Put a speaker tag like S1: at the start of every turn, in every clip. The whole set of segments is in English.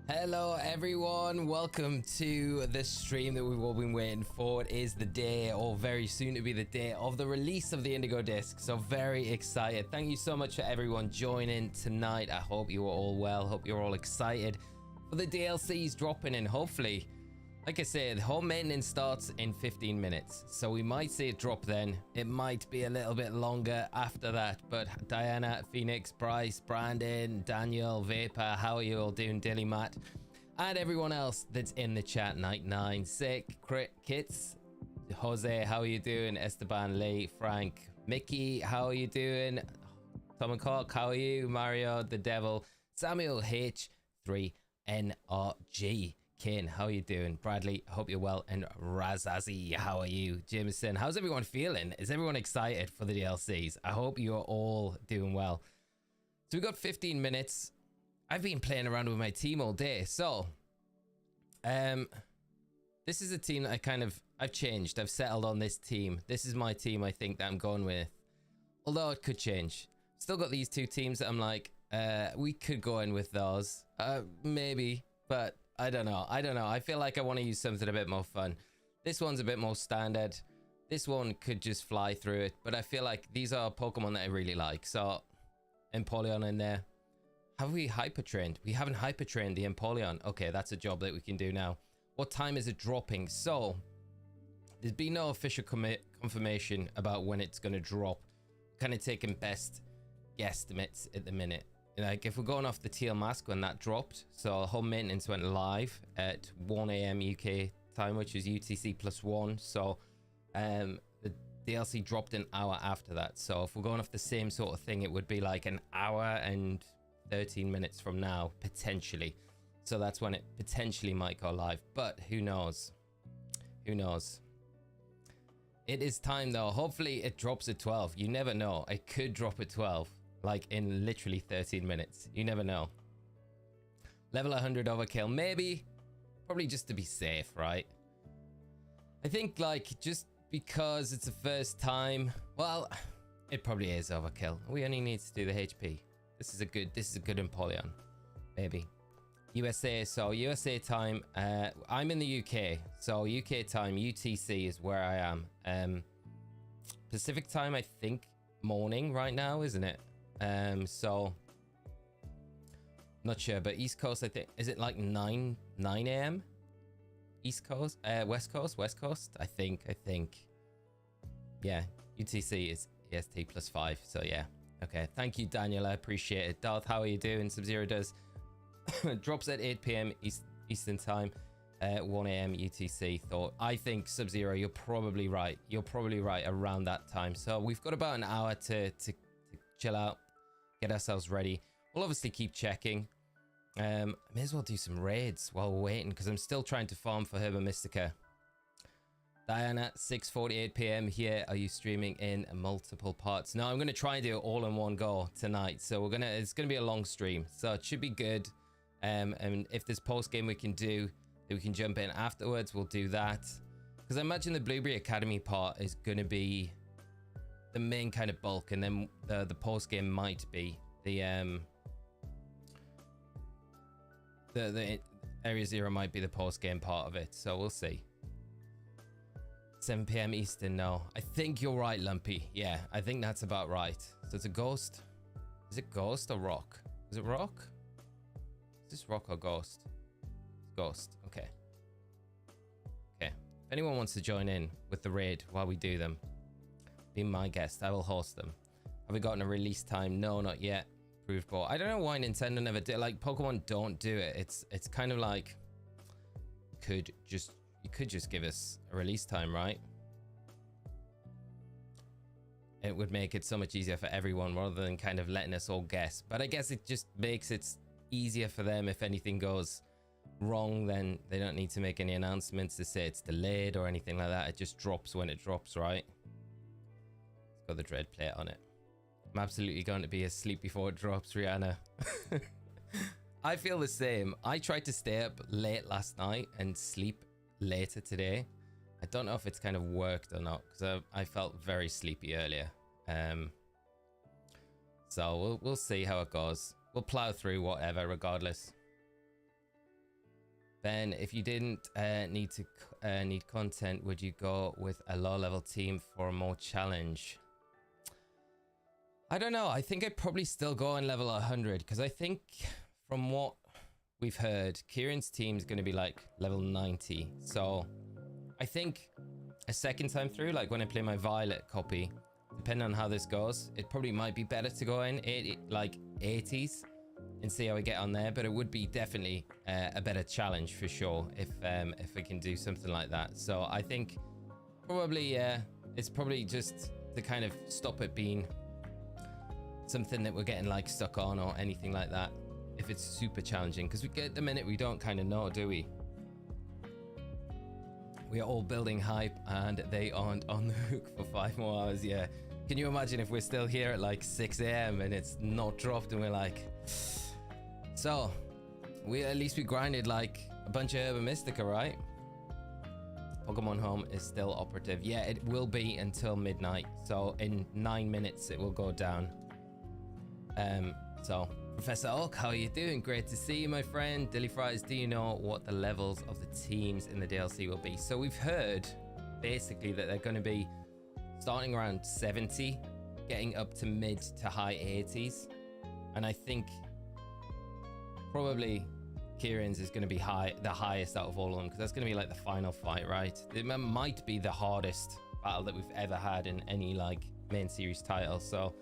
S1: Hello everyone, welcome to the stream that we've all been waiting for. It is the day, or very soon to be the day, of the release of the Indigo Disk, so very excited. Thank you so much for everyone joining tonight. I hope you are all well, hope you're all excited for the DLCs dropping in. Hopefully, like I said, home maintenance starts in 15 minutes, so we might see it drop then. It might be a little bit longer after that, but Diana, Phoenix, Bryce, Brandon, Daniel, Vapor, how are you all doing? Dilly Matt, and everyone else that's in the chat. Night 9, Sick, Crit, Kits, Jose, how are you doing? Esteban, Lee, Frank, Mickey, how are you doing? Tom and Cork, how are you? Mario, the Devil, Samuel H, 3NRG. Kin, how are you doing? Bradley, hope you're well. And Razazi, how are you? Jameson, how's everyone feeling? Is everyone excited for the DLCs? I hope you're all doing well. So we've got 15 minutes. I've been playing around with my team all day. So, this is a team that I've changed. I've settled on this team. This is my team, I think, that I'm going with. Although it could change. Still got these two teams that I'm like, we could go in with those. Maybe, but I don't know. I feel like I want to use something a bit more fun. This one's a bit more standard. This one could just fly through it, but I feel like these are Pokemon that I really like. So, Empoleon in there. Have we hyper trained? We haven't hyper trained the Empoleon. Okay, that's a job that we can do now. What time is it dropping? So, there's been no official confirmation about when it's going to drop. Kind of taking best guesstimates at the minute. Like, if we're going off the teal mask when that dropped, so home maintenance went live at 1 AM UK time, which is UTC +1. So the DLC dropped an hour after that. So if we're going off the same sort of thing, it would be like an hour and 13 minutes from now, potentially. So that's when it potentially might go live, but who knows? Who knows? It is time though. Hopefully it drops at 12. You never know. It could drop at 12. Like in literally 13 minutes. You never know. Level 100 overkill. Maybe. Probably just to be safe, right? I think like just because it's the first time. Well, it probably is overkill. We only need to do the HP. This is a good Empoleon. Maybe. USA. So USA time. I'm in the UK. So UK time. UTC is where I am. Pacific time, I think morning right now, isn't it? So not sure, but East Coast, I think, is it like 9 AM? East Coast, West Coast, I think. Yeah, UTC is EST +5, so yeah. Okay, thank you, Daniel, I appreciate it. Darth, how are you doing? Sub-Zero does drops at 8 PM Eastern time, 1 AM UTC. I think Sub-Zero, you're probably right. You're probably right around that time. So we've got about an hour to chill out, get ourselves ready. We'll obviously keep checking. I may as well do some raids while we're waiting, because I'm still trying to farm for Herba Mystica. Diana, 6:48 PM here. Are you streaming in multiple parts? No, I'm going to try and do it all in one go tonight. So it's going to be a long stream, so it should be good. And if there's post game we can do that we can jump in afterwards, we'll do that. Because I imagine the Blueberry Academy part is going to be the main kind of bulk, and then the post game might be the Area Zero might be the post game part of it. So we'll see. 7 PM Eastern. No, I think you're right, Lumpy. Yeah, I think that's about right. So it's a ghost. Is it ghost or rock? Is it rock? Is this rock or ghost? It's ghost. Okay. Okay. If anyone wants to join in with the raid while we do them, be my guest. I will host them. Have we gotten a release time? No, not yet. Approved ball. I don't know why Nintendo never did. Like, Pokemon don't do it. It's kind of like you could just give us a release time, right? It would make it so much easier for everyone rather than kind of letting us all guess. But I guess it just makes it easier for them. If anything goes wrong, then they don't need to make any announcements to say it's delayed or anything like that. It just drops when it drops, right? It's got the dread plate on it. I'm absolutely going to be asleep before it drops, Rihanna. I feel the same. I tried to stay up late last night and sleep later today. I don't know if it's kind of worked or not, because I felt very sleepy earlier. So we'll see how it goes. We'll plow through whatever regardless. Ben, if you didn't need content, would you go with a low level team for more challenge? I don't know. I think I'd probably still go in level 100 because I think from what we've heard, Kieran's team is going to be like level 90. So I think a second time through, like when I play my Violet copy, depending on how this goes, it probably might be better to go in like 80s and see how we get on there. But it would be definitely a better challenge for sure if we can do something like that. So I think probably it's probably just to kind of stop it being something that we're getting like stuck on or anything like that if it's super challenging, because we get the minute we don't kind of know, do we? We are all building hype and they aren't on the hook for 5 more hours. Yeah, can you imagine if we're still here at like 6 a.m. and it's not dropped and we're like, so we at least we grinded like a bunch of Herba Mystica, right? Pokemon Home is still operative. Yeah, it will be until midnight, so in 9 minutes it will go down. So Professor Oak, how are you doing? Great to see you, my friend. Dilly Fries, do you know what the levels of the teams in the DLC will be? So we've heard basically that they're going to be starting around 70, getting up to mid to high 80s. And I think probably Kieran's is going to be the highest out of all of them, because that's going to be like the final fight, right? It might be the hardest battle that we've ever had in any like main series title. So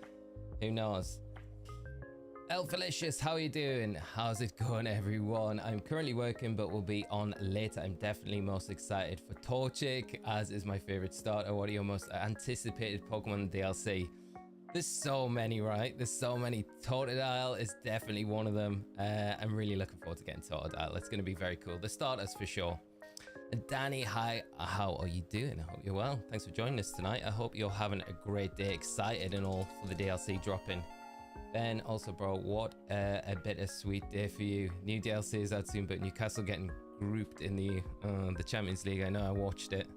S1: who knows? Elfelicious, how are you doing? How's it going, everyone? I'm currently working, but will be on later. I'm definitely most excited for Torchic, as is my favorite starter. What are your most anticipated Pokemon DLC? There's so many, right? There's so many. Totodile is definitely one of them. I'm really looking forward to getting Totodile. It's going to be very cool. The starters for sure. And Danny, hi. How are you doing? I hope you're well. Thanks for joining us tonight. I hope you're having a great day, excited and all for the DLC dropping. Ben, also, bro, what a bittersweet day for you. New DLC is out soon, but Newcastle getting grouped in the Champions League. I know, I watched it.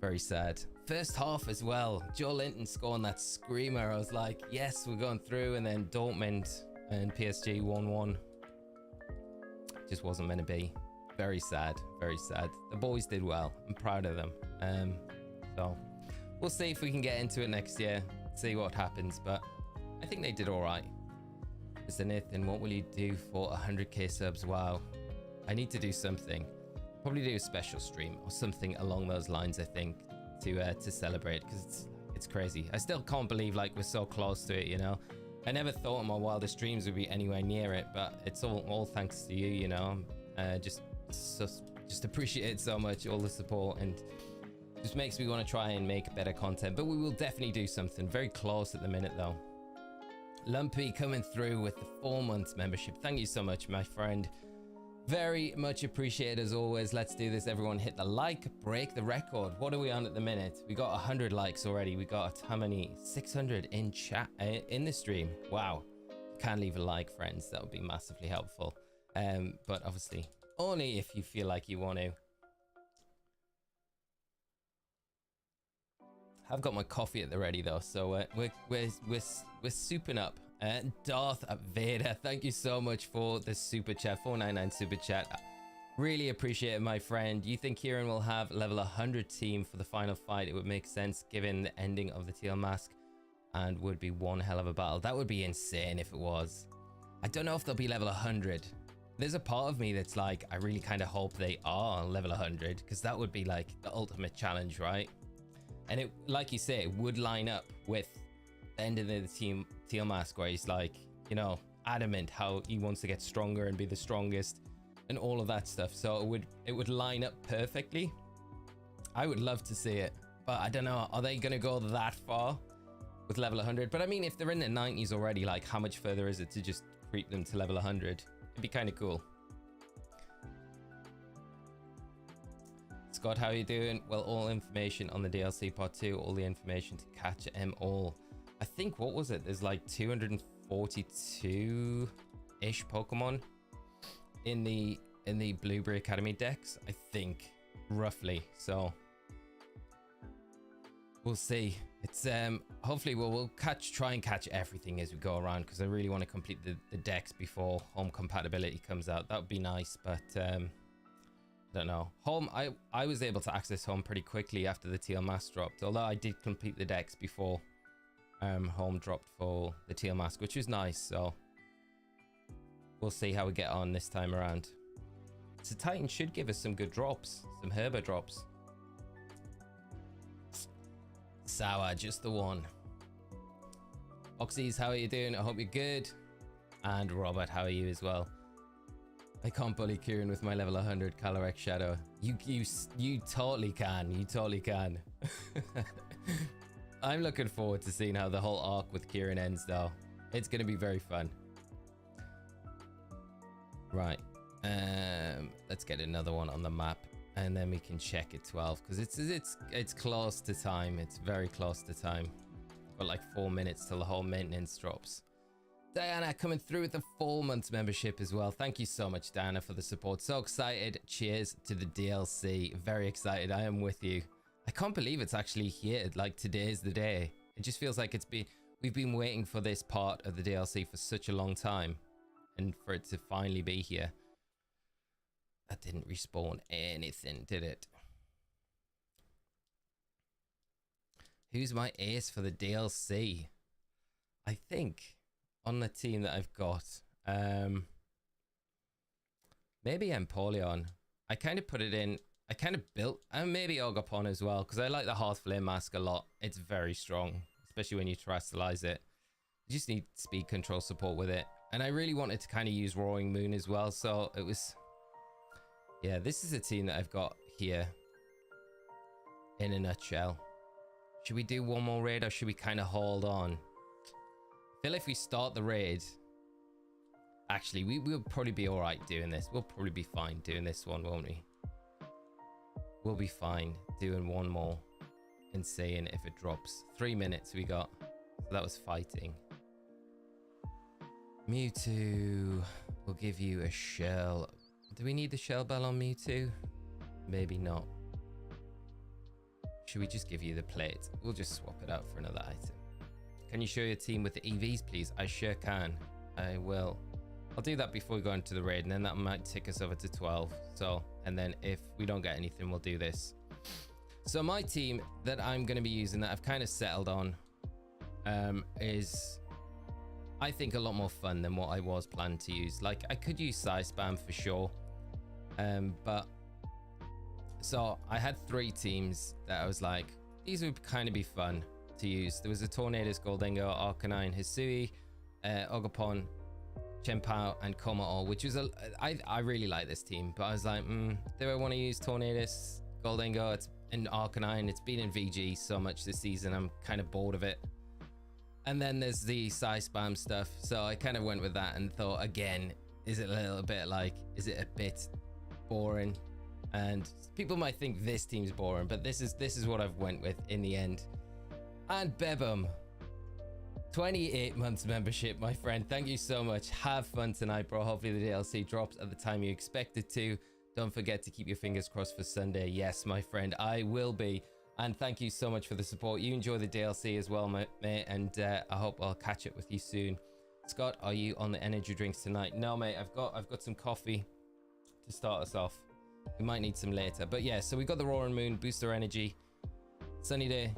S1: Very sad. First half as well. Joe Linton scoring that screamer. I was like, yes, we're going through. And then Dortmund and PSG 1-1. Just wasn't meant to be. Very sad. Very sad. The boys did well. I'm proud of them. So we'll see if we can get into it next year. See what happens. But I think they did all right. Mr. Nathan, what will you do for 100k subs? Wow. I need to do something. Probably do a special stream or something along those lines, I think, to celebrate, because it's crazy. I still can't believe like we're so close to it, you know. I never thought in my wildest dreams would be anywhere near it, but it's all thanks to you, you know. Just appreciate it so much, all the support, and just makes me want to try and make better content. But we will definitely do something. Very close at the minute though. Lumpy coming through with the 4 months membership. Thank you so much, my friend. Very much appreciated as always. Let's do this, everyone. Hit the like, break the record. What are we on at the minute? We got 100 likes already. We got how many? 600 in chat in the stream. Wow. Can leave a like, friends. That would be massively helpful. But obviously only if you feel like you want to. I've got my coffee at the ready though, so we're souping up. Darth Vader, thank you so much for the super chat, 499 super chat. Really appreciate it, my friend. You think Kieran will have level 100 team for the final fight? It would make sense given the ending of the Teal Mask, and would be one hell of a battle. That would be insane if it was. I don't know if they'll be level 100. There's a part of me that's like, I really kind of hope they are level 100, because that would be like the ultimate challenge, right? And it, like you say, it would line up with the end of the Teal Mask, where he's like, you know, adamant how he wants to get stronger and be the strongest and all of that stuff. So it would line up perfectly. I would love to see it, but I don't know, are they gonna go that far with level 100? But I mean, if they're in the 90s already, like how much further is it to just creep them to level 100? It'd be kind of cool. Scott, how are you doing? Well, all information on the DLC part 2, all the information to catch them all. I think, what was it? There's like 242-ish Pokemon in the Blueberry Academy decks, I think, roughly. So we'll see. It's hopefully we'll try and catch everything as we go around, because I really want to complete the decks before home compatibility comes out. That would be nice, but don't know. Home, I was able to access home pretty quickly after the teal mask dropped, although I did complete the decks before home dropped for the teal mask, which was nice. So we'll see how we get on this time around. So Titan should give us some good drops, some Herba drops. Sour, just the one. Oxys, how are you doing? I hope you're good. And Robert, how are you as well? I can't bully Kieran with my level 100 Calyrex Shadow. You totally can. You totally can. I'm looking forward to seeing how the whole arc with Kieran ends, though. It's going to be very fun. Right. Let's get another one on the map, and then we can check at 12 because it's close to time. It's very close to time. Got like 4 minutes till the whole maintenance drops. Diana coming through with the 4 months membership as well. Thank you so much, Diana, for the support. So excited. Cheers to the DLC. Very excited. I am with you. I can't believe it's actually here. Like, today's the day. It just feels like we've been waiting for this part of the DLC for such a long time, and for it to finally be here. That didn't respawn anything, did it? Who's my ace for the DLC? I think on the team that I've got, maybe Empoleon. I kind of put it in. I kind of built, and maybe Ogopon as well, because I like the Hearth Flame Mask a lot. It's very strong, especially when you terrestrialize it. You just need speed control support with it. And I really wanted to kind of use Roaring Moon as well, so it was... Yeah, this is a team that I've got here in a nutshell. Should we do one more raid, or should we kind of hold on? I feel if we start the raid... Actually, we'll probably be alright doing this. We'll probably be fine doing this one, won't we? We'll be fine doing one more and seeing if it drops. 3 minutes we got. So that was fighting. Mewtwo will give you a shell. Do we need the shell bell on Mewtwo? Maybe not. Should we just give you the plate? We'll just swap it out for another item. Can you show your team with the EVs, please? I sure can. I will. I'll do that before we go into the raid, and then that might tick us over to 12. So, and then if we don't get anything, we'll do this. So my team that I'm going to be using, that I've kind of settled on, is... I think a lot more fun than what I was planning to use. Like, I could use Size Spam for sure. But so I had 3 teams that I was like, these would kind of be fun to use. There was a Tornadus, Goldingo, Arcanine, Hisui, Ogopon, Chempao, and Komao, which was I really like this team, but I was like, do I want to use Tornadus, Goldingo, and Arcanine? It's been in VG so much this season, I'm kind of bored of it. And then there's the Size Spam stuff, so I kind of went with that and thought, again, is it a bit boring? And people might think this team's boring, but this is what I've went with in the end. And Bebum, 28 months membership, my friend. Thank you so much. Have fun tonight, bro. Hopefully the DLC drops at the time you expect it to. Don't forget to keep your fingers crossed for Sunday. Yes, my friend, I will be. And thank you so much for the support. You enjoy the DLC as well, mate. And I hope I'll catch up with you soon. Scott, are you on the energy drinks tonight? No, mate. I've got some coffee to start us off. We might need some later. But yeah, so we got the Roaring Moon, booster energy, sunny day,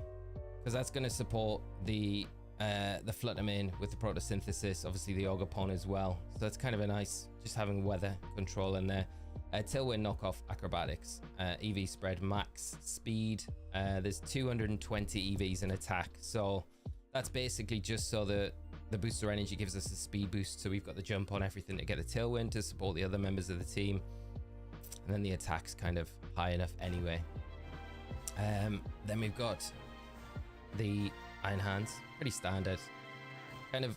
S1: because that's going to support the Fluttermane with the photosynthesis, obviously the Ogopon as well. So that's kind of a nice, just having weather control in there. Tailwind knockoff acrobatics, EV spread max speed. There's 220 EVs in attack, so that's basically just so the booster energy gives us a speed boost, so we've got the jump on everything to get the tailwind to support the other members of the team, and then the attack's kind of high enough anyway. Then we've got the Iron Hands, pretty standard, kind of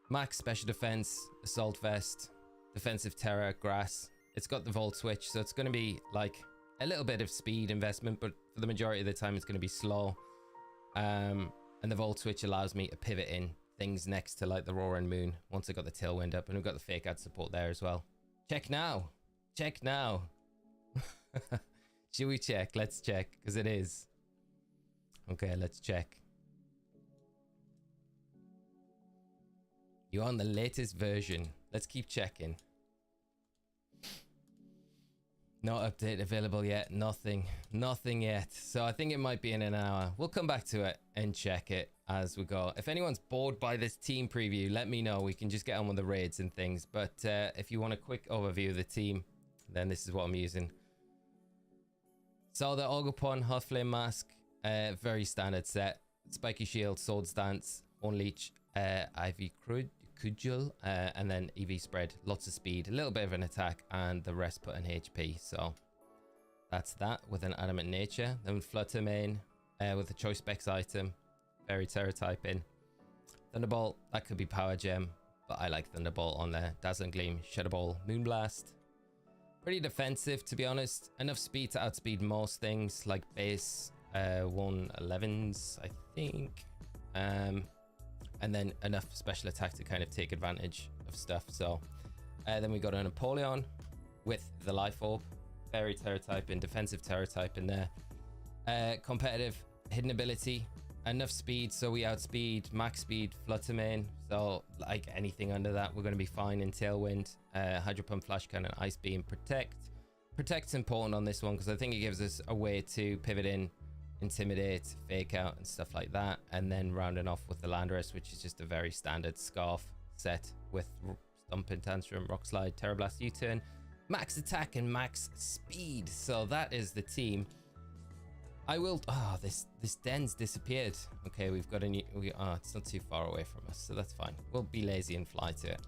S1: max special defense, assault vest, defensive terror, grass. It's got the volt switch, so it's going to be like a little bit of speed investment, but for the majority of the time it's going to be slow. And the volt switch allows me to pivot in things next to like the Roaring Moon once I got the tailwind up, and we've got the fake out support there as well. Check now. Check now. Should we check? Let's check, because it is. Okay, let's check. You're on the latest version. Let's keep checking. Not update available yet. Nothing yet. So I think it might be in an hour. We'll come back to it and check it as we go. If anyone's bored by this team preview, let me know. We can just get on with the raids and things. But if you want a quick overview of the team, then this is what I'm using. So the Ogopon, Hot Flame Mask, very standard set. Spiky Shield, Sword Stance, Horn Leech, Ivy Cudgel, and then EV Spread. Lots of speed, a little bit of an attack, and the rest put in HP. So that's that with an Adamant Nature. Then Flutter Main with a Choice Specs item, very Terra typing. Thunderbolt, that could be Power Gem, but I like Thunderbolt on there. Dazzling Gleam, Shadow Ball, Moonblast. Pretty defensive, to be honest. Enough speed to outspeed most things, like base 111s, I think. And then enough special attack to kind of take advantage of stuff. So then we got a Napoleon with the Life Orb, very Terra type and defensive Terra type in there. Competitive hidden ability, enough speed so we outspeed max speed Flutter Main. So like anything under that, we're going to be fine in Tailwind. Hydro Pump, Flash Cannon, Ice Beam, Protect. Protect's important on this one because I think it gives us a way to pivot in, Intimidate, Fake Out, and stuff like that, and then rounding off with the Landorus, which is just a very standard Scarf set with Stomping Tantrum, Rock Slide, Terra Blast, U-Turn, max attack and max speed. So that is the team. I will. Oh, this den's disappeared. Okay, we've got a new. It's not too far away from us, so that's fine. We'll be lazy and fly to it.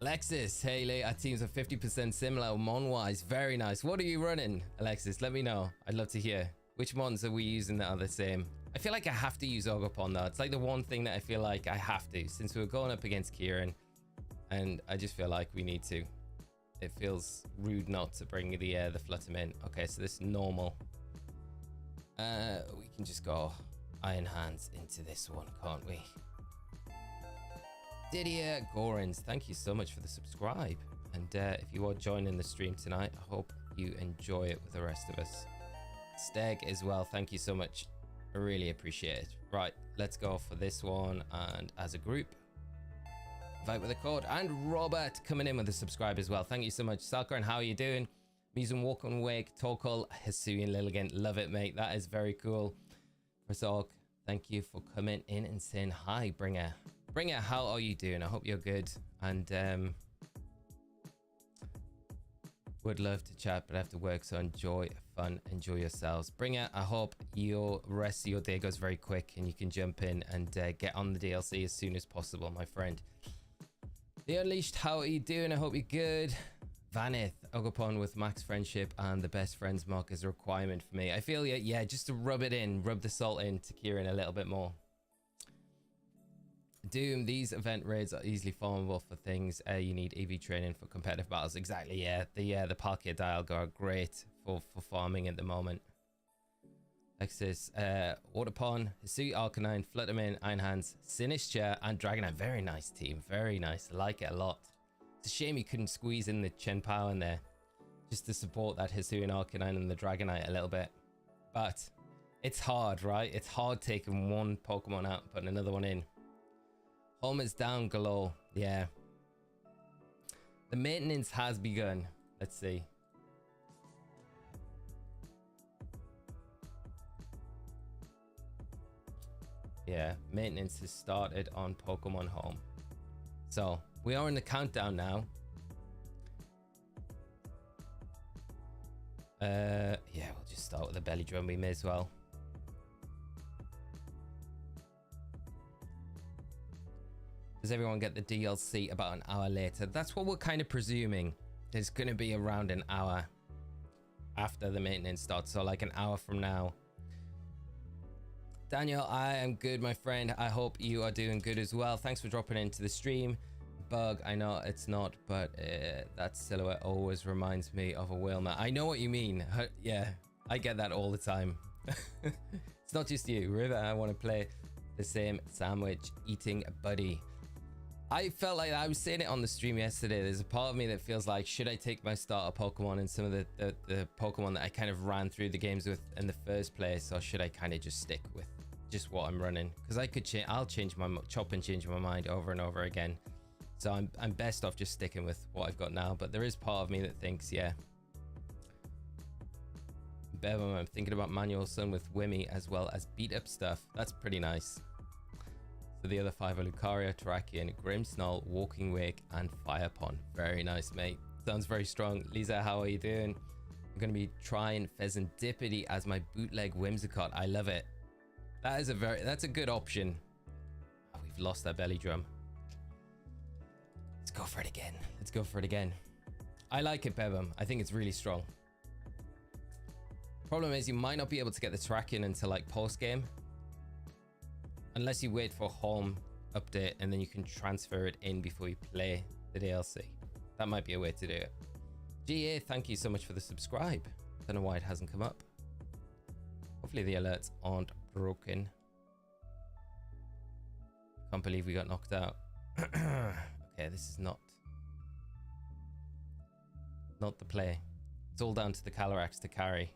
S1: Alexis, hey, our teams are 50% similar mon-wise. Very nice. What are you running, Alexis? Let me know. I'd love to hear. Which mons are we using that are the same? I feel like I have to use Ogopon though. It's like the one thing that I feel like I have to, since we're going up against Kieran, and I just feel like we need to. It feels rude not to bring the Flutter in. Okay, so this is normal. We can just go Iron Hands into this one, can't we? Didier Gorins, thank you so much for the subscribe. And if you are joining the stream tonight, I hope you enjoy it with the rest of us. Steg as well, thank you so much. I really appreciate it. Right, let's go for this one. And as a group, invite with a code. And Robert coming in with a subscribe as well. Thank you so much. Salkaran, how are you doing? Musen Walk on Wake, Torkoal, Hisuian Lilligant. Love it, mate. That is very cool. Razog, thank you for coming in and saying hi, Bringer. Bringer, how are you doing? I hope you're good. And would love to chat, but I have to work, so enjoy fun, enjoy yourselves. Bringer, I hope your rest of your day goes very quick and you can jump in and get on the DLC as soon as possible, my friend. The Unleashed, how are you doing? I hope you're good. Vanith, Ogopon with max friendship and the best friends mock is a requirement for me. I feel, yeah, just to rub it in, rub the salt in to Kieran a little bit more. Doom, these event raids are easily farmable for things you need EV training for competitive battles. Exactly, yeah. The Palkia Dialga are great for farming at the moment. Alexis, Waterpon, Hisui Arcanine, Fluttermane, Iron Hands, Sinistra, and Dragonite. Very nice team, very nice. I like it a lot. It's a shame you couldn't squeeze in the Chen Pao in there just to support that Hisui and Arcanine and the Dragonite a little bit. But it's hard, right? It's hard taking one Pokemon out and putting another one in. Home is down galore. Yeah. The maintenance has begun. Let's see. Yeah, maintenance has started on Pokemon Home. So we are in the countdown now. Yeah, we'll just start with the belly drum. We may as well. Does everyone get the DLC about an hour later? That's what we're kind of presuming. It's going to be around an hour after the maintenance starts. So like an hour from now. Daniel, I am good, my friend. I hope you are doing good as well. Thanks for dropping into the stream. Bug, I know it's not, but that silhouette always reminds me of a Wilma. I know what you mean. Yeah, I get that all the time. It's not just you. River, I want to play the same sandwich eating buddy. I felt like I was saying it on the stream yesterday. There's a part of me that feels like, should I take my starter Pokemon and some of the Pokemon that I kind of ran through the games with in the first place, or should I kind of just stick with just what I'm running? Because I could change, I'll change my chop and change my mind over and over again. So I'm best off just sticking with what I've got now. But there is part of me that thinks, yeah. Bevan, I'm thinking about Manual Sun with Wimmy as well as beat up stuff. That's pretty nice. So the other 5 are Lucaria, Terrakion, Grimmsnarl, Walking Wake, and Firepon. Very nice, mate. Sounds very strong. Lisa, how are you doing? I'm going to be trying Pheasantipity as my bootleg Whimsicott. I love it. That's a good option. Oh, we've lost our belly drum. Let's go for it again. Let's go for it again. I like it, Bebum. I think it's really strong. Problem is, you might not be able to get the Terrakion until like post game, unless you wait for a home update and then you can transfer it in before you play the DLC. That might be a way to do it. GA, thank you so much for the subscribe. Don't know why it hasn't come up. Hopefully the alerts aren't broken. Can't believe we got knocked out. Okay, this is not the play. It's all down to the Calyrex to carry.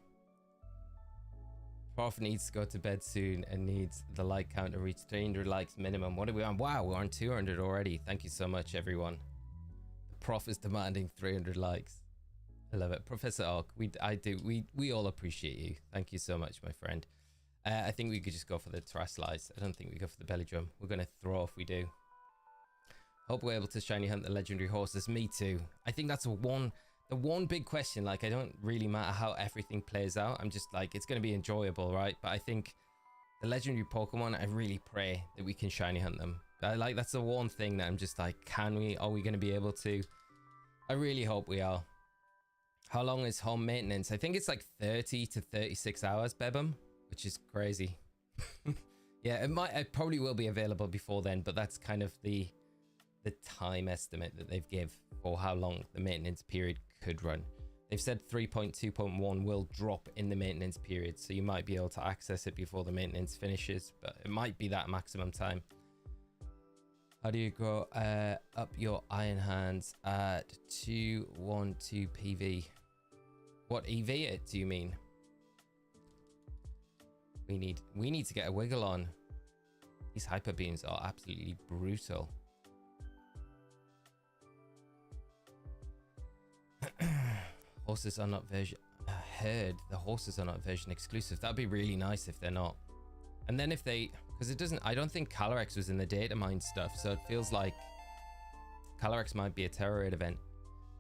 S1: Prof needs to go to bed soon and needs the like count to reach 300 likes minimum. What are we on? Wow, we're on 200 already. Thank you so much, everyone. The prof is demanding 300 likes. I love it. Professor Ark, we all appreciate you. Thank you so much, my friend. I think we could just go for the Terrasilize. I don't think we go for the Belly Drum. We're going to throw if we do. Hope we're able to shiny hunt the legendary horses. Me too. I think that's the one big question. Like, I don't really matter how everything plays out. I'm just like, it's going to be enjoyable, right? But I think the legendary Pokemon, I really pray that we can shiny hunt them. That's the one thing that I'm just like, are we going to be able to? I really hope we are. How long is home maintenance? I think it's like 30 to 36 hours, Bebum, which is crazy. Yeah, it probably will be available before then, but that's kind of the time estimate that they've give for how long the maintenance period could run. They've said 3.2.1 will drop in the maintenance period, so you might be able to access it before the maintenance finishes, but it might be that maximum time. How do you grow up your Iron Hands at 212 PV? What EV it do you mean? We need to get a wiggle on. These hyper beams are absolutely brutal. Horses are not version heard. The horses are not version exclusive. That'd be really nice if they're not. And then if they, because it doesn't, I don't think Calyrex was in the data mine stuff, so it feels like Calyrex might be a Terrorate event.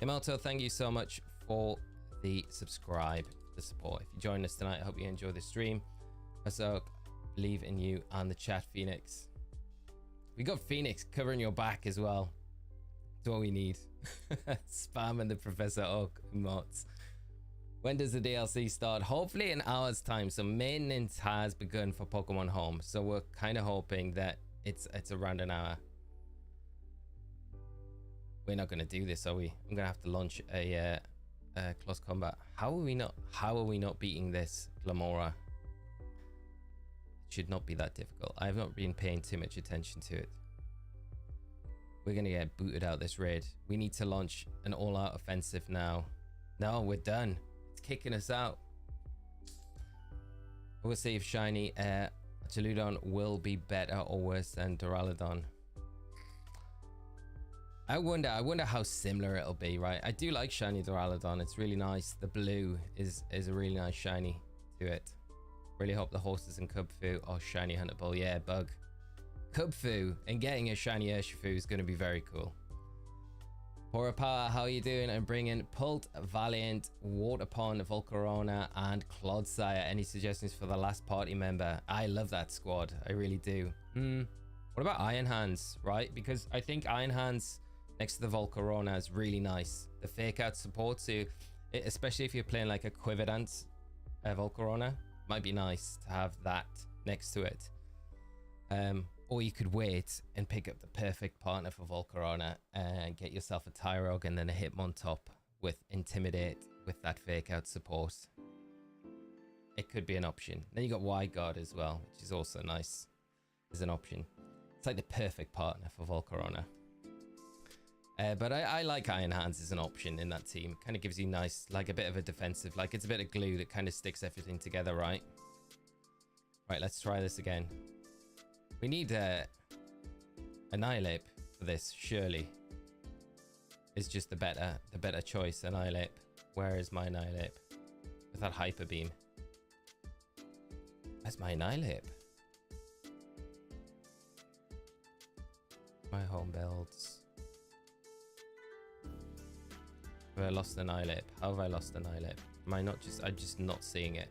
S1: Imelto, thank you so much for the subscribe, the support. If you joined us tonight, I hope you enjoy the stream. Also, believe in you and the chat, Phoenix. We got Phoenix covering your back as well. That's all we need. Spamming the Professor Oak emotes. When does the DLC start? Hopefully in an hour's time. So maintenance has begun for Pokemon Home. So we're kind of hoping that it's around an hour. We're not going to do this, are we? I'm going to have to launch a close combat. How are we not beating this Glamora? It should not be that difficult. I have not been paying too much attention to it. We're going to get booted out this raid. We need to launch an all-out offensive now. No, we're done. It's kicking us out. We'll see if shiny Chaludon will be better or worse than Duraludon. I wonder how similar it'll be, right? I do like shiny Duraludon. It's really nice. The blue is a really nice shiny to it. Really hope the horses and Kubfu are shiny huntable. Yeah, Bug. Kubfu and getting a shiny Urshifu is going to be very cool. Horror Power, how are you doing? I'm bringing Pult, Valiant, Waterpond, Volcarona, and Clodsire. Any suggestions for the last party member? I love that squad. I really do. What about Iron Hands, right? Because I think Iron Hands next to the Volcarona is really nice. The fake out support too, especially if you're playing like a Quiver-Dance Volcarona, might be nice to have that next to it. Or you could wait and pick up the perfect partner for Volcarona and get yourself a Tyrog and then a Hitmontop with Intimidate with that fake out support. It could be an option. Then you got Wide Guard as well, which is also nice as an option. It's like the perfect partner for Volcarona. But I like Iron Hands as an option in that team. Kind of gives you nice, like a bit of a defensive, like it's a bit of glue that kind of sticks everything together, right? Right, let's try this again. We need Annihilate for this, surely. is just the better choice. Annihilate. Where is my Annihilate? With that Hyper Beam. Where's my Annihilate? My home builds. Have I lost Annihilate? How have I lost Annihilate? Am I not just... I'm just not seeing it.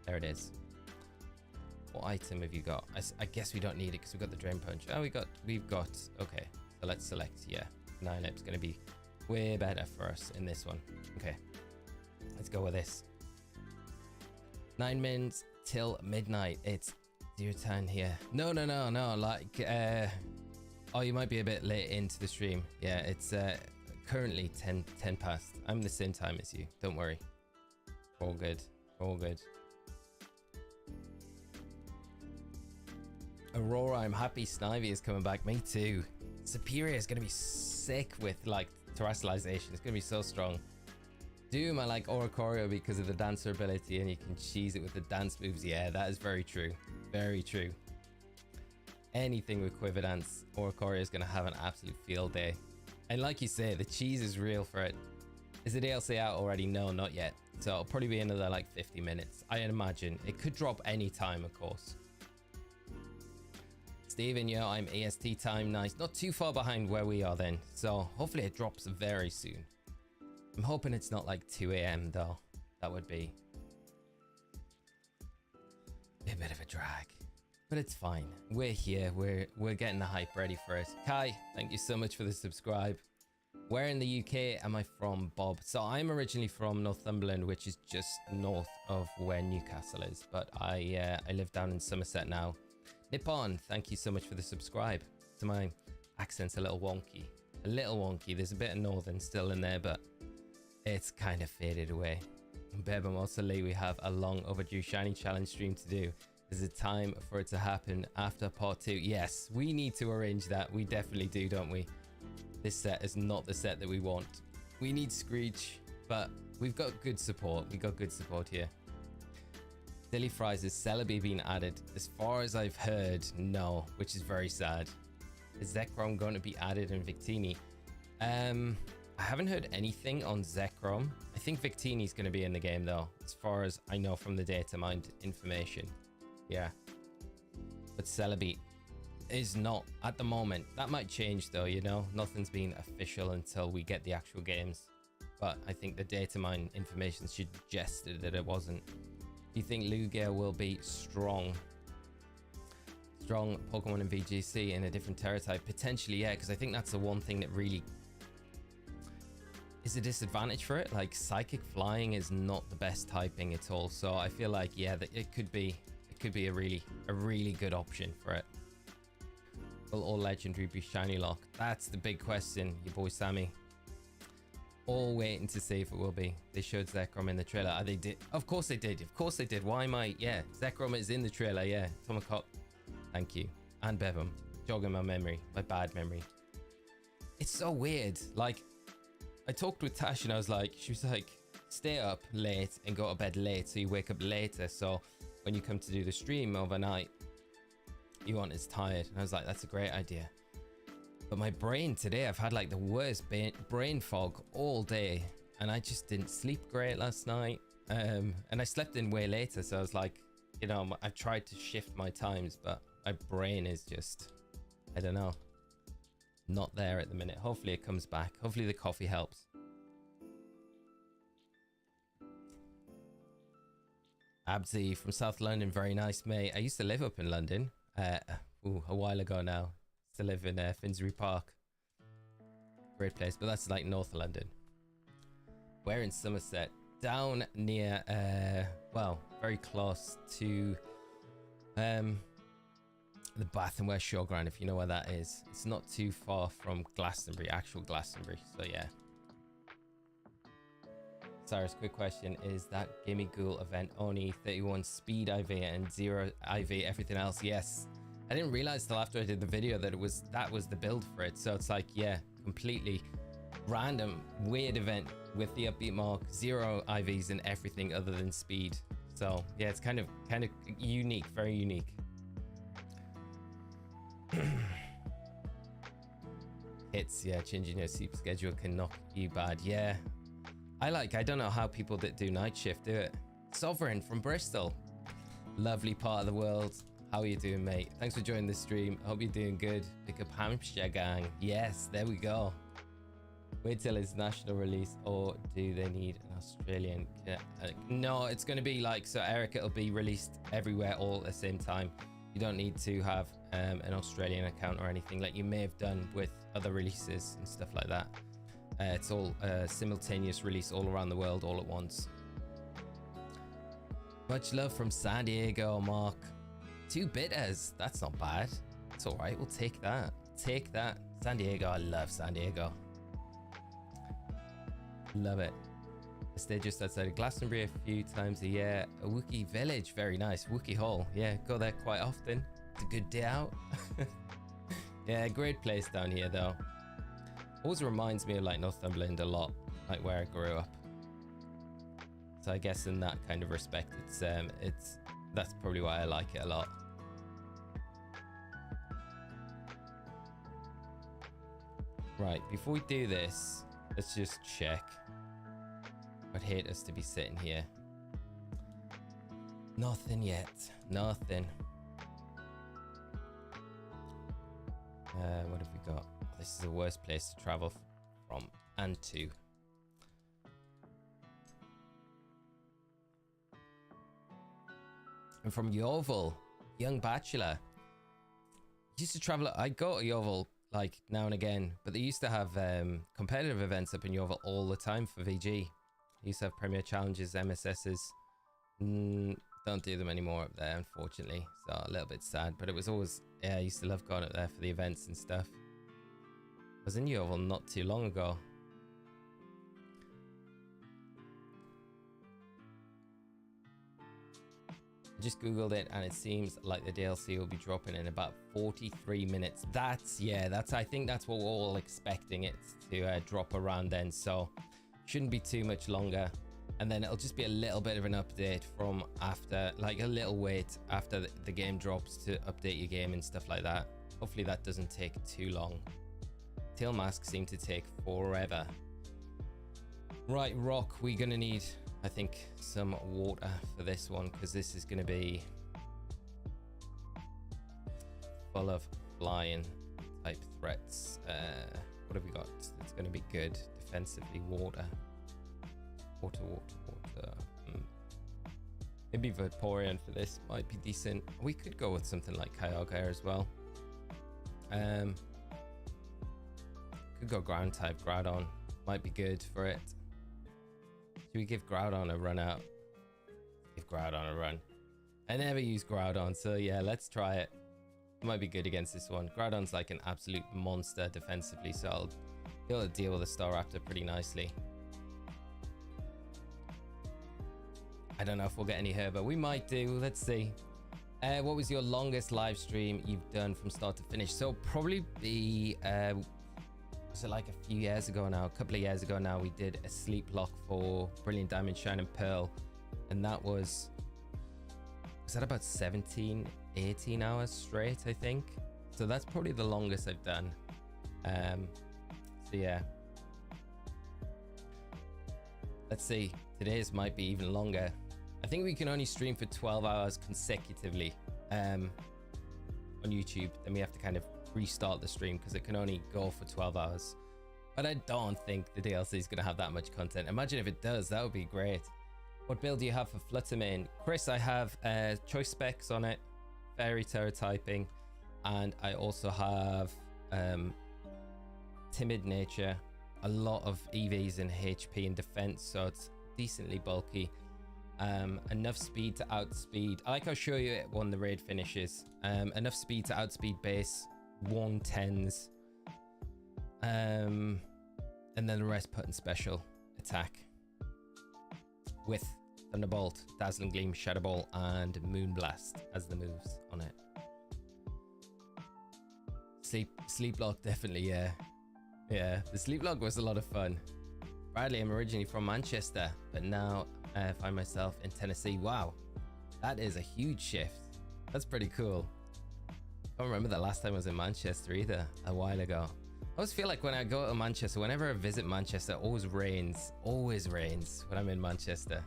S1: There it is. What item have you got? I guess we don't need it because we've got the Drain Punch. Oh, we've got... Okay. So let's select. Yeah. Annihilate's going to be way better for us in this one. Okay. Let's go with this. 9 minutes till midnight. It's 0:10 here. No. Like, oh, you might be a bit late into the stream. Yeah, it's currently 10 past. I'm the same time as you. Don't worry. All good. All good. Aurora, I'm happy Snivy is coming back. Me too. Superior is going to be sick with like terrestrialization. It's going to be so strong. Doom, I like Oricorio because of the dancer ability and you can cheese it with the dance moves. Yeah, that is very true. Very true. Anything with Quiver Dance, Oricorio is going to have an absolute field day. And like you say, the cheese is real for it. Is the DLC out already? No, not yet. So it'll probably be another like 50 minutes. I imagine. It could drop any time, of course. Steven, yo, I'm EST time. Nice. Not too far behind where we are then. So hopefully it drops very soon. I'm hoping it's not like 2 a.m. though. That would be a bit of a drag. But it's fine. We're here. We're getting the hype ready for it. Kai, thank you so much for the subscribe. Where in the UK am I from, Bob? So I'm originally from Northumberland, which is just north of where Newcastle is. But I live down in Somerset now. Nippon, thank you so much for the subscribe. So my accent's a little wonky. A little wonky. There's a bit of northern still in there, but it's kind of faded away. Bebam also Lee, we have a long overdue Shiny Challenge stream to do. Is it time for it to happen after part 2? Yes, we need to arrange that. We definitely do, don't we? This set is not the set that we want. We need Screech, but we've got good support. We got good support here. Silly Fries, is Celebi being added? As far as I've heard, no, which is very sad. Is Zekrom going to be added in Victini? I haven't heard anything on Zekrom. I think Victini's going to be in the game though, as far as I know from the data mined information. Yeah. But Celebi is not at the moment. That might change though, you know? Nothing's been official until we get the actual games. But I think the data mine information suggested that it wasn't. Do you think Lugia will be strong Pokemon in VGC in a different Terra type? Potentially, yeah, because I think that's the one thing that really is a disadvantage for it. Like Psychic Flying is not the best typing at all, so I feel like yeah, that it could be a really good option for it. Will all legendary be shiny lock? That's the big question, your boy Sammy. All waiting to see if it will be. They showed Zekrom in the trailer. They did. Of course they did. Of course they did. Why am I? Yeah, Zekrom is in the trailer. Yeah, Tomakop. Thank you. And Bevam. Jogging my memory. My bad memory. It's so weird. Like, I talked with Tash and I was like, she was like, stay up late and go to bed late so you wake up later. So when you come to do the stream overnight, you aren't as tired. And I was like, that's a great idea. But my brain today, I've had like the worst brain fog all day. And I just didn't sleep great last night. And I slept in way later. So I was like, you know, I've tried to shift my times, but my brain is just, I don't know, not there at the minute. Hopefully it comes back. Hopefully the coffee helps. Abzi from South London, very nice, mate. I used to live up in London a while ago now. Used to live in Finsbury Park. Great place, but that's like North London. We're in Somerset, down near, well, very close to the Bath and West Showground, if you know where that is. It's not too far from Glastonbury, actual Glastonbury, so yeah. Cyrus, quick question. Is that Gimme Ghoul event only 31 speed IV and 0 IV everything else? Yes. I didn't realize till after I did the video that that was the build for it. So it's like, yeah, completely random, weird event with the upbeat mark, 0 IVs and everything other than speed. So yeah, it's kind of unique, very unique. hits. Yeah, changing your sleep schedule can knock you bad. Yeah, I don't know how people that do night shift do it. Sovereign from Bristol, lovely part of the world. How are you doing, mate? Thanks for joining the stream. Hope you're doing good. Pick up Hampshire gang. Yes, there we go. Wait till it's national release, or do they need an Australian? No, it's going to be like, so Eric, it'll be released everywhere all at the same time. You don't need to have an Australian account or anything like you may have done with other releases and stuff like that. It's all simultaneous release all around the world all at once. Much love from San Diego, Mark. 2 bitters. That's not bad. It's all right. We'll take that. Take that. San Diego. I love San Diego. Love it. I stay just outside of Glastonbury a few times a year. A Wookiee village. Very nice. Wookiee Hall. Yeah, go there quite often. It's a good day out. Yeah, great place down here though. Always reminds me of like Northumberland a lot, like where I grew up. So I guess in that kind of respect, that's probably why I like it a lot. Right, before we do this, let's just check. I'd hate us to be sitting here. Nothing yet. Nothing. What have we got? This is the worst place to travel from and to. And from Yeovil, young bachelor. Used to travel. I go to Yeovil like now and again, but they used to have competitive events up in Yeovil all the time for VG. Used to have Premier Challenges, MSSs. Don't do them anymore up there, unfortunately. So a little bit sad, but it was always, yeah, I used to love going up there for the events and stuff. I was in Yeovil not too long ago. I just googled it and it seems like the DLC will be dropping in about 43 minutes. I think that's what we're all expecting it to drop around then, so shouldn't be too much longer. And then it'll just be a little bit of an update from after, like a little wait after the game drops to update your game and stuff like that. Hopefully that doesn't take too long. Tail masks seem to take forever. Right, Rock, we're gonna need, I think, some water for this one, because this is gonna be full of flying type threats. What have we got? It's gonna be good defensively. Water. Maybe Vaporeon for this might be decent. We could go with something like Kyogre as well. Could go ground type. Groudon might be good for it. Should we give Groudon a run out? Give Groudon a run. I never use Groudon, so yeah, let's try it. It might be good against this one. Groudon's like an absolute monster defensively, so I'll be able to deal with the Staraptor pretty nicely. I don't know if we'll get any Herba. We might do. Let's see. What was your longest live stream you've done from start to finish? So probably be... was it like a few years ago now? A couple of years ago now, we did a sleep lock for Brilliant Diamond, Shining Pearl. And that was that about 17, 18 hours straight, I think. So that's probably the longest I've done. So yeah. Let's see. Today's might be even longer. I think we can only stream for 12 hours consecutively on YouTube. Then we have to kind of restart the stream because it can only go for 12 hours. But I don't think the DLC is going to have that much content. Imagine if it does. That would be great. What build do you have for Fluttermane? Chris, I have choice specs on it, fairy terror typing, and I also have timid nature, a lot of EVs in HP and defense, so it's decently bulky. Enough speed to outspeed. I like I'll show you it when the raid finishes. Enough speed to outspeed base 110s. And then the rest put in special attack with Thunderbolt, Dazzling Gleam, Shadow Ball, and Moonblast as the moves on it. Sleep Lock, definitely, yeah. Yeah, the Sleep Lock was a lot of fun. Bradley, I'm originally from Manchester, but now I find myself in Tennessee. Wow, that is a huge shift. That's pretty cool. I don't remember the last time I was in Manchester either, a while ago. I always feel like when I go to Manchester, whenever I visit Manchester, it always rains. Always rains when I'm in Manchester.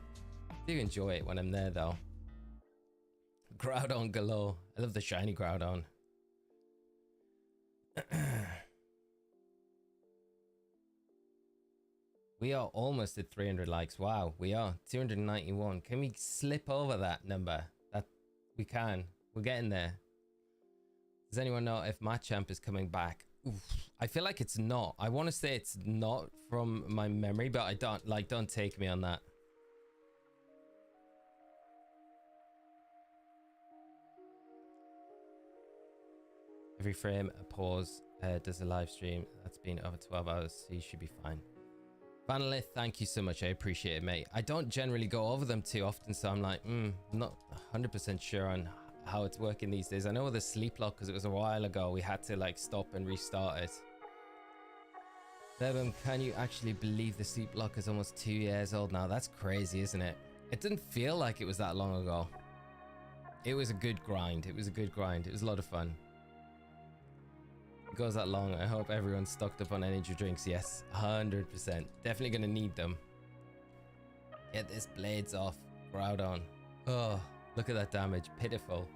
S1: I do enjoy it when I'm there though. Groudon galore. I love the shiny Groudon. We are almost at 300 likes. Wow, we are 291. Can we slip over that number? That we can. We're getting there. Does anyone know if Machamp is coming back? Oof, I feel like it's not. I want to say it's not from my memory, but I don't take me on that. Every frame a pause does a live stream. That's been over 12 hours, so you should be fine. Vanillith, thank you so much. I appreciate it, mate. I don't generally go over them too often, so I'm like, not 100% sure on how it's working these days. I know with the sleep lock, because it was a while ago, we had to like stop and restart it. Bebum, can you actually believe the sleep lock is almost 2 years old now? That's crazy, isn't it? It didn't feel like it was that long ago. It was a good grind. It was a good grind. It was a lot of fun. It goes that long. I hope everyone's stocked up on energy drinks. Yes, 100%. Definitely gonna need them. Get this blades off. Groudon. Oh, look at that damage. Pitiful.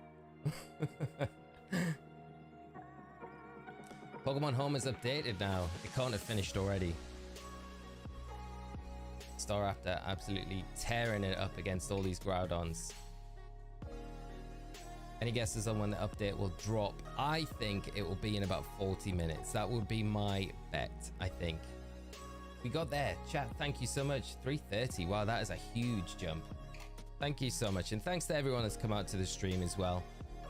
S1: Pokemon Home is updated now. It can't have finished already. Staraptor absolutely tearing it up against all these Groudons. Any guesses on when the update will drop? I think it will be in about 40 minutes. That would be my bet, I think. We got there. Chat, thank you so much. 3:30. Wow, that is a huge jump. Thank you so much. And thanks to everyone that's come out to the stream as well.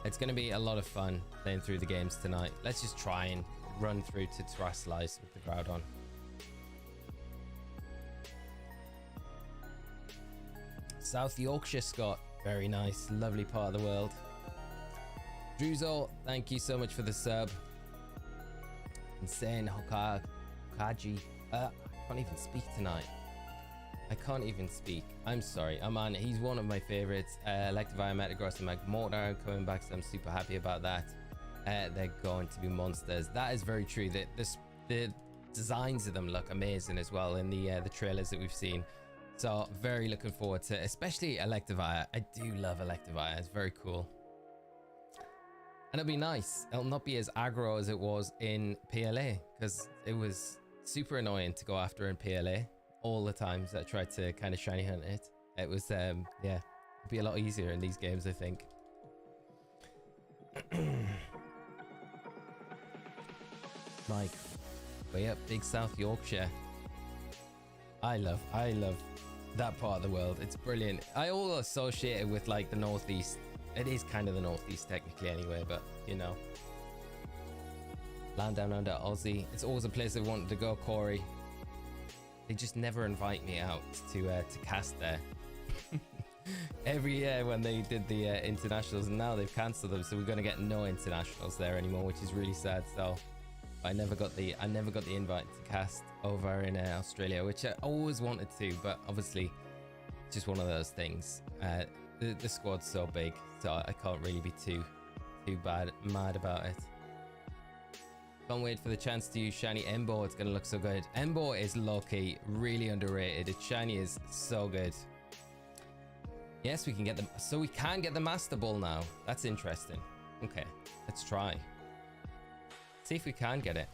S1: It's going to be a lot of fun playing through the games tonight. Let's just try and run through to Terraslice with the Groudon. South Yorkshire, Scott. Very nice. Lovely part of the world. Druzo, thank you so much for the sub. Insane Hokaji. I can't even speak tonight. I can't even speak. I'm sorry. Aman, he's one of my favorites. Electivire, Metagross, and Magmortar are coming back, so I'm super happy about that. They're going to be monsters. That is very true. The designs of them look amazing as well in the trailers that we've seen. So very looking forward to, especially Electivire. I do love Electivire. It's very cool. And it'll be nice. It'll not be as aggro as it was in PLA, because it was super annoying to go after in PLA all the times that I tried to kind of shiny hunt it. It was, yeah, it'll be a lot easier in these games, I think. Mike, way up Big South Yorkshire. I love that part of the world. It's brilliant. I all associate it with like the Northeast. It is kind of the Northeast technically anyway, but you know. Land Down Under Aussie. It's always a place I wanted to go, Corey. They just never invite me out to cast there. Every year when they did the internationals, and now they've cancelled them, so we're going to get no internationals there anymore, which is really sad. So I never got the invite to cast over in Australia, which I always wanted to, but obviously it's just one of those things. The squad's so big, so I can't really be too mad about it. Can't wait for the chance to use shiny Embo. It's gonna look so good. Embo is low-key really underrated. Its shiny is so good. Yes, we can get them. So we can get the Master Ball now. That's interesting. Okay, let's try. See if we can get it.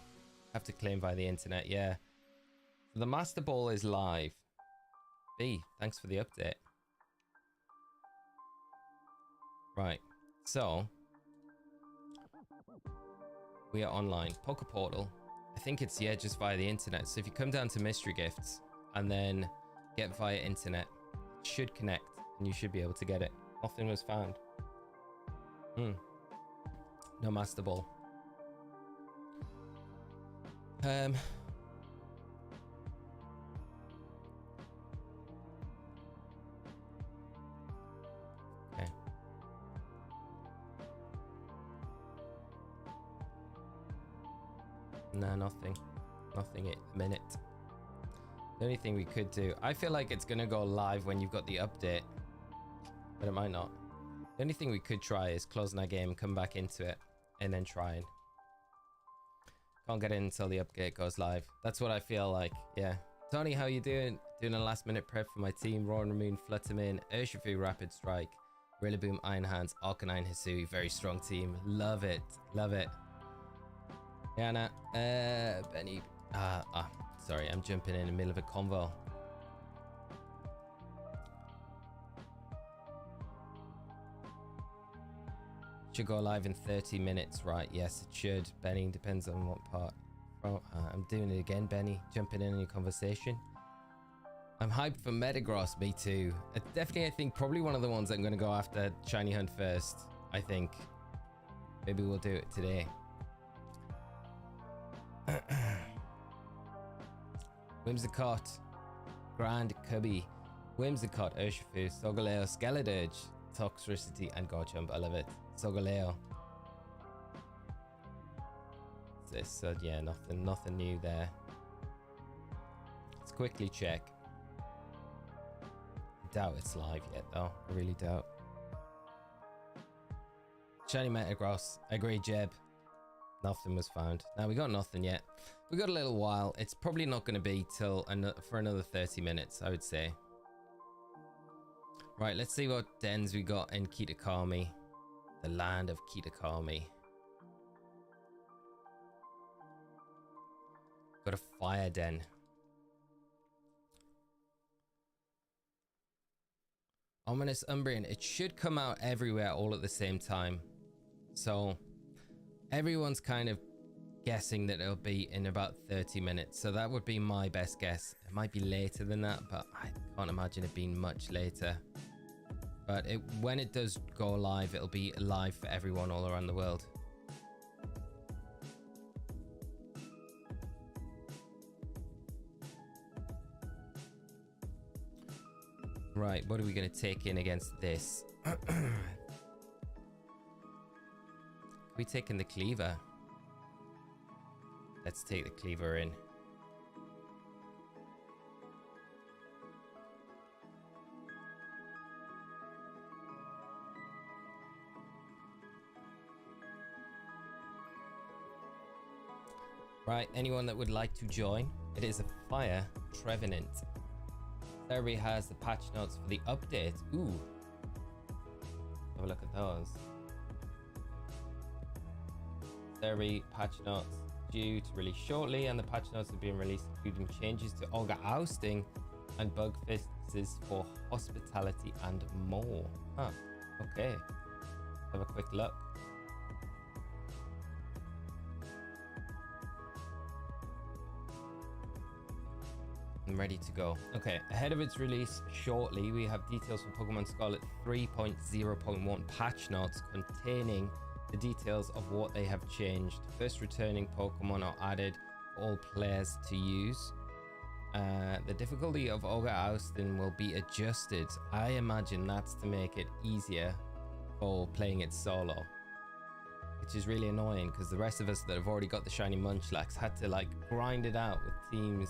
S1: Have to claim via the internet. Yeah. So the Master Ball is live. B, thanks for the update. Right. So we are online. Poke Portal. I think it's, yeah, just via the internet. So if you come down to mystery gifts and then get via internet, it should connect and you should be able to get it. Nothing was found. No Master Ball. Okay. No, nothing at the minute. The only thing we could do, I feel like it's gonna go live when you've got the update, but it might not. The only thing we could try is closing our game, come back into it, and then trying. Can't get in until the update goes live. That's what I feel like. Yeah. Tony, how you doing? Doing a last minute prep for my team. Roaring Moon, Fluttermane, Urshifu, Rapid Strike, Rillaboom, Iron Hands, Arcanine, Hisui. Very strong team. Love it. Love it. Yana, Benny. Sorry, I'm jumping in the middle of a convo. Should go live in 30 minutes, right? Yes, it should. Benny, depends on what part. I'm doing it again, Benny. Jumping in your conversation. I'm hyped for Metagross, me too. Definitely, I think probably one of the ones I'm going to go after Shiny Hunt first. I think. Maybe we'll do it today. Whimsicott, Grand Cubby, Whimsicott, Urshifu, Solgaleo, Skeledirge, Toxtricity, and Garchomp. I love it. Solgaleo. So yeah, nothing new there. Let's quickly check. I doubt it's live yet though. I really doubt. Shiny Metagross. I agree, Jeb. Nothing was found. Now we got nothing yet. We got a little while. It's probably not going to be till for another 30 minutes, I would say. Right, let's see what dens we got in Kitakami. The land of Kitakami. Got a fire den. Ominous Umbreon. It should come out everywhere all at the same time. So everyone's kind of guessing that it'll be in about 30 minutes. So that would be my best guess. It might be later than that, but I can't imagine it being much later. But when it does go live, it'll be live for everyone all around the world. Right, what are we going to take in against this? We taking the Cleaver. Let's take the Cleaver in. Right, anyone that would like to join, it is a Fire Trevenant. Terry has the patch notes for the update. Ooh. Have a look at those. Terry patch notes due to release shortly, and the patch notes have been released, including changes to Auger Ousting and bug fixes for hospitality and more. Huh. Okay. Have a quick look. I'm ready to go. Okay, ahead of its release shortly, we have details for Pokemon Scarlet 3.0.1 patch notes containing the details of what they have changed. First returning Pokemon are added for all players to use. The difficulty of Auger Ousting will be adjusted. I imagine that's to make it easier for playing it solo, which is really annoying because the rest of us that have already got the shiny Munchlax had to like grind it out with teams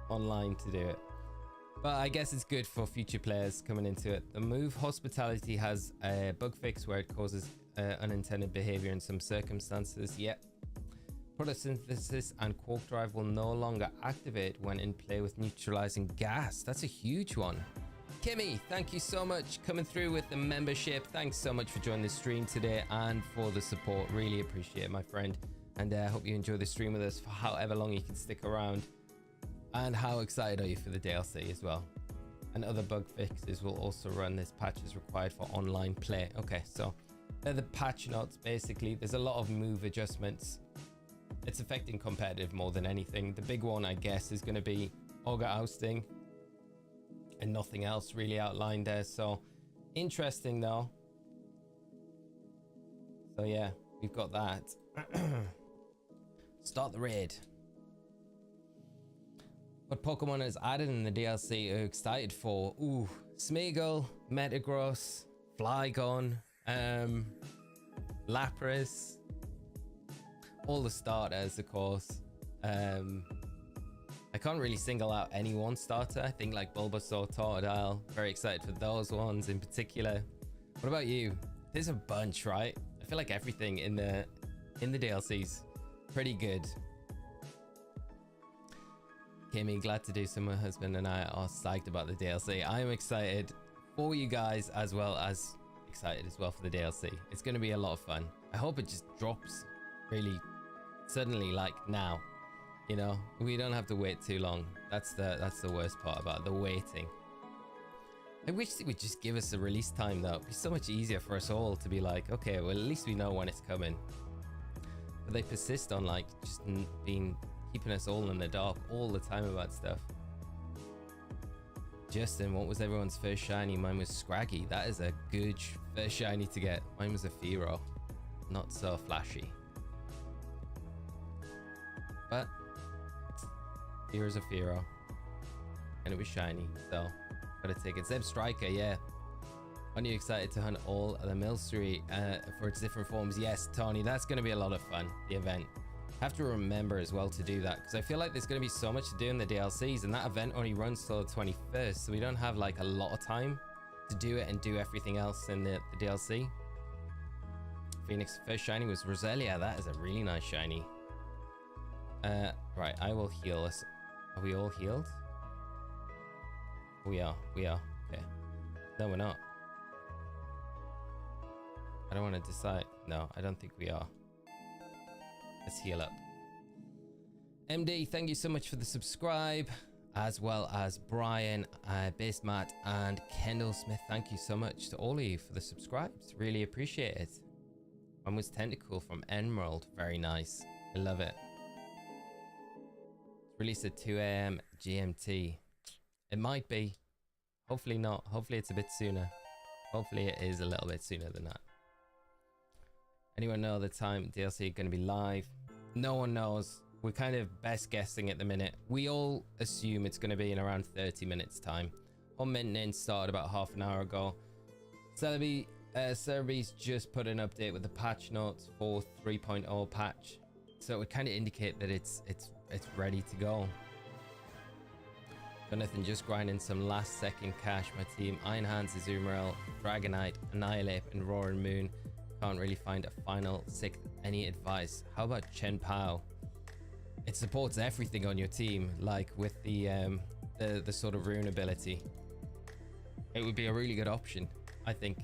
S1: online to do it. But I guess it's good for future players coming into it. The move Hospitality has a bug fix where it causes unintended behavior in some circumstances. Yep. Photosynthesis and Quark Drive will no longer activate when in play with neutralizing gas. That's a huge one. Kimmy, thank you so much coming through with the membership. Thanks so much for joining the stream today and for the support. Really appreciate it, my friend. And I hope you enjoy the stream with us for however long you can stick around. And how excited are you for the DLC as well? And other bug fixes will also run this patch as required for online play. Okay, so they're the patch notes basically. There's a lot of move adjustments. It's affecting competitive more than anything. The big one, I guess, is going to be Auger Ousting. And nothing else really outlined there. So interesting though. So yeah, we've got that. Start the raid. What Pokemon is added in the DLC are you excited for? Ooh, Smeagol, Metagross, Flygon, Lapras, all the starters, of course. I can't really single out any one starter. I think like Bulbasaur, Totodile, very excited for those ones in particular. What about you? There's a bunch, right? I feel like everything in the DLC's pretty good. Kimmy, glad to do some. My husband and I are psyched about the DLC. I'm excited for you guys as well as excited as well for the DLC. It's going to be a lot of fun. I hope it just drops really suddenly, like now. You know, we don't have to wait too long. That's the worst part about the waiting. I wish they would just give us a release time though. It'd be so much easier for us all to be like, okay, well at least we know when it's coming. But they persist on like just keeping us all in the dark all the time about stuff. Justin, what was everyone's first shiny? Mine was Scraggy. That is a good first shiny to get. Mine was a Fearow. Not so flashy. But here's a Fearow. And it was shiny, so gotta take it. Zeb Striker, yeah. Aren't you excited to hunt all of the Milcery for its different forms? Yes, Tony, that's gonna be a lot of fun, the event. Have to remember as well to do that because I feel like there's going to be so much to do in the DLCs, and that event only runs till the 21st, so we don't have like a lot of time to do it and do everything else in the DLC. Phoenix first shiny was Roselia. That is a really nice shiny. Right, I will heal us. Are we all healed? We are. Okay. No, we're not. I don't want to decide. No, I don't think we are. Let's heal up. MD, thank you so much for the subscribe, as well as Brian, Base Matt, and Kendall Smith. Thank you so much to all of you for the subscribes. Really appreciate it. One was Tentacle from Emerald. Very nice. I love it. It's released at 2 AM GMT. It might be. Hopefully not. Hopefully it's a bit sooner. Hopefully it is a little bit sooner than that. Anyone know the time DLC going to be live? No one knows. We're kind of best guessing at the minute. We all assume it's going to be in around 30 minutes time. Home maintenance started about half an hour ago. Cerebee's just put an update with the patch notes for 3.0 patch. So it would kind of indicate that it's ready to go. Jonathan just grinding some last second cash. My team, Iron Hands, Azumarill, Dragonite, Annihilate, and Roaring Moon. Can't really find a final sixth. Any advice? How about Chen Pao? It supports everything on your team, like with the sort of rune ability. It would be a really good option, I think.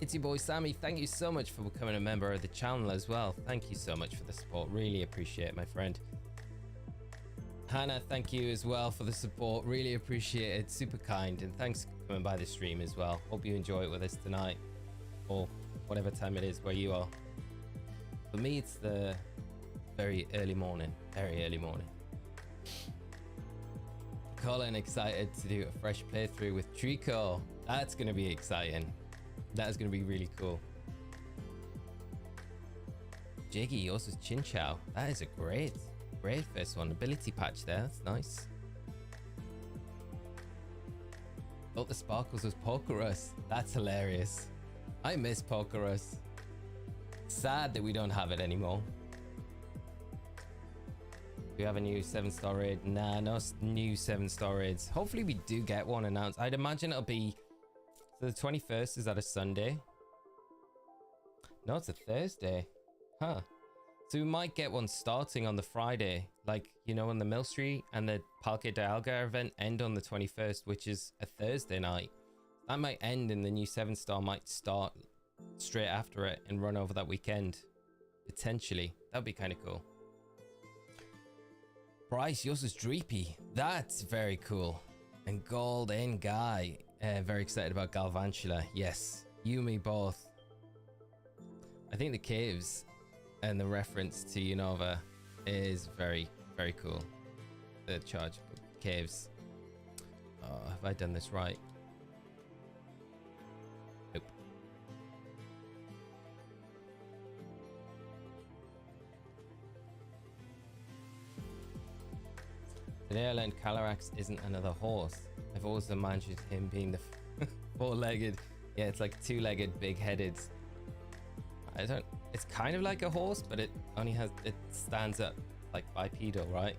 S1: It's your boy Sammy. Thank you so much for becoming a member of the channel as well. Thank you so much for the support. Really appreciate it, my friend. Hannah, thank you as well for the support. Really appreciate it. Super kind, and thanks for coming by the stream as well. Hope you enjoy it with us tonight, or whatever time it is where you are. For me, it's the very early morning. Colin, excited to do a fresh playthrough with Trico. That's going to be exciting. That is going to be really cool. Jiggy, yours was Chinchou. That is a great first one. Ability patch there. That's nice. Thought the Sparkles was Pokerus. That's hilarious. I miss Pokerus. Sad that we don't have it anymore. Do we have a new 7-star raid? Nah, no new 7-star raids. Hopefully we do get one announced. I'd imagine it'll be... So the 21st, is that a Sunday? No, it's a Thursday. Huh. So we might get one starting on the Friday. Like, you know, when the Milcery and the Palkia Dialga event end on the 21st, which is a Thursday night. That might end and the new 7-star might start straight after it and run over that weekend. Potentially. That'd be kind of cool. Bryce, yours is Dreepy. That's very cool. And Gold and Guy. Very excited about Galvantula. Yes, you and me both. I think the caves and the reference to Unova is very, very cool. The charge caves. Oh, have I done this right? Nope. Today I learned Calyrex isn't another horse. I've always imagined him being the four-legged. Yeah, it's like two-legged, big-headed. It's kind of like a horse, but it stands up like bipedal, right?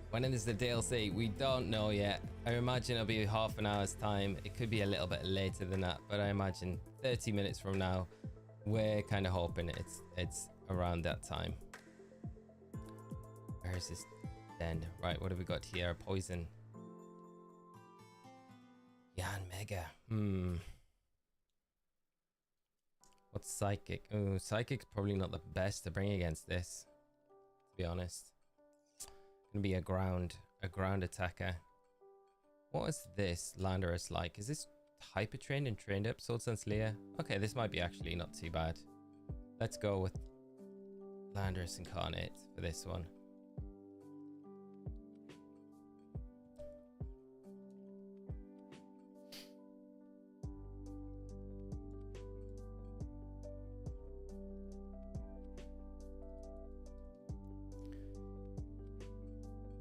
S1: When is the DLC? We don't know yet. I imagine it'll be half an hour's time. It could be a little bit later than that, but I imagine 30 minutes from now. We're kind of hoping it's around that time. Where's this den? Right, what have we got here? Poison. Yan Mega. What's Psychic? Oh, Psychic's probably not the best to bring against this, to be honest. Gonna be a ground attacker. What is this Landorus like? Is this hyper trained and trained up? Sword Sense Leer? Okay, this might be actually not too bad. Let's go with Landorus Incarnate for this one.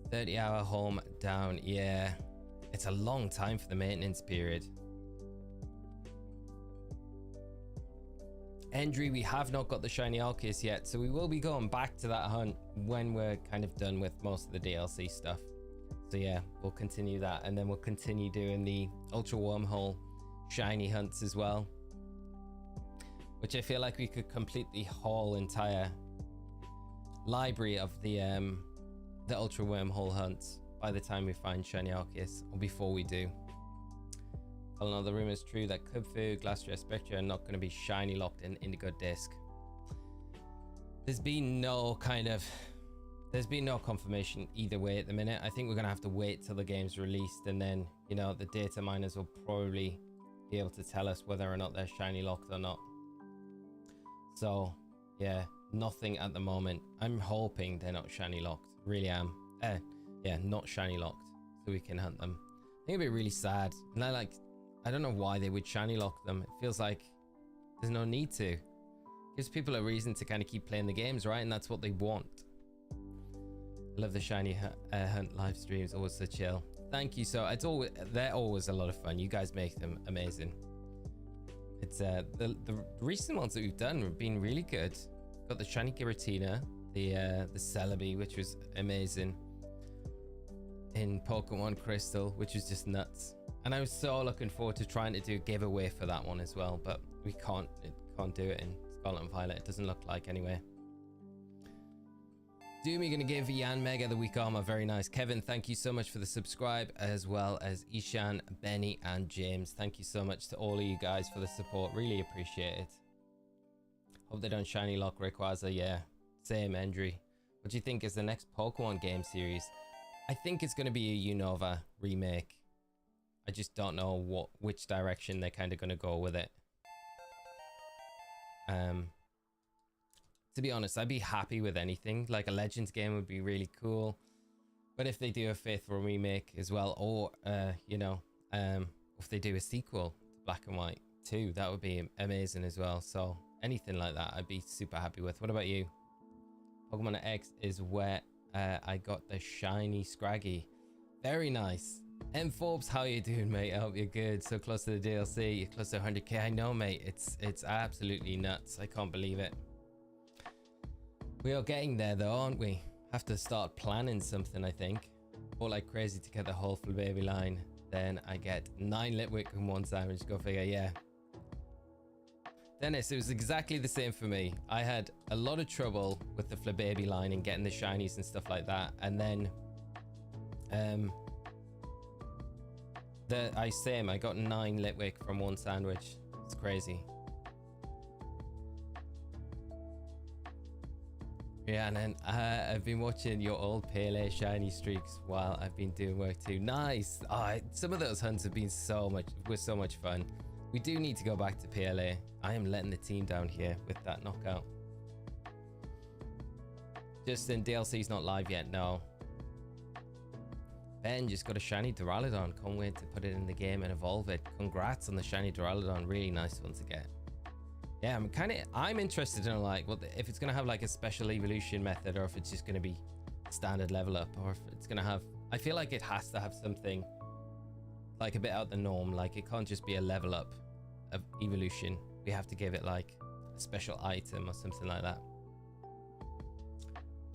S1: $30-hour home down. Yeah, it's a long time for the maintenance period. Endry, we have not got the shiny Arceus yet, so we will be going back to that hunt when we're kind of done with most of the DLC stuff. So yeah, we'll continue that, and then we'll continue doing the Ultra Wormhole shiny hunts as well, which I feel like we could complete the whole entire library of the Ultra Wormhole hunts by the time we find shiny Arceus, or before we do. Well, the rumor is true that Kubfu, Glastrier, Spectra are not going to be shiny locked in Indigo Disk. There's been no confirmation either way at the minute. I think we're going to have to wait till the game's released, and then, you know, the data miners will probably be able to tell us whether or not they're shiny locked or not. So, yeah, nothing at the moment. I'm hoping they're not shiny locked. Really am. Yeah, not shiny locked, so we can hunt them. I think it'd be really sad. And I don't know why they would shiny lock them. It feels like there's no need to. Gives people a reason to kind of keep playing the games, right? And that's what they want. I love the shiny hunt live streams. Always so chill. Thank you. So they're always a lot of fun. You guys make them amazing. It's the recent ones that we've done have been really good. Got the shiny Giratina, the Celebi, which was amazing, in Pokemon Crystal, which was just nuts. And I was so looking forward to trying to do a giveaway for that one as well, but we can't do it in Scarlet and Violet. It doesn't look like anyway. Doomy gonna give Yan Mega the weak armor. Very nice. Kevin, thank you so much for the subscribe, as well as Ishan, Benny, and James. Thank you so much to all of you guys for the support. Really appreciate it. Hope they don't shiny lock Rayquaza. Yeah, same, Endry. What do you think is the next Pokemon game series? I think it's going to be a Unova remake. I just don't know which direction they're kind of going to go with it. To be honest, I'd be happy with anything. Like a Legends game would be really cool. But if they do a Faithful remake as well, or you know, if they do a sequel to Black and White 2, that would be amazing as well. So anything like that, I'd be super happy with. What about you? Pokemon X is where I got the shiny Scraggy. Very nice. M Forbes, how you doing, mate? I hope you're good. So close to the DLC. You're close to 100k. I know, mate. It's absolutely nuts. I can't believe it. We are getting there, though, aren't we? Have to start planning something, I think. Bought like crazy to get the whole Flababy line. Then I get 9 Litwick and 1 sandwich. Go figure, yeah. Dennis, it was exactly the same for me. I had a lot of trouble with the Flababy line and getting the shinies and stuff like that. And then I got 9 Litwick from 1 sandwich. It's crazy. Yeah, and then I've been watching your old Pele shiny streaks while I've been doing work too. Nice. Some of those hunts have been so much fun. We do need to go back to PLA. I am letting the team down here with that knockout. Justin, DLC's not live yet, no. Ben just got a shiny Duraludon. Can't wait to put it in the game and evolve it. Congrats on the shiny Duraludon. Really nice one to get. Yeah, I'm interested in like if it's gonna have like a special evolution method, or if it's just gonna be standard level up, or if it's gonna have. I feel like it has to have something like a bit out the norm. Like it can't just be a level up of evolution. We have to give it like a special item or something like that.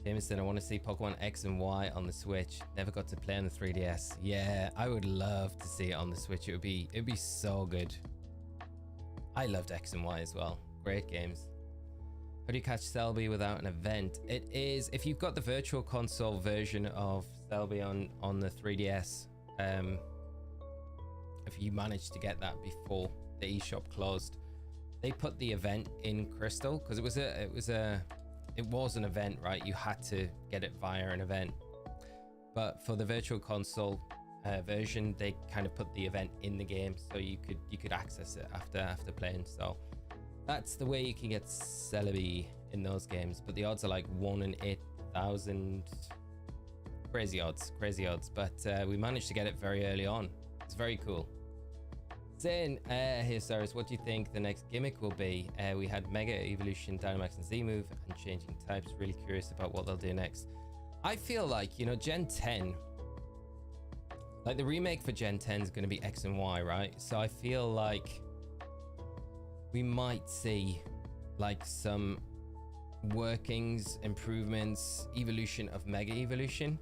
S1: Jameson, I want to see Pokemon X and Y on the Switch. Never got to play on the 3DS. Yeah, I would love to see it on the Switch. It'd be so good. I loved X and Y as well. Great games. How do you catch Selby without an event? It is, if you've got the virtual console version of Selby on the 3DS, if you managed to get that before the eShop closed, they put the event in Crystal, because it was an event, right? You had to get it via an event. But for the virtual console version, they kind of put the event in the game, so you could access it after playing. So that's the way you can get Celebi in those games. But the odds are like 1 in 8,000. Crazy odds. But we managed to get it very early on. It's very cool. Zane, here, Cyrus, what do you think the next gimmick will be? We had Mega Evolution, Dynamax, and Z-Move, and changing types. Really curious about what they'll do next. I feel like, you know, Gen 10, like the remake for Gen 10 is going to be X and Y, right? So I feel like we might see like some workings, improvements, evolution of Mega Evolution.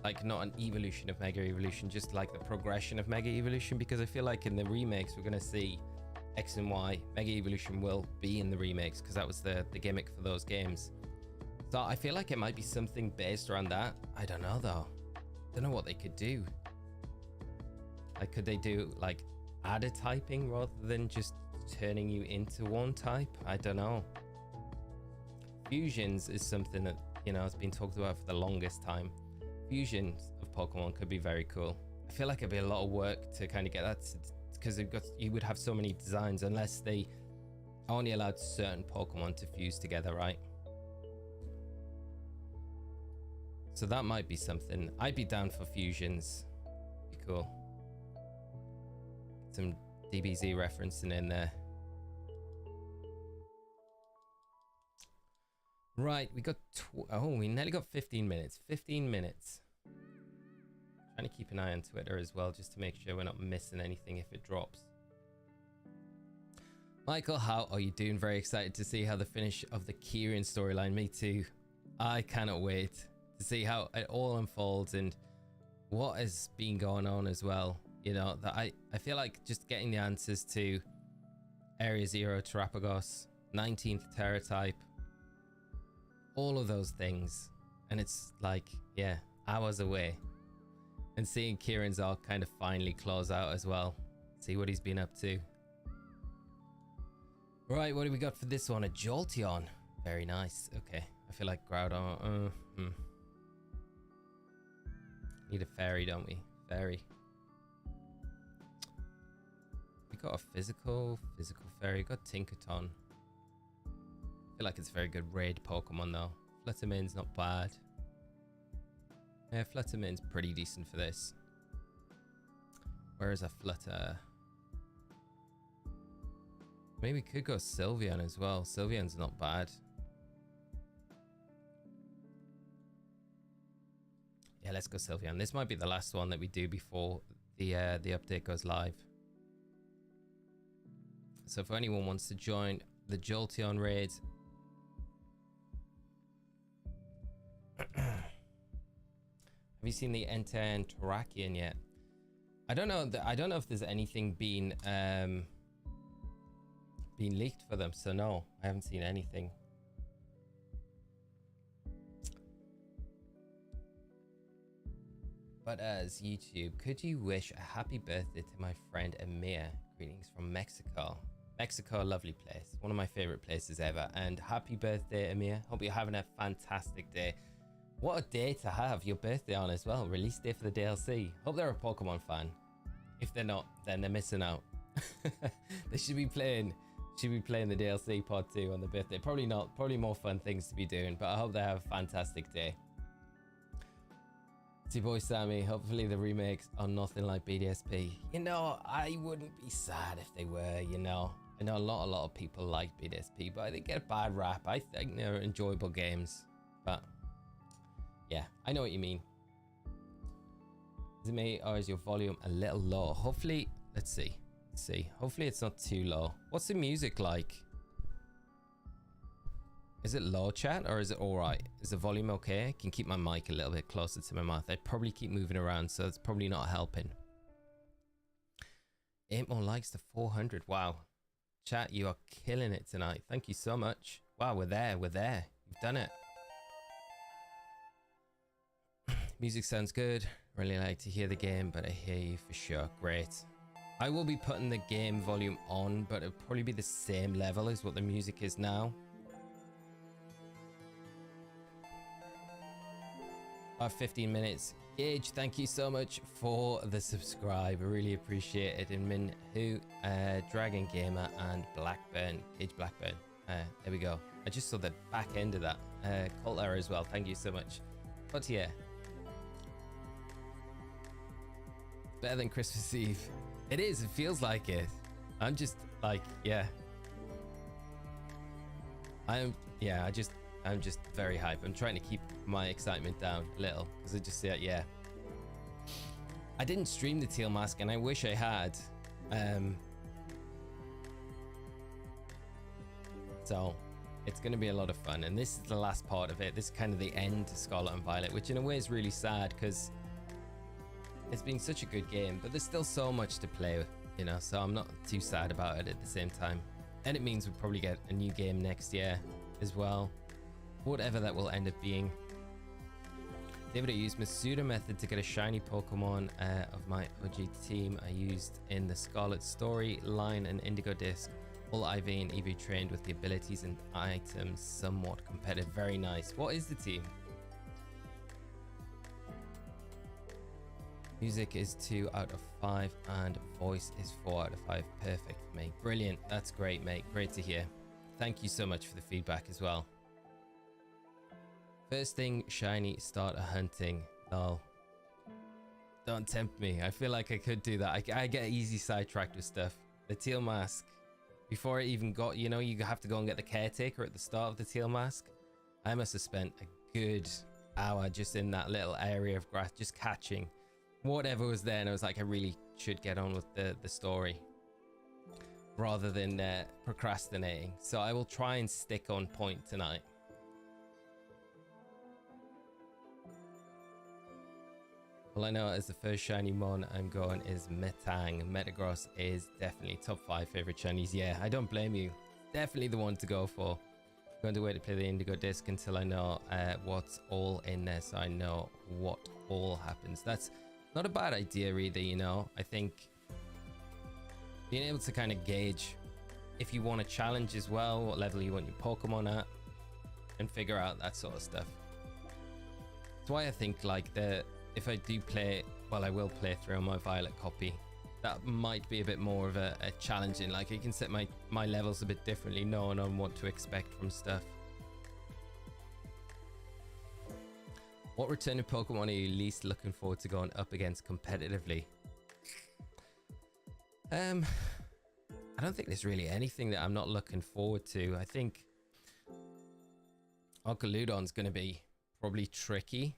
S1: Like not an evolution of Mega Evolution, just like the progression of Mega Evolution, because I feel like in the remakes we're going to see X and Y. Mega Evolution will be in the remakes because that was the gimmick for those games. So I feel like it might be something based around that. I don't know though. Don't know what they could do. Like, could they do like adder typing rather than just turning you into one type? I don't know. Fusions is something that, you know, has been talked about for the longest time. Fusions of Pokemon could be very cool. I feel like it'd be a lot of work to kind of get that, because you would have so many designs unless they only allowed certain Pokemon to fuse together, right? So that might be something. I'd be down for fusions. Be cool. Some DBZ referencing in there. Right, we got we nearly got 15 minutes. 15 minutes. Trying to keep an eye on Twitter as well, just to make sure we're not missing anything if it drops. Michael, how are you doing? Very excited to see how the finish of the Kieran storyline. Me too. I cannot wait to see how it all unfolds and what has been going on as well. You know, that I feel like just getting the answers to Area 0 Terrapagos, 19th Terra type, all of those things, and it's like, yeah, hours away, and seeing Kieran's arc kind of finally close out as well, see what he's been up to. Right, what do we got for this one? A Jolteon. Very nice. Okay, I feel like Groudon. Need a fairy, don't we? Fairy. We got a physical fairy. Got Tinkaton. I feel like it's a very good raid Pokemon though. Fluttermane's not bad. Yeah, Fluttermane's pretty decent for this. Where is a Flutter? Maybe we could go Sylveon as well. Sylveon's not bad. Yeah, let's go Sylveon. This might be the last one that we do before the update goes live. So if anyone wants to join the Jolteon raid, have you seen the end-to-end Terrarium yet? I don't know. I don't know if there's anything been leaked for them. So no, I haven't seen anything. But as YouTube, could you wish a happy birthday to my friend Amir? Greetings from Mexico. Mexico, a lovely place. One of my favorite places ever. And happy birthday, Amir. Hope you're having a fantastic day. What a day to have your birthday on as well. Release day for the DLC. Hope they're a Pokemon fan. If they're not, then they're missing out. They should be playing the DLC pod 2 on the birthday. Probably not. Probably more fun things to be doing. But I hope they have a fantastic day. It's your boy Sammy. Hopefully the remakes are nothing like BDSP. You know, I wouldn't be sad if they were, you know. I know a lot of people like BDSP, but they get a bad rap. I think they're enjoyable games. But yeah, I know what you mean. Is it me or is your volume a little low? Hopefully, let's see. Hopefully it's not too low. What's the music like? Is it low, chat, or is it alright? Is the volume okay? I can keep my mic a little bit closer to my mouth. I'd probably keep moving around, so it's probably not helping. 8 more likes to 400. Wow. Chat, you are killing it tonight. Thank you so much. Wow, we're there. We've done it. Music sounds good. Really like to hear the game, but I hear you for sure. Great. I will be putting the game volume on, but it'll probably be the same level as what the music is now. 15 minutes. Gage, thank you so much for the subscribe. I really appreciate it. And Min Who, Dragon Gamer, and Blackburn. Gage Blackburn. There we go. I just saw the back end of that. Cult Error as well. Thank you so much. But yeah. Better than Christmas Eve. It is. It feels like it. I'm just like, yeah. I'm just very hyped. I'm trying to keep my excitement down a little because I just say, yeah. I didn't stream the Teal Mask and I wish I had. So it's going to be a lot of fun. And this is the last part of it. This is kind of the end to Scarlet and Violet, which in a way is really sad because it's been such a good game, but there's still so much to play with, you know, so I'm not too sad about it at the same time. And it means we'll probably get a new game next year as well. Whatever that will end up being. David, I used my pseudo method to get a shiny Pokemon of my OG team I used in the Scarlet story line and Indigo Disk. All IV and EV trained with the abilities and items somewhat competitive. Very nice. What is the team? Music is 2 out of 5 and voice is 4 out of 5. Perfect for me. Brilliant. That's great, mate. Great to hear. Thank you so much for the feedback as well. First thing, shiny, start hunting. Oh, don't tempt me. I feel like I could do that. I get easy sidetracked with stuff. The Teal Mask. Before I even got, you know, you have to go and get the caretaker at the start of the Teal Mask. I must have spent a good hour just in that little area of grass, just catching whatever was there. And I was like, I really should get on with the story rather than procrastinating. So I will try and stick on point tonight. All I know is the first shiny mon I'm going is Metang. Metagross is definitely top 5 favorite shinies. Yeah, I don't blame you. Definitely the one to go for. I'm going to wait to play the Indigo Disk until I know what's all in there, so I know what all happens. That's not a bad idea either, you know. I think being able to kind of gauge if you want a challenge as well, what level you want your Pokemon at, and figure out that sort of stuff. That's why I think like if I do play, well, I will play through on my Violet copy. That might be a bit more of a challenging. Like I can set my levels a bit differently, knowing on what to expect from stuff. What returning Pokemon are you least looking forward to going up against competitively? I don't think there's really anything that I'm not looking forward to. I think Okaludon's going to be probably tricky.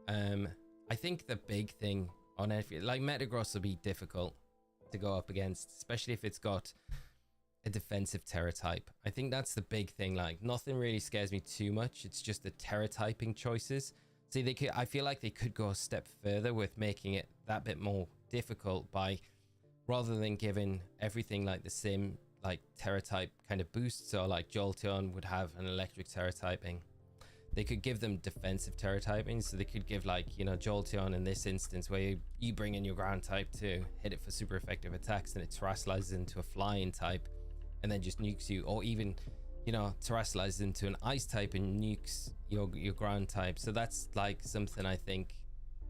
S1: I think the big thing on every, like Metagross will be difficult to go up against, especially if it's got a defensive Terra type. I think that's the big thing. Like nothing really scares me too much. It's just the Terra typing choices. See, I feel like they could go a step further with making it that bit more difficult by, rather than giving everything like the same like Terra type kind of boost. So like Jolteon would have an electric Terra typing. They could give them defensive Terra typing, so they could give like, you know, Jolteon in this instance where you bring in your ground type to hit it for super effective attacks, and it terrestrializes into a flying type and then just nukes you, or even, you know, terrestrializes into an ice type and nukes your ground type. So that's like something I think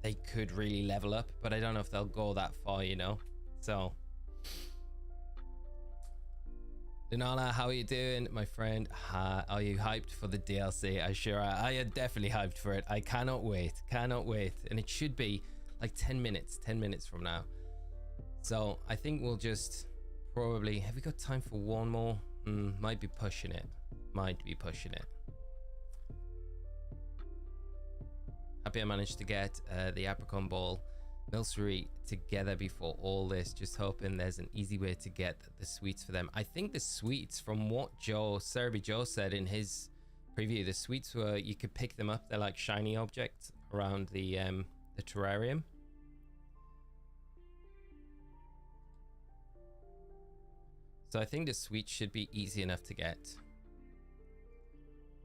S1: they could really level up, but I don't know if they'll go that far, you know. So Lunala, how are you doing, my friend? Are you hyped for the DLC? I sure are. I am definitely hyped for it. I cannot wait. And it should be like 10 minutes from now. So I think we'll just probably, have we got time for one more? Might be pushing it. Happy I managed to get the Apricot Ball Milcery together before all this. Just hoping there's an easy way to get the sweets for them. I think the sweets, from what Cerebi Joe said in his preview, the sweets were, you could pick them up. They're like shiny objects around the terrarium. So I think the sweets should be easy enough to get.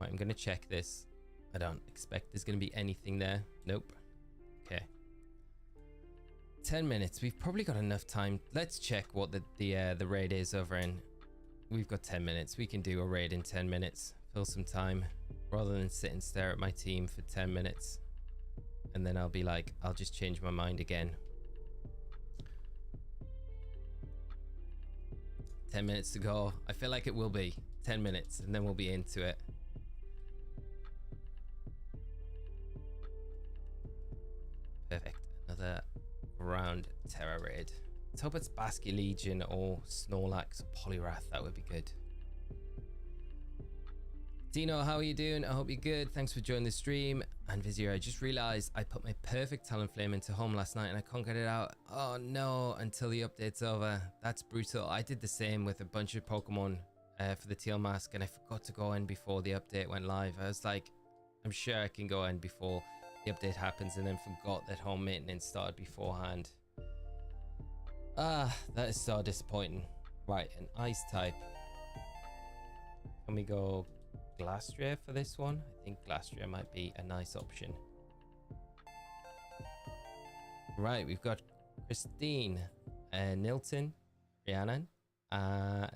S1: Right, I'm going to check this. I don't expect there's going to be anything there. Nope. Okay. 10 minutes. We've probably got enough time. Let's check what the raid is over in. We've got 10 minutes. We can do a raid in 10 minutes. Fill some time rather than sit and stare at my team for 10 minutes. And then I'll be like, I'll just change my mind again. 10 minutes to go. I feel like it will be 10 minutes and then we'll be into it. Perfect. Another round Terra raid. Let's hope it's Basque Legion or Snorlax or Poliwrath. That would be good. Dino, how are you doing? I hope you're good. Thanks for joining the stream. And Vizier, I just realized I put my perfect Talonflame into home last night and I can't get it out. Oh no, until the update's over. That's brutal. I did the same with a bunch of Pokemon for the Teal Mask and I forgot to go in before the update went live. I was like, I'm sure I can go in before the update happens, and then forgot that home maintenance started beforehand. Ah, that is so disappointing. Right, an ice type. Can we go Glastrier for this one? I think Glastrier might be a nice option. Right, we've got Christine, Nilton, Rhiannon,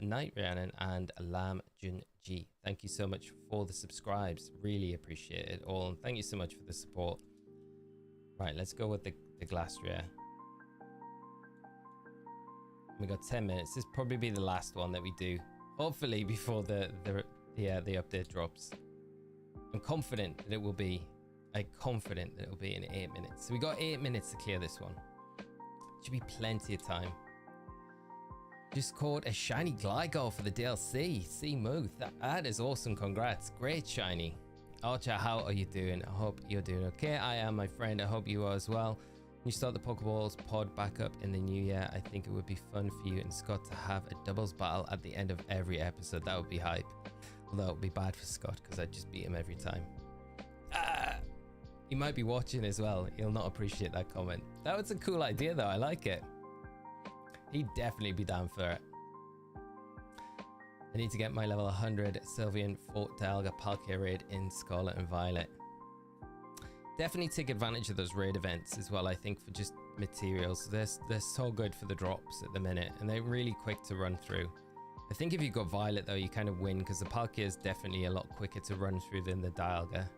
S1: Knight Rhiannon, and Lam Jun Ji. Thank you so much for the subscribes. Really appreciate it all. And thank you so much for the support. Right, let's go with the Glastrier. We got 10 minutes. This will probably be the last one that we do. Hopefully before the update drops. I'm confident that it will be. I'm confident that it will be in 8 minutes. So we got 8 minutes to clear this one. Should be plenty of time. Just caught a shiny Gligar for the DLC. See Muth. That is awesome. Congrats. Great shiny. Archer, how are you doing? I hope you're doing okay. I am, my friend. I hope you are as well. When you start the Pokeballs pod back up in the new year, I think it would be fun for you and Scott to have a doubles battle at the end of every episode. That would be hype. Although it would be bad for Scott because I'd just beat him every time. He might be watching as well. He'll not appreciate that comment. That was a cool idea though. I like it. He'd definitely be down for it. I need to get my level 100 Sylveon Fort Dialga Palkia raid in Scarlet and Violet. Definitely take advantage of those raid events as well, I think, for just materials. They're so good for the drops at the minute, and they're really quick to run through. I think if you got Violet, though, you kind of win, because the Palkia is definitely a lot quicker to run through than the Dialga.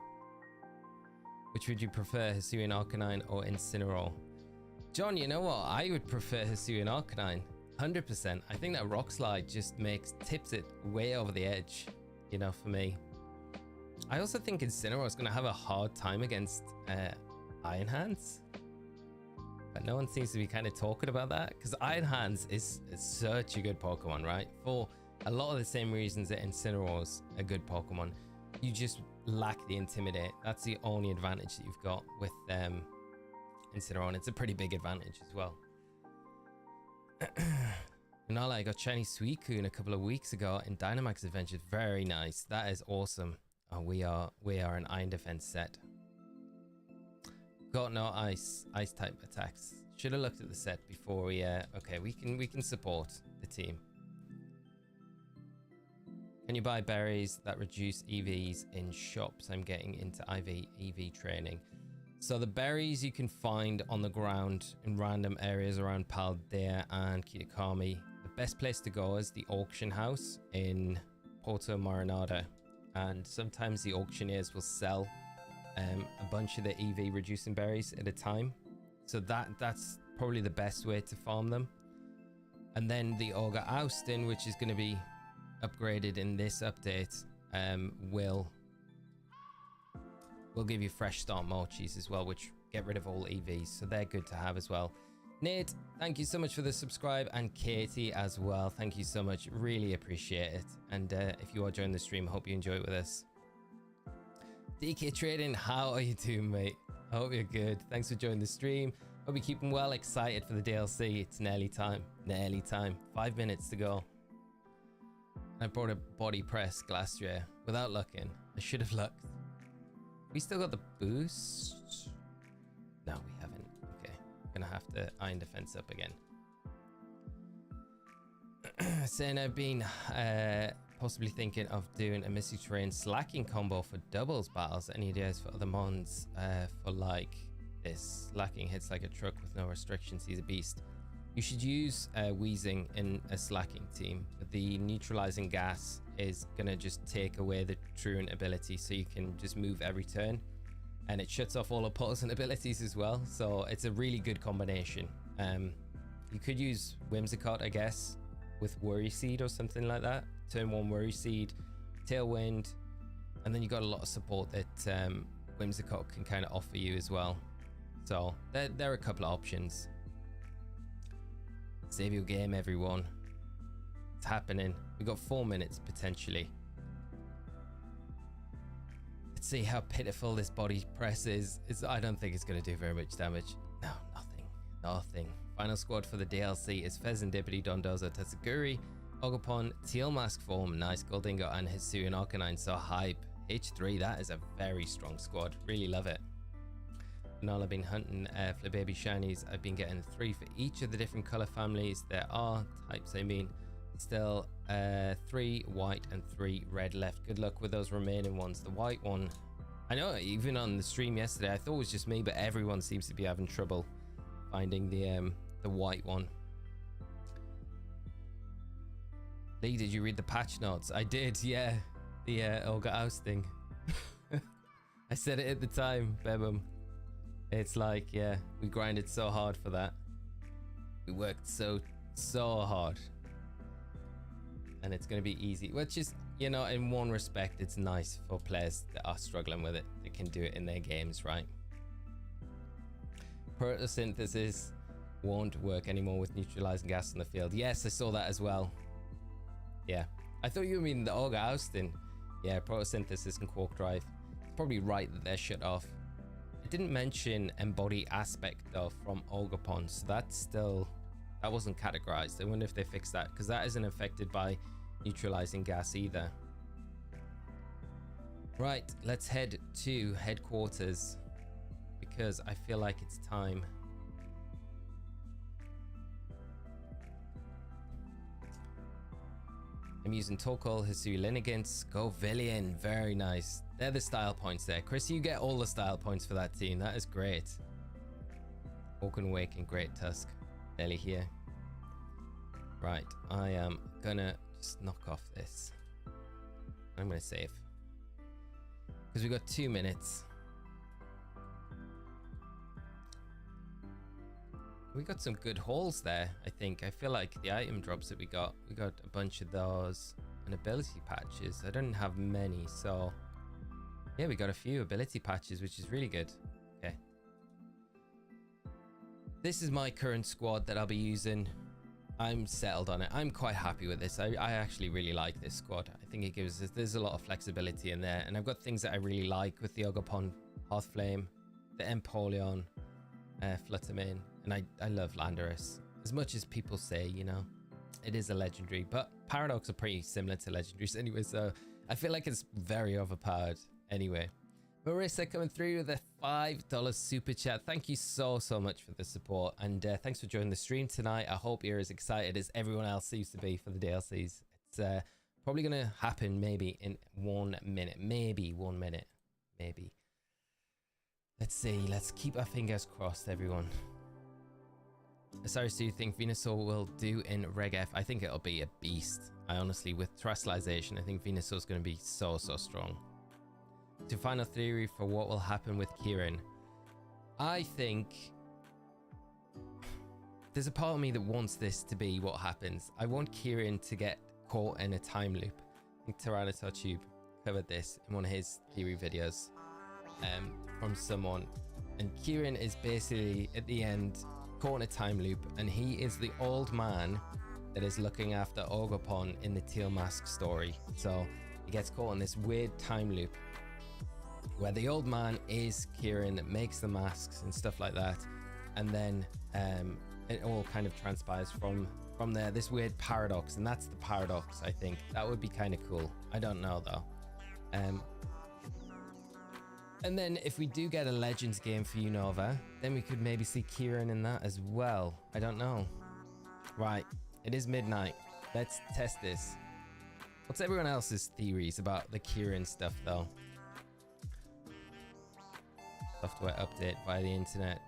S1: Which would you prefer, Hisuian Arcanine or Incineroar? John, you know what? I would prefer Hisuian Arcanine. 100%. I think that Rock Slide just tips it way over the edge, you know, for me. I also think Incineroar is going to have a hard time against Iron Hands. But no one seems to be kind of talking about that, because Iron Hands is such a good Pokemon, right? For a lot of the same reasons that Incineroar's a good Pokemon. You just lack the Intimidate. That's the only advantage that you've got with Incineroar, and it's a pretty big advantage as well. Nala, I got shiny Suicune a couple of weeks ago in Dynamax Adventures. Very nice. That is awesome. Oh, we are an Iron Defense set. Got no ice type attacks. Should have looked at the set before we okay, we can support the team. Can you buy berries that reduce EVs in shops? I'm getting into EV training. So the berries you can find on the ground in random areas around Paldea and Kitakami. The best place to go is the auction house in Porto Marinada. And sometimes the auctioneers will sell a bunch of the EV reducing berries at a time. So that's probably the best way to farm them. And then the Auger Oustin, which is going to be upgraded in this update, will give you fresh start mochis as well, which get rid of all EVs, so they're good to have as well. Nate, thank you so much for the subscribe, and Katie as well, thank you so much, really appreciate it. And if you are joining the stream, I hope you enjoy it with us. DK Trading, how are you doing, mate? I hope you're good. Thanks for joining the stream. Hope you're keeping well, excited for the DLC. It's nearly time. 5 minutes to go. I brought a body press Glastrier without looking. I should have looked. We still got the boost? No, we haven't. Okay, gonna have to Iron Defense up again. Saying I've been possibly thinking of doing a Mystery Terrain slacking combo for doubles battles. Any ideas for other mons for like this? Slacking hits like a truck with no restrictions. He's a beast. You should use wheezing in a slacking team. The neutralizing gas is gonna just take away the truant ability, so you can just move every turn, and it shuts off all opposing abilities as well. So it's a really good combination. You could use Whimsicott, I guess, with Worry Seed or something like that. Turn 1 Worry Seed, Tailwind, and then you got a lot of support that Whimsicott can kind of offer you as well. So there are a couple of options. Save your game, everyone. It's happening. We got 4 minutes potentially. Let's see how pitiful this body press is. I don't think it's going to do very much damage. No, nothing. Final squad for the DLC is Fezandipity, Dondozo, Tetsuguri, Ogopon, Teal Mask Form, Nice Goldingo, and Hisuian Arcanine. So hype. H3, that is a very strong squad. Really love it. And all I've been hunting for the baby shinies. I've been getting 3 for each of the different color families. There are types, I mean. Still 3 white and 3 red left. Good luck with those remaining ones. The white one, I know even on the stream yesterday, I thought it was just me, but everyone seems to be having trouble finding the white one. Lee, did you read the patch notes? I did, yeah. The Olga ousting. I said it at the time, Bebum. It's like, yeah, we grinded so hard for that. We worked so hard. And it's going to be easy, which is, you know, in one respect, it's nice for players that are struggling with it. They can do it in their games, right? Photosynthesis won't work anymore with neutralizing gas in the field. Yes, I saw that as well. Yeah, I thought you mean the Olga ousting. Yeah, photosynthesis and quark drive. It's probably right that they're shut off. I didn't mention embody aspect though from Ogopon, so that's still, that wasn't categorized. I wonder if they fixed that, because that isn't affected by neutralizing gas either. Right, let's head to headquarters, because I feel like it's time. I'm using Torkoal, Hisui Linigans, Govilian, very nice. They're the style points there. Chris, you get all the style points for that team. That is great. Orkan Wake and Great Tusk. Barely here. Right, I am gonna just knock off this. I'm gonna save. Because we've got 2 minutes. We got some good hauls there, I think. I feel like the item drops that we got a bunch of those and ability patches. I don't have many, so yeah, we got a few ability patches, which is really good. Okay. This is my current squad that I'll be using. I'm settled on it. I'm quite happy with this. I actually really like this squad. I think it gives us, there's a lot of flexibility in there, and I've got things that I really like with the Ogopon, Hearthflame, the Empoleon, Fluttermane, and I love Landorus. As much as people say, you know, it is a legendary, but Paradox are pretty similar to legendaries anyway, so I feel like it's very overpowered anyway. Marissa coming through with a $5 super chat. Thank you so much for the support, and thanks for joining the stream tonight. I hope you're as excited as everyone else seems to be for the DLCs. It's probably going to happen maybe in 1 minute, maybe 1 minute, maybe. Let's see, let's keep our fingers crossed, everyone. Osirus, do you think Venusaur will do in Reg F? I think it'll be a beast. I honestly, with terrestrialization, I think Venusaur's going to be so strong. To final theory for what will happen with Kieran. I think there's a part of me that wants this to be what happens. I want Kieran to get caught in a time loop. I think Tube covered this in one of his theory videos from someone. And Kieran is basically, at the end, caught in a time loop, and he is the old man that is looking after Ogopon in the Teal Mask story. So he gets caught in this weird time loop where the old man is Kieran, that makes the masks and stuff like that, and then it all kind of transpires from there, this weird paradox, and that's the paradox. I think that would be kind of cool. I don't know though. And then if we do get a Legends game for Unova, then we could maybe see Kieran in that as well. I don't know. Right, it is midnight. Let's test this. What's everyone else's theories about the Kieran stuff, though? Software update via the internet.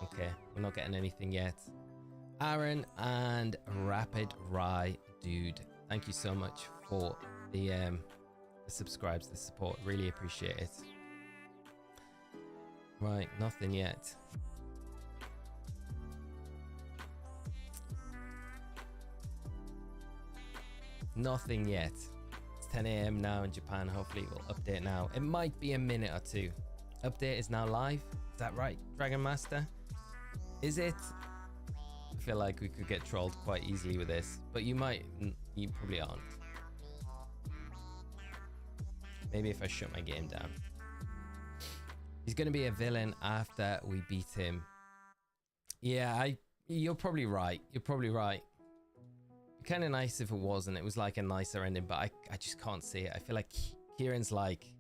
S1: Okay, we're not getting anything yet. Aaron and Rapid Rye Dude, thank you so much for the subscribes, the support. Really appreciate it. Right, nothing yet. Nothing yet. It's 10 a.m. now in Japan. Hopefully it will update now. It might be a minute or two. Update is now live. Is that right, Dragon Master? Is it? I feel like we could get trolled quite easily with this, but you probably aren't. Maybe if I shut my game down. He's going to be a villain after we beat him. Yeah, you're probably right. You're probably right. Kind of nice if it wasn't. It was like a nicer ending, but I just can't see it. I feel like Kieran's like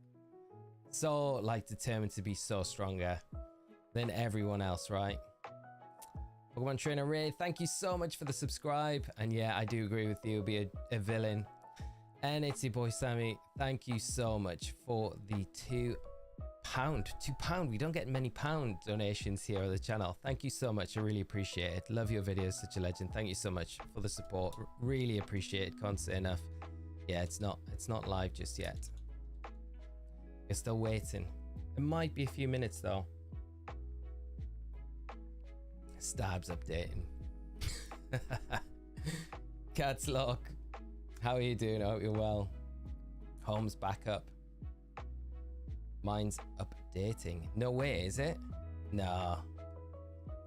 S1: so like determined to be so stronger than everyone else, right? Pokemon Trainer Ray, thank you so much for the subscribe. And yeah, I do agree with you. It'll be a villain. And it's your boy Sammy. Thank you so much for the £2. £2. We don't get many pound donations here on the channel. Thank you so much. I really appreciate it. Love your videos, such a legend. Thank you so much for the support. Really appreciate it. Can't say enough. Yeah, it's not live just yet. You're still waiting. It might be a few minutes though. Stab's updating. Cat's Lock, how are you doing? I hope you're well. Home's back up. Mine's updating. No way, is it? No.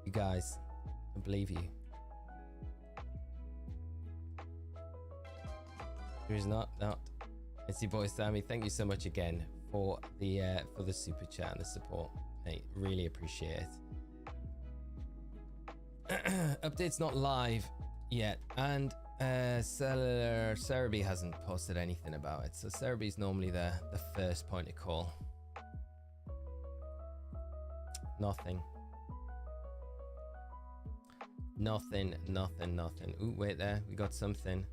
S1: You guys, I believe you. There is not. It's your boy Sammy. Thank you so much again for the super chat and the support. I really appreciate it. Update's not live yet, and Cerebi hasn't posted anything about it. So Cerebi's normally the first point of call. Nothing. Ooh, wait there. We got something.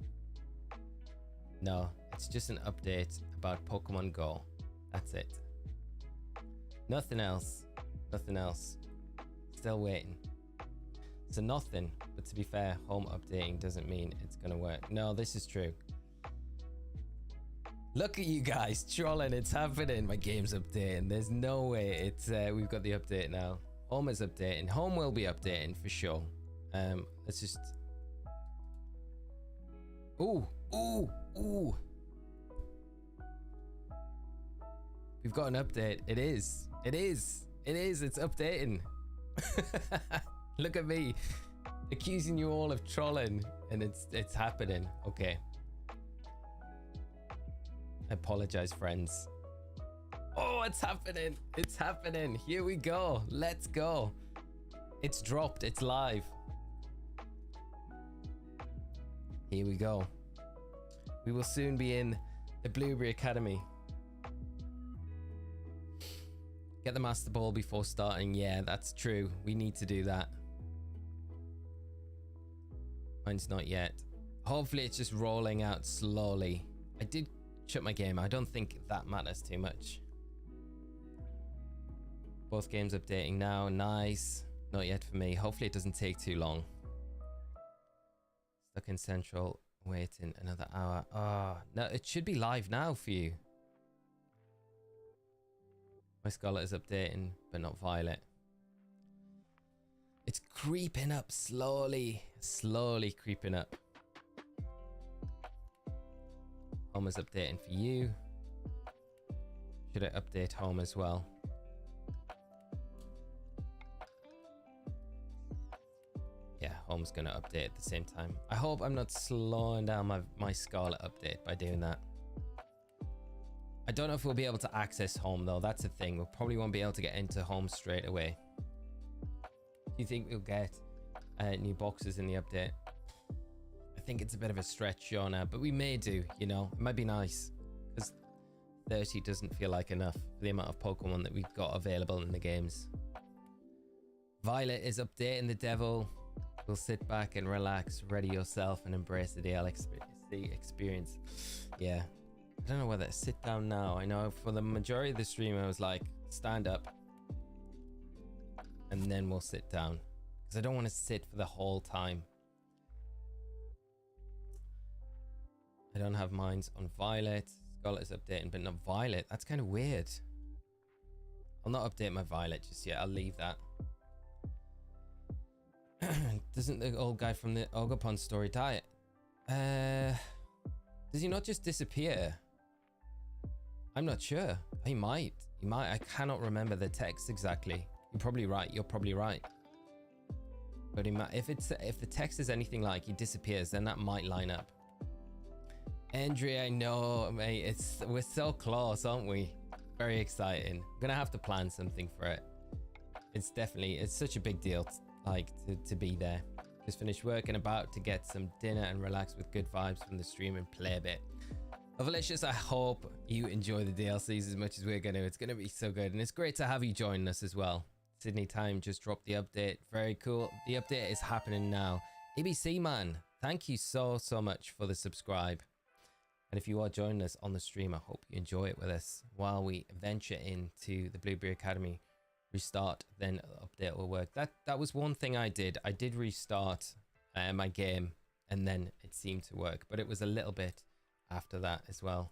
S1: No, it's just an update about Pokemon Go. That's it. Nothing else. Still waiting. So nothing. But to be fair, home updating doesn't mean it's going to work. No, this is true. Look at you guys trolling. It's happening. My game's updating. There's no way it's we've got the update now. Home is updating. Home will be updating for sure. Let's just ooh. We've got an update. It is. It's updating. Look at me accusing you all of trolling, and it's happening. Okay. I apologize, friends. Oh, it's happening. Here we go. Let's go. It's dropped. It's live. Here we go. We will soon be in the Blueberry Academy. Get the Master Ball before starting. Yeah, that's true. We need to do that. Mine's not yet. Hopefully it's just rolling out slowly. I did shut my game. I don't think that matters too much. Both games updating now. Nice. Not yet for me. Hopefully it doesn't take too long. Stuck in Central. Waiting another hour. Oh, no, it should be live now for you. My Scarlet is updating, but not Violet. It's creeping up slowly creeping up. Home is updating for you. Should I update home as well? Yeah, home's gonna update at the same time. I hope I'm not slowing down my Scarlet update by doing that. I don't know if we'll be able to access home though. That's the thing. We probably won't be able to get into home straight away. Do you think we'll get new boxes in the update? I think it's a bit of a stretch, Shona, but we may do, you know. It might be nice because 30 doesn't feel like enough for the amount of Pokemon that we've got available in the games. Violet is updating the devil. We'll sit back and relax, ready yourself and embrace the DL experience. DLC experience. Yeah. I don't know whether to sit down now. I know for the majority of the stream I was like, stand up and then we'll sit down, because I don't want to sit for the whole time. I don't have mines on Violet. Scarlet is updating, but not Violet. That's kind of weird. I'll not update my Violet just yet. I'll leave that. Doesn't the old guy from the Ogopon story die? Does he not just disappear? I'm not sure. He might. He might. I cannot remember the text exactly. You're probably right. You're probably right. But if the text is anything like he disappears, then that might line up. Andrea, I know, mate. We're so close, aren't we? Very exciting. I'm gonna have to plan something for it. It's such a big deal, like to be there. Just finished work and about to get some dinner and relax with good vibes from the stream and play a bit. Avalicious, I hope you enjoy the DLCs as much as we're gonna. It's gonna be so good, and it's great to have you join us as well. Sydney Time just dropped the update. Very cool. The update is happening now. ABC man, thank you so much for the subscribe. And if you are joining us on the stream, I hope you enjoy it with us while we venture into the Blueberry Academy restart. Then the update will work. That was one thing I did. I did restart my game, and then it seemed to work, but it was a little bit after that as well.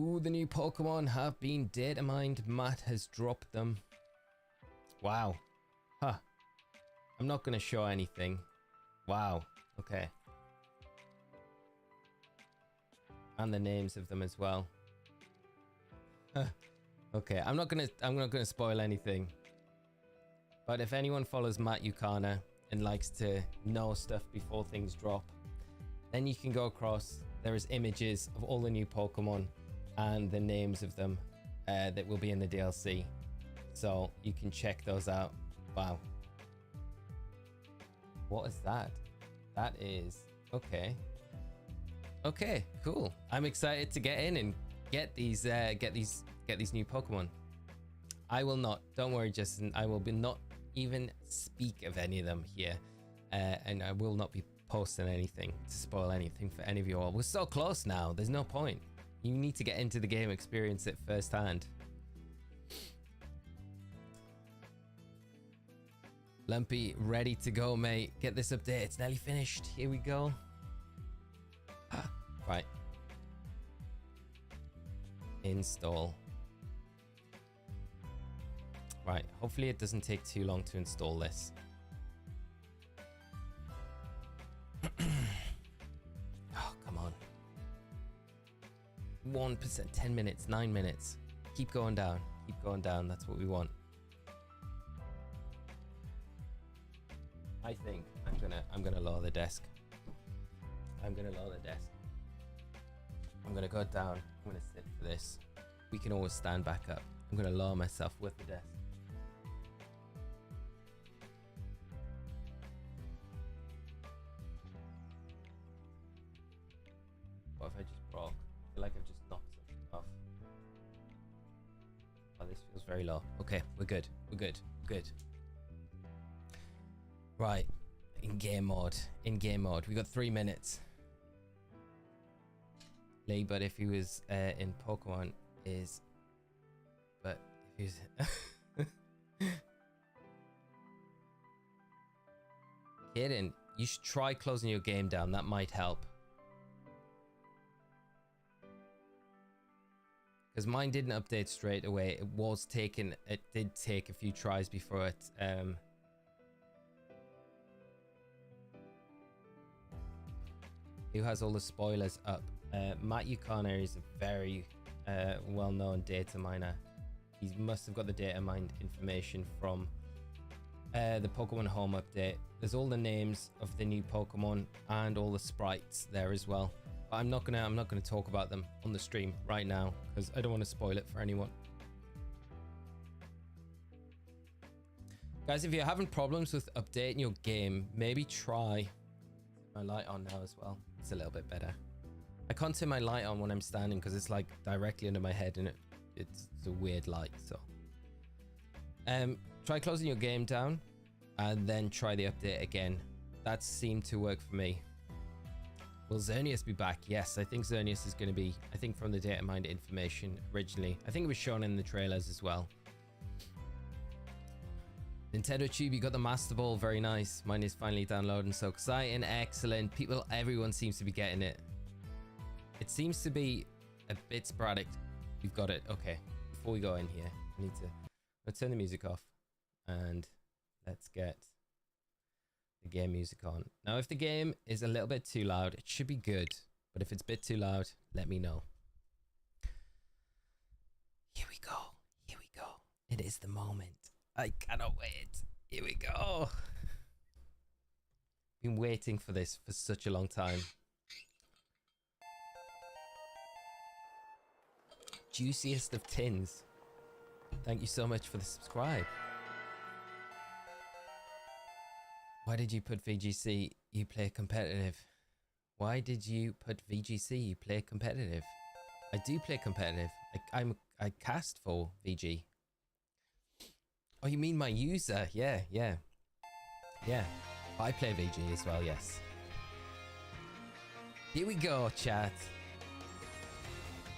S1: Ooh, the new Pokemon have been data mined. Matt has dropped them. Wow. Huh. I'm not going to show anything. Wow. Okay. And the names of them as well. Huh. Okay, I'm not gonna spoil anything. But if anyone follows Matt Yukana and likes to know stuff before things drop, then you can go across. There is images of all the new Pokemon and the names of them that will be in the DLC. So you can check those out. Wow. What is that? That is okay. Okay, cool. I'm excited to get in and get these new Pokemon. I will not. Don't worry, Justin. I will not even speak of any of them here, and I will not be posting anything to spoil anything for any of you all. We're so close now. There's no point. You need to get into the game, experience it firsthand. Lumpy, ready to go, mate. Get this update. It's nearly finished. Here we go. Right. Install. Right. Hopefully it doesn't take too long to install this. Oh, come on. 1%, 10 minutes, 9 minutes. Keep going down. Keep going down. That's what we want. I think I'm gonna lower the desk. I'm gonna lower the desk. I'm gonna go down. I'm gonna sit for this. We can always stand back up. I'm gonna lower myself with the desk. What if I just broke? I feel like I've just knocked something off. Oh, this feels very low. Okay, we're good. We're good. We're good. Right. In game mode. In game mode. We got 3 minutes. Lee, but if he was in Pokemon is, but if he's Kaden, you should try closing your game down. That might help. Because mine didn't update straight away. It did take a few tries before it who has all the spoilers up? Matt Yukana is a very well-known data miner. He must have got the data mined information from the Pokemon Home update. There's all the names of the new Pokemon and all the sprites there as well. But I'm not gonna talk about them on the stream right now because I don't want to spoil it for anyone. Guys, if you're having problems with updating your game, maybe try my light on now as well. It's a little bit better. I can't turn my light on when I'm standing because it's like directly under my head and it's a weird light. So try closing your game down and then try the update again. That seemed to work for me. Will Xerneas be back? Yes, I think Xerneas is going to be, I think from the data mined information originally. I think it was shown in the trailers as well. Nintendo Tube, you got the Master Ball. Very nice. Mine is finally downloading. So exciting. Excellent. Everyone seems to be getting it. It seems to be a bit sporadic. You've got it. Okay. Before we go in here, let's turn the music off and let's get the game music on. Now, if the game is a little bit too loud, it should be good. But if it's a bit too loud, let me know. Here we go. Here we go. It is the moment. I cannot wait. Here we go. Been waiting for this for such a long time. Juiciest of tins. Thank you so much for the subscribe. Why did you put VGC? You play competitive. Why did you put VGC? You play competitive. I do play competitive. I cast for VG. Oh, you mean my user? Yeah. I play VG as well, yes. Here we go, chat.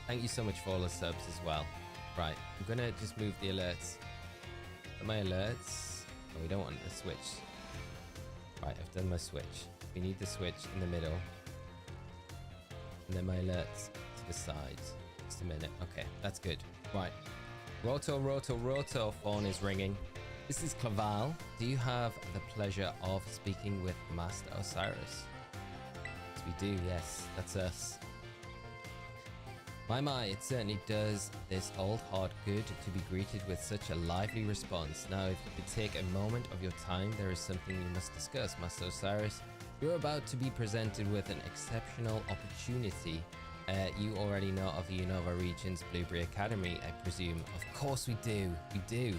S1: Thank you so much for all the subs as well. Right, I'm gonna just move the alerts. My alerts. Oh, we don't want the switch. Right, I've done my switch. We need the switch in the middle. And then my alerts to the side. Just a minute. Okay, that's good. Right. Roto phone is ringing. This is Claval. Do you have the pleasure of speaking with Master Osirus? Yes, we do. Yes, that's us. My, it certainly does this old heart good to be greeted with such a lively response. Now, if you could take a moment of your time, there is something you must discuss, Master Osirus. You're about to be presented with an exceptional opportunity. You already know of the Unova region's Blueberry Academy, I presume. Of course we do. We do.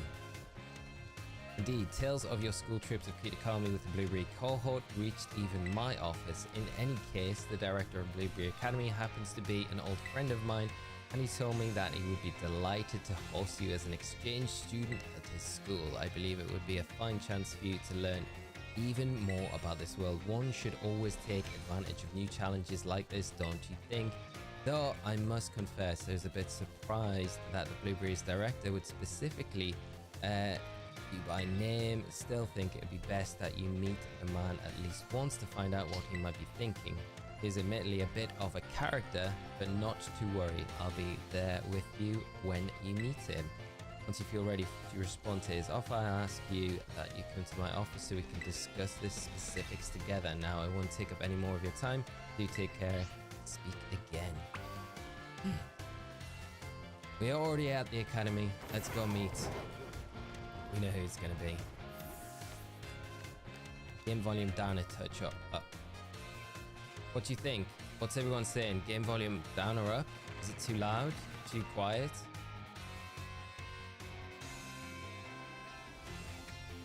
S1: Indeed, tales of your school trips have kept calmly with the Blueberry cohort reached even my office. In any case, the director of Blueberry Academy happens to be an old friend of mine, and he told me that he would be delighted to host you as an exchange student at his school. I believe it would be a fine chance for you to learn even more about this world. One should always take advantage of new challenges like this, don't you think? Though I must confess, I was a bit surprised that the Blueberry's director would specifically you by name. Still think it'd be best that you meet the man at least once to find out what he might be thinking. He's admittedly a bit of a character, but not to worry. I'll be there with you when you meet him. Once you feel ready to respond to his offer, I ask you that you come to my office so we can discuss the specifics together. Now, I won't take up any more of your time. Do take care. Speak again. We are already at the academy. Let's go meet. We know who it's going to be. Game volume down a touch up. What do you think? What's everyone saying? Game volume down or up? Is it too loud? Too quiet?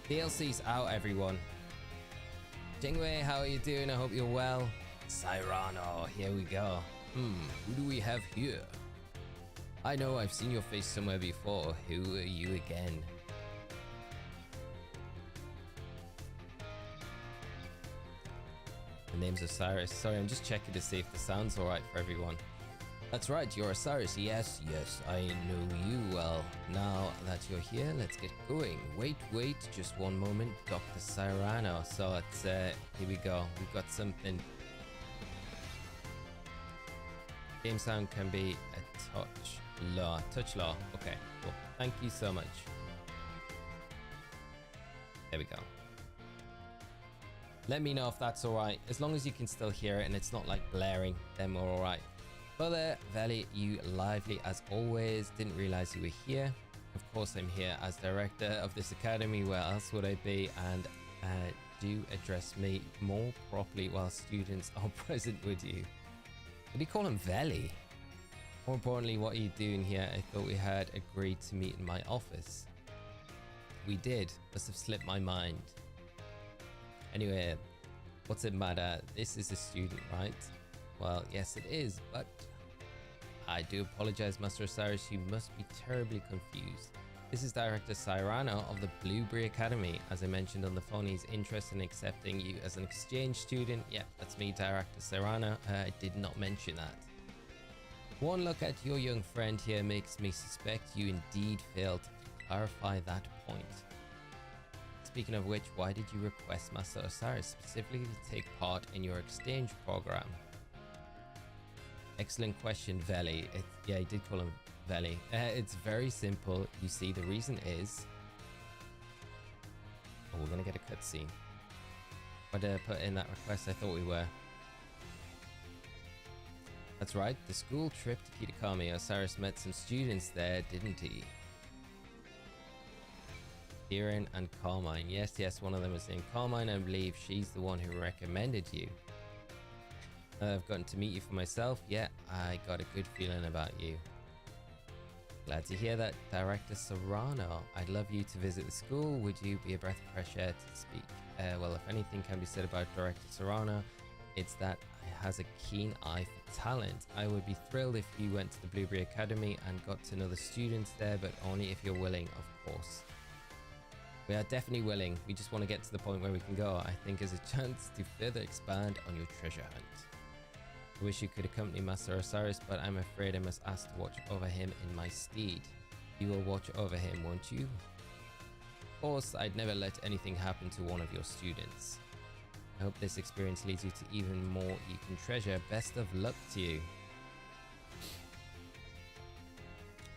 S1: DLC's out, everyone. Jingwei, how are you doing? I hope you're well. Cyrano, here we go. Who do we have here? I know I've seen your face somewhere before. Who are you again? The name's Osirus. Sorry, I'm just checking to see if the sound's alright for everyone. That's right, you're Osirus. Yes, I know you well. Now that you're here, let's get going. Wait, just one moment, Dr. Cyrano. So it's, here we go. We've got something. Game sound can be a touch low. Okay, cool. Thank you so much. There we go. Let me know if that's alright. As long as you can still hear it and it's not like blaring, then we're alright. Brother Valley, you lively as always. Didn't realize you were here. Of course I'm here as director of this academy. Where else would I be? And do address me more properly while students are present with you. Did he call him Valley? More importantly, what are you doing here? I thought we had agreed to meet in my office. We did. Must have slipped my mind. Anyway, what's it matter? This is a student, right? Well, yes it is, but I do apologize, Master Osirus. You must be terribly confused. This is Director Cyrano of the Blueberry Academy. As I mentioned on the phone, he's interested in accepting you as an exchange student. Yeah, that's me, Director Cyrano. I did not mention that. One look at your young friend here makes me suspect you indeed failed to clarify that point. Speaking of which, why did you request Master Osirus specifically to take part in your exchange program? Excellent question, Veli. Yeah, he did call him Veli. It's very simple. You see, the reason is... Oh, we're going to get a cutscene. But put in that request, I thought we were. That's right, the school trip to Kitakami. Osirus met some students there, didn't he? Kieran and Carmine. Yes, one of them was named Carmine. I believe she's the one who recommended you. I've gotten to meet you for myself. Yeah, I got a good feeling about you. Glad to hear that, Director Serrano. I'd love you to visit the school. Would you be a breath of fresh air to speak? Well, if anything can be said about Director Serrano, it's that he has a keen eye for talent. I would be thrilled if you went to the Blueberry Academy and got to know the students there, but only if you're willing, of course. We are definitely willing. We just want to get to the point where we can go. I think as a chance to further expand on your treasure hunt. I wish you could accompany Master Osirus, but I'm afraid I must ask to watch over him in my stead. You will watch over him, won't you? Of course, I'd never let anything happen to one of your students. I hope this experience leads you to even more you can treasure. Best of luck to you.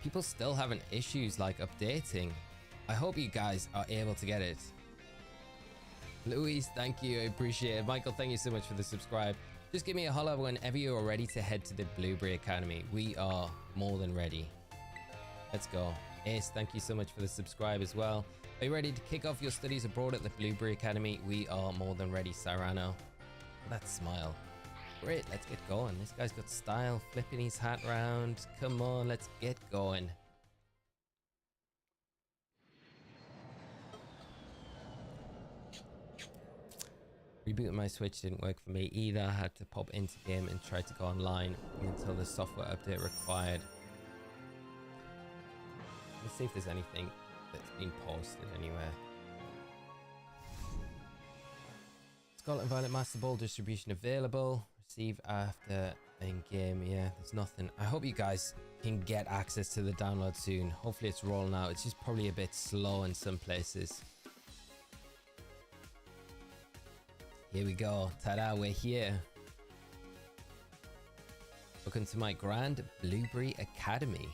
S1: People still having issues like updating. I hope you guys are able to get it. Louise, thank you. I appreciate it. Michael, thank you so much for the subscribe. Just give me a holler whenever you are ready to head to the Blueberry Academy. We are more than ready. Let's go. Ace, thank you so much for the subscribe as well. Are you ready to kick off your studies abroad at the Blueberry Academy? We are more than ready, Cyrano. That smile. Great, let's get going. This guy's got style, flipping his hat round. Come on, let's get going. Rebooting my Switch didn't work for me either. I had to pop into game and try to go online until the software update required. Let's see if there's anything that's been posted anywhere. Scarlet and Violet Master Ball distribution available. Receive after in-game. Yeah, there's nothing. I hope you guys can get access to the download soon. Hopefully it's rolling out. It's just probably a bit slow in some places. Here we go. Ta-da, we're here. Welcome to my grand Blueberry Academy.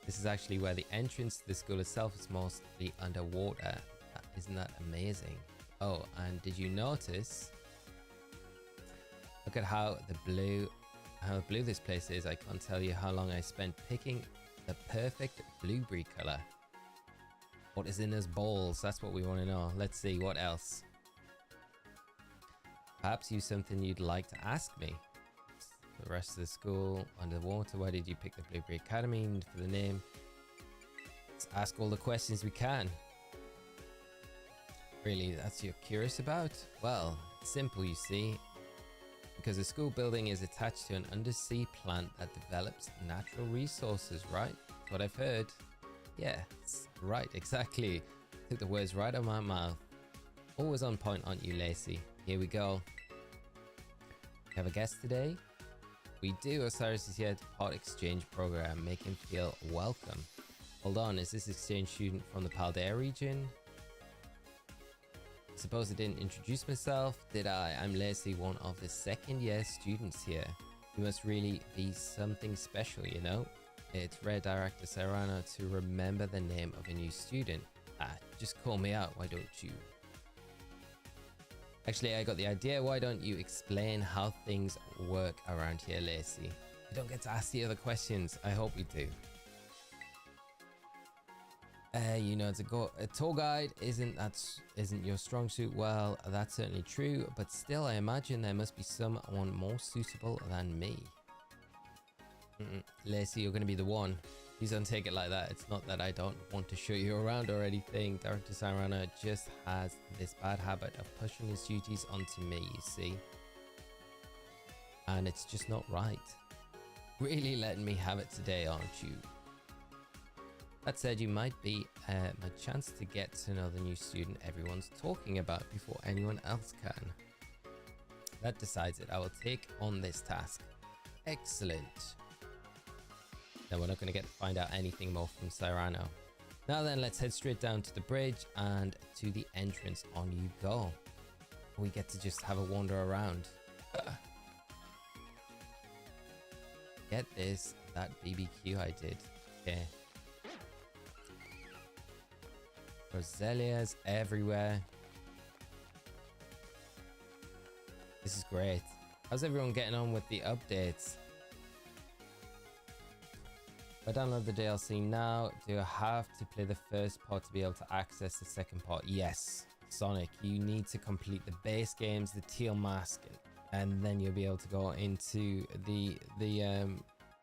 S1: This is actually where the entrance to the school itself is mostly underwater. Isn't that amazing? Oh, and did you notice? Look at how blue this place is. I can't tell you how long I spent picking the perfect blueberry color. What is in those bowls? That's what we want to know. Let's see what else. Perhaps you something you'd like to ask me. The rest of the school underwater. Why did you pick the Blueberry Academy for the name? Let's ask all the questions we can. Really, that's what you're curious about? Well, it's simple, you see. Because the school building is attached to an undersea plant that develops natural resources, right? That's what I've heard. Yeah, right, exactly. Took the words right out of my mouth. Always on point, aren't you, Lacey? Here we go. Have a guest today? We do. Osirus is here to part exchange program. Make him feel welcome. Hold on, is this exchange student from the Paldea region? I suppose I didn't introduce myself, did I? I'm Lacey, one of the second year students here. You must really be something special, you know? It's rare, Director Serrano, to remember the name of a new student. Just call me out, why don't you? Actually, I got the idea. Why don't you explain how things work around here, Lacey? You don't get to ask the other questions. I hope we do. You know, a tour guide isn't your strong suit. Well, that's certainly true, but still, I imagine there must be someone more suitable than me. Lacey, you're going to be the one. Please don't take it like that. It's not that I don't want to show you around or anything. Director Serrano just has this bad habit of pushing his duties onto me, you see. And it's just not right. Really letting me have it today, aren't you? That said, you might be my chance to get to know the new student everyone's talking about before anyone else can. That decides it. I will take on this task. Excellent. Then we're not going to get to find out anything more from Cyrano. Now then, let's head straight down to the bridge and to the entrance. On you go. We get to just have a wander around. Get this, that BBQ I did. Okay. Roselias everywhere. This is great. How's everyone getting on with the updates? If I download the DLC now, do I have to play the first part to be able to access the second part? Yes, Sonic, you need to complete the base games, the teal mask, and then you'll be able to go into the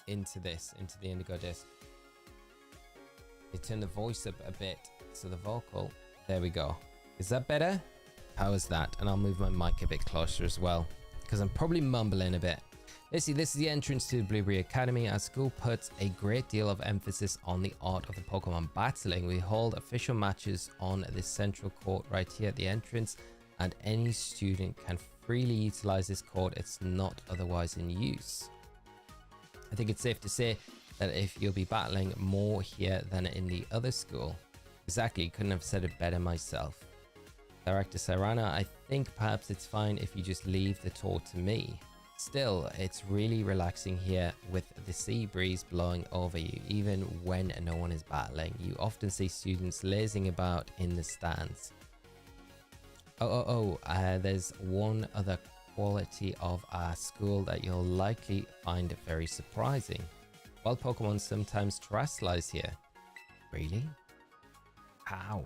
S1: into the Indigo Disk. They turn the voice up a bit, so the vocal, there we go. Is that better? How is that? And I'll move my mic a bit closer as well, because I'm probably mumbling a bit. Let's see, this is the entrance to the Blueberry Academy. Our school puts a great deal of emphasis on the art of the Pokemon battling. We hold official matches on this central court right here at the entrance, and any student can freely utilize this court. It's not otherwise in use. I think it's safe to say that if you'll be battling more here than in the other school. Exactly, couldn't have said it better myself. Director Cyrano, I think perhaps it's fine if you just leave the tour to me. Still, it's really relaxing here with the sea breeze blowing over you, even when no one is battling. You often see students lazing about in the stands. There's one other quality of our school that you'll likely find very surprising. Wild Pokemon sometimes terrestrialize here. Really? How?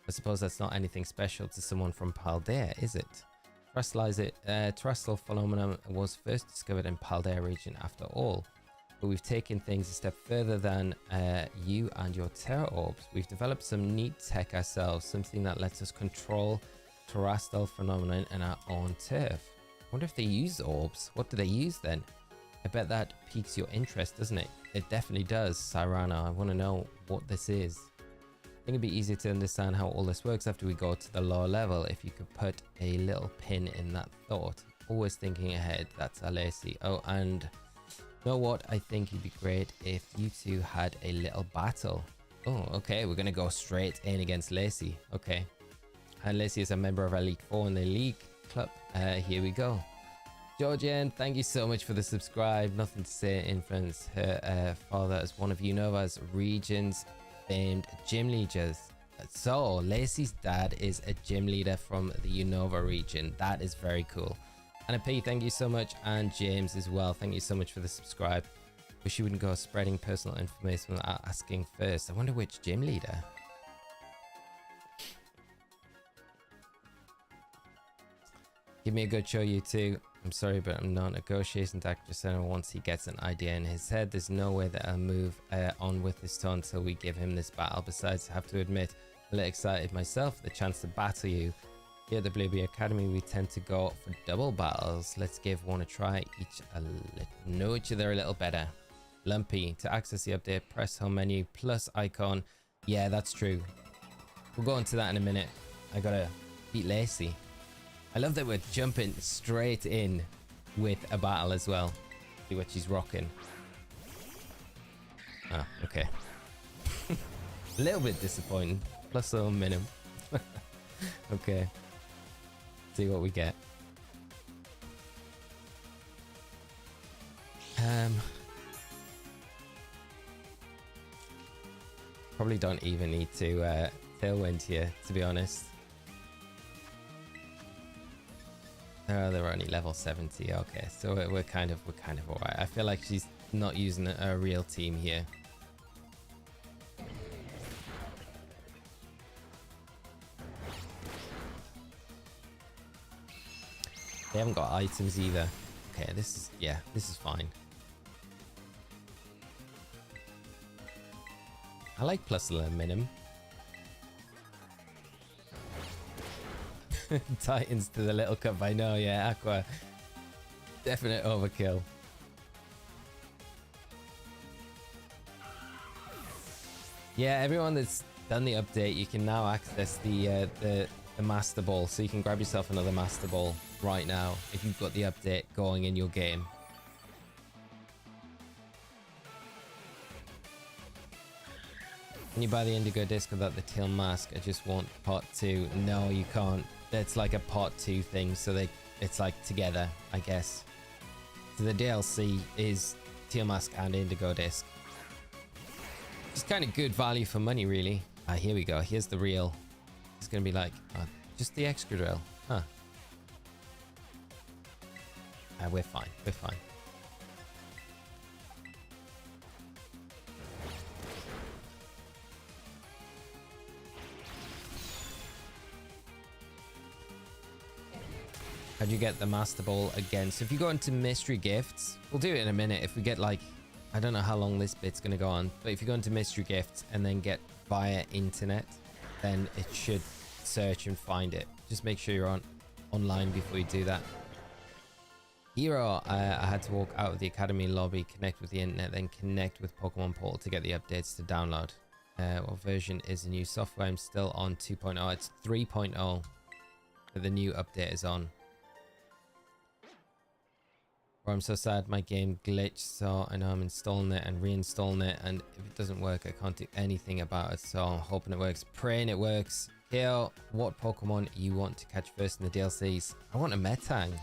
S1: I suppose that's not anything special to someone from Paldea, is it? Terrestrial phenomenon was first discovered in Paldea region after all, but we've taken things a step further than you and your Terra Orbs. We've developed some neat tech ourselves, something that lets us control terrestrial phenomenon in our own turf. I wonder if they use orbs. What do they use then? I bet that piques your interest, doesn't it? It definitely does, Cyrano. I want to know what this is. I think it'd be easier to understand how all this works after we go to the lower level. If you could put a little pin in that thought. Always thinking ahead. That's Alessi. Oh, and you know what? I think it'd be great if you two had a little battle. Oh, okay. We're going to go straight in against Lacey. Okay. And Lacey is a member of Elite 4 in the League Club. Here we go. Georgian, thank you so much for the subscribe. Nothing to say influenced her father as one of Unova's region's famed gym leaders. So Lacey's dad is a gym leader from the Unova region. That is very cool. Anna P, thank you so much, and James as well. Thank you so much for the subscribe. Wish you wouldn't go spreading personal information without asking first. I wonder which gym leader. Give me a good show, you two. I'm sorry, but I'm not negotiating Dr. Center once he gets an idea in his head. There's no way that I'll move on with this tour until we give him this battle. Besides, I have to admit, I'm a little excited myself, the chance to battle you. Here at the Blueberry Academy, we tend to go for double battles. Let's give one a try, know each other a little better. Lumpy, to access the update, press home menu plus icon. Yeah, that's true. We'll go into that in a minute. I gotta beat Lacey. I love that we're jumping straight in with a battle as well. See what she's rocking. Ah, okay. A little bit disappointing. Plus or minimum. Okay. See what we get. Probably don't even need to tailwind here, to be honest. They're only level 70. Okay, so we're kind of alright. I feel like she's not using a real team here. They haven't got items either. Okay, this is fine. I like plus or minimum. Titans to the little cup, I know, yeah, Aqua. Definite overkill. Yeah, everyone that's done the update, you can now access the Master Ball. So you can grab yourself another Master Ball right now if you've got the update going in your game. Can you buy the Indigo Disk without the tail mask? I just want part 2. No, you can't. That's like a part 2 thing, so it's like together, I guess. So the DLC is tail mask and Indigo Disk. It's kind of good value for money, really. Ah, here we go. Here's the real. It's gonna be like just the extra drill, huh? We're fine. We're fine. How'd you get the Master Ball again? So if you go into mystery gifts, we'll do it in a minute. If we get like, I don't know how long this bit's gonna go on, but if you go into mystery gifts and then get via internet, then it should search and find it. Just make sure you're online before you do that. Hero, I had to walk out of the academy lobby, connect with the internet, then connect with Pokemon Portal to get the updates to download. What version is the new software? I'm still on 2.0. It's 3.0 that the new update is on. I'm so sad my game glitched, so I know I'm installing it and reinstalling it, and if it doesn't work I can't do anything about it, so I'm hoping it works, praying it works. Kale, what Pokemon you want to catch first in the DLCs? I want a Metang.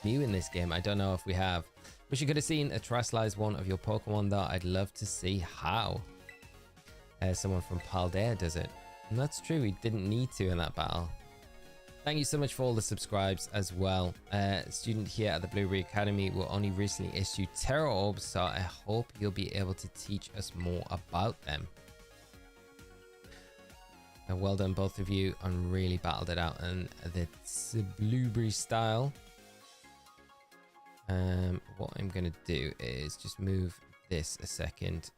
S1: New in this game, I don't know if we have. Wish you could have seen a Terrarium one of your Pokemon though. I'd love to see how. Someone from Paldea does it. And that's true, we didn't need to in that battle. Thank you so much for all the subscribes as well. Student here at the Blueberry Academy will only recently issue Terra Orbs, so I hope you'll be able to teach us more about them. Well done both of you on really battled it out, and that's Blueberry style. What I'm gonna do is just move this a second,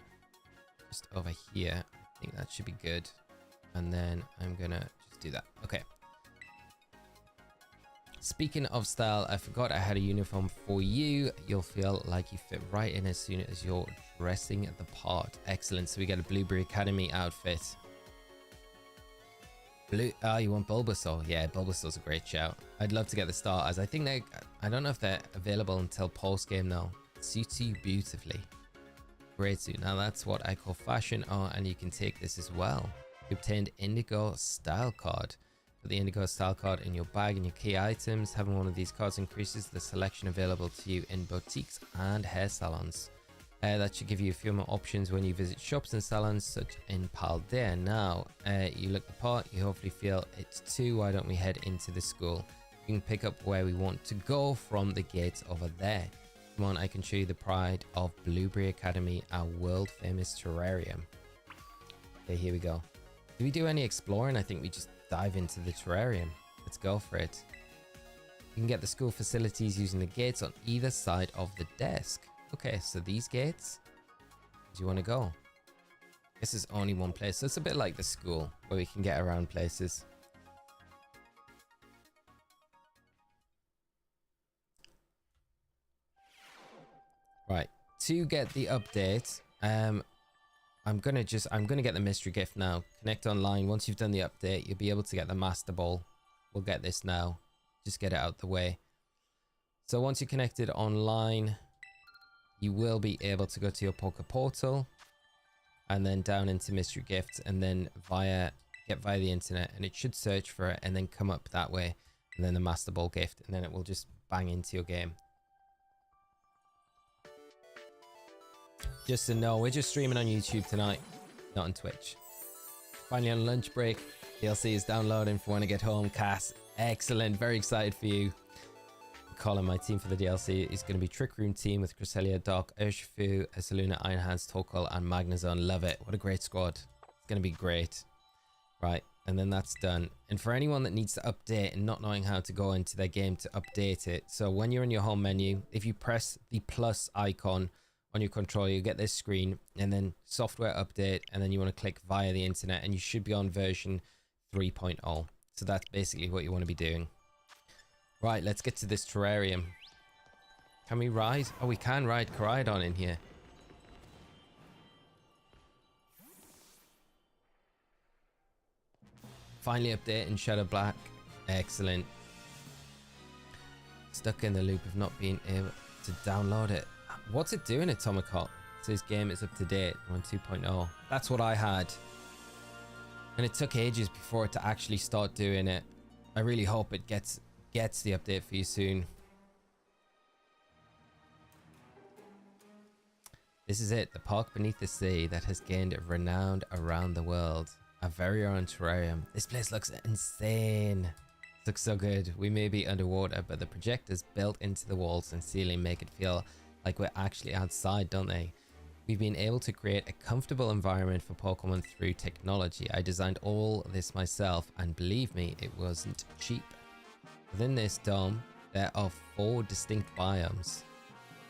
S1: just over here. I think that should be good, and then I'm gonna just do that. Okay. Speaking of style, I forgot I had a uniform for you. You'll feel like you fit right in as soon as you're dressing the part. Excellent. So we get a Blueberry Academy outfit. You want Bulbasaur? Yeah, Bulbasaur's a great shout. I'd love to get the starters. I think I don't know if they're available until post game though. Suits you beautifully. Great suit. Now that's what I call fashion. Oh, and you can take this as well. You obtained Indigo Style Card. Put the Indigo Style Card in your bag and your key items. Having one of these cards increases the selection available to you in boutiques and hair salons. That should give you a few more options when you visit shops and salons such in Paldea. Now, you look the part, you hopefully feel it too. Why don't we head into the school? You can pick up where we want to go from the gates over there. Come on, I can show you the pride of Blueberry Academy, our world famous terrarium. Okay, here we go. Do we do any exploring? I think we just dive into the terrarium. Let's go for it. You can get the school facilities using the gates on either side of the desk. Okay, so these gates, do you want to go? This is only one place, so it's a bit like the school where we can get around places. Right, to get the update, I'm gonna get the mystery gift now. Connect online. Once you've done the update, you'll be able to get the Master Ball. We'll get this now. Just get it out the way. So once you're connected online, you will be able to go to your Poker Portal and then down into mystery gifts, and then get via the internet, and it should search for it and then come up that way, and then the Master Ball gift, and then it will just bang into your game. Just to know, we're just streaming on YouTube tonight, not on Twitch. Finally on lunch break. DLC is downloading for when I get home. Cass, excellent. Very excited for you. Calling my team for the DLC is going to be Trick Room team with Cresselia, Doc, Urshifu, Saluna, Ironhands, Torkoal, and Magnezone. Love it. What a great squad. It's going to be great. Right, and then that's done. And for anyone that needs to update and not knowing how to go into their game to update it, so when you're in your home menu, if you press the plus icon on your controller, you get this screen, and then software update, and then you want to click via the internet, and you should be on version 3.0. So that's basically what you want to be doing. Right, let's get to this terrarium. Can we ride? Oh, we can ride Koraidon in here. Finally updating Shadow Black. Excellent. Stuck in the loop of not being able to download it. What's it doing, Atomic Hot? It says game is up to date. We're on 2.0. That's what I had. And it took ages before it to actually start doing it. I really hope it gets the update for you soon. This is it, the park beneath the sea that has gained renown around the world. Our very own terrarium. This place looks insane. It looks so good. We may be underwater, but the projectors built into the walls and ceiling make it feel like we're actually outside, don't they? We've been able to create a comfortable environment for Pokemon through technology. I designed all this myself, and believe me, it wasn't cheap. Within this dome, there are 4 distinct biomes.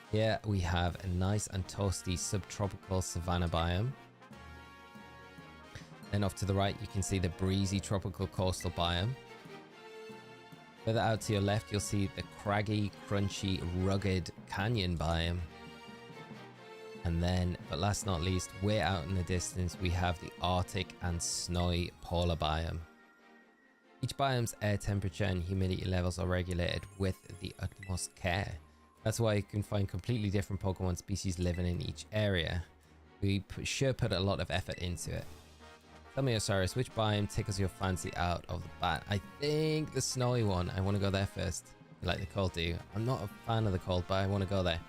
S1: Here we have a nice and toasty subtropical savanna biome. Then off to the right, you can see the breezy tropical coastal biome. Further out to your left, you'll see the craggy, crunchy, rugged canyon biome. And then, but last not least, way out in the distance, we have the Arctic and snowy polar biome. Each biome's air temperature and humidity levels are regulated with the utmost care. That's why you can find completely different Pokemon species living in each area. We sure put a lot of effort into it. Tell me, Osirus, which biome tickles your fancy out of the bat? I think the snowy one. I want to go there first. You like the cold, do you? I'm not a fan of the cold, but I want to go there.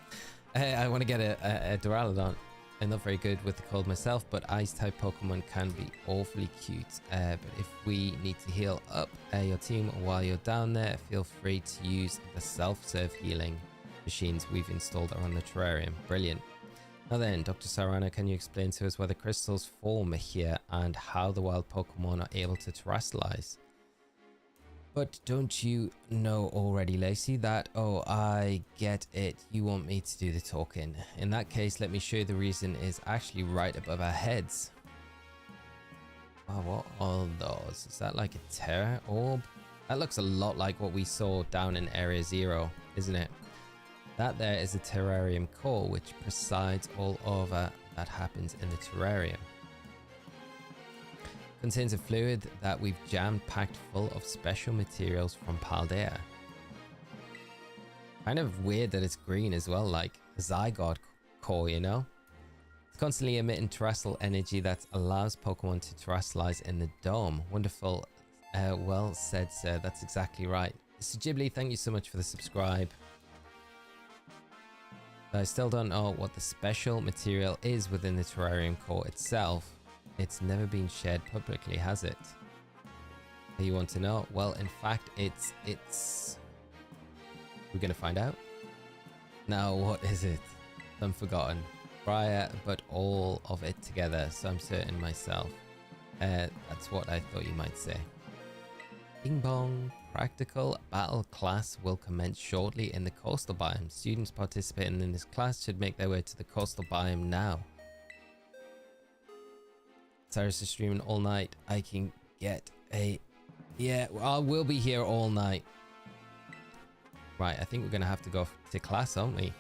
S1: I want to get a Duraludon. I'm not very good with the cold myself, but ice-type Pokemon can be awfully cute. But if we need to heal up your team while you're down there, feel free to use the self-serve healing machines we've installed around the terrarium. Brilliant. Now then, Dr. Sarana, can you explain to us where the crystals form here and how the wild Pokemon are able to terrestrialize? But don't you know already, Lacey, that, oh, I get it, you want me to do the talking. In that case, let me show you the reason is actually right above our heads. Wow, what are those? Is that like a Terra Orb? That looks a lot like what we saw down in Area 0, isn't it? That there is a Terrarium core which presides all over that happens in the terrarium. Contains a fluid that we've jam-packed full of special materials from Paldea. Kind of weird that it's green as well, like a Zygarde core, you know? It's constantly emitting terrestrial energy that allows Pokemon to terrestrialize in the dome. Wonderful. Well said, sir. That's exactly right. Mr. Ghibli, thank you so much for the subscribe. I still don't know what the special material is within the terrarium core itself. It's never been shared publicly, has it? You want to know? Well, in fact, it's... We're gonna find out. Now, what is it? Unforgotten. Prior, but all of it together, so I'm certain myself. That's what I thought you might say. Bing bong. Practical battle class will commence shortly in the coastal biome. Students participating in this class should make their way to the coastal biome now. Cyrus is streaming all night. I can get a... Yeah, I will be here all night. Right, I think we're going to have to go to class, aren't we?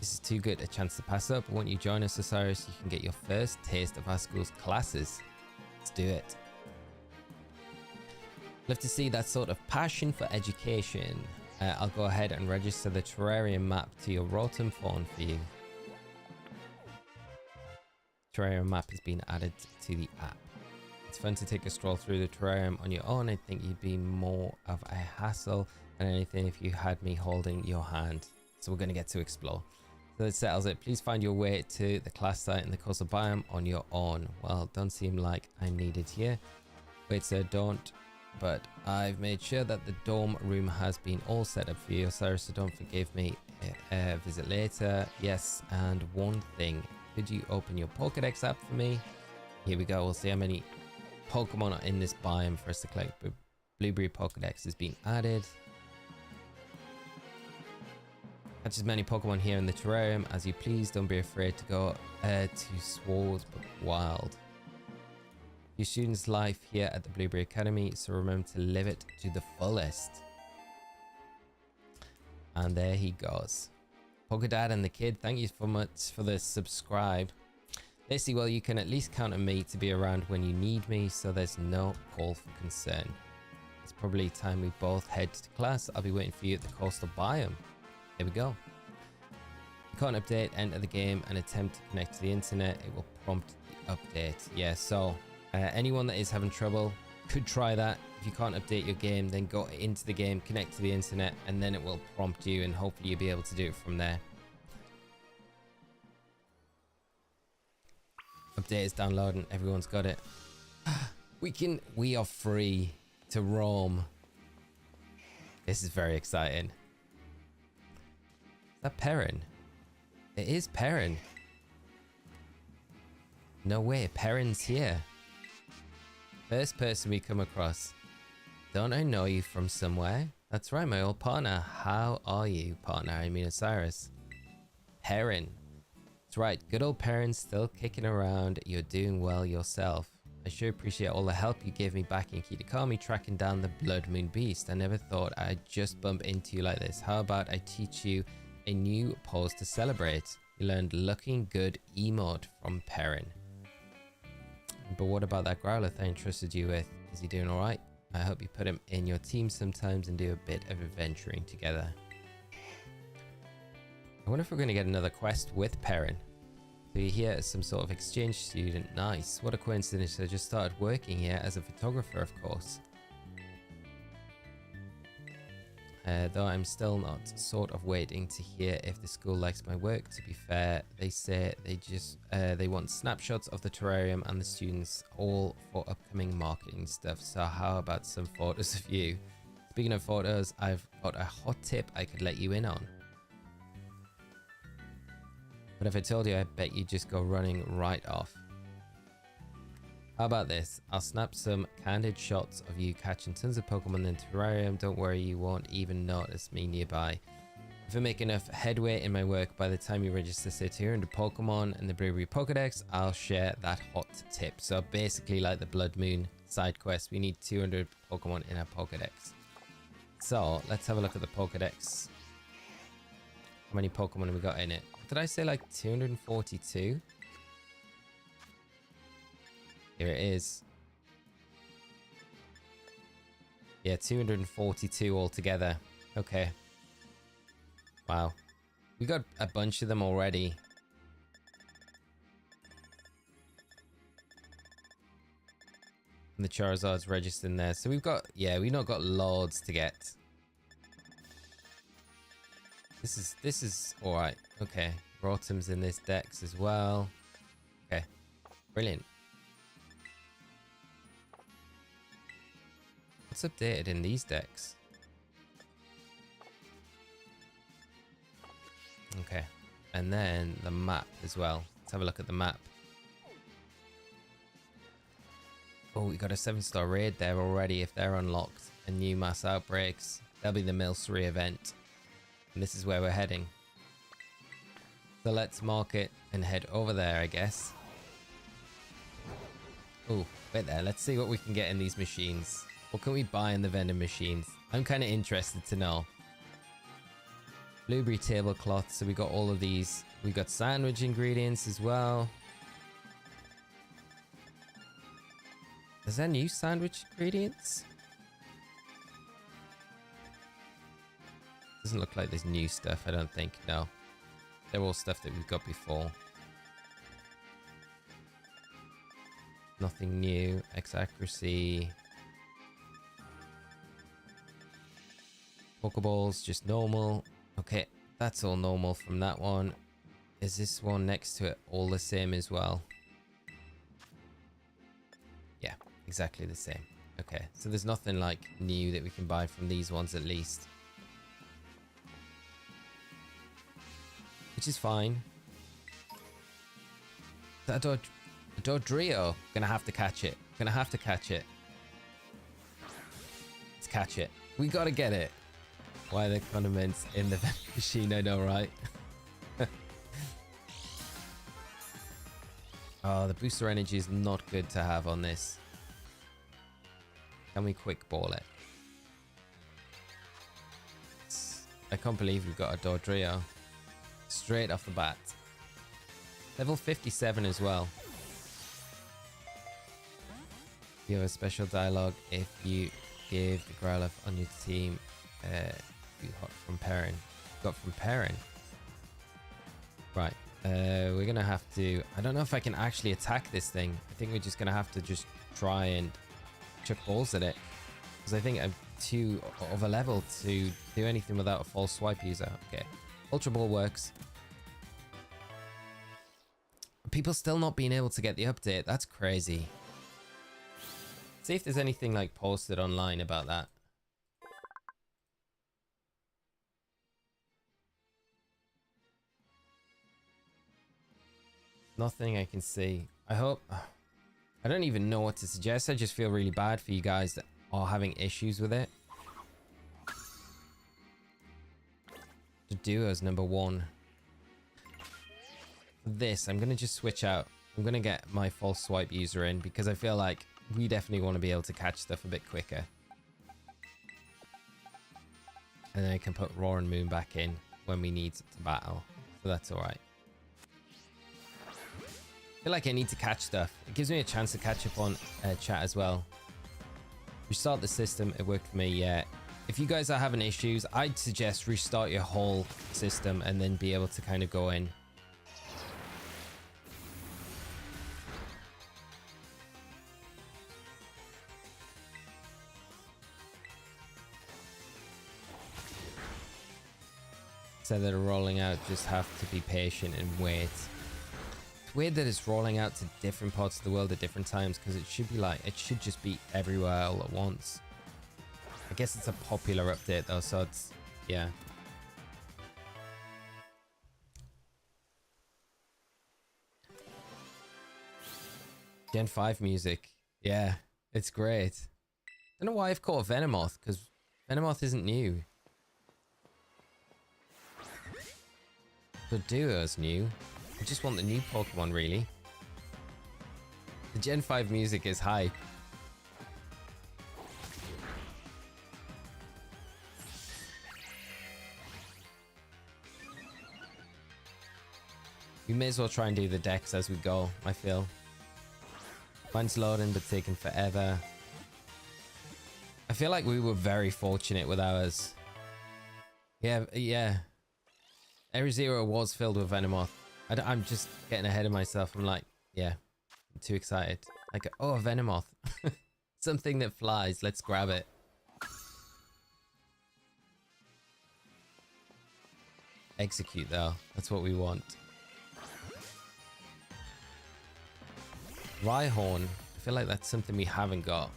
S1: This is too good a chance to pass up. Won't you join us, Osiris? You can get your first taste of our school's classes. Let's do it. Love to see that sort of passion for education. I'll go ahead and register the terrarium map to your Rotom phone for you. Terrarium map has been added to the app. It's fun to take a stroll through the terrarium on your own. I think you'd be more of a hassle than anything if you had me holding your hand. So we're going to get to explore. So that settles it. Please find your way to the class site in the coastal biome on your own. Well, don't seem like I'm needed here. Wait, sir, don't. But I've made sure that the dorm room has been all set up for you, Osiris, so don't forgive me. Visit later. Yes, and one thing. Could you open your Pokedex app for me? Here we go. We'll see how many Pokemon are in this biome for us to collect. Blueberry Pokedex has been added. Catch as many Pokemon here in the terrarium as you please. Don't be afraid to go to Swarsburg Wild. Your student's life here at the Blueberry Academy, so remember to live it to the fullest. And there he goes. Pokedad and the kid, thank you so much for the subscribe. Basically, well, you can at least count on me to be around when you need me, so there's no call for concern. It's probably time we both head to class. I'll be waiting for you at the coastal biome. Here we go. You can't update, enter the game and attempt to connect to the internet. It will prompt the update. Yeah, so anyone that is having trouble could try that. If you can't update your game, then go into the game, connect to the internet, and then it will prompt you, and hopefully you'll be able to do it from there. Update is downloading. Everyone's got it. We are free to roam. This is very exciting. Is that Perrin? It is Perrin. No way, Perrin's here. First person we come across. Don't I know you from somewhere? That's right, my old partner. How are you, partner? I mean Osirus. Perrin. That's right, good old Perrin still kicking around. You're doing well yourself. I sure appreciate all the help you gave me back in Kitakami tracking down the Blood Moon Beast. I never thought I'd just bump into you like this. How about I teach you a new pose to celebrate? You learned looking good emote from Perrin. But what about that Growlithe I entrusted you with? Is he doing alright? I hope you put him in your team sometimes and do a bit of adventuring together. I wonder if we're going to get another quest with Perrin. So you're here as some sort of exchange student. Nice. What a coincidence. I just started working here as a photographer, of course. Though I'm still not sort of waiting to hear if the school likes my work. To be fair, they say they want snapshots of the terrarium and the students all for upcoming marketing stuff. So how about some photos of you? Speaking of photos, I've got a hot tip I could let you in on. But if I told you, I bet you'd just go running right off. How about this? I'll snap some candid shots of you catching tons of Pokemon in Terrarium. Don't worry, you won't even notice me nearby. If I make enough headway in my work, by the time you register say 200 Pokemon in the Bravery Pokedex, I'll share that hot tip. So basically like the Blood Moon side quest, we need 200 Pokemon in our Pokedex. So let's have a look at the Pokedex. How many Pokemon have we got in it? Did I say like 242? Here it is. Yeah, 242 altogether. Okay. Wow. We got a bunch of them already. And the Charizard's registered in there. So we've got, yeah, we've not got loads to get. This is alright. Okay. Rotom's in this dex as well. Okay. Brilliant. What's updated in these decks? Okay. And then the map as well. Let's have a look at the map. Oh, we got a 7-star raid there already. If they're unlocked and new mass outbreaks, that'll be the Milcery event. And this is where we're heading. So let's mark it and head over there, I guess. Oh, wait there. Let's see what we can get in these machines. What can we buy in the vending machines? I'm kind of interested to know. Blueberry tablecloth. So we got all of these. We got sandwich ingredients as well. Is there new sandwich ingredients? Doesn't look like there's new stuff, I don't think. No. They're all stuff that we've got before. Nothing new. X accuracy. Pokeballs, just normal. Okay, that's all normal from that one. Is this one next to it all the same as well? Yeah, exactly the same. Okay, so there's nothing like new that we can buy from these ones at least. Which is fine. That Dodrio. Gonna have to catch it. Gonna have to catch it. Let's catch it. We gotta get it. Why are the condiments in the vending machine? I know, right? Oh, the booster energy is not good to have on this. Can we quick ball it? I can't believe we've got a Dodrio straight off the bat. Level 57 as well. You have a special dialogue if you give the Growlithe on your team you got from pairing. Got from pairing. Right. We're gonna have to. I don't know if I can actually attack this thing. I think we're just gonna have to just try and chuck balls at it, because I think I'm too of a level to do anything without a false swipe user. Okay, Ultra Ball works. People still not being able to get the update. That's crazy. See if there's anything like posted online about that. Nothing I can see. I hope. I don't even know what to suggest. I just feel really bad for you guys that are having issues with it. The duo's number 1. For this, I'm going to just switch out. I'm going to get my false swipe user in, because I feel like we definitely want to be able to catch stuff a bit quicker. And then I can put Roar and Moon back in when we need to battle. So that's alright. I feel like I need to catch stuff. It gives me a chance to catch up on chat as well. Restart the system. It worked for me, yeah. If you guys are having issues, I'd suggest restart your whole system and then be able to kind of go in. So that are rolling out, just have to be patient and wait. It's weird that it's rolling out to different parts of the world at different times, because it should be like, it should just be everywhere all at once. I guess it's a popular update though, so it's, yeah. Gen 5 music. Yeah, it's great. I don't know why I've caught Venomoth, because Venomoth isn't new. The duo's new. I just want the new Pokemon, really. The Gen 5 music is hype. We may as well try and do the decks as we go, I feel. Mine's loading, but taking forever. I feel like we were very fortunate with ours. Yeah. Area 0 was filled with Venomoth. I'm just getting ahead of myself. I'm like, yeah, I'm too excited. Like, oh, a Venomoth. Something that flies. Let's grab it. Execute, though. That's what we want. Rhyhorn. I feel like that's something we haven't got.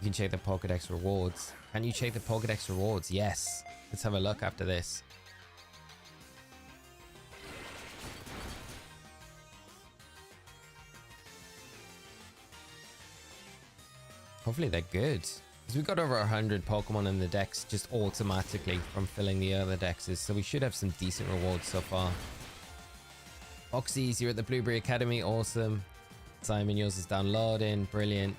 S1: You can check the Pokédex rewards. Can you check the Pokédex rewards? Yes. Let's have a look after this. Hopefully they're good. Because we got over 100 Pokemon in the decks just automatically from filling the other dexes. So we should have some decent rewards so far. Oxys, you're at the Blueberry Academy. Awesome. Simon, yours is downloading. Brilliant.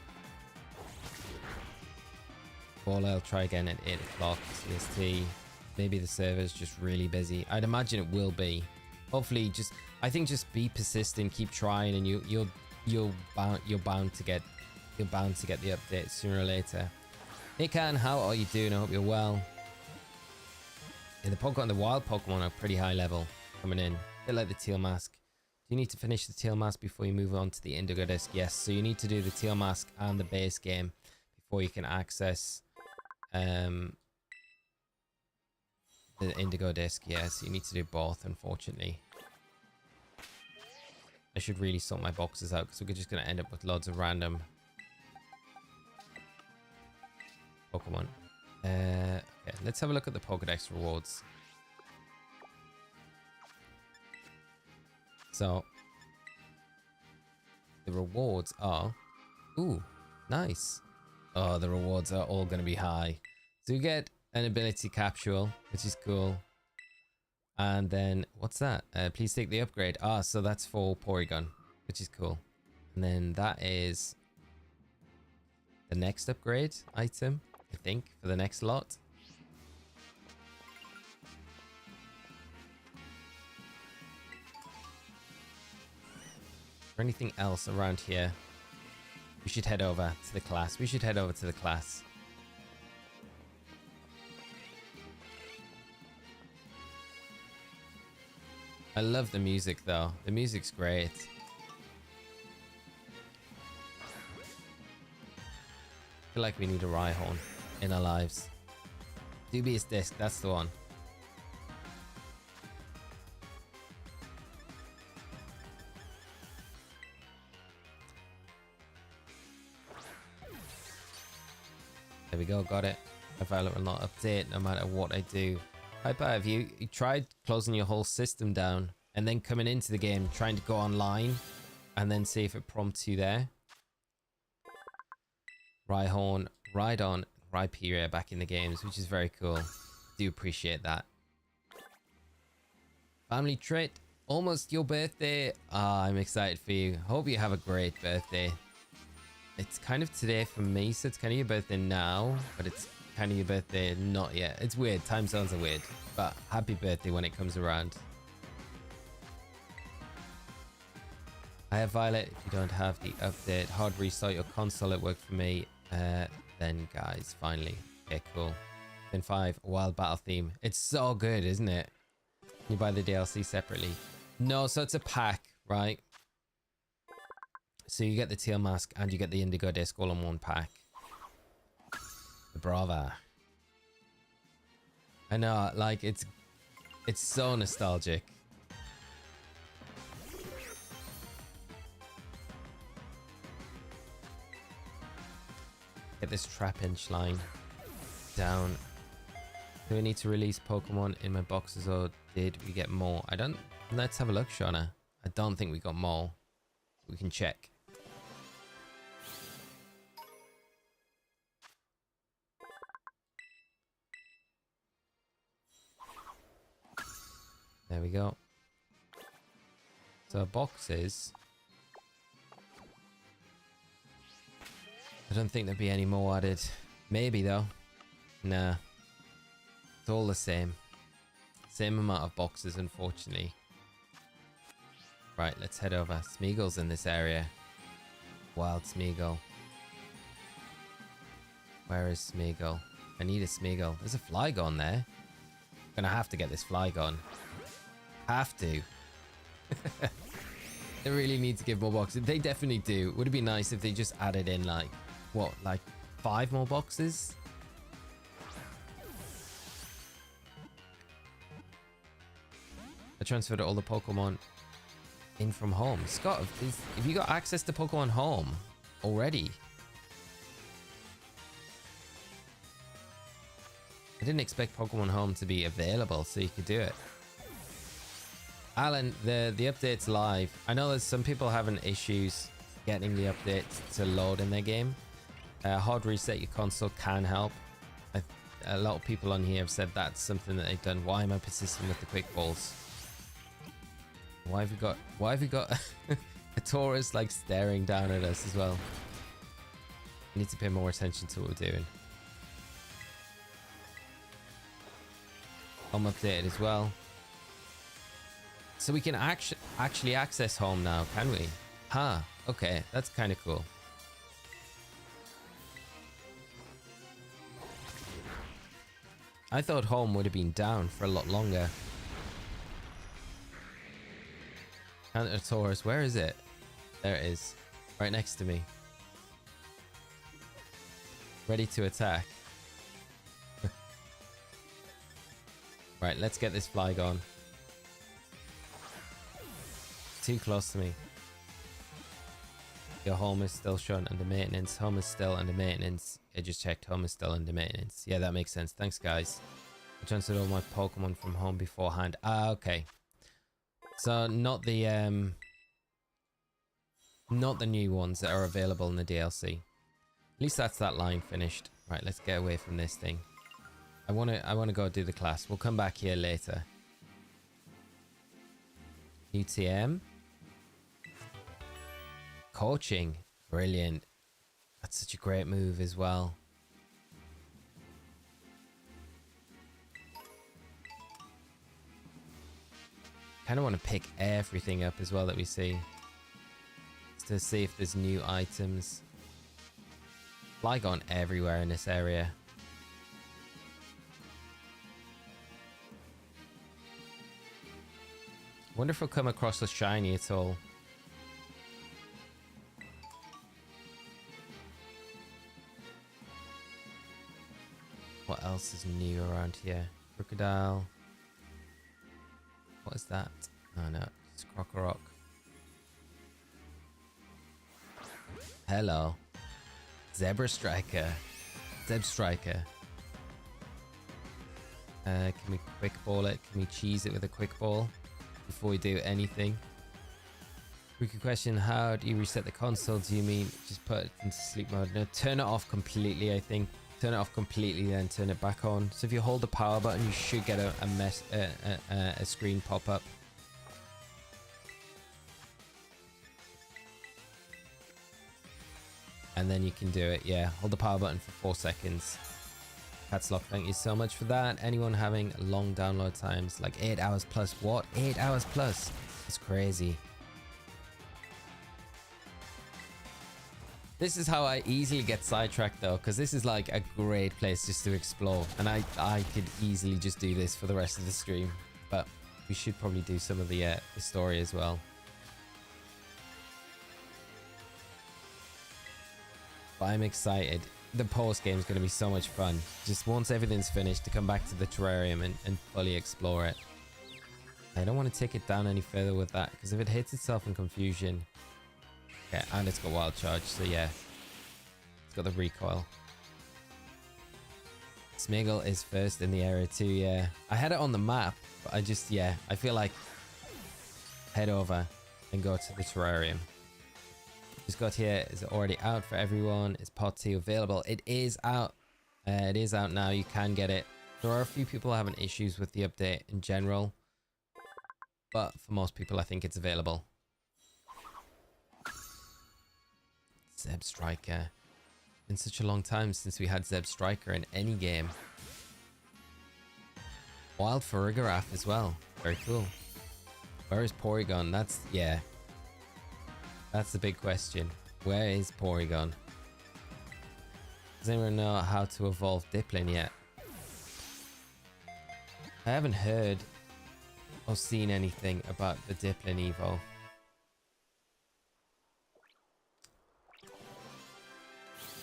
S1: I'll try again at 8 o'clock CST. Maybe the server's just really busy. I'd imagine it will be. Hopefully, I think just be persistent, keep trying, and you're bound to get the update sooner or later. Hey Can, how are you doing? I hope you're well. Yeah, the wild Pokemon are pretty high level coming in. A bit like the Teal Mask. Do you need to finish the Teal Mask before you move on to the Indigo Disk? Yes, so you need to do the Teal Mask and the base game before you can access the Indigo Disk. Yes, you need to do both, unfortunately. I should really sort my boxes out, because we're just going to end up with loads of random Pokemon. Okay, let's have a look at the Pokédex rewards. So the rewards are, ooh, nice. Oh, the rewards are all going to be high. So you get an ability capsule, which is cool. And then, what's that? Please take the upgrade. Ah, so that's for Porygon, which is cool. And then that is the next upgrade item, I think, for the next lot. there anything else around here? We should head over to the class. We should head over to the class. I love the music though. The music's great. I feel like we need a Rhyhorn in our lives. Dubious Disc, that's the one. There we go, got it. A Violet will not update no matter what I do. Hyper, have you tried closing your whole system down and then coming into the game, trying to go online and then see if it prompts you there? Rhyhorn, Rhydon, Rhyperior back in the games, which is very cool. Do appreciate that. Family trait, almost your birthday. Ah, I'm excited for you. Hope you have a great birthday. It's kind of today for me, so it's kind of your birthday now, but it's kind of your birthday not yet. It's weird, time zones are weird, but happy birthday when it comes around. I have Violet. If you don't have the update, hard restart your console, it worked for me. Then guys, finally. Okay, cool. Then 5, Wild Battle theme. It's so good, isn't it? You buy the DLC separately. No, so it's a pack, right? So you get the teal mask and you get the Indigo Disk all in one pack. The Brava. I know, like it's so nostalgic. Get this Trapinch line down. Do we need to release Pokemon in my boxes or did we get more? I don't... Let's have a look, Shauna. I don't think we got more. We can check. There we go. So boxes. I don't think there'd be any more added. Maybe though. Nah. It's all the same. Same amount of boxes, unfortunately. Right, let's head over. Smeagol's in this area. Wild Smeagol. Where is Smeagol? I need a Smeagol. There's a Flygon there. I'm gonna have to get this Flygon. Have to. They really need to give more boxes. They definitely do. Would it be nice if they just added in like, what, like 5 more boxes? I transferred all the Pokemon in from home. Scott, have you got access to Pokemon Home already? I didn't expect Pokemon Home to be available so you could do it. Alan, the update's live. I know there's some people having issues getting the updates to load in their game. Hard reset your console can help. A lot of people on here have said that's something that they've done. Why am I persisting with the quick balls? Why have we got a Taurus like staring down at us as well? We need to pay more attention to what we're doing. Home updated as well. So we can actually access home now, can we? Huh, okay, that's kind of cool. I thought home would have been down for a lot longer. Taurus, where is it? There it is. Right next to me. Ready to attack. Right, let's get this Flygon. Too close to me. Your home is still shown under maintenance. Home is still under maintenance. I just checked. Home is still under maintenance. Yeah, that makes sense. Thanks, guys. I transferred all my Pokemon from home beforehand. Ah, okay. So not the new ones that are available in the DLC. At least that's that line finished. Right, let's get away from this thing. I wanna go do the class. We'll come back here later. UTM. Coaching. Brilliant. That's such a great move as well. Kind of want to pick everything up as well that we see. to see if there's new items. Flygon everywhere in this area. Wonder if we'll come across a shiny at all. What else is new around here? Crocodile. What is that? Oh no, it's Crocorock. Hello. Zebra Striker. Zeb Striker. Can we quick ball it? Can we cheese it with a quick ball before we do anything? Wicked question, how do you reset the console? Do you mean just put it into sleep mode? No, turn it off completely, I think. Turn it off completely, then turn it back on. So if you hold the power button, you should get a screen pop up. And then you can do it, yeah. Hold the power button for 4 seconds. Catslock, thank you so much for that. Anyone having long download times, like 8 hours plus? What? 8 hours plus? It's crazy. This is how I easily get sidetracked though, because this is like a great place just to explore. And I could easily just do this for the rest of the stream. But we should probably do some of the story as well. But I'm excited. The post game is going to be so much fun. Just once everything's finished, to come back to the terrarium and fully explore it. I don't want to take it down any further with that, because if it hits itself in confusion... Okay, and it's got wild charge, so yeah. It's got the recoil. Smeagol is first in the area too, yeah. I had it on the map, but I just, yeah, I feel like head over and go to the terrarium. Just got here, is it already out for everyone? Is pot 2 available? It is out. It is out now, you can get it. There are a few people having issues with the update in general, but for most people I think it's available. Zeb Striker. Been such a long time since we had Zeb Striker in any game. Wild Farigiraf as well. Very cool. Where is Porygon? That's, yeah. That's the big question. Where is Porygon? Does anyone know how to evolve Dipplin yet? I haven't heard or seen anything about the Dipplin Evo.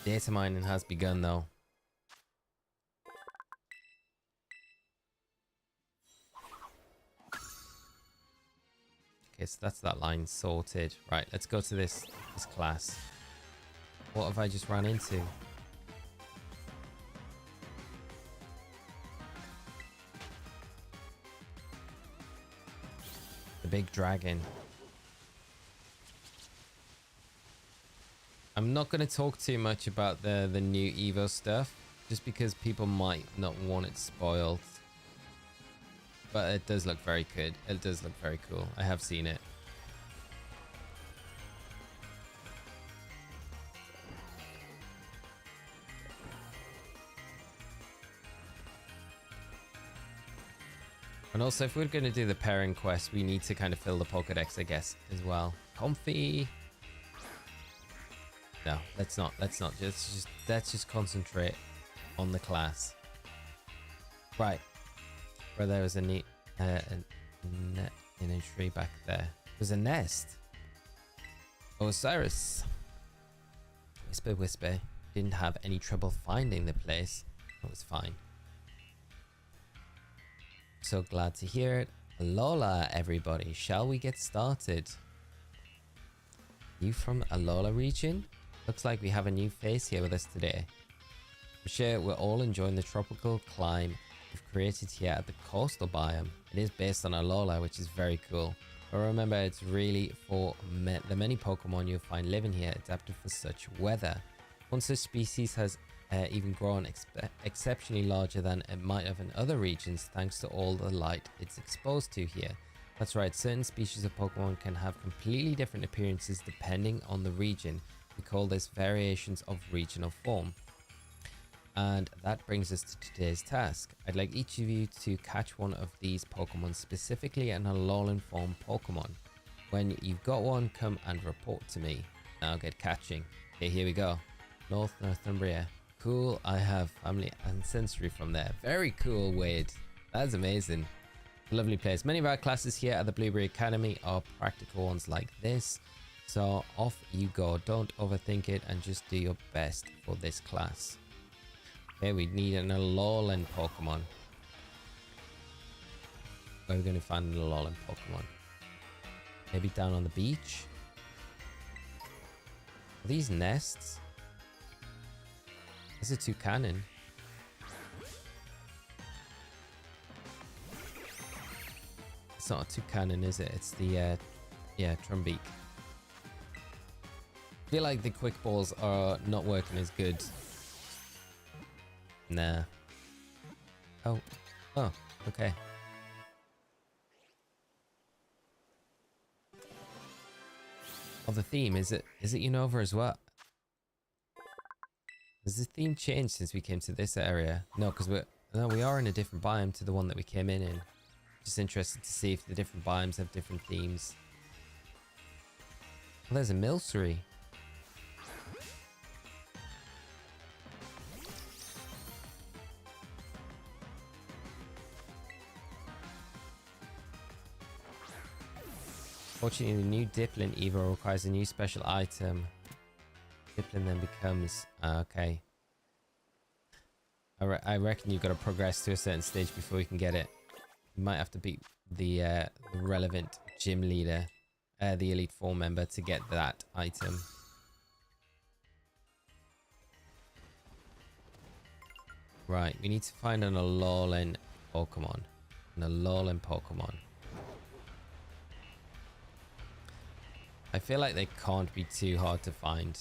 S1: Data mining has begun though. Okay, so that's that line sorted. Right, let's go to this class. What have I just ran into? The big dragon. I'm not going to talk too much about the new Evo stuff, just because people might not want it spoiled. But it does look very good. It does look very cool. I have seen it. And also, if we're going to do the pairing quest, we need to kind of fill the Pokedex, I guess, as well. Comfy. No, let's not. Let's just concentrate on the class. Right. Where there was a neat in a tree back there. There's a nest. Osirus. Whisper, whisper. Didn't have any trouble finding the place. It was fine. So glad to hear it. Alola, everybody. Shall we get started? You from Alola region? Looks like we have a new face here with us today. I'm sure we're all enjoying the tropical climb we've created here at the coastal biome. It is based on Alola, which is very cool. But remember, it's really for the many Pokemon you'll find living here, adapted for such weather. One such species has even grown exceptionally larger than it might have in other regions, thanks to all the light it's exposed to here. That's right, certain species of Pokemon can have completely different appearances depending on the region. We call this variations of regional form. And that brings us to today's task. I'd like each of you to catch one of these Pokemon, specifically an Alolan form Pokemon. When you've got one, come and report to me. Now get catching. Okay, here we go. North Northumbria. Cool. I have family ancestry from there. Very cool, Wade. That's amazing. Lovely place. Many of our classes here at the Blueberry Academy are practical ones like this. So off you go. Don't overthink it and just do your best for this class. Okay, we need an Alolan Pokemon. Where are we going to find an Alolan Pokemon? Maybe down on the beach? Are these nests? There's a toucan. It's not a toucan, is it? It's the, yeah, Trumbeak. I feel like the quick balls are not working as good. Nah. Oh. Oh, okay. Oh, the theme, is it Unova as well? Has the theme changed since we came to this area? No, because we are in a different biome to the one that we came in. Just interested to see if the different biomes have different themes. Oh, there's a Milcery. Fortunately, the new Diplin Evo requires a new special item. Diplin then becomes... okay. I reckon you've got to progress to a certain stage before you can get it. You might have to beat the relevant gym leader, the Elite Four member, to get that item. Right, we need to find an Alolan Pokemon. An Alolan Pokemon. I feel like they can't be too hard to find.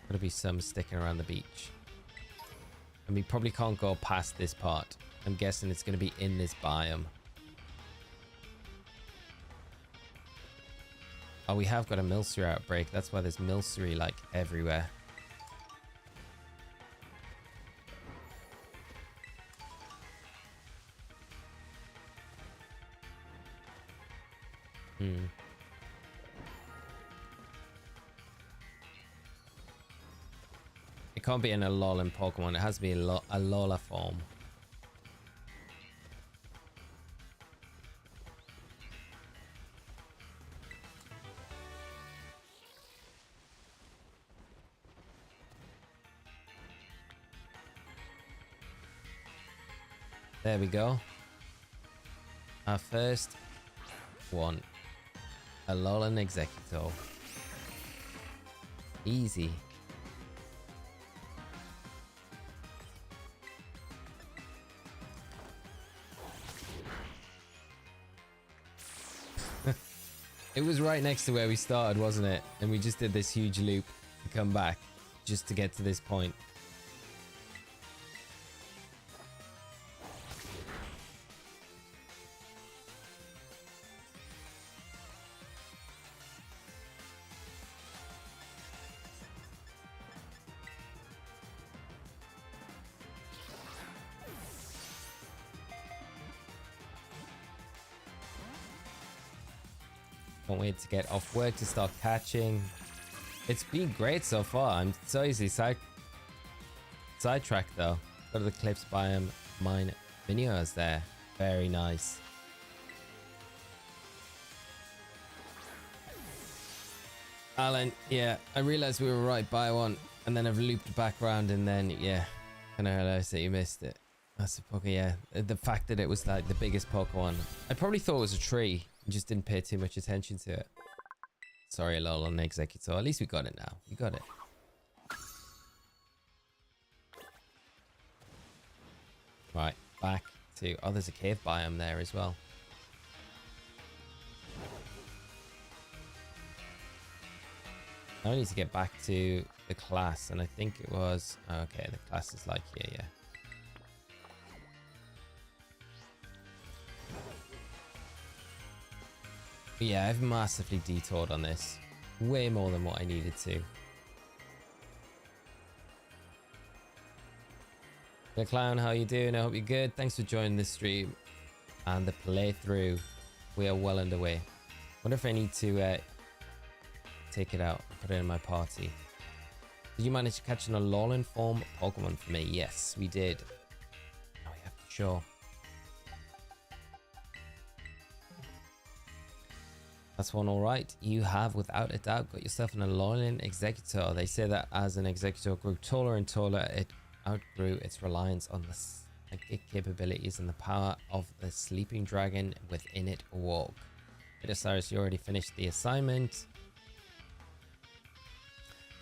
S1: Gotta be some sticking around the beach. And we probably can't go past this part. I'm guessing it's gonna be in this biome. Oh, we have got a Milcery outbreak. That's why there's Milcery like everywhere. It can't be an Alolan Pokemon. It has to be a Lola form. There we go. Our first one. Alolan Executor. Easy. It was right next to where we started, wasn't it? And we just did this huge loop to come back just to get to this point. Can't wait to get off work to start catching. It's been great so far. I'm so easily sidetracked though. Go to the cliffs biome. Mine Minios there. Very nice. Alan, yeah, I realized we were right by one, and then I've looped back around, and then yeah, kind of realized that you missed it. That's a Pokemon, yeah. The fact that it was like the biggest Pokemon. I probably thought it was a tree. Just didn't pay too much attention to it. Sorry, Alolan Executor. At least we got it now. We got it. Right, back to... Oh, there's a cave biome there as well. I need to get back to the class, and I think it was... Okay, the class is like here, yeah. Yeah, I've massively detoured on this. Way more than what I needed to. The Clown, how you doing? I hope you're good. Thanks for joining this stream and the playthrough. We are well underway. Wonder if I need to take it out and put it in my party. Did you manage to catch an Alolan form Pokemon for me? Yes, we did. Oh, yeah, sure. That's one all right. You have, without a doubt, got yourself an Alolan Executor. They say that as an Executor grew taller and taller, it outgrew its reliance on the psychic capabilities and the power of the sleeping dragon within it awoke. Osirus, you already finished the assignment.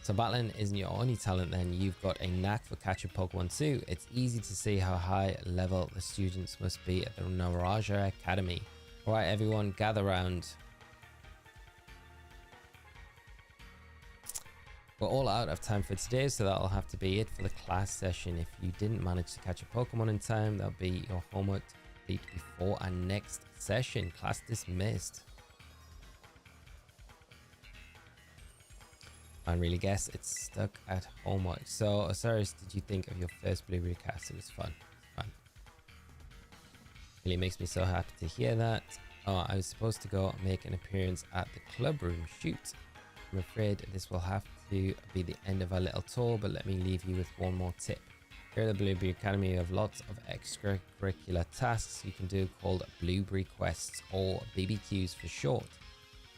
S1: So battling isn't your only talent then. You've got a knack for catching Pokemon too. It's easy to see how high level the students must be at the Naraja Academy. Alright everyone, gather round. We're all out of time for today, so that'll have to be it for the class session. If you didn't manage to catch a Pokemon in time, that'll be your homework to complete before our next session. Class dismissed. I really guess it's stuck at homework. So, Osirus, did you think of your first Blueberry cast? It was fun. Fun. Really makes me so happy to hear that. Oh, I was supposed to go make an appearance at the club room. Shoot. I'm afraid this will have to be the end of our little tour, but let me leave you with one more tip. Here at the Blueberry Academy, you have lots of extracurricular tasks you can do called Blueberry Quests, or BBQs for short.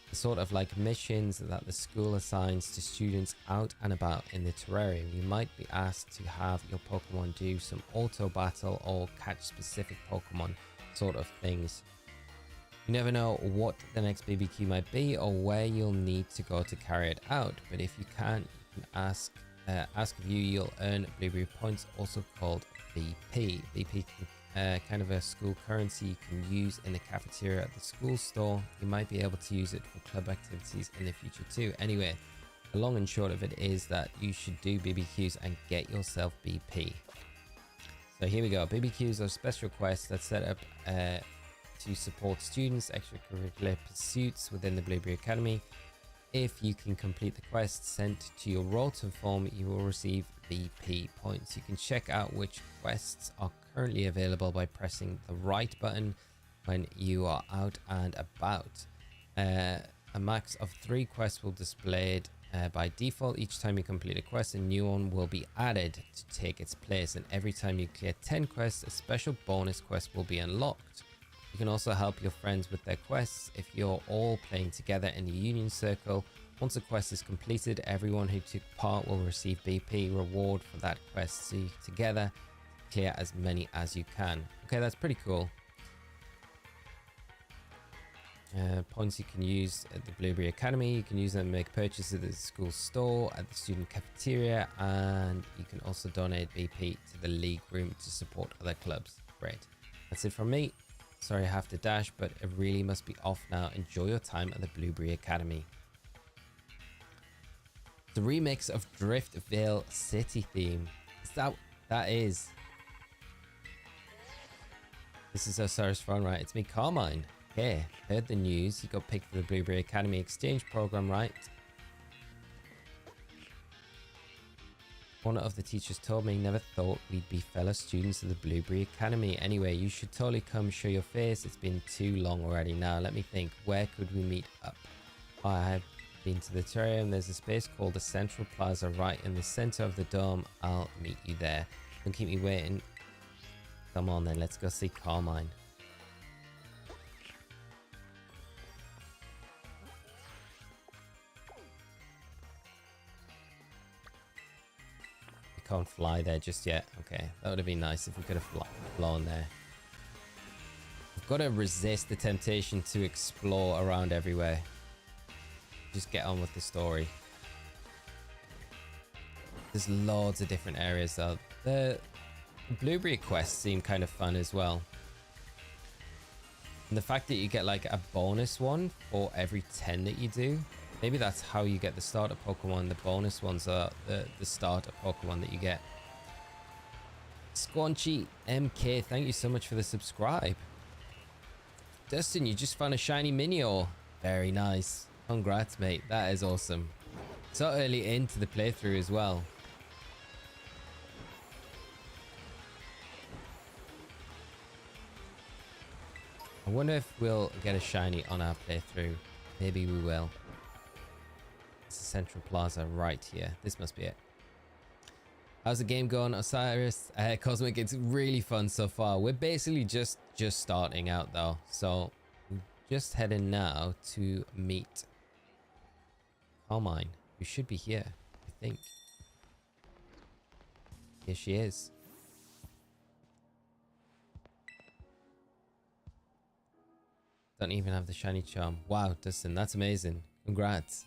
S1: The sort of like missions that the school assigns to students out and about in the terrarium. You might be asked to have your Pokemon do some auto battle or catch specific Pokemon sort of things. You never know what the next BBQ might be or where you'll need to go to carry it out, but if you can't, you can ask of you, you'll earn Blueberry points, also called BP. BP kind of a school currency you can use in the cafeteria at the school store. You might be able to use it for club activities in the future too. Anyway, the long and short of it is that you should do BBQs and get yourself BP. So here we go. BBQs are special quests that set up to support students' extracurricular pursuits within the Blueberry Academy. If you can complete the quest sent to your Rotom form, you will receive BP points. You can check out which quests are currently available by pressing the right button when you are out and about. A max of 3 quests will be displayed by default. Each time you complete a quest, a new one will be added to take its place, and every time you clear 10 quests, a special bonus quest will be unlocked. You can also help your friends with their quests if you're all playing together in the Union Circle. Once a quest is completed, everyone who took part will receive BP reward for that quest. So you together clear as many as you can. Okay, that's pretty cool. Points you can use at the Blueberry Academy. You can use them to make purchases at the school store, at the student cafeteria, and you can also donate BP to the league room to support other clubs. Great. That's it from me. Sorry I have to dash, but it really must be off now. Enjoy your time at the Blueberry Academy. The remix of Driftvale City theme. Is that is? This is Osirus Fun, right? It's me, Carmine. Okay, heard the news. You got picked for the Blueberry Academy exchange program, right? One of the teachers told me, never thought we'd be fellow students of the Blueberry Academy. Anyway, you should totally come show your face. It's been too long already. Now, let me think. Where could we meet up? Oh, I have been to the Terrarium. There's a space called the Central Plaza right in the center of the dome. I'll meet you there. Don't keep me waiting. Come on then, let's go see Carmine. Can't fly there just yet. Okay, that would have been nice if we could have flown there. I've got to resist the temptation to explore around everywhere. Just get on with the story. There's loads of different areas though. The Blueberry quests seem kind of fun as well. And the fact that you get like a bonus one for every 10 that you do. Maybe that's how you get the starter Pokemon. The bonus ones are the starter Pokemon that you get. Squanchy MK, thank you so much for the subscribe. Dustin, you just found a shiny Minior. Very nice. Congrats, mate. That is awesome. So early into the playthrough as well. I wonder if we'll get a shiny on our playthrough. Maybe we will. It's a central plaza right here. This must be it. How's the game going, Osirus? Cosmic, it's really fun so far. We're basically just starting out though. So we're just heading now to meet Carmine, who should be here, I think. Here she is. Don't even have the shiny charm. Wow, Dustin, that's amazing. Congrats.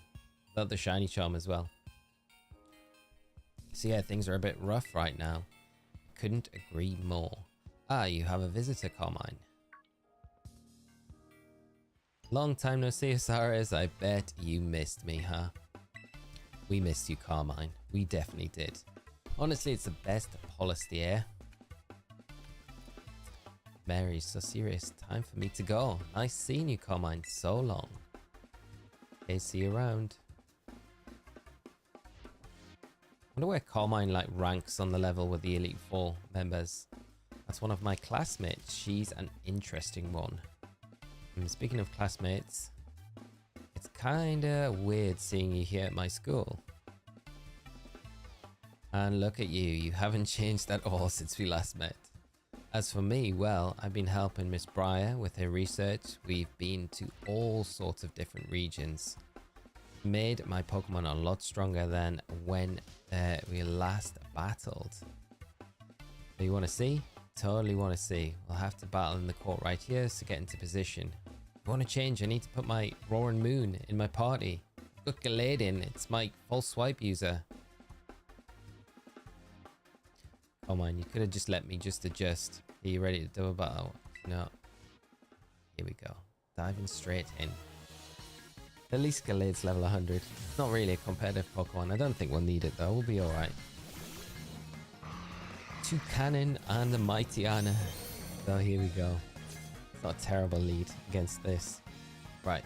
S1: Got the shiny charm as well. So yeah, things are a bit rough right now. Couldn't agree more. Ah, you have a visitor, Carmine. Long time no see, Osirus. I bet you missed me, huh? We missed you, Carmine. We definitely did. Honestly, it's the best policy here. Mary, so serious. Time for me to go. Nice seeing you, Carmine. So long. Okay, see you around. I wonder where Carmine like ranks on the level with the Elite Four members. That's one of my classmates. She's an interesting one. And speaking of classmates, it's kinda weird seeing you here at my school. And look at you, you haven't changed at all since we last met. As for me, well, I've been helping Miss Breyer with her research. We've been to all sorts of different regions. Made my Pokemon a lot stronger than when we last battled. So you want to see? Totally want to see. We'll have to battle in the court right here to get into position. If I want to change, I need to put my Roaring Moon in my party. Got Galadin, it's my false swipe user. Come on, you could have just let me just adjust. Are you ready to double battle? No. Here we go. Diving straight in. At least Galad's level 100. It's not really a competitive Pokemon. I don't think we'll need it though. We'll be alright. Toucannon and the Mighty Anna. So here we go. It's not a terrible lead against this. Right.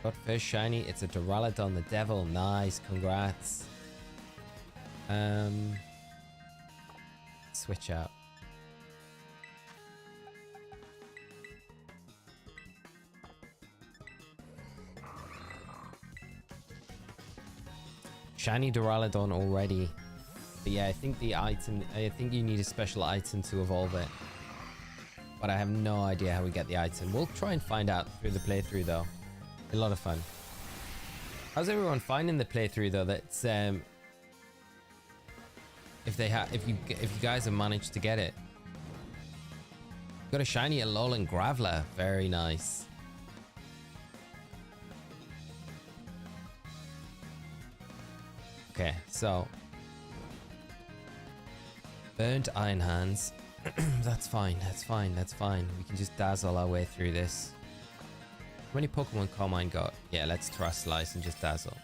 S1: Got first shiny. It's a Duraludon the Devil. Nice. Congrats. Switch out. Shiny Duraludon already. But yeah, I think the item, I think you need a special item to evolve it. But I have no idea how we get the item. We'll try and find out through the playthrough though. A lot of fun. How's everyone finding the playthrough though? That's if you guys have managed to get it. Got a shiny Alolan Graveler. Very nice. Okay, so burnt Iron Hands. That's fine. That's fine. That's fine. We can just dazzle our way through this. How many Pokemon Carmine got? Yeah, let's Thrust Slice and just dazzle.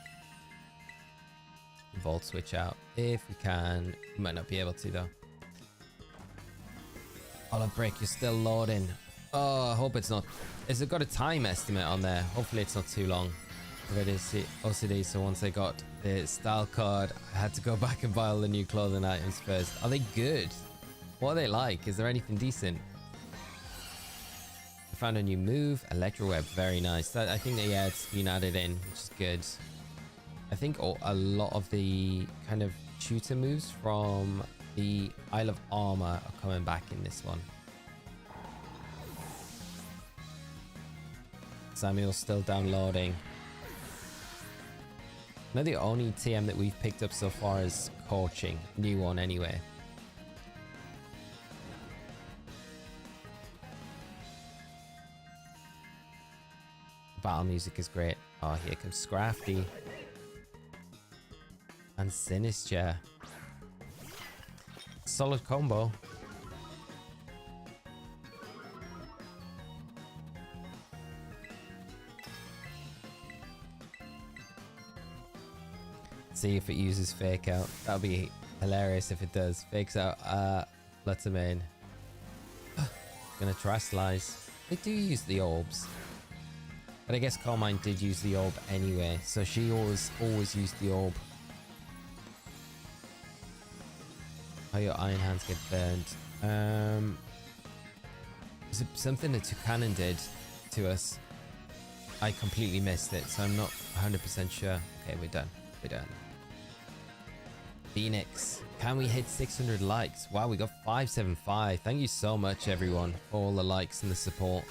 S1: Volt switch out if we can. We might not be able to though. Olive Break, you're still loading. Oh, I hope it's not. Has it got a time estimate on there? Hopefully it's not too long. It is OCD, so once I got the style card, I had to go back and buy all the new clothing items first. Are they good? What are they like? Is there anything decent? I found a new move, Electro Web. Very nice. That, I think that, yeah, it's been added in, which is good. I think a lot of the kind of tutor moves from the Isle of Armor are coming back in this one. Samuel's still downloading. Now the only TM that we've picked up so far is Coaching. New one anyway. Battle music is great. Oh, here comes Scrafty. And Sinister. Solid combo. See if it uses Fake Out. That'll be hilarious if it does. Fakes out. Fluttermane. Gonna try Slice. They do use the orbs. But I guess Carmine did use the orb anyway, so she always used the orb. How your iron hands get burned. Was it something that Tucanon did to us? I completely missed it, so I'm not 100% sure. Okay, we're done. We're done. Phoenix. Can we hit 600 likes? Wow, we got 575. Thank you so much, everyone, for all the likes and the support.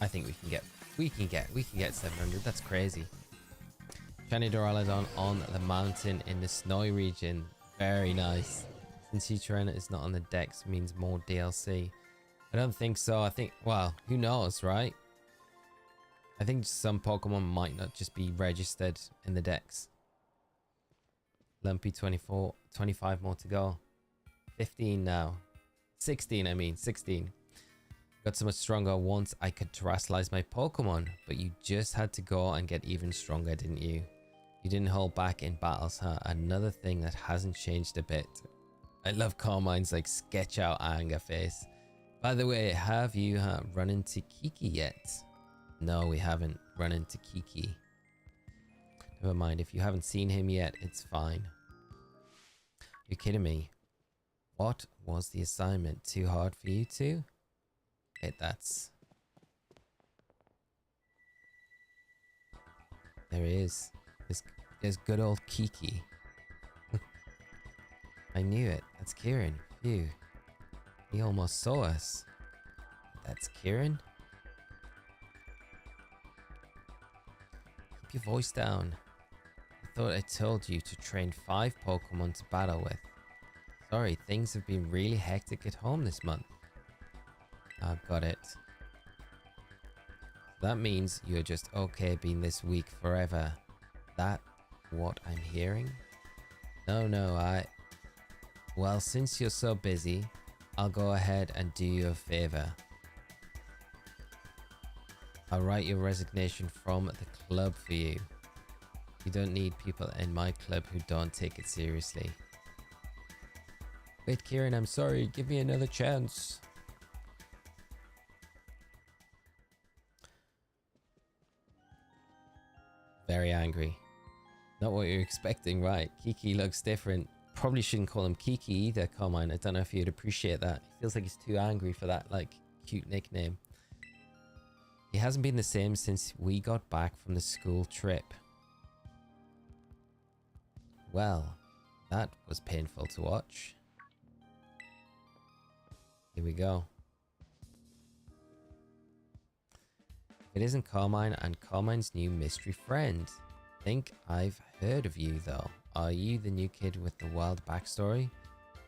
S1: I think we can get 700. That's crazy. Shiny Duraludon on the mountain in the snowy region. Very nice. Since Heatran is not on the decks, means more DLC. I don't think so. I think, well, who knows, right? I think some Pokemon might not just be registered in the decks. Lumpy 24, 25 more to go. 15 now. 16, I mean, 16. Got so much stronger once I could terrestrialize my Pokemon, but you just had to go and get even stronger, didn't you? You didn't hold back in battles, huh? Another thing that hasn't changed a bit. I love Carmine's like sketch out anger face. By the way, have you run into Kiki yet? No, we haven't run into Kiki. Never mind, if you haven't seen him yet, it's fine. You're kidding me. What was the assignment? Too hard for you two? That's... There he is. There's good old Kiki. I knew it. That's Kieran. Phew. He almost saw us. That's Kieran? Keep your voice down. I thought I told you to train 5 Pokemon to battle with. Sorry, things have been really hectic at home this month. I've got it. That means you're just okay being this weak forever. That what I'm hearing? No, well, since you're so busy, I'll go ahead and do you a favor. I'll write your resignation from the club for you. You don't need people in my club who don't take it seriously. Wait, Kieran, I'm sorry. Give me another chance. Very angry. Not what you're expecting, right? Kiki looks different. Probably shouldn't call him Kiki either, Carmine. I don't know if you'd appreciate that. He feels like he's too angry for that, like, cute nickname. He hasn't been the same since we got back from the school trip. Well, that was painful to watch. Here we go. It isn't Carmine and Carmine's new mystery friend. Think I've heard of you though. Are you the new kid with the wild backstory?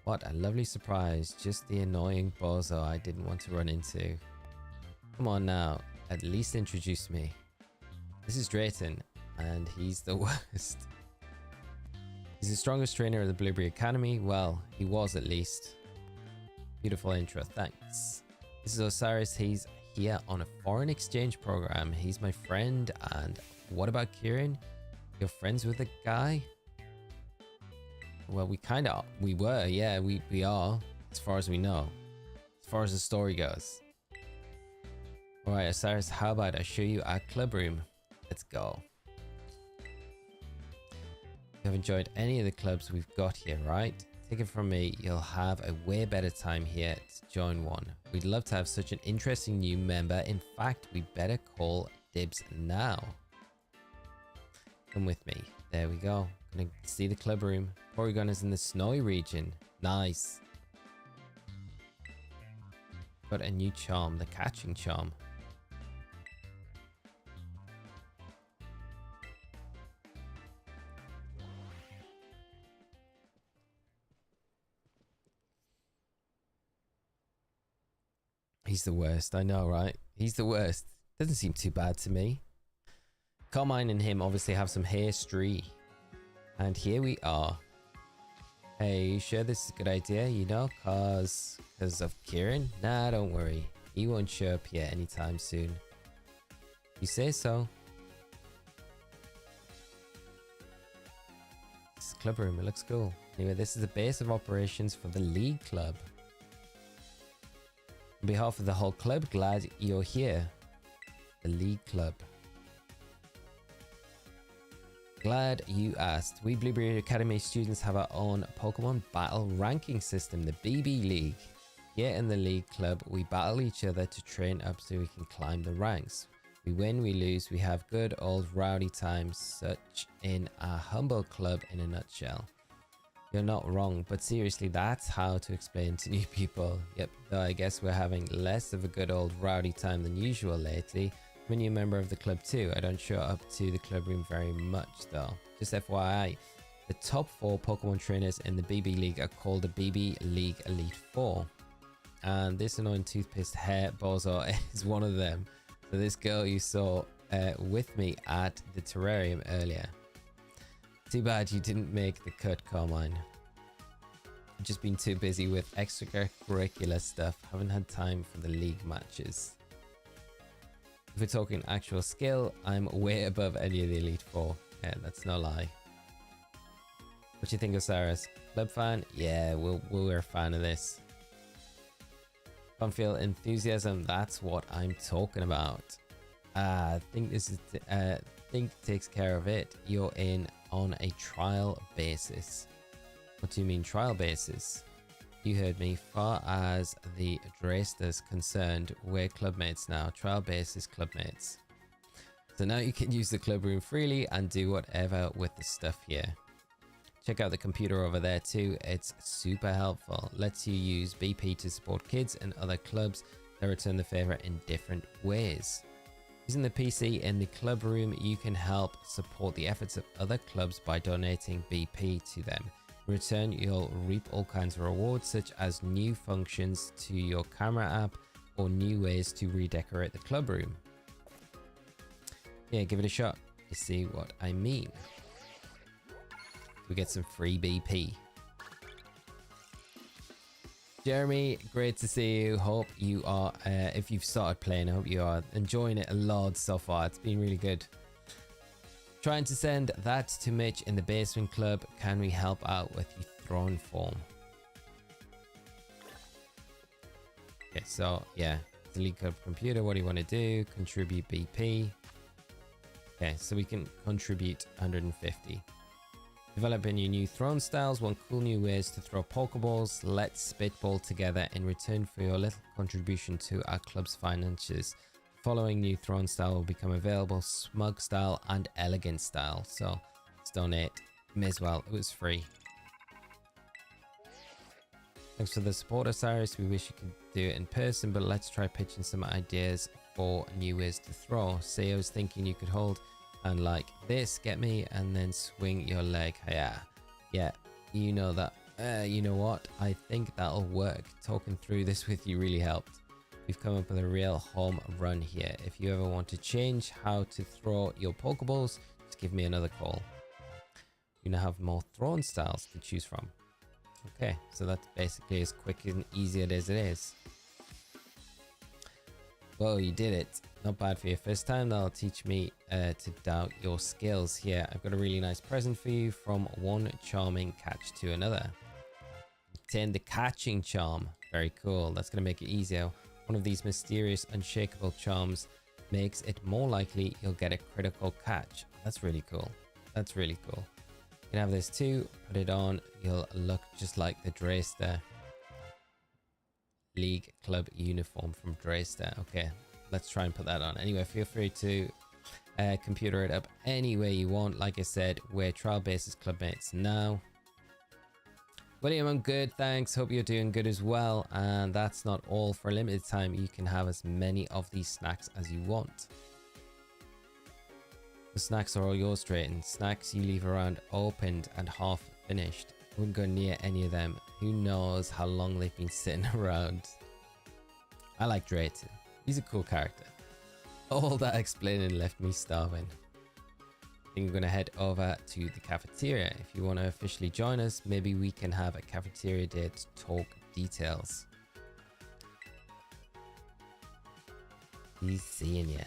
S1: What a lovely surprise. Just the annoying bozo I didn't want to run into. Come on now, at least introduce me. This is Drayton, and he's the worst. He's the strongest trainer of the Blueberry Academy. Well, he was at least. Beautiful intro, thanks. This is Osirus. He's here on a foreign exchange program. He's my friend. And what about Kieran? You're friends with the guy? Well, we were, yeah, we are, as far as we know. As far as the story goes. Alright, Osirus, how about I show you our club room? Let's go. You have enjoyed any of the clubs we've got here, right? Take it from me, you'll have a way better time here to join one. We'd love to have such an interesting new member. In fact, we better call dibs now. Come with me. There we go. Gonna see the club room. Porygon is in the snowy region. Nice. Got a new charm, the catching charm. He's the worst, I know, right? He's the worst. Doesn't seem too bad to me. Carmine and him obviously have some history. And here we are. Hey, you sure this is a good idea? You know, cause of Kieran? Nah, don't worry. He won't show up here anytime soon. You say so. This club room, it looks cool. Anyway, this is the base of operations for the League Club. On behalf of the whole club, glad you're here. the League Club? Glad you asked. We Blueberry Academy students have our own Pokemon battle ranking system, the BB League. Here in the League Club, we battle each other to train up so we can climb the ranks. We win, we lose, we have good old rowdy times, such in our humble club in a nutshell. You're not wrong, but seriously, that's how to explain to new people. Yep, though I guess we're having less of a good old rowdy time than usual lately. I'm a new member of the club too. I don't show up to the club room very much though. Just FYI, the top 4 Pokemon trainers in the BB League are called the BB League Elite 4. And this annoying toothpaste hair bozo is one of them. So this girl you saw with me at the Terrarium earlier. Too bad you didn't make the cut, Carmine. I've just been too busy with extracurricular stuff. Haven't had time for the league matches. If we're talking actual skill, I'm way above any of the Elite 4. Yeah, that's no lie. What do you think, Osirus? Club fan? Yeah, we're a fan of this. Fun feel enthusiasm, that's what I'm talking about. I think this is think takes care of it. You're in on a trial basis. What do you mean trial basis? You heard me. Far as the Drayster's concerned, we're clubmates now. Trial basis clubmates. So now you can use the club room freely and do whatever with the stuff here. Check out the computer over there too. It's super helpful. Lets you use BP to support kids and other clubs that return the favor in different ways. Using the PC in the club room, you can help support the efforts of other clubs by donating BP to them. In return, you'll reap all kinds of rewards, such as new functions to your camera app or new ways to redecorate the club room. Yeah, give it a shot. You see what I mean? We get some free BP. Jeremy, great to see you. Hope you are, if you've started playing, I hope you are enjoying it a lot so far. It's been really good. Trying to send that to Mitch in the basement club. Can we help out with the throne form? Okay, so yeah, delete club computer. What do you want to do? Contribute BP. Okay, so we can contribute 150. Developing your new throne styles. Want cool new ways to throw Pokeballs? Let's spitball together in return for your little contribution to our club's finances. Following new throne style will become available: smug style and elegant style. So let's donate. May as well, it was free. Thanks for the support, Osirus. We wish you could do it in person, but let's try pitching some ideas for new ways to throw. Say I was thinking you could hold and like this, get me, and then swing your leg. Yeah, you know that. You know what? I think that'll work. Talking through this with you really helped. We've come up with a real home run here. If you ever want to change how to throw your Pokeballs, just give me another call. You now have more throwing styles to choose from. Okay, so that's basically as quick and easy as it is. Whoa, you did it. Not bad for your first time. That'll teach me to doubt your skills here. I've got a really nice present for you. From one charming catch to another. Obtain the catching charm. Very cool. That's going to make it easier. One of these mysterious, unshakable charms makes it more likely you'll get a critical catch. That's really cool. That's really cool. You can have this too. Put it on. You'll look just like the Drayster League Club uniform from Drayster. Okay, let's try and put that on. Anyway, feel free to computer it up any way you want. Like I said, we're trial basis clubmates now. William, I'm good, thanks. Hope you're doing good as well. And that's not all. For a limited time, you can have as many of these snacks as you want. The snacks are all yours, Drayton. Snacks you leave around opened and half finished. Wouldn't go near any of them. Who knows how long they've been sitting around. I like Drayton. He's a cool character. All that explaining left me starving. I think I'm going to head over to the cafeteria. If you want to officially join us, maybe we can have a cafeteria day to talk details. He's seeing ya.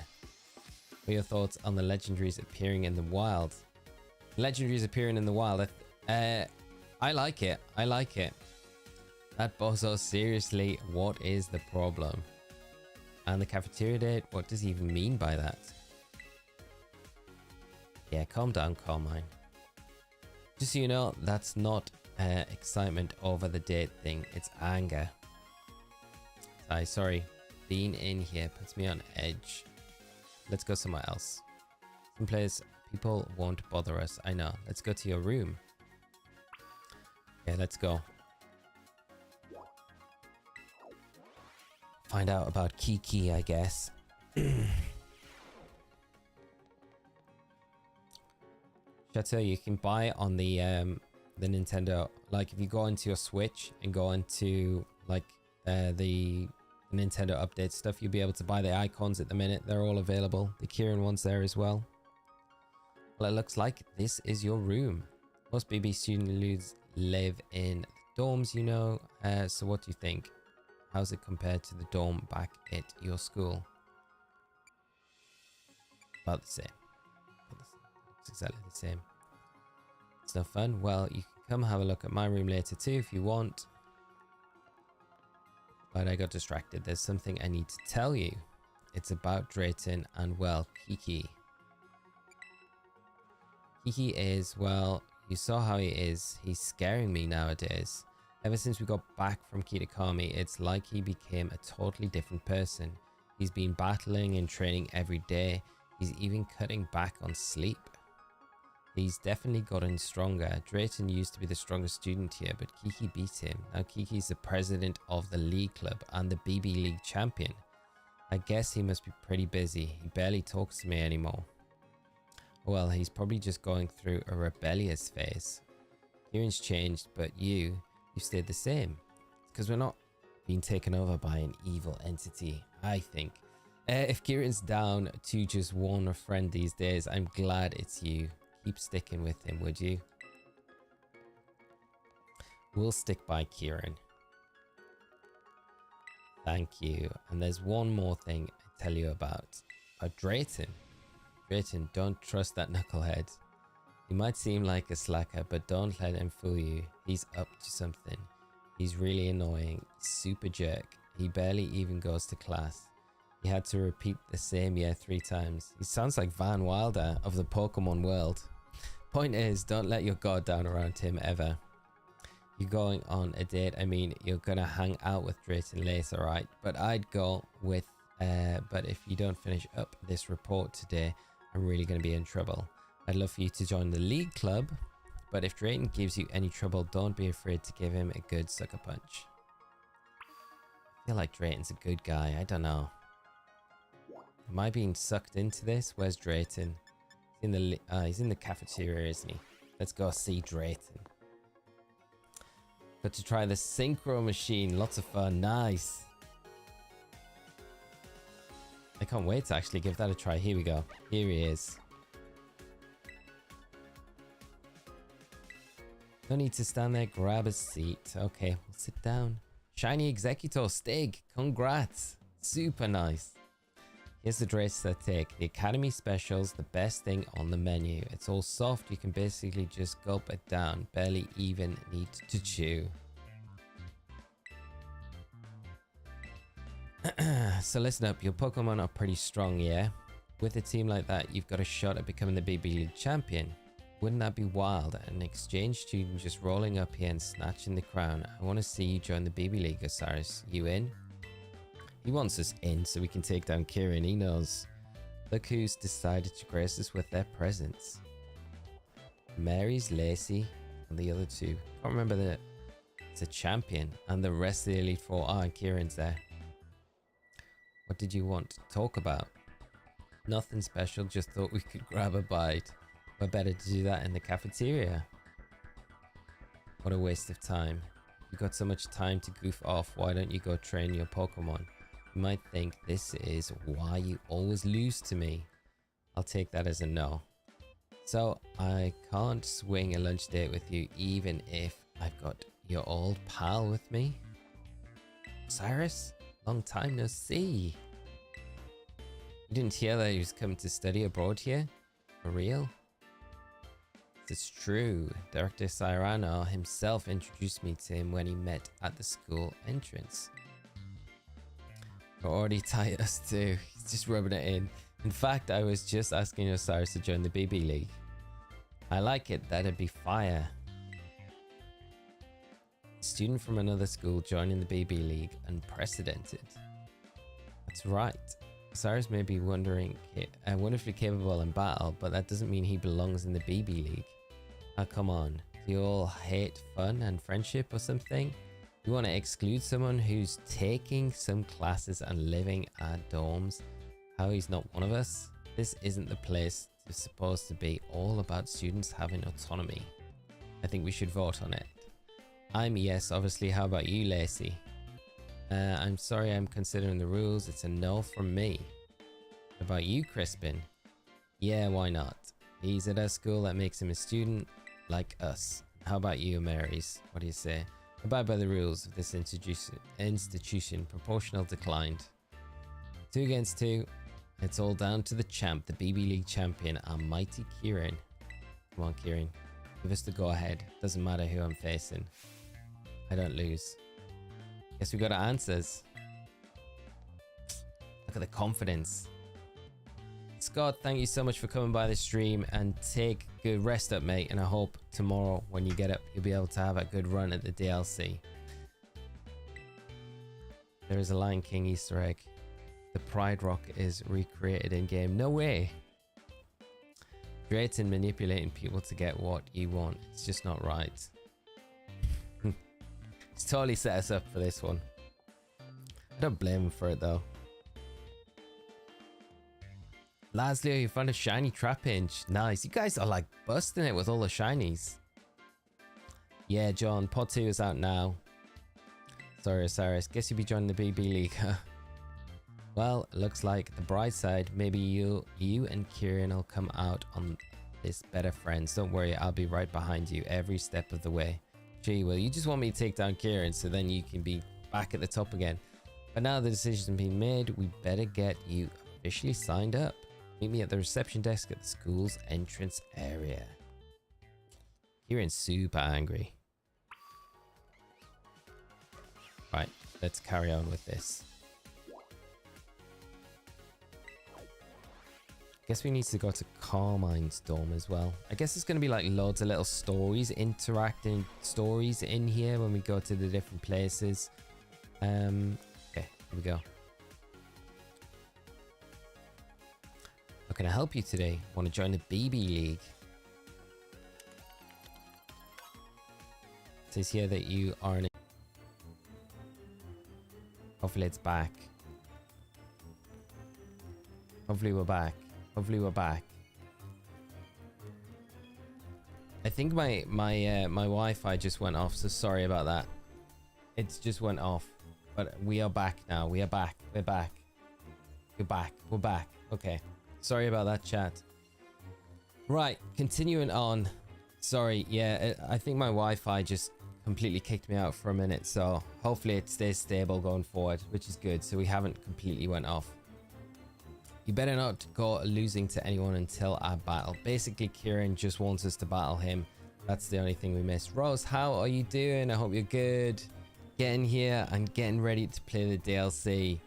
S1: What are your thoughts on the legendaries appearing in the wild? Legendaries appearing in the wild. I like it. I like it. That bozo, seriously, what is the problem? And the cafeteria date? What does he even mean by that? Yeah, calm down, Carmine. Just so you know, that's not excitement over the date thing. It's anger. Sorry. Being in here puts me on edge. Let's go somewhere else. Some place people won't bother us. I know. Let's go to your room. Yeah, let's go. Find out about Kiki, I guess. Chateau, you can buy on the Nintendo. Like if you go into your Switch and go into like the Nintendo update stuff, you'll be able to buy the icons at the minute. They're all available. The Kieran one's there as well. Well, it looks like this is your room. Most BB students live in dorms, you know. So what do you think? How's it compared to the dorm back at your school? About the same. It's exactly the same. It's no fun. Well, you can come have a look at my room later too if you want. But I got distracted. There's something I need to tell you. It's about Drayton and, well, Kiki. Kiki is, well, you saw how he is. He's scaring me nowadays. Ever since we got back from Kitakami, it's like he became a totally different person. He's been battling and training every day. He's even cutting back on sleep. He's definitely gotten stronger. Drayton used to be the strongest student here, but Kiki beat him. Now Kiki's the president of the League Club and the BB League champion. I guess he must be pretty busy. He barely talks to me anymore. Well, he's probably just going through a rebellious phase. Kieran's changed, but you've stayed the same. It's because we're not being taken over by an evil entity, I think. If Kieran's down to just want a friend these days, I'm glad it's you. Keep sticking with him, would you? We'll stick by Kieran. Thank you. And there's one more thing I tell you about Drayton. Drayton, don't trust that knucklehead. He might seem like a slacker, but don't let him fool you. He's up to something. He's really annoying, super jerk. He barely even goes to class. He had to repeat the same year 3 times. He sounds like Van Wilder of the Pokemon world. Point is, don't let your guard down around him ever. You're going on a date, I mean, you're gonna hang out with Drayton later, right? But I'd go with, but if you don't finish up this report today, I'm really gonna be in trouble. I'd love for you to join the League Club, but if Drayton gives you any trouble, don't be afraid to give him a good sucker punch. I feel like Drayton's a good guy, I don't know. Am I being sucked into this? Where's Drayton? He's in the cafeteria, isn't he? Let's go see Drayton. Got to try the synchro machine. Lots of fun. Nice. I can't wait to actually give that a try. Here we go. Here he is. No need to stand there. Grab a seat. Okay, we'll sit down. Shiny Executor Stig. Congrats. Super nice. Here's the dress I take. The Academy Specials, the best thing on the menu. It's all soft. You can basically just gulp it down. Barely even need to chew. So listen up. Your Pokemon are pretty strong, yeah? With a team like that, you've got a shot at becoming the BB League champion. Wouldn't that be wild? An exchange student just rolling up here and snatching the crown. I want to see you join the BB League, Osirus. You in? He wants us in so we can take down Kieran, he knows. Look who's decided to grace us with their presence. Mary's Lacey and the other two. Can't remember that it's a champion and the rest of the Elite Four. And Kieran's there. What did you want to talk about? Nothing special, just thought we could grab a bite. We're better to do that in the cafeteria. What a waste of time. You've got so much time to goof off, why don't you go train your Pokemon? You might think this is why you always lose to me. I'll take that as a no. So I can't swing a lunch date with you even if I've got your old pal with me? Osirus? Long time no see. You didn't hear that he was coming to study abroad here? For real? It's true. Director Cyrano himself introduced me to him when he met at the school entrance. We're already tight us too. He's just rubbing it in. In fact, I was just asking Osirus to join the BB League. I like it. That'd be fire. Student from another school joining the BB League. Unprecedented. That's right. Osirus may be wonderfully capable in battle, but that doesn't mean he belongs in the BB League. Oh, come on. Do you all hate fun and friendship or something? You want to exclude someone who's taking some classes and living at dorms? How he's not one of us? This isn't the place. It's supposed to be all about students having autonomy. I think we should vote on it. I'm yes, obviously. How about you, Lacey? I'm sorry, I'm considering the rules. It's a no from me. How about you, Crispin? Yeah, why not? He's at a school that makes him a student like us. How about you, Marys? What do you say? Abide by the rules of this institution. Proportional declined. 2 against 2. It's all down to the champ, the BB League champion, our mighty Kieran. Come on, Kieran. Give us the go ahead. Doesn't matter who I'm facing. I don't lose. Guess we got our answers. Look at the confidence. Scott, thank you so much for coming by the stream, and take good rest up, mate. And I hope tomorrow when you get up, you'll be able to have a good run at the DLC. There is a Lion King Easter egg. The Pride Rock is recreated in game. No way. Creating, manipulating people to get what you want. It's just not right. He's totally set us up for this one. I don't blame him for it though. Laslio, you found a shiny trap hinge. Nice. You guys are like busting it with all the shinies. Yeah, John. Pod 2 is out now. Sorry, Osiris. Guess you'll be joining the BB League, huh? Well, looks like the bright side. Maybe you and Kieran will come out on this better friends. Don't worry, I'll be right behind you every step of the way. Gee, well, you just want me to take down Kieran so then you can be back at the top again. But now the decision's been made, we better get you officially signed up. Meet me at the reception desk at the school's entrance area. Kieran's super angry. Right, let's carry on with this. Guess we need to go to Carmine's dorm as well. I guess it's going to be like loads of little stories, interacting stories in here when we go to the different places. Okay, here we go. How can I help you today? Want to join the BB League? It says here that you are an... Hopefully it's back. Hopefully we're back. Hopefully we're back. I think my Wi-Fi just went off, so sorry about that. It just went off. But we are back now. We are back. We're back. You're back. We're back. Okay. Sorry about that, chat. Right, continuing on. Sorry, yeah, I think my Wi-Fi just completely kicked me out for a minute, so hopefully it stays stable going forward, which is good, so we haven't completely went off. You better not go losing to anyone until our battle. Basically, Kieran just wants us to battle him. That's the only thing we missed. Rose, how are you doing? I hope you're good. Getting here and getting ready to play the DLC.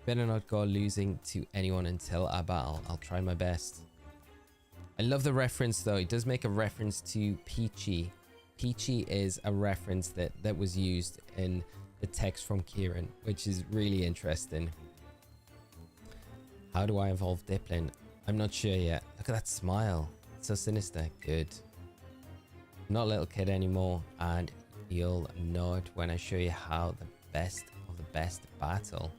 S1: Better not go losing to anyone until our battle. I'll try my best. I love the reference though. It does make a reference to Peachy. Peachy is a reference that was used in the text from Kieran, which is really interesting. How do I evolve Diplin? I'm not sure yet. Look at that smile. It's so sinister. Good. I'm not a little kid anymore, and you'll know it when I show you how the best of the best battle.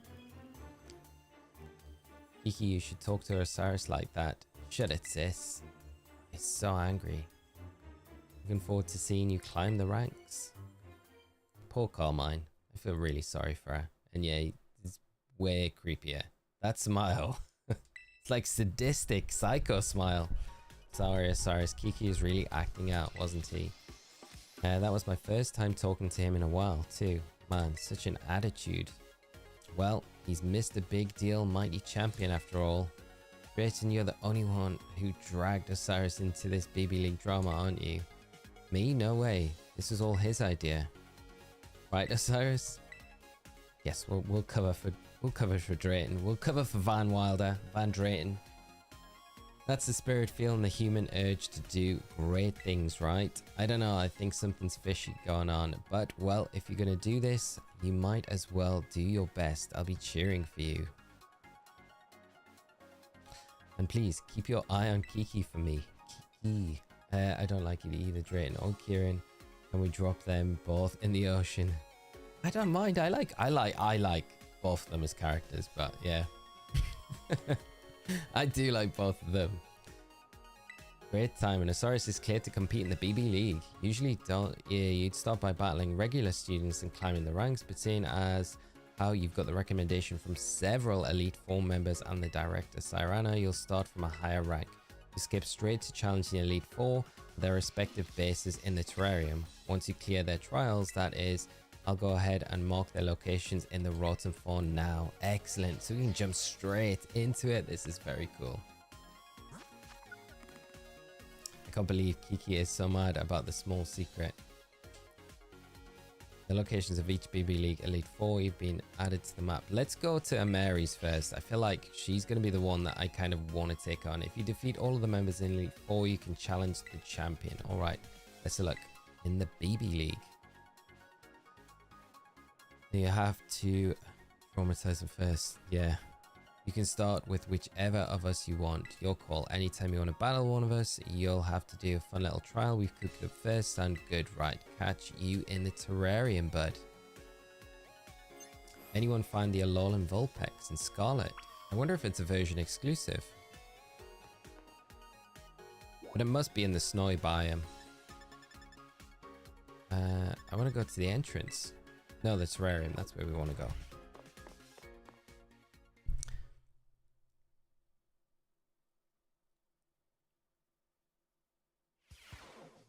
S1: Kiki, you should talk to Osirus like that. Shut it, sis. He's so angry. Looking forward to seeing you climb the ranks. Poor Carmine. I feel really sorry for her. And yeah, he's way creepier. That smile. It's like sadistic, psycho smile. Sorry, Osirus. Kiki is really acting out, wasn't he? That was my first time talking to him in a while, too. Man, such an attitude. Well, he's missed a big deal mighty champion after all. Grayson, you're the only one who dragged Osirus into this BB League drama, aren't you? Me? No way. This was all his idea. Right, Osirus? Yes, we'll cover for Drayton. We'll cover for Van Wilder, Van Drayton. That's the spirit feeling the human urge to do great things, right? I don't know, I think something's fishy going on. But, well, if you're going to do this, you might as well do your best. I'll be cheering for you. And please, keep your eye on Kiki for me. Kiki. I don't like it either, Drayton or Kieran. Can we drop them both in the ocean? I don't mind. I like both of them as characters, but yeah. I do like both of them. Great time, and Osirus is cleared to compete in the BB League. Usually you'd start by battling regular students and climbing the ranks, but seeing as how you've got the recommendation from several Elite 4 members and the director Cyrano, you'll start from a higher rank. You skip straight to challenging Elite 4 for their respective bases in the Terrarium. Once you clear their trials, that is, I'll go ahead and mark their locations in the Rotten Fawn now. Excellent. So we can jump straight into it. This is very cool. I can't believe Kiki is so mad about the small secret. The locations of each BB League Elite 4 you've been added to the map. Let's go to Amary's first. I feel like she's going to be the one that I kind of want to take on. If you defeat all of the members in Elite 4, you can challenge the champion. Alright, let's look. In the BB League, you have to traumatize them first. Yeah. You can start with whichever of us you want. Your call. Anytime you want to battle one of us, you'll have to do a fun little trial. We've cooked up first. Sound good, right? Catch you in the Terrarium, bud. Anyone find the Alolan Vulpix and Scarlet? I wonder if it's a version exclusive. But it must be in the snowy biome. I want to go to the entrance. No, the Terrarium. That's where we want to go.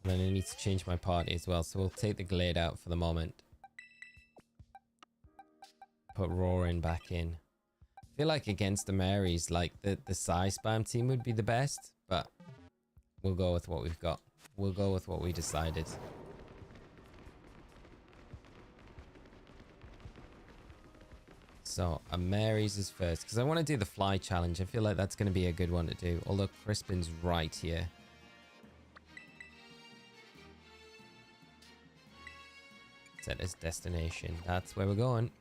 S1: And then I need to change my party as well, so we'll take the Glade out for the moment. Put Roaring back in. I feel like against the Marys, like the Psy Spam team would be the best, but we'll go with what we've got. We'll go with what we decided. So, Mary's is first, because I want to do the fly challenge. I feel like that's going to be a good one to do, although Crispin's right here. Set as destination. That's where we're going.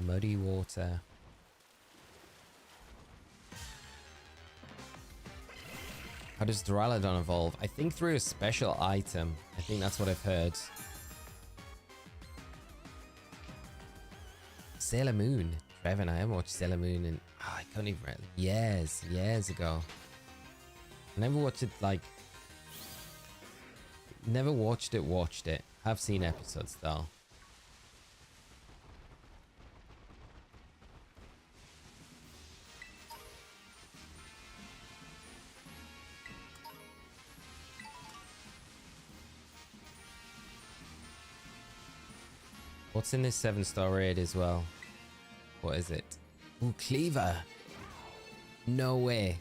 S1: Muddy water. How does Duraludon evolve? I think through a special item. I think that's what I've heard. Sailor Moon. Trevor and I haven't watched Sailor Moon in... Oh, I can't even... Years ago. I never watched it, like... Never watched it. Have seen episodes, though. What's in this 7-star raid as well? What is it? Ooh, Cleaver. No way.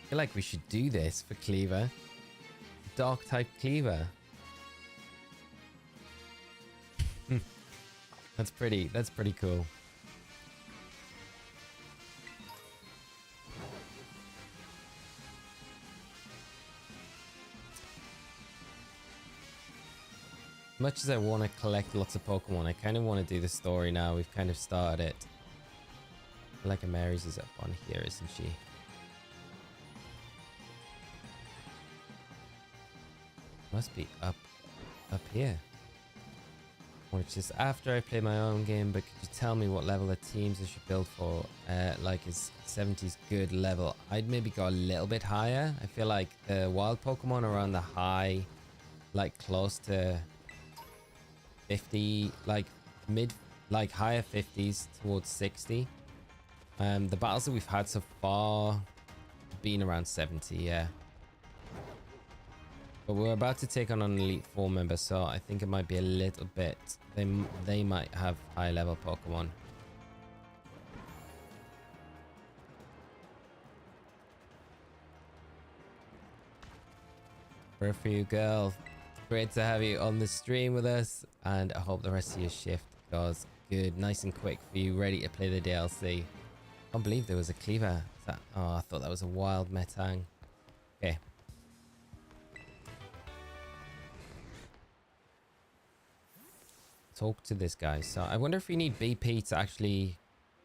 S1: I feel like we should do this for Cleaver. Dark type Cleaver. That's pretty cool. Much as I want to collect lots of Pokemon, I kind of want to do the story now. We've kind of started it. I feel like Amary's is up on here, isn't she? Must be up here. Or it's just after I play my own game, but could you tell me what level of teams I should build for? Like is 70's good level? I'd maybe go a little bit higher. I feel like the wild Pokemon are on the high, like close to 50, like mid, like higher 50s towards 60. The battles that we've had so far have been around 70, yeah. But we're about to take on an Elite 4 member, so I think it might be a little bit... They might have high level Pokemon. For a few, girl. Great to have you on the stream with us, and I hope the rest of your shift goes good, nice and quick for you, ready to play the DLC. I can't believe there was a cleaver. Oh, I thought that was a wild metang. Okay. Talk to this guy. So I wonder if we need BP to actually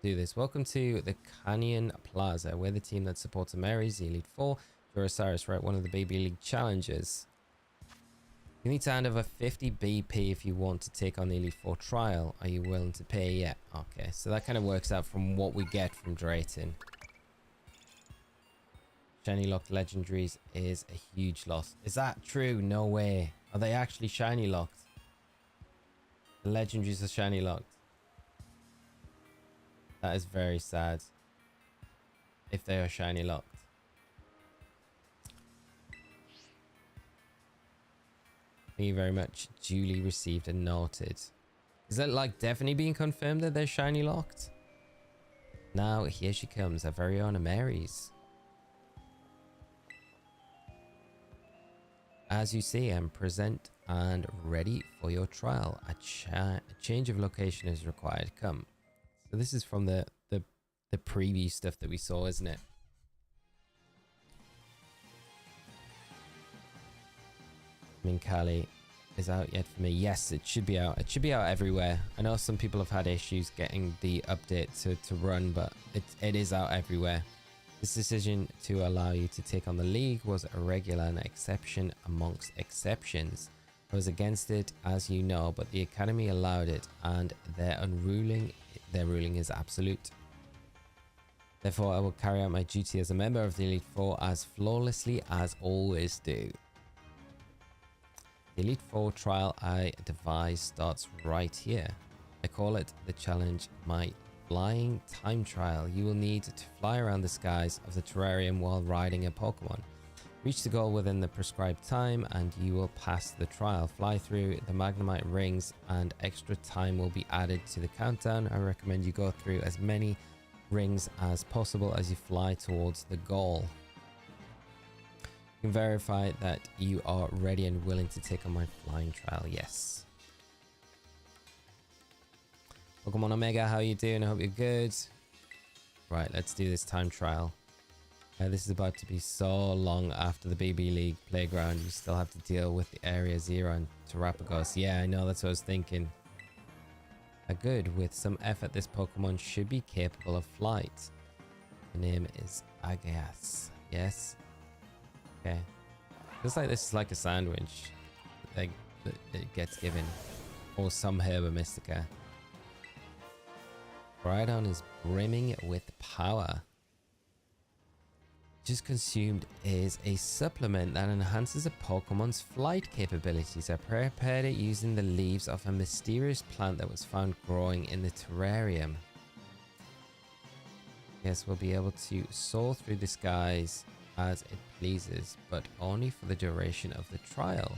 S1: do this. Welcome to the Canyon Plaza. We're the team that supports Mary's, the Elite Four. You're Osirus, right? One of the Baby League challenges. You need to hand over 50 BP if you want to take on the Elite Four trial. Are you willing to pay? Yeah. Okay. So that kind of works out from what we get from Drayton. Shiny locked legendaries is a huge loss. Is that true? No way. Are they actually shiny locked? The legendaries are shiny locked. That is very sad. If they are shiny locked. Thank you very much. Duly received and noted. Is that like definitely being confirmed that they're shiny locked? Now here she comes, our very own Mary's. As you see, I'm present and ready for your trial. A change of location is required. Come. So this is from the preview stuff that we saw, isn't it? Minkali is out yet for me. Yes, it should be out. It should be out everywhere. I know some people have had issues getting the update to run, but it is out everywhere. This decision to allow you to take on the league was a regular and exception amongst exceptions. I was against it, as you know, but the academy allowed it, and their ruling is absolute. Therefore, I will carry out my duty as a member of the Elite Four as flawlessly as always do. The Elite Four trial I devised starts right here. I call it the challenge my flying time trial. You will need to fly around the skies of the Terrarium while riding a Pokemon. Reach the goal within the prescribed time and you will pass the trial. Fly through the Magnemite rings and extra time will be added to the countdown. I recommend you go through as many rings as possible as you fly towards the goal. You can verify that you are ready and willing to take on my flying trial. Yes. Pokemon Omega, how you doing? I hope you're good. Right, let's do this time trial. This is about to be so long after the BB League playground. You still have to deal with the Area Zero and Terrapagos. Yeah, I know, that's what I was thinking. Good. With some effort, this Pokemon should be capable of flight. The name is Agas. Yes. Okay. Looks like this is like a sandwich. Like, it gets given. Or some Herba Mystica. Rhydon is brimming with power. Just consumed is a supplement that enhances a Pokemon's flight capabilities. I prepared it using the leaves of a mysterious plant that was found growing in the terrarium. Yes, we'll be able to soar through the skies as it pleases, but only for the duration of the trial.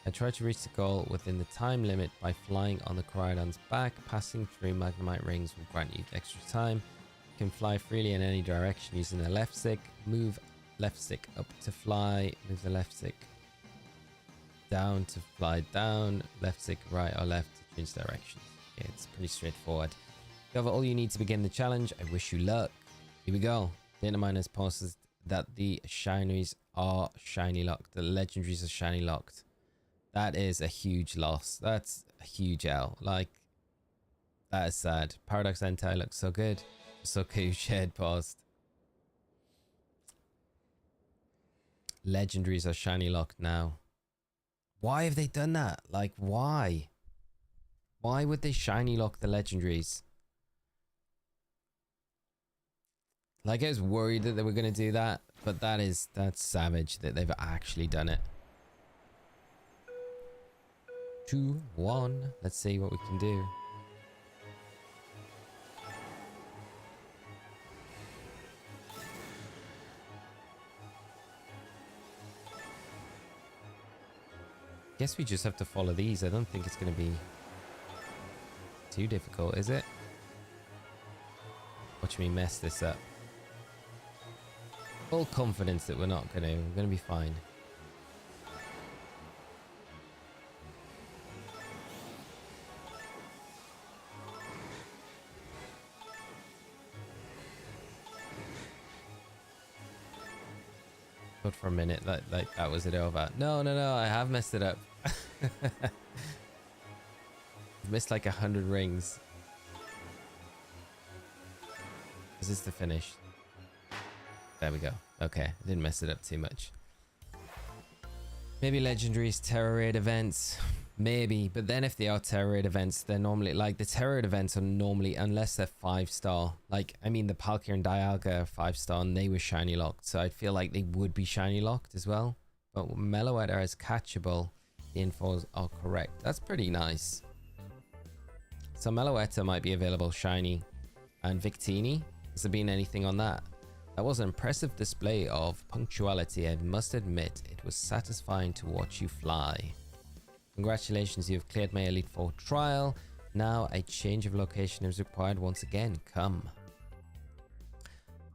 S1: I tried to reach the goal within the time limit by flying on the Koraidon's back. Passing through Magnemite rings will grant you extra time. You can fly freely in any direction using the left stick. Move left stick up to fly. Move the left stick down to fly down. Left stick right or left to change directions. Yeah, it's pretty straightforward. You have all you need to begin the challenge. I wish you luck. Here we go. Data miners posted that the shinies are shiny locked. The legendaries are shiny locked. That is a huge loss. That's a huge L. Like, that is sad. Paradox Entei looks so good. So cool. Shared post. Legendaries are shiny locked now. Why have they done that? Like, why? Why would they shiny lock the legendaries? Like, I was worried that they were going to do that, but that's savage that they've actually done it. 2-1. Let's see what we can do. Guess we just have to follow these. I don't think it's going to be too difficult, is it? Watch me mess this up. Full confidence that we're going to be fine. Thought for a minute that like that was it over. No, I have messed it up. I've missed like 100 rings. Is this the finish? There we go. Okay, I didn't mess it up too much. Maybe legendaries, terror raid events. Maybe, but then if they are terror raid events, they're normally like the terror raid events are normally, unless they're 5-star. Like, I mean, the Palkia and Dialga are 5-star and they were shiny locked, so I'd feel like they would be shiny locked as well. But Meloetta is catchable. The infos are correct. That's pretty nice. So Meloetta might be available shiny, and Victini. Has there been anything on that? That was an impressive display of punctuality. I must admit, it was satisfying to watch you fly. Congratulations, you have cleared my Elite Four trial. Now a change of location is required once again. Come.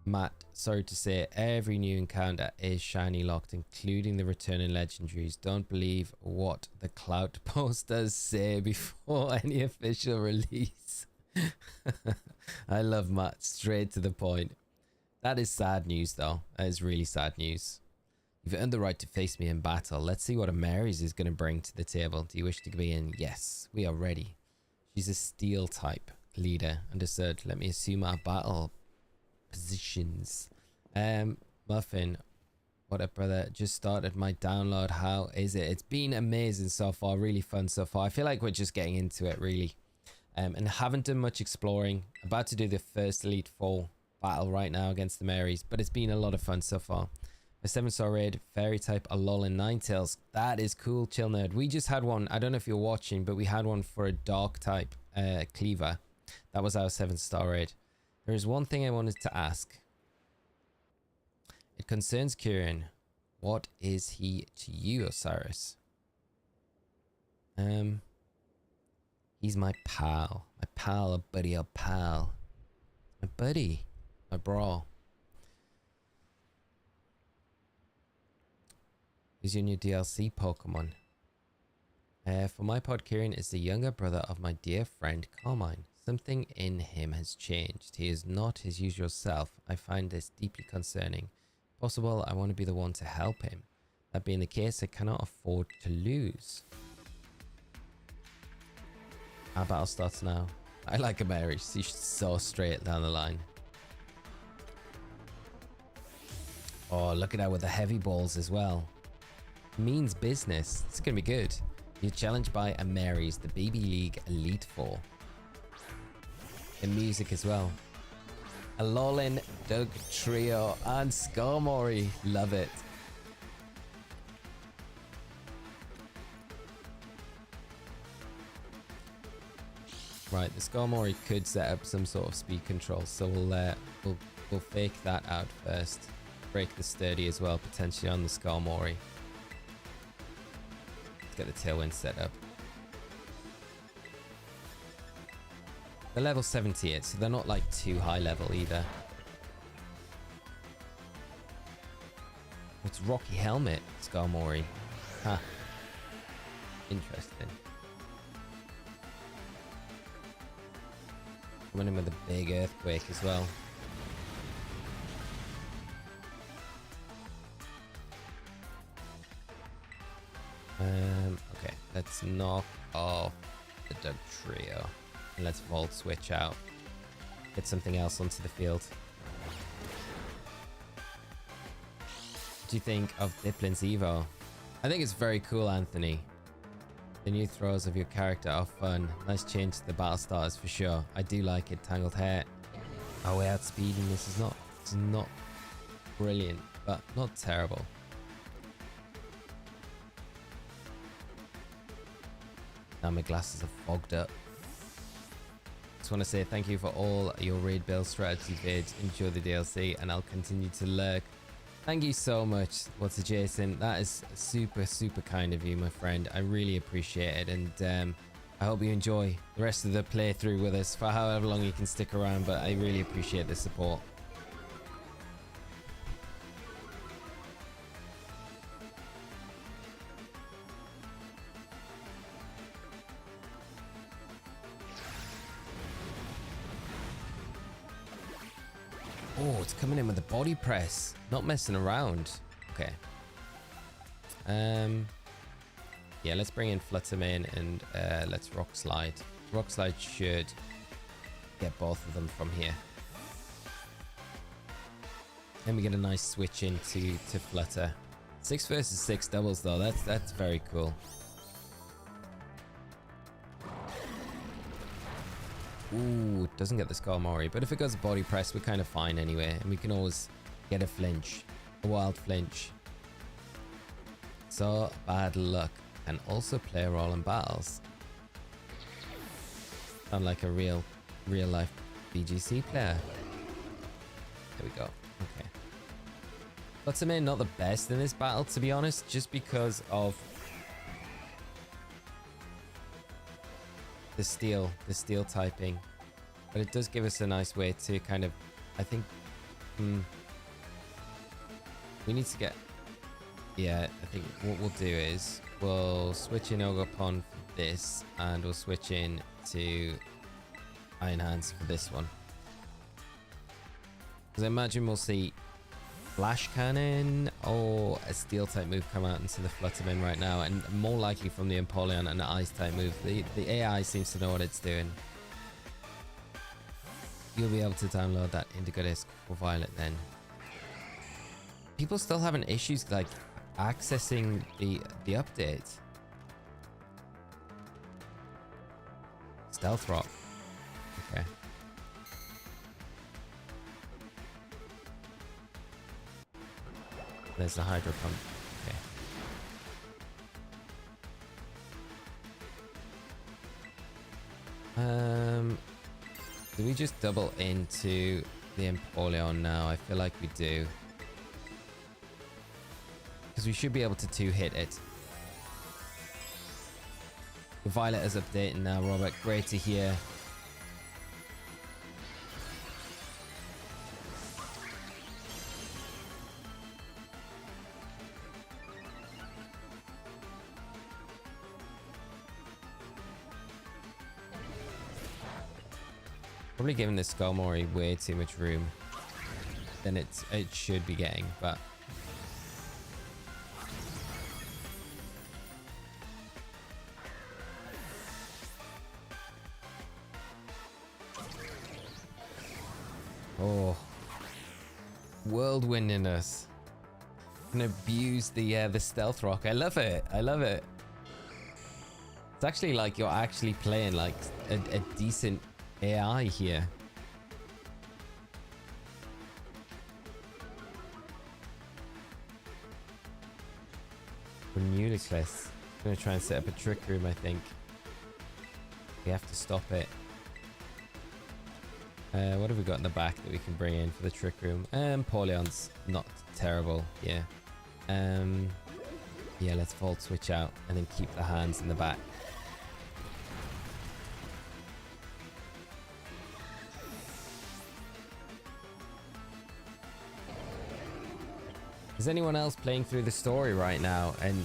S1: Matt, sorry to say, every new encounter is shiny locked, including the returning legendaries. Don't believe what the clout posters say before any official release. I love Matt, straight to the point. That is sad news though. That is really sad news. You've earned the right to face me in battle. Let's see what a Mary's is going to bring to the table. Do you wish to be in? Yes, we are ready. She's a steel type leader. Understood. Let me assume our battle positions. Muffin, what up, brother? Just started my download. How is it? It's been amazing so far. Really fun so far. I feel like we're just getting into it, really. And haven't done much exploring. About to do the first Elite Four battle right now against the Marys, but it's been a lot of fun so far. A 7-star raid, fairy type, a lol in Ninetales. That is cool, chill nerd. We just had one. I don't know if you're watching, but we had one for a dark type cleaver. That was our 7-star raid. There is one thing I wanted to ask. It concerns Kieran. What is he to you, Osirus? He's my pal. My pal, a buddy, a pal. My buddy. My bro. Who's your new DLC Pokemon? For my part, Kieran is the younger brother of my dear friend Carmine. Something in him has changed. He is not his usual self. I find this deeply concerning. Possible, I want to be the one to help him. That being the case, I cannot afford to lose. Our battle starts now. I like a Mary. She's so straight down the line. Oh, look at her with the heavy balls as well. Means business. It's gonna be good. You're challenged by a Mary's, the Baby League Elite Four. And music as well. A Lolin, Doug Trio, and Skarmory. Love it. Right, the Skarmory could set up some sort of speed control, so we'll fake that out first. Break the sturdy as well, potentially on the Skarmory. Get the tailwind set up. They're level 78, so they're not like too high level either. It's Rocky Helmet, Skarmory. Huh. Interesting. Coming in with a big earthquake as well. Okay, let's knock off the Doug Trio. And let's Volt Switch out. Get something else onto the field. What do you think of Diplin's Evo? I think it's very cool, Anthony. The new throws of your character are fun. Nice change to the battle stars for sure. I do like it. Tangled hair. Oh, we're outspeeding. This is not brilliant, but not terrible. Now my glasses are fogged up. Just want to say thank you for all your raid build strategy vids. Enjoy the DLC and I'll continue to lurk. Thank you so much. What's it, Jason? That is super, super kind of you, my friend. I really appreciate it. And I hope you enjoy the rest of the playthrough with us for however long you can stick around. But I really appreciate the support. Oh, it's coming in with the body press. Not messing around. Okay. Yeah, let's bring in Fluttermane and let's Rock Slide. Rock Slide should get both of them from here. Then we get a nice switch into Flutter. 6 versus 6 doubles though. That's very cool. Ooh, doesn't get the Skarmory, but if it goes body press, we're kind of fine anyway, and we can always get a flinch, a wild flinch. So bad luck, and also play a role in battles. Sound like a real life BGC player. There we go. Okay. Fluttermane not the best in this battle, to be honest, just because of the steel typing, but it does give us a nice way to kind of, I think, we need to get, yeah, I think what we'll do is we'll switch in Ogopon for this, and we'll switch in to Iron Hands for this one, because I imagine we'll see Flash Cannon or a Steel type move come out into the Fluttermane right now, and more likely from the Empoleon and the Ice type move. The AI seems to know what it's doing. You'll be able to download that Indigo Disk for Violet then. People still having issues like accessing the update. Stealth Rock. Okay. There's the Hydro Pump. Okay. Do we just double into the Empoleon now? I feel like we do. Because we should be able to 2-hit it. The Violet is updating now, Robert. Great to hear. Probably giving this Skarmory way too much room than it should be getting, but oh, whirlwinding us and abuse the Stealth Rock. I love it. I love it. It's actually like you're actually playing like a decent AI here. Renuliclus. I'm gonna try and set up a Trick Room, I think. We have to stop it. What have we got in the back that we can bring in for the Trick Room? Empoleon's not terrible, yeah. Yeah, let's Volt Switch out and then keep the hands in the back. Is anyone else playing through the story right now? And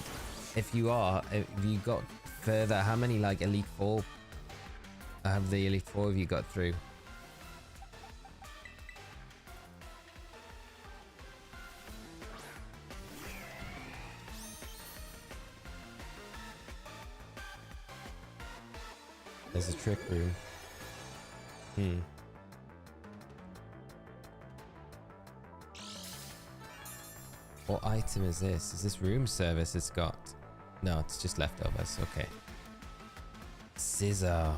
S1: if you are, if you got further, how many like Elite Four have the Elite Four have you got through? There's a Trick Room. What item is this? Is this room service it's got? No, it's just leftovers. Okay. Scissor.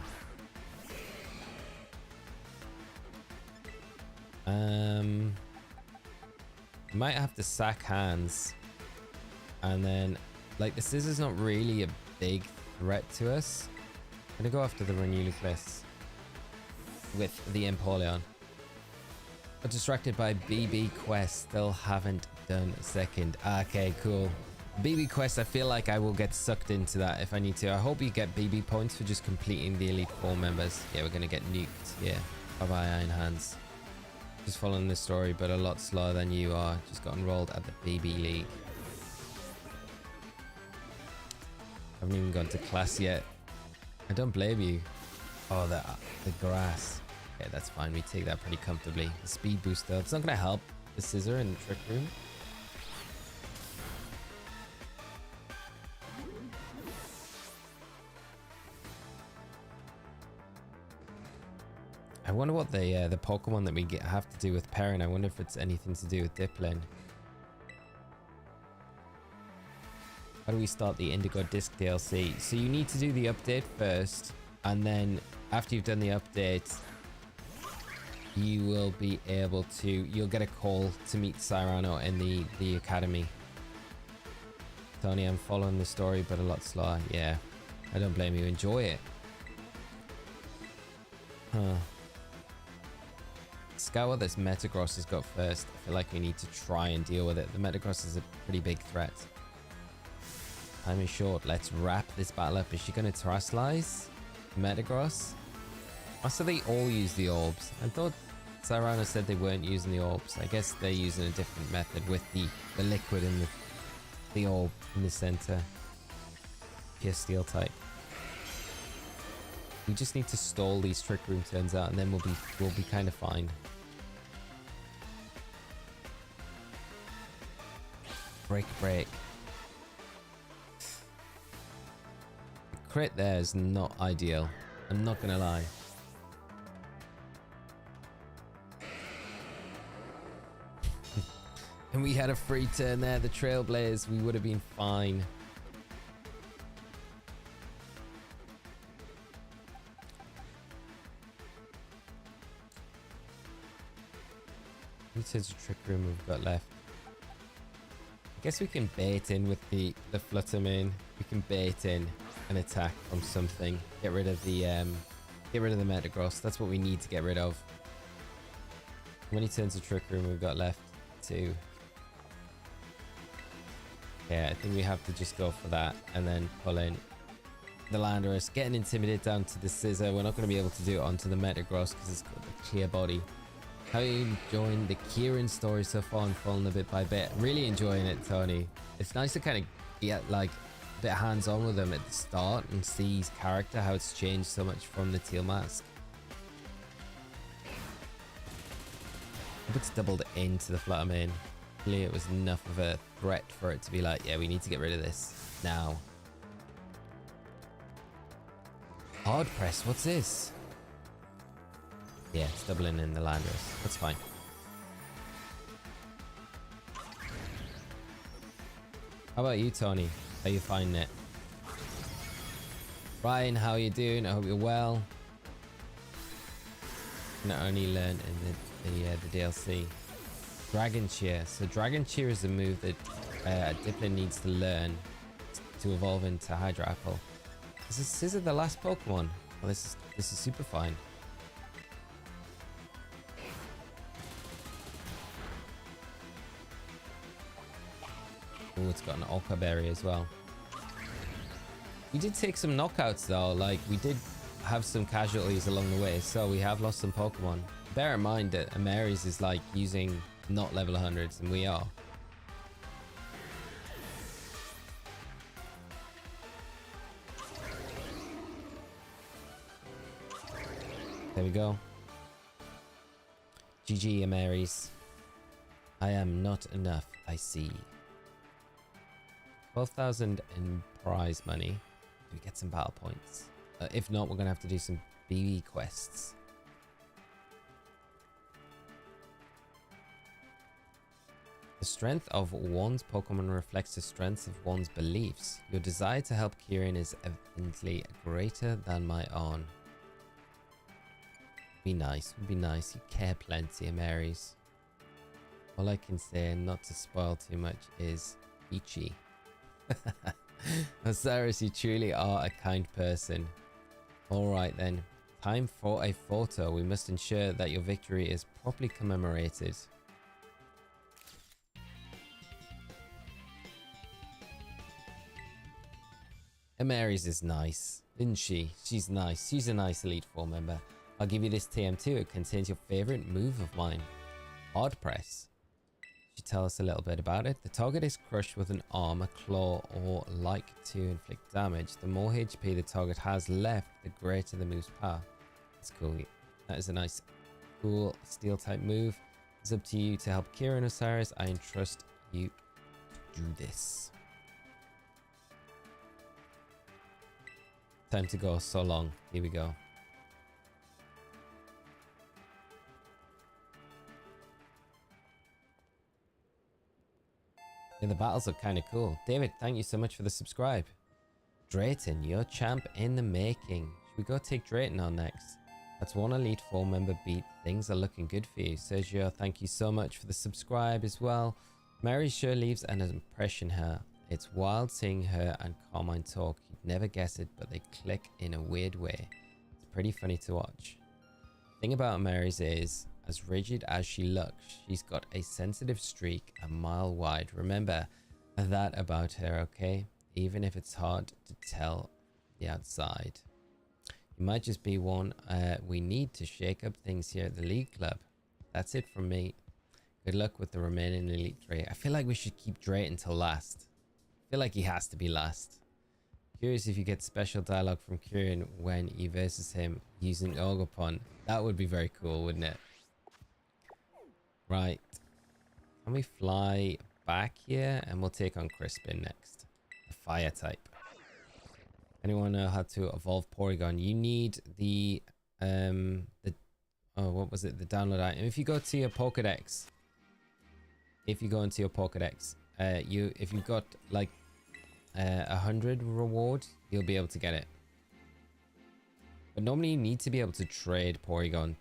S1: Might have to sack hands. And then, like, the Scissor's not really a big threat to us. I'm gonna go after the Renuliclus with the Empoleon. I'm distracted by BB Quest. Still haven't done a second. Okay, cool. BB Quest, I feel like I will get sucked into that if I need to. I hope you get BB points for just completing the Elite Four members. Yeah, we're gonna get nuked. Yeah. Bye-bye, Iron Hands. Just following the story, but a lot slower than you are. Just got enrolled at the BB League. Haven't even gone to class yet. I don't blame you. Oh, the grass. Okay, that's fine. We take that pretty comfortably. The speed boost though, it's not gonna help the Scissor in the Trick Room. I wonder what the Pokemon that we have to do with pairing. I wonder if it's anything to do with Diplin. How do we start the Indigo Disk DLC? So you need to do the update first, and then after you've done the update, you will be able to, you'll get a call to meet Cyrano in the academy. Tony, I'm following the story, but a lot slower. Yeah, I don't blame you. Enjoy it. Huh. Scout what this Metagross has got first. I feel like we need to try and deal with it. The Metagross is a pretty big threat. Time is short. Let's wrap this battle up. Is she going to Terrasilize Metagross? Oh, so they all use the orbs. I thought Cyrano said they weren't using the orbs. I guess they're using a different method with the liquid in the orb in the center. Pure steel type. We just need to stall these Trick Room turns out, and then we'll be kind of fine. Break. The crit there is not ideal. I'm not gonna lie. And we had a free turn there, the Trailblaze, we would have been fine. How many turns of Trick Room we've got left? I guess we can bait in with the Flutter Mane. We can bait in an attack from something. Get rid of the Metagross. That's what we need to get rid of. How many turns of Trick Room we've got left? 2. Yeah, I think we have to just go for that and then pull in the Landorus. Getting Intimidate down to the Scissor. We're not going to be able to do it onto the Metagross because it's got the clear body. How are you enjoying the Kieran story so far, unfolding a bit by bit? Really enjoying it, Tony. It's nice to kind of get like a bit hands-on with him at the start and see his character, how it's changed so much from the Teal Mask. I hope it's doubled into the Flutter Mane. Really, it was enough of a threat for it to be like, yeah, we need to get rid of this now. Hard Press, what's this? Yeah, it's doubling in the Landorus. That's fine. How about you, Tony? How you finding it? Ryan, how are you doing? I hope you're well. Not only learned in the DLC. Dragon Cheer. So Dragon Cheer is a move that Diplin needs to learn to evolve into Hydro Apple. Is this Scissor the last Pokemon? Well, this is super fine. Oh, it's got an Orca Berry as well. We did take some knockouts though, like we did have some casualties along the way, so we have lost some Pokemon. Bear in mind that Amaris is like using not level 100s and we are. There we go. GG Amaris. I am not enough, I see. 12,000 in prize money. Do we get some battle points? If not, we're going to have to do some BB quests. The strength of one's Pokemon reflects the strength of one's beliefs. Your desire to help Kieran is evidently greater than my own. Be nice, be nice. You care plenty, Amaris. All I can say, not to spoil too much, is Ichi. Osirus, you truly are a kind person. Alright then, time for a photo. We must ensure that your victory is properly commemorated. Amaris is nice, isn't she? She's nice. She's a nice Elite Four member. I'll give you this TM2. It contains your favorite move of mine. Hard Press. Could you tell us a little bit about it? The target is crushed with an arm, a claw, or like to inflict damage. The more HP the target has left, the greater the move's power. That's cool. That is a nice, cool steel type move. It's up to you to help Kieran, Osirus. I entrust you to do this. Time to go. So long. Here we go. Yeah, the battles are kind of cool. David, thank you so much for the subscribe. Drayton, your champ in the making. Should we go take Drayton on next? That's one Elite 4 member beat. Things are looking good for you. Sergio, thank you so much for the subscribe as well. Mary sure leaves an impression here. It's wild seeing her and Carmine talk. You'd never guess it, but they click in a weird way. It's pretty funny to watch. The thing about Mary's is, as rigid as she looks, she's got a sensitive streak a mile wide. Remember that about her, okay? Even if it's hard to tell the outside. You might just be one we need to shake up things here at the League Club. That's it from me. Good luck with the remaining Elite 3. I feel like we should keep Drayton till last. I feel like he has to be last. Curious if you get special dialogue from Kieran when he versus him using Ogopon. That would be very cool, wouldn't it? Right. Can we fly back here? And we'll take on Crispin next. The fire type. Anyone know how to evolve Porygon? You need the oh, what was it? The download item. If you go to your Pokedex, if you go into your Pokedex, if you've got like 100 reward, you'll be able to get it. But normally you need to be able to trade Porygon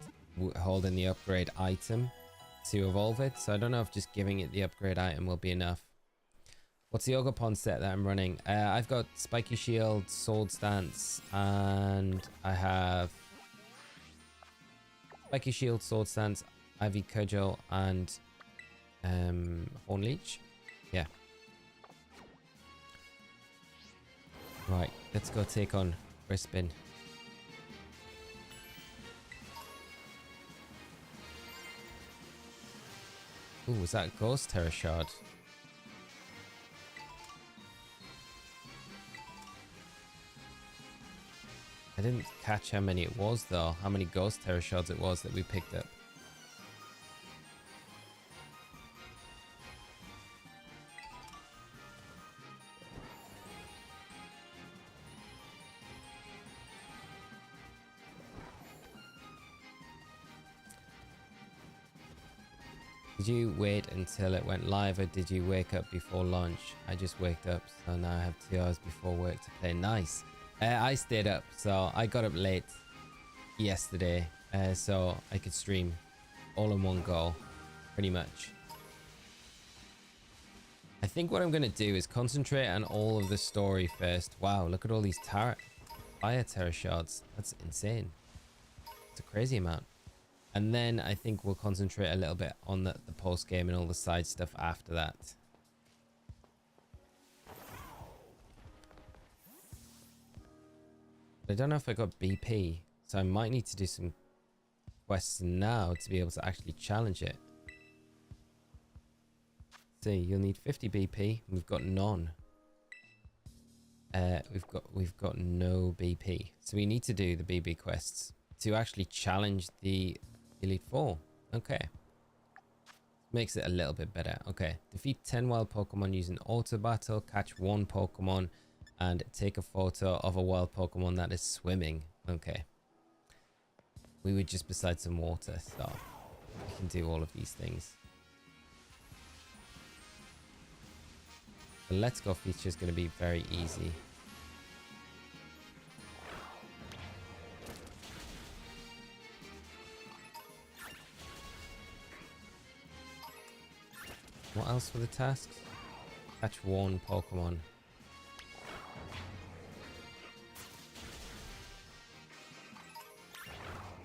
S1: holding the upgrade item to evolve it. So I don't know if just giving it the upgrade item will be enough. What's the Ogopon set that I'm running? I've got Spiky Shield, Sword Stance, and I have Spiky Shield, Sword Stance, Ivy Cudgel, and Horn Leech. Yeah. Right, let's go take on Crispin. Ooh, was that Ghost Terror Shard? I didn't catch how many it was though, how many Ghost Terror Shards it was that we picked up. Did you wait until it went live or did you wake up before launch? I just waked up, so now I have 2 hours before work to play. Nice. I stayed up, so I got up late yesterday, so I could stream all in one go, pretty much. I think what I'm going to do is concentrate on all of the story first. Wow, look at all these fire terror shards. That's insane. It's a crazy amount. And then I think we'll concentrate a little bit on the post game and all the side stuff after that. I don't know if I got BP, so I might need to do some quests now to be able to actually challenge it. See, you'll need 50 BP. We've got none. We've got no BP, so we need to do the BB quests to actually challenge the Elite 4. Okay, makes it a little bit better. Okay, defeat 10 wild Pokemon using auto battle, catch 1 Pokemon, and take a photo of a wild Pokemon that is swimming. Okay, we were just beside some water, so we can do all of these things. The Let's Go feature is going to be very easy. What else were the tasks? Catch 1 Pokemon.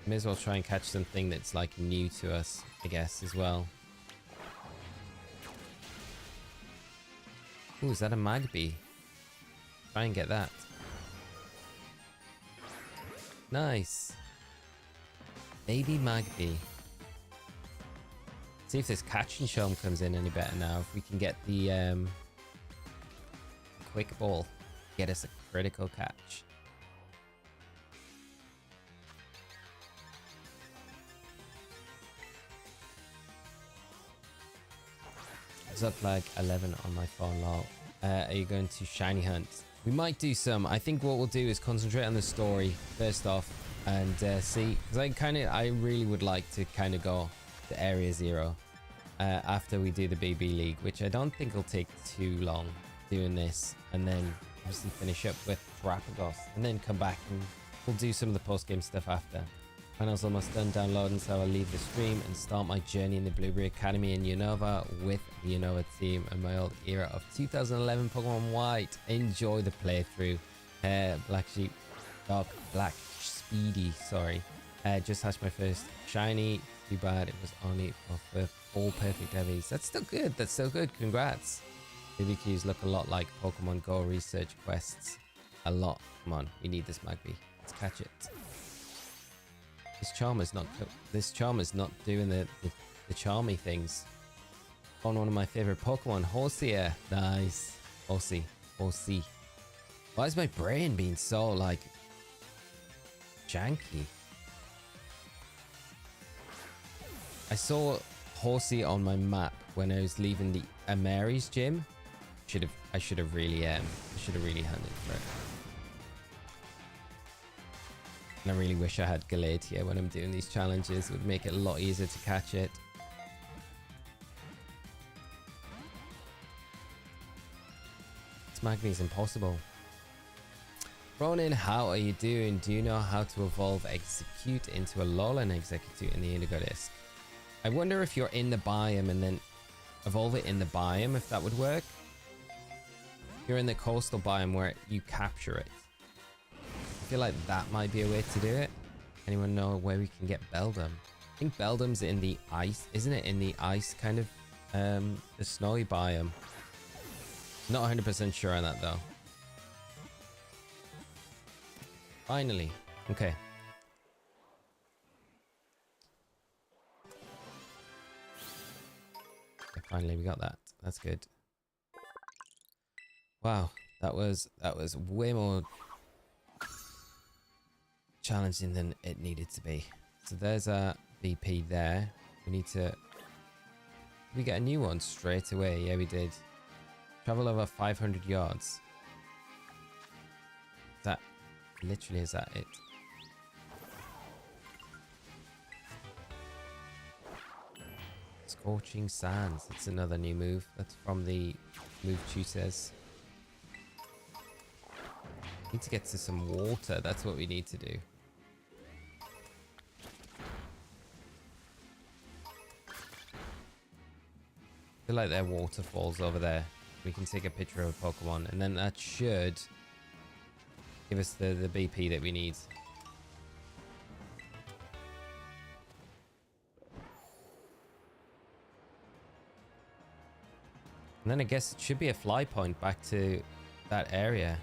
S1: May as well try and catch something that's like new to us, I guess, as well. Ooh, is that a Magby? Try and get that. Nice. Baby Magby. See if this catch and show comes in any better now. If we can get the quick ball, get us a critical catch. Zuplag 11 on my phone, lol. Are you going to shiny hunt? We might do some. I think what we'll do is concentrate on the story first off and see, because I really would like to kind of go to Area 0 after we do the BB League, which I don't think will take too long doing this, and then obviously finish up with Rapagos, and then come back and we'll do some of the post-game stuff after. Panel's almost done downloading, so I'll leave the stream and start my journey in the Blueberry Academy in Unova with the Unova team and my old era of 2011 Pokemon White. Enjoy the playthrough. Black Sheep, Black Speedy, sorry. Just hatched my first shiny. Too bad it was only for 4 perfect heavies. That's still good. That's still good. Congrats. BBQs look a lot like Pokemon Go research quests. A lot. Come on, we need this Magby. Let's catch it. This Charmer's not doing the charmy things. On one of my favorite Pokemon, Horsea. Nice. Horsey. Why is my brain being so like janky? I saw Horsey on my map when I was leaving the Mary's gym. I should have really hunted for it. And I really wish I had Galatea when I'm doing these challenges. It would make it a lot easier to catch it. This Magby's impossible. Ronin, how are you doing? Do you know how to evolve Execute into a Alolan Execute in the Indigo Disk? I wonder if you're in the biome and then evolve it in the biome, if that would work. You're in the coastal biome where you capture it. I feel like that might be a way to do it. Anyone know where we can get Beldum? I think Beldum's in the ice, isn't it? In the ice kind of, the snowy biome. Not 100% sure on that though. Finally. Okay. Finally we got that. That's good. Wow, that was way more challenging than it needed to be. So there's a BP there. We need to... we get a new one straight away. Yeah, we did. Travel over 500 yards. That literally, is that it? Scorching Sands. That's another new move. That's from the move tutors. Need to get to some water. That's what we need to do. I feel like there are waterfalls over there. We can take a picture of a Pokemon, and then that should give us the BP that we need. And then I guess it should be a fly point back to that area.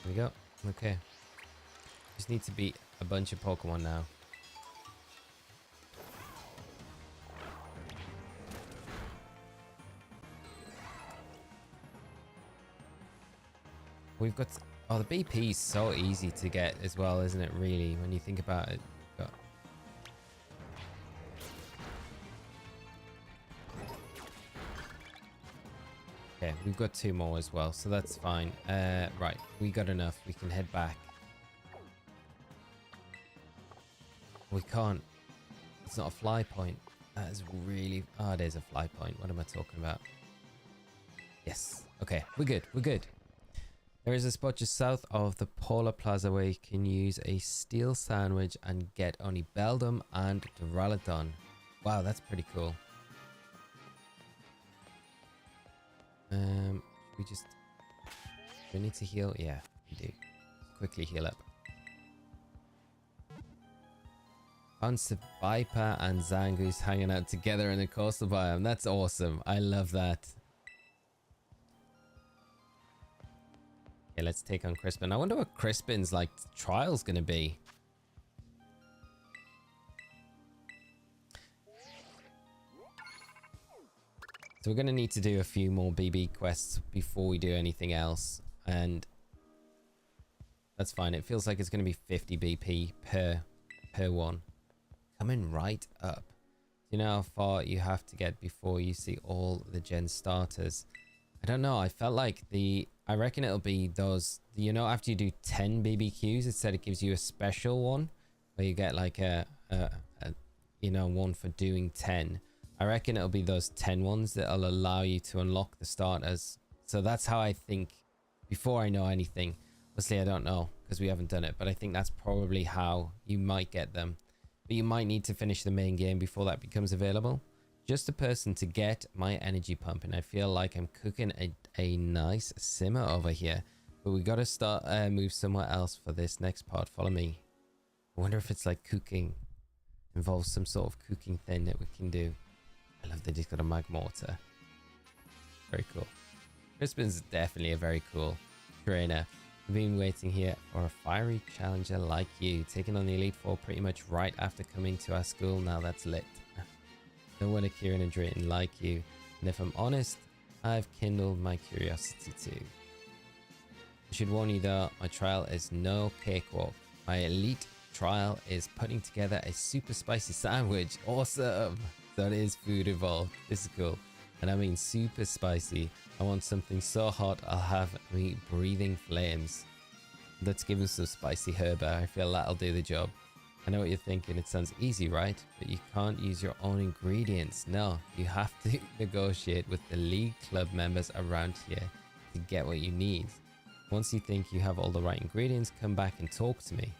S1: There we go. Okay. Just need to beat a bunch of Pokemon now. We've got... oh, the BP is so easy to get as well, isn't it, really, when you think about it? Got... okay, we've got 2 more as well, so that's fine. Right, we got enough. We can head back. We can't. It's not a fly point. That is really... oh, it is a fly point. What am I talking about? Yes. Okay, we're good. We're good. There is a spot just south of the Polar Plaza where you can use a steel sandwich and get only Beldum and Duraludon. Wow, that's pretty cool. We just... do we need to heal? Yeah, we do. Quickly heal up. Found Viper and Zangoose hanging out together in the coastal biome. That's awesome. I love that. Okay, let's take on Crispin. I wonder what Crispin's like trial's gonna be. So we're gonna need to do a few more BB quests before we do anything else, and that's fine. It feels like it's gonna be 50 BP per one. coming right up. Do you know how far you have to get before you see all the gen starters? I don't know. I felt like I reckon it'll be those, you know, after you do 10 BBQs, it said it gives you a special one where you get like a you know, one for doing 10. I reckon it'll be those 10 ones that'll allow you to unlock the starters. So that's how I think, before I know anything. Obviously I don't know because we haven't done it, but I think that's probably how you might get them. But you might need to finish the main game before that becomes available. Just a person to get my energy pumping. I feel like I'm cooking a nice simmer over here, but we got to start move somewhere else for this next part. Follow me. I wonder if it's like cooking, involves some sort of cooking thing that we can do. I love that he's got a mag mortar. Very cool. Crispin's definitely a very cool trainer. I've been waiting here for a fiery challenger like you, taking on the Elite Four pretty much right after coming to our school. Now that's lit. No one a Kieran and Drayton like you, and if I'm honest, I've kindled my curiosity too. I should warn you though, my trial is no cakewalk. My elite trial is putting together a super spicy sandwich. Awesome! So it is food involved. This is cool. And I mean super spicy. I want something so hot I'll have me breathing flames. Let's give us some spicy herba. I feel that'll do the job. I know what you're thinking. It sounds easy, right? But you can't use your own ingredients. No, you have to negotiate with the league club members around here to get what you need. Once you think you have all the right ingredients, come back and talk to me.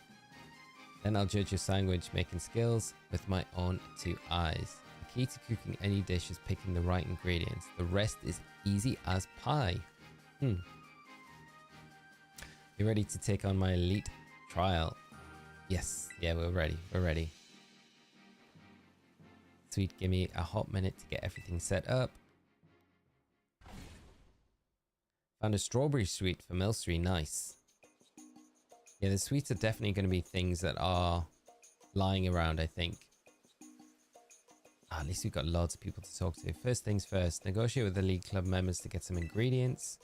S1: Then I'll judge your sandwich making skills with my own 2 eyes. The key to cooking any dish is picking the right ingredients. The rest is easy as pie. You ready to take on my elite trial? Yes, yeah, we're ready. We're ready. Sweet, give me a hot minute to get everything set up. Found a strawberry sweet for Milsery. Nice. Yeah, the sweets are definitely going to be things that are lying around, I think. At least we've got lots of people to talk to. First things first, negotiate with the league club members to get some ingredients.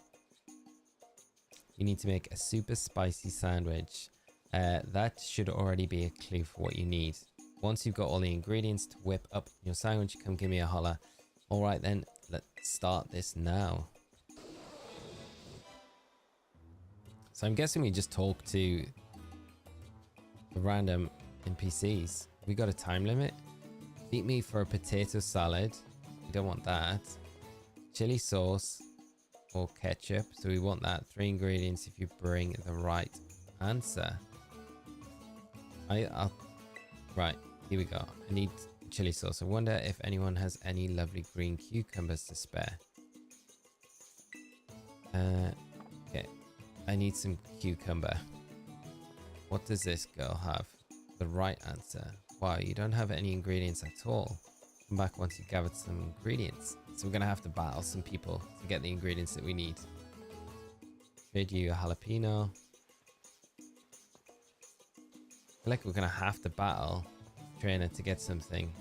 S1: You need to make a super spicy sandwich. That should already be a clue for what you need. Once you've got all the ingredients to whip up your sandwich, come give me a holler. Alright then, let's start this now. So I'm guessing we just talk to the random NPCs. We got a time limit. Beat me for a potato salad. We don't want that. Chili sauce or ketchup. So we want that. 3 ingredients if you bring the right answer. Right, here we go. I need chili sauce. I wonder if anyone has any lovely green cucumbers to spare. Okay. I need some cucumber. What does this girl have? The right answer. Wow, you don't have any ingredients at all. Come back once you've gathered some ingredients. So we're going to have to battle some people to get the ingredients that we need. Trade you a jalapeno. I feel like we're going to have to battle trainer to get something.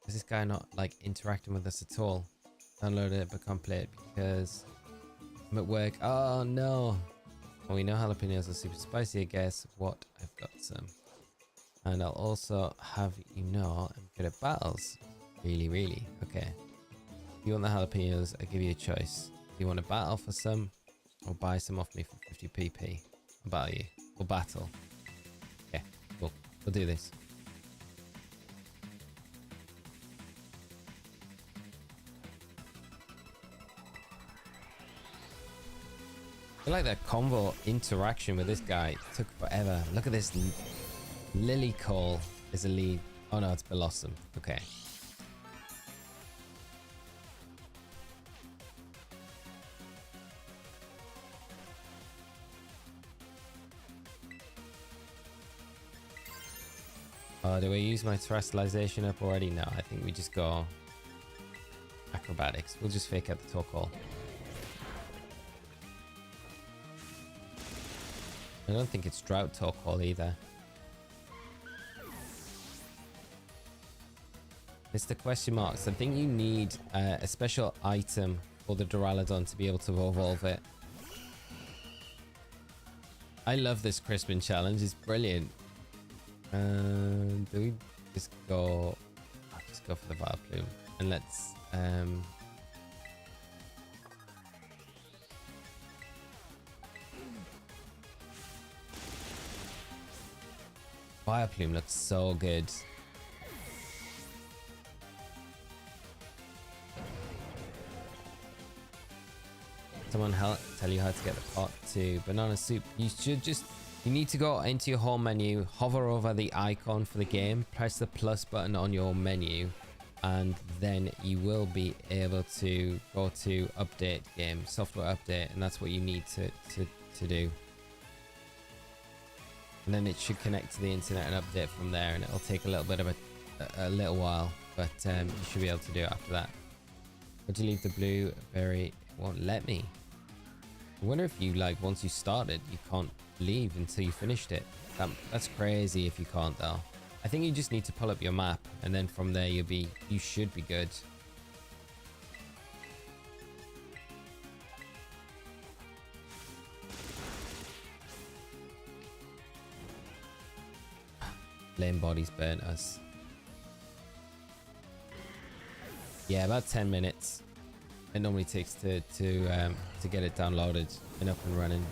S1: Is this guy not like interacting with us at all? Download it but can't play it because I'm at work. Oh no. Well, we know jalapenos are super spicy. I guess what? I've got some. And I'll also have you know I'm good at battles. Really, really. Okay. If you want the jalapenos, I'll give you a choice. Do you want to battle for some or buy some off me for 50 PP? I'll battle you. We'll battle. Okay, cool. We'll do this. I feel like that convo interaction with this guy took forever. Look at this. Lily Cole is a lead. Oh no, it's Blossom. Okay. Oh, do we use my terrestrialization up already? No, I think we just go acrobatics. We'll just fake out the talk hole. I don't think it's drought talk hole either. It's the question marks. I think you need a special item for the Duraludon to be able to evolve it. I love this crispin challenge. It's brilliant. Do we just go... I'll just go for the Vileplume. And let's... Vileplume looks so good. Someone tell you how to get the pot to banana soup. You need to go into your home menu, hover over the icon for the game, press the plus button on your menu, and then you will be able to go to update game, software update, and that's what you need to do. And then it should connect to the internet and update from there, and it'll take a little bit of a little while, but you should be able to do it after that. Would you leave the blueberry? It won't let me. I wonder if you, like, once you started, you can't leave until you finished it. That's crazy if you can't, though. I think you just need to pull up your map, and then from there you should be good. Flame bodies burnt us. Yeah, about 10 minutes. It normally takes to get it downloaded and up and running.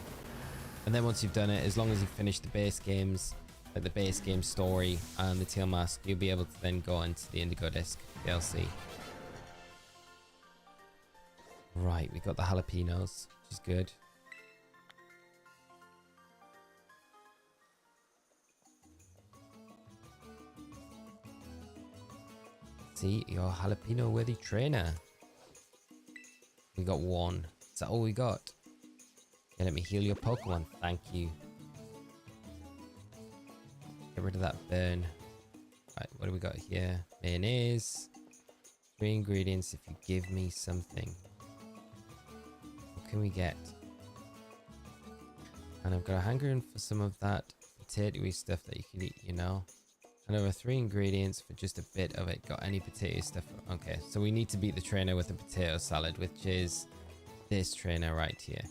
S1: And then once you've done it, as long as you've finished the base games, like the base game story and the tail mask, you'll be able to then go into the Indigo Disk DLC. Right, we got the jalapenos, which is good. See, your jalapeno worthy trainer. We got one. Is that all we got? Yeah, let me heal your Pokemon. Thank you. Get rid of that burn. Right, what do we got here? Mayonnaise. 3 ingredients if you give me something. What can we get? And I've got a hankering for some of that potato-y stuff that you can eat, you know? And over 3 ingredients for just a bit of it. Got any potato stuff? Okay, so we need to beat the trainer with a potato salad, which is this trainer right here.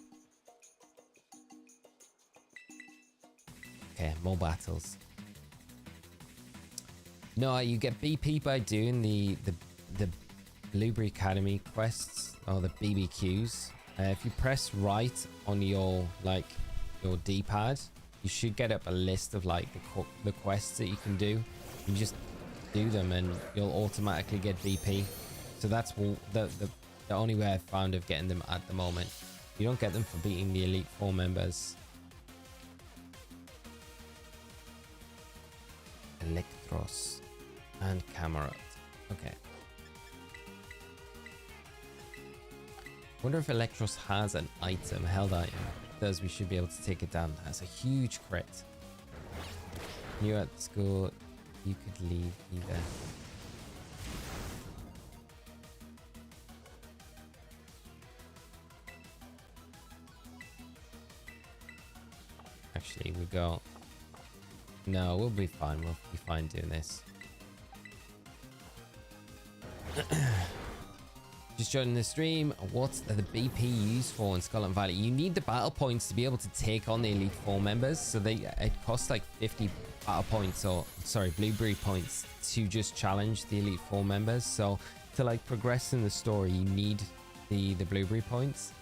S1: Okay, more battles. No, you get BP by doing the Blueberry Academy quests, or the BBQs. If you press right on your D-pad, you should get up a list of like the quests that you can do. You just do them and you'll automatically get BP. So that's the only way I've found of getting them at the moment. You don't get them for beating the Elite Four members. Electros and Camerot. Okay. Wonder if Electros has an item, held item. If it does, we should be able to take it down. That's a huge crit. You at school, you could leave either. Actually, we go. No, we'll be fine. We'll be fine doing this. Just joining the stream. What's the BP used for in Scarlet Valley? You need the battle points to be able to take on the Elite Four members. So it costs like 50 battle points, or sorry, Blueberry points to just challenge the Elite Four members. So to like progress in the story, you need the Blueberry points.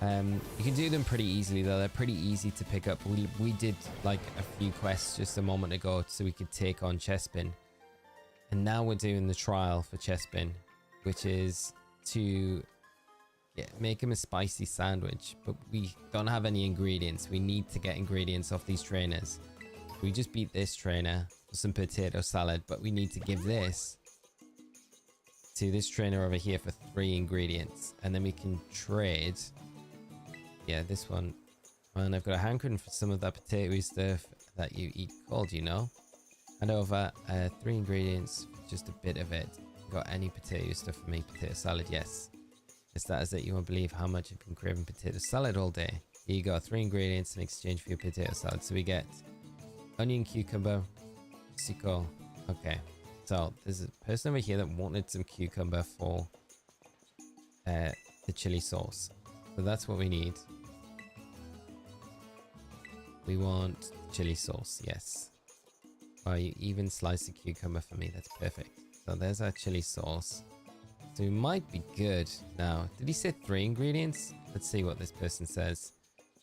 S1: You can do them pretty easily though. They're pretty easy to pick up. We did like a few quests just a moment ago so we could take on Chespin. And now we're doing the trial for Chespin, which is to make him a spicy sandwich, but we don't have any ingredients. We need to get ingredients off these trainers. We just beat this trainer for some potato salad, but we need to give this to this trainer over here for 3 ingredients, and then we can trade. Yeah, this one. And I've got a hankering for some of that potato stuff that you eat cold, you know. And over 3 ingredients, just a bit of it. Got any potato stuff for me? Potato salad, yes. Is that is it? You won't believe how much I've been craving potato salad all day. Here you go, 3 ingredients in exchange for your potato salad. So we get onion, cucumber, sico. Okay, so there's a person over here that wanted some cucumber for the chili sauce. So that's what we need. We want chili sauce, yes. Oh, you even slice a cucumber for me. That's perfect. So there's our chili sauce. So we might be good now. Did he say 3 ingredients? Let's see what this person says.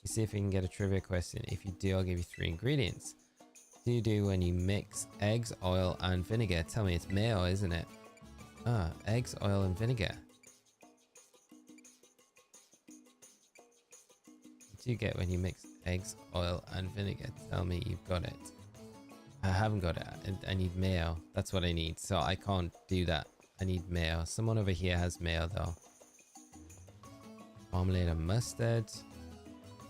S1: You see if we can get a trivia question. If you do, I'll give you 3 ingredients. What do you do when you mix eggs, oil, and vinegar? Tell me, it's mayo, isn't it? Ah, eggs, oil, and vinegar. What do you get when you mix eggs, oil, and vinegar? Tell me you've got it. I haven't got it. I need mayo. That's what I need. So I can't do that. I need mayo. Someone over here has mayo though. Marmalade and mustard.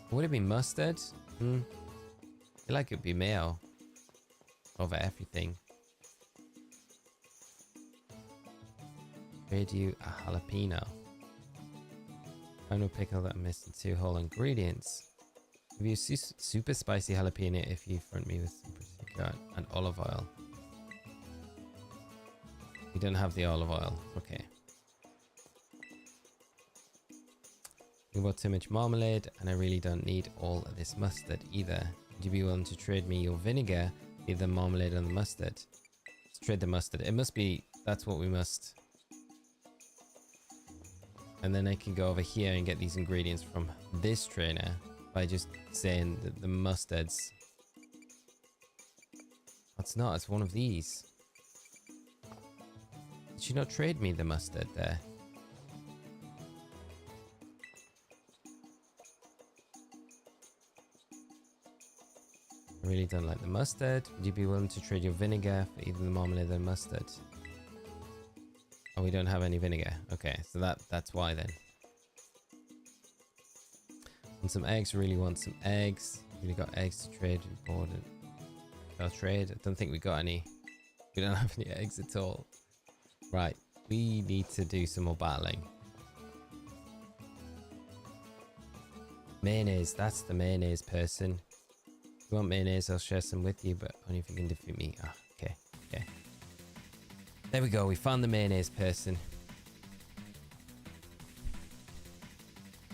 S1: Would it be mustard? I feel like it'd be mayo over everything. Trade you a jalapeno. I know pickle that I'm missing 2 whole ingredients. Give you super spicy jalapeno if you front me with some prosciutto and olive oil. We don't have the olive oil. Okay. You bought too much marmalade, and I really don't need all of this mustard either. Would you be willing to trade me your vinegar, leave the marmalade and the mustard? Let's trade the mustard. It must be, that's what we must. And then I can go over here and get these ingredients from this trainer by just saying that the mustards. It's not, it's one of these. Did she not trade me the mustard there? I really don't like the mustard. Would you be willing to trade your vinegar for either the marmalade or mustard? Oh, we don't have any vinegar. Okay, so that's why then. Want some eggs? Really want some eggs. Really got eggs to trade. Important. I'll trade. I don't think we got any. We don't have any eggs at all. Right, we need to do some more battling. Mayonnaise. That's the mayonnaise person. If you want mayonnaise, I'll share some with you, but only if you can defeat me. Ah, okay, okay. There we go. We found the mayonnaise person.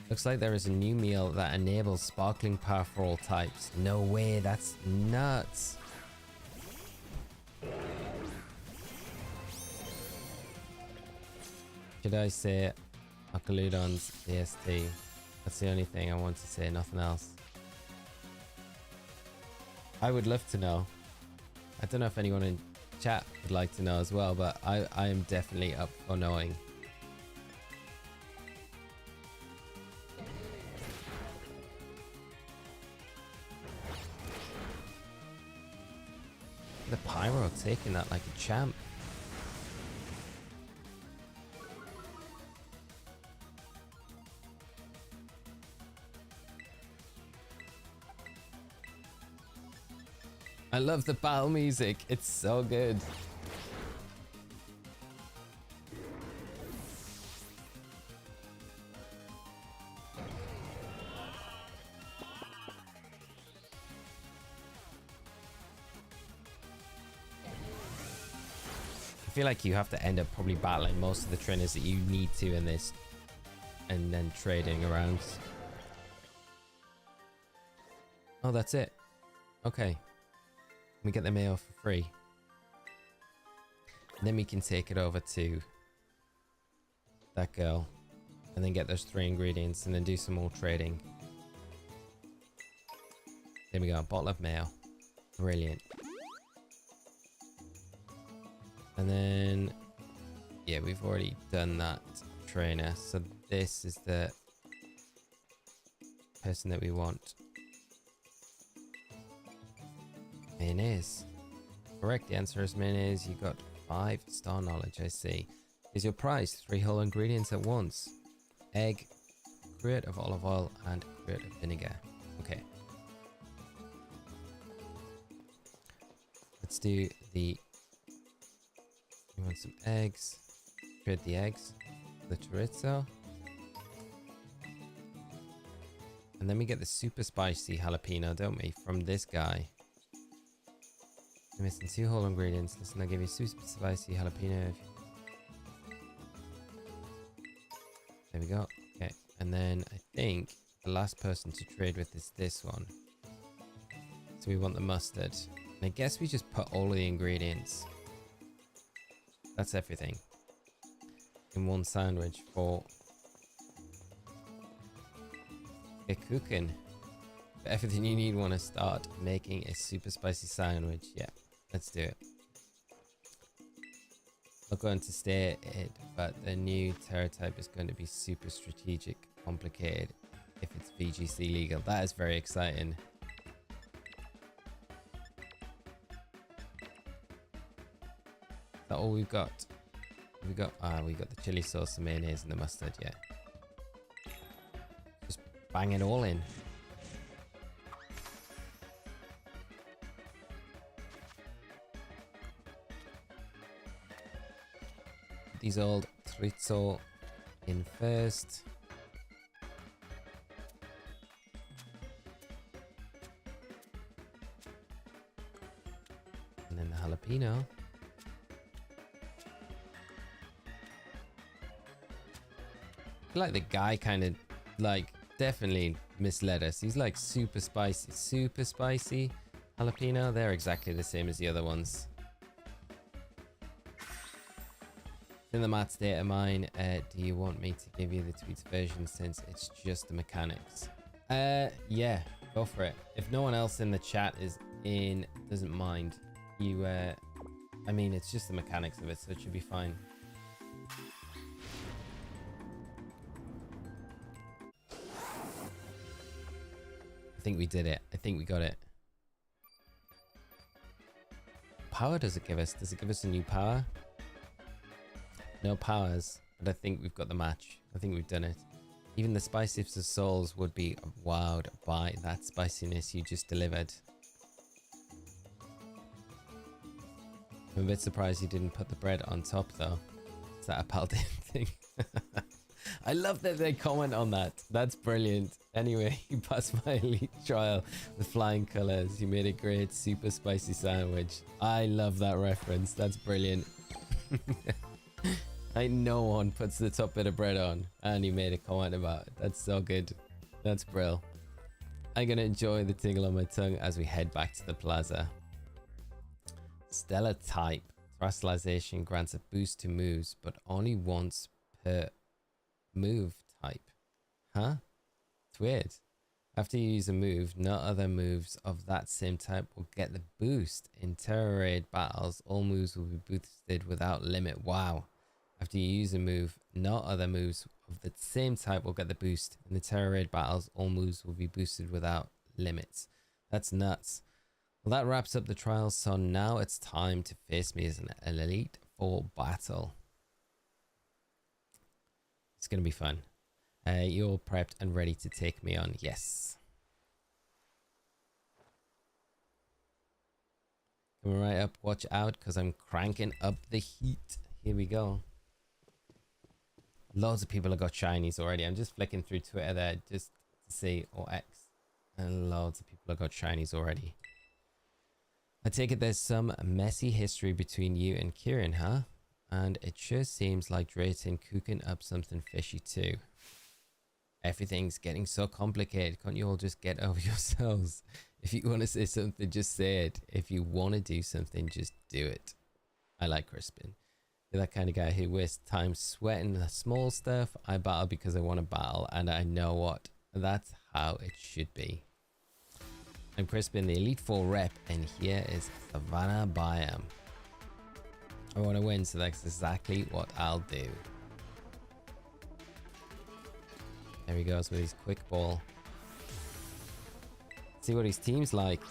S1: Looks like there is a new meal that enables sparkling power for all types. No way. That's nuts. Should I say Akaludon's AST? That's the only thing I want to say. Nothing else. I would love to know. I don't know if anyone in chat would like to know as well, but I am definitely up for knowing. The Pyro taking that like a champ. I love the battle music. It's so good. I feel like you have to end up probably battling most of the trainers that you need to in this, and then trading around. Oh, that's it. Okay. We get the mayo for free. And then we can take it over to that girl and then get those 3 ingredients and then do some more trading. There we go, a bottle of mayo. Brilliant. And then, yeah, we've already done that trainer. So this is the person that we want. Mayonnaise. Correct, the answer is mayonnaise. You got 5-star knowledge, I see. Is your price 3 whole ingredients at once? Egg, crate of olive oil, and crate of vinegar. Okay. Let's do the... We want some eggs. Trade the eggs. The chorizo. And then we get the super spicy jalapeno, don't we? From this guy. You're missing 2 whole ingredients. Listen, I'll give you super spicy jalapeno. There we go. Okay. And then I think the last person to trade with is this one. we want the mustard. And I guess we just put all of the ingredients. That's everything. In one sandwich for... Get cooking. Everything you need want to start making a super spicy sandwich. Yeah, let's do it. Not going to stay it, but the new Terra type is going to be super strategic, complicated if it's VGC legal. That is very exciting. Is that all we've got? We got the chili sauce, the mayonnaise, and the mustard. Yeah, just bang it all in. These old chorizo in first. And then the jalapeno. I feel like the guy kind of like definitely misled us. He's like super spicy jalapeno. They're exactly the same as the other ones. In the Matt's data mine, do you want me to give you the tweets version since it's just the mechanics? Yeah, go for it. If no one else in the chat doesn't mind, I mean, it's just the mechanics of it, so it should be fine. I think we did it. I think we got it. Power does it give us? Does it give us a new power? No powers, but I think we've got the match. I think we've done it. Even the spiciest of souls would be wowed by that spiciness you just delivered. I'm a bit surprised you didn't put the bread on top though. Is that a Paladin thing? I love that they comment on that. That's brilliant. Anyway, you passed my elite trial with flying colors. You made a great super spicy sandwich. I love that reference. That's brilliant. No one puts the top bit of bread on, and he made a comment about it. That's so good. That's brill. I'm gonna enjoy the tingle on my tongue as we head back to the plaza. Stellar type. Thrustalization grants a boost to moves, but only once per move type. Huh? It's weird. After you use a move, no other moves of that same type will get the boost. In Terra Raid battles, all moves will be boosted without limit. Wow. After you use a move, no other moves of the same type will get the boost. In the Terra Raid battles, all moves will be boosted without limits. That's nuts. Well, that wraps up the trials, so now it's time to face me as an elite for battle. It's going to be fun. You're all prepped and ready to take me on. Yes. Coming right up. Watch out, because I'm cranking up the heat. Here we go. Loads of people have got shinies already. I'm just flicking through Twitter there just to see, or X. And loads of people have got shinies already. I take it there's some messy history between you and Kieran, huh? And it sure seems like Drayton cooking up something fishy too. Everything's getting so complicated. Can't you all just get over yourselves? If you want to say something, just say it. If you want to do something, just do it. I like Crispin. You're that kind of guy who wastes time sweating the small stuff. I battle because I want to battle, and I know what. That's how it should be. I'm Crispin, the Elite 4 rep, and here is Savannah Biome. I want to win, so that's exactly what I'll do. There he goes with his quick ball. See what his team's like.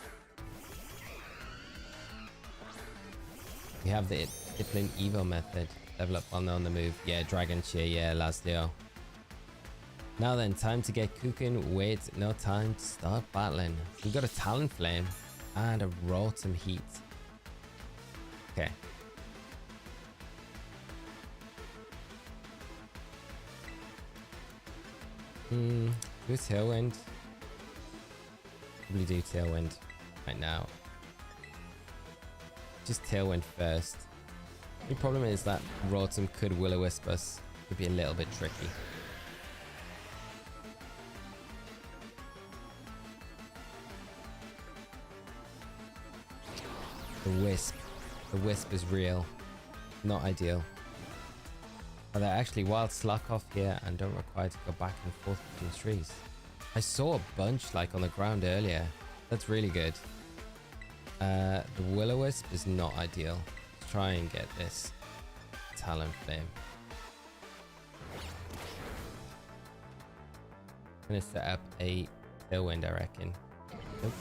S1: We have the Diplin Evo method. Level up while on the move. Yeah, Dragon Cheer. Yeah, Lazio. Now then, time to get cooking. Wait, no time to start battling. We got a Talon Flame and a Rotom Heat. Okay. Do a Tailwind. Probably do Tailwind right now. Just Tailwind first. The problem is that Rotom could Will-O-Wisp us. Could be a little bit tricky. The wisp. The wisp is real. Not ideal. Are there actually wild Slakoth here and don't require to go back and forth between trees? I saw a bunch like on the ground earlier. That's really good. The Will-O-Wisp is not ideal. Let's try and get this Talonflame. I'm gonna set up a Tailwind, I reckon. Nope.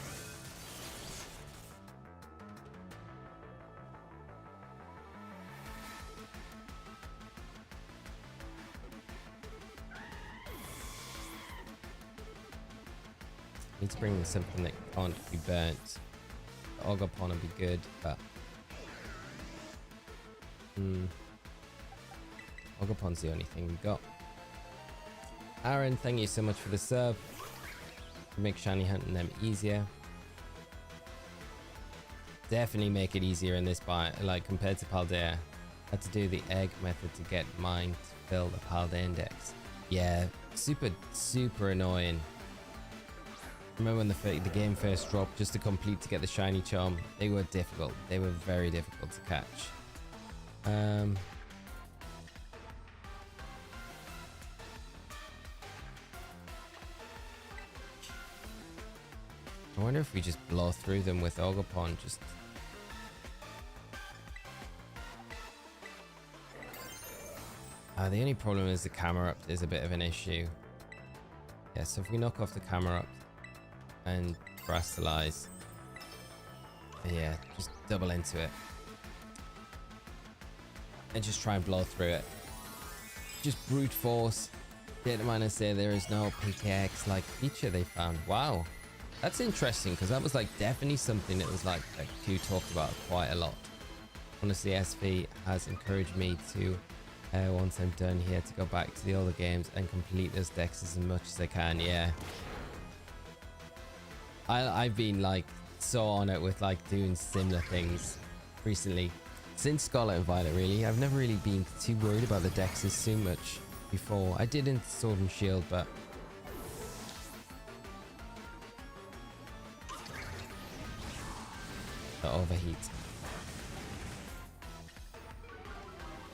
S1: Need to bring in something that can't be burnt. The Ogerpon would be good, but Ogerpon's the only thing we got. Aaron, thank you so much for the sub. Make shiny hunting them easier. Definitely make it easier in this biome, like compared to Paldea. Had to do the egg method to get mine to fill the Paldea index. Yeah, super annoying. Remember when the game first dropped, just to complete to get the shiny charm? They were difficult. They were very difficult to catch. I wonder if we just blow through them with Ogerpon. Just the only problem is the camera up is a bit of an issue. Yeah, so if we knock off the camera up and Terrastalize, yeah, just double into it and just try and blow through it. Just brute force. Data miners say there is no PKX like feature they found. Wow. That's interesting because that was like definitely something that was like Q talked about quite a lot. Honestly, SV has encouraged me to, once I'm done here, to go back to the older games and complete those decks as much as I can. Yeah. I've been like so on it with like doing similar things recently. Since Scarlet and Violet, really. I've never really been too worried about the Dexes too much before. I did in Sword and Shield, but the overheat.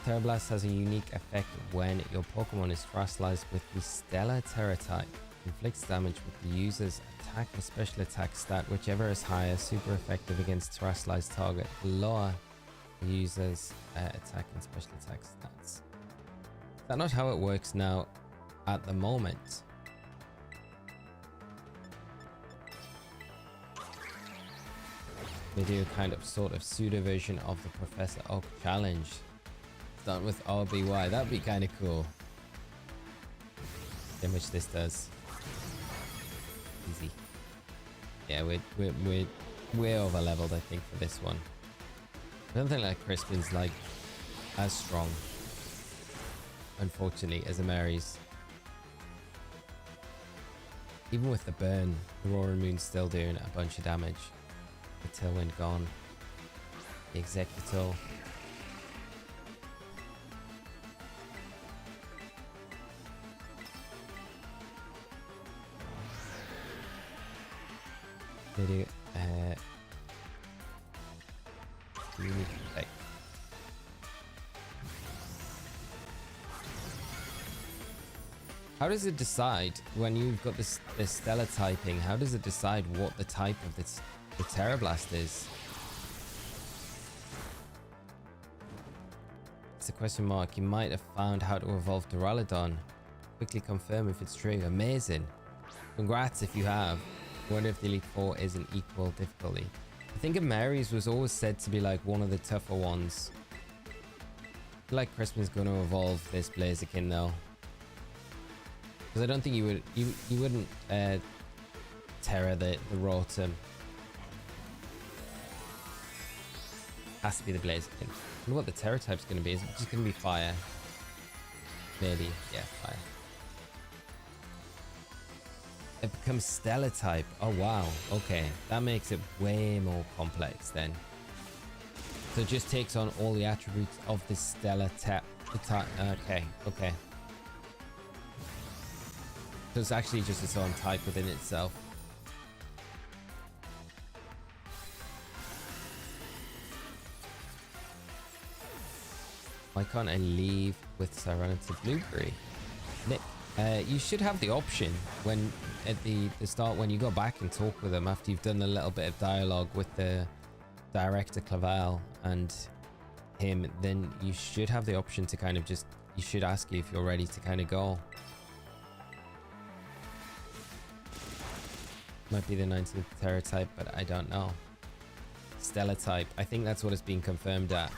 S1: Terrablast has a unique effect when your Pokemon is Terrastalized with the Stellar Terra type. Inflicts damage with the user's attack or special attack stat, whichever is higher. Super effective against Terrastalized target. Lower the user's attack and special attack stats. Is that not how it works now at the moment? They do a kind of sort of pseudo version of the Professor Oak challenge. Start with RBY. That'd be kind of cool. How much this does. Easy. Yeah, we're over leveled, I think, for this one. I don't think like Crispin's like as strong, unfortunately, as a Mary's. Even with the burn, Aurora Moon's still doing a bunch of damage. The Tailwind gone. The Executor. They do unique effect. How does it decide when you've got this stellar typing? How does it decide what the type of the Terrablast is? It's a question mark. You might have found how to evolve Duraludon. Quickly confirm if it's true. Amazing. Congrats if you have. I wonder if the Elite Four is an equal difficulty. I think Mary's was always said to be like one of the tougher ones. I feel like Crispin's going to evolve this Blaziken though. Because I don't think you wouldn't Terra the Rotom. Has to be the Blaziken. I wonder what the Terra type's going to be. Is it just going to be fire? Maybe. Yeah, fire. It becomes Stellar type. Oh wow. Okay, that makes it way more complex then. So it just takes on all the attributes of the Stellar type. Okay. So it's actually just its own type within itself. Why can't I leave with Serenity Blueberry? Nick, you should have the option when at the start, when you go back and talk with them after you've done a little bit of dialogue with the director Clavel and him, then you should have the option to kind of just, you should ask you if you're ready to kind of go. Might be the 19th Terror type, but I don't know. Stellar type. I think that's what it's been confirmed at.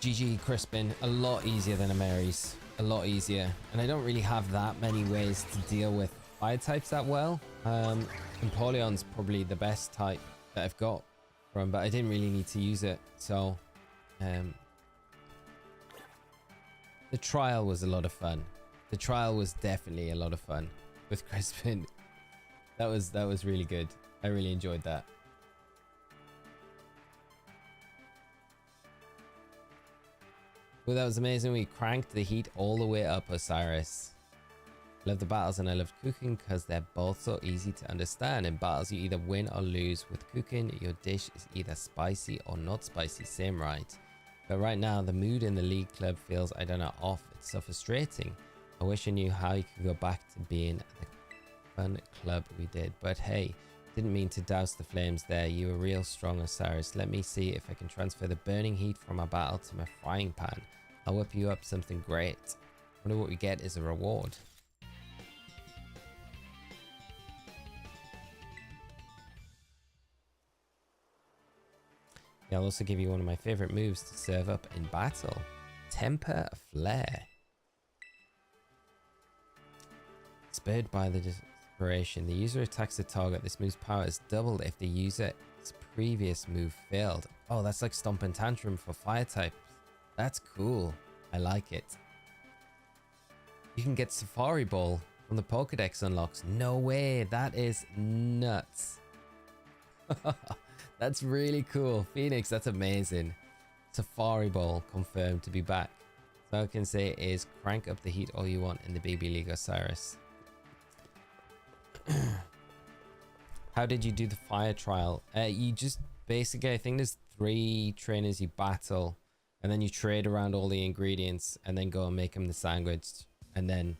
S1: GG Crispin. A lot easier than a Mary's. A lot easier. And I don't really have that many ways to deal with fire types that well. Empoleon's probably the best type that I've got from, but I didn't really need to use it. So, the trial was a lot of fun. The trial was definitely a lot of fun with Crispin. That was really good. I really enjoyed that. Well, that was amazing. We cranked the heat all the way up, Osirus. I love the battles and I love cooking because they're both so easy to understand. In battles, you either win or lose. With cooking, your dish is either spicy or not spicy. Same right. But right now, the mood in the league club feels, I don't know, off. It's so frustrating. I wish I knew how you could go back to being the fun club we did. But hey, didn't mean to douse the flames there. You were real strong, Osirus. Let me see if I can transfer the burning heat from our battle to my frying pan. I'll whip you up something great. I wonder what we get as a reward. Yeah, I'll also give you one of my favorite moves to serve up in battle. Temper Flare. Spurred by the desperation, the user attacks the target. This move's power is doubled if the user's previous move failed. Oh, that's like Stomp and Tantrum for fire types. That's cool. I like it. You can get Safari Ball from the Pokedex unlocks. No way. That is nuts. That's really cool. Phoenix, that's amazing. Safari Ball confirmed to be back. So all I can say is crank up the heat all you want in the BB League, Osirus. How did you do the fire trial? You just basically, I think there's 3 trainers you battle and then you trade around all the ingredients and then go and make them the sandwich. And then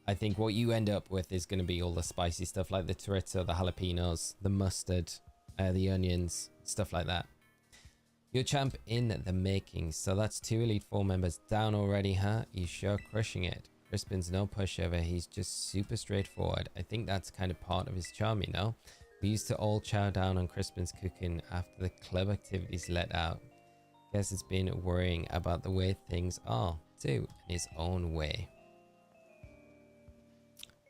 S1: I think what you end up with is going to be all the spicy stuff like the chorizo, the jalapenos, the mustard, the onions, stuff like that. You're champ in the making. So that's 2 Elite 4 members down already, huh? You sure crushing it. Crispin's no pushover. He's just super straightforward. I think that's kind of part of his charm, you know? We used to all chow down on Crispin's cooking after the club activities let out. Guess it's been worrying about the way things are, too, in his own way.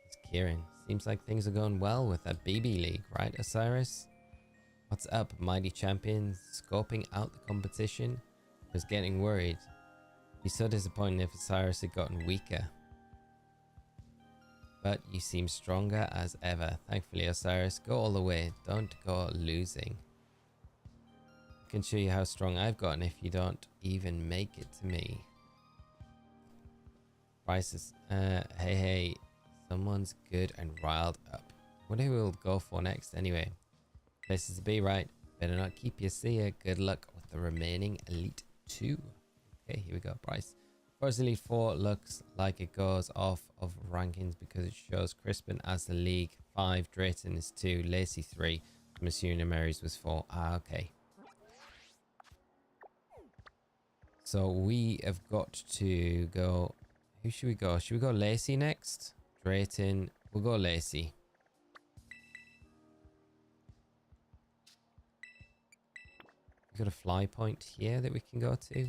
S1: It's Kieran. Seems like things are going well with that BB League, right, Osirus? What's up, mighty champions? Scoping out the competition? I was getting worried. Be so disappointed if Osirus had gotten weaker. But you seem stronger as ever. Thankfully, Osirus, go all the way. Don't go losing. I can show you how strong I've gotten if you don't even make it to me. Prices. Hey. Someone's good and riled up. What do we'll go for next anyway? Places to be, right? Better not keep you. See ya. Good luck with the remaining Elite 2. Okay, here we go, Bryce. First Elite 4 looks like it goes off of rankings because it shows Crispin as the League 5, Drayton is 2, Lacey 3. I'm assuming Mary's was 4. Ah, okay. So we have got to go... Who should we go? Should we go Lacey next? Drayton. We'll go Lacey. We got a fly point here that we can go to?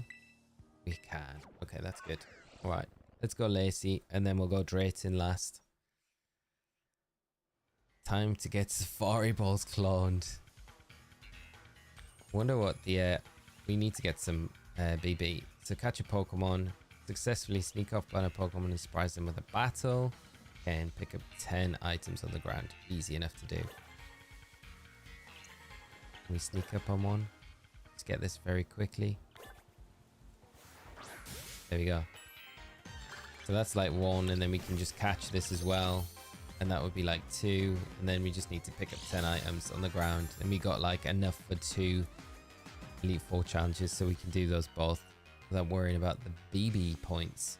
S1: We can. Okay, that's good. Alright, let's go Lacey and then we'll go Drayton last. Time to get Safari Balls cloned. Wonder what the... we need to get some BB. So catch a Pokemon, successfully sneak off on a Pokemon and surprise them with a battle. Okay, and pick up 10 items on the ground. Easy enough to do. Can we sneak up on one? Let's get this very quickly. There we go. So that's like 1, and then we can just catch this as well. and that would be like 2, and then we just need to pick up 10 items on the ground, and we got like enough for 2 Elite 4 challenges, so we can do those both without worrying about the BB points.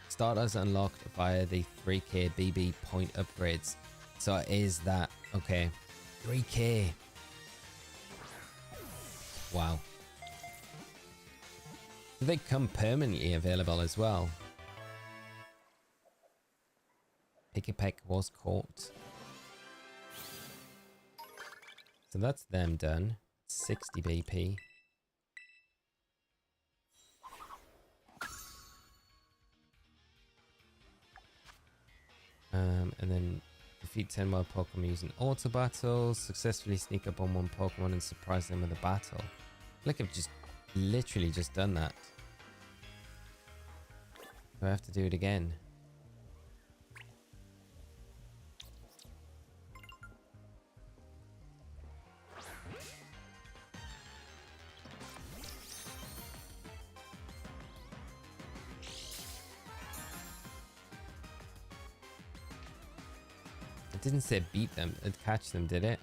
S1: Starters unlocked via the 3k BB point upgrades. So it is that. Okay, 3k. Wow. They come permanently available as well. Pick a Peck was caught. So that's them done. 60 BP. And then defeat 10 wild Pokemon using auto battles. Successfully sneak up on one Pokemon and surprise them with a battle. Like I've just literally just done that. Do I have to do it again? It didn't say beat them, it catch them, did it?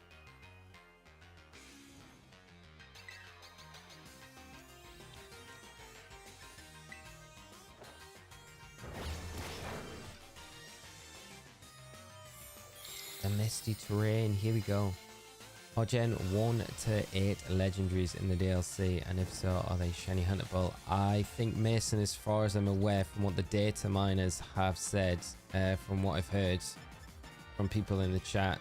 S1: The misty terrain, here we go. Are Gen 1 to 8 legendaries in the DLC, and if so, are they shiny huntable? I think Mason, as far as I'm aware, from what the data miners have said, from what I've heard from people in the chat,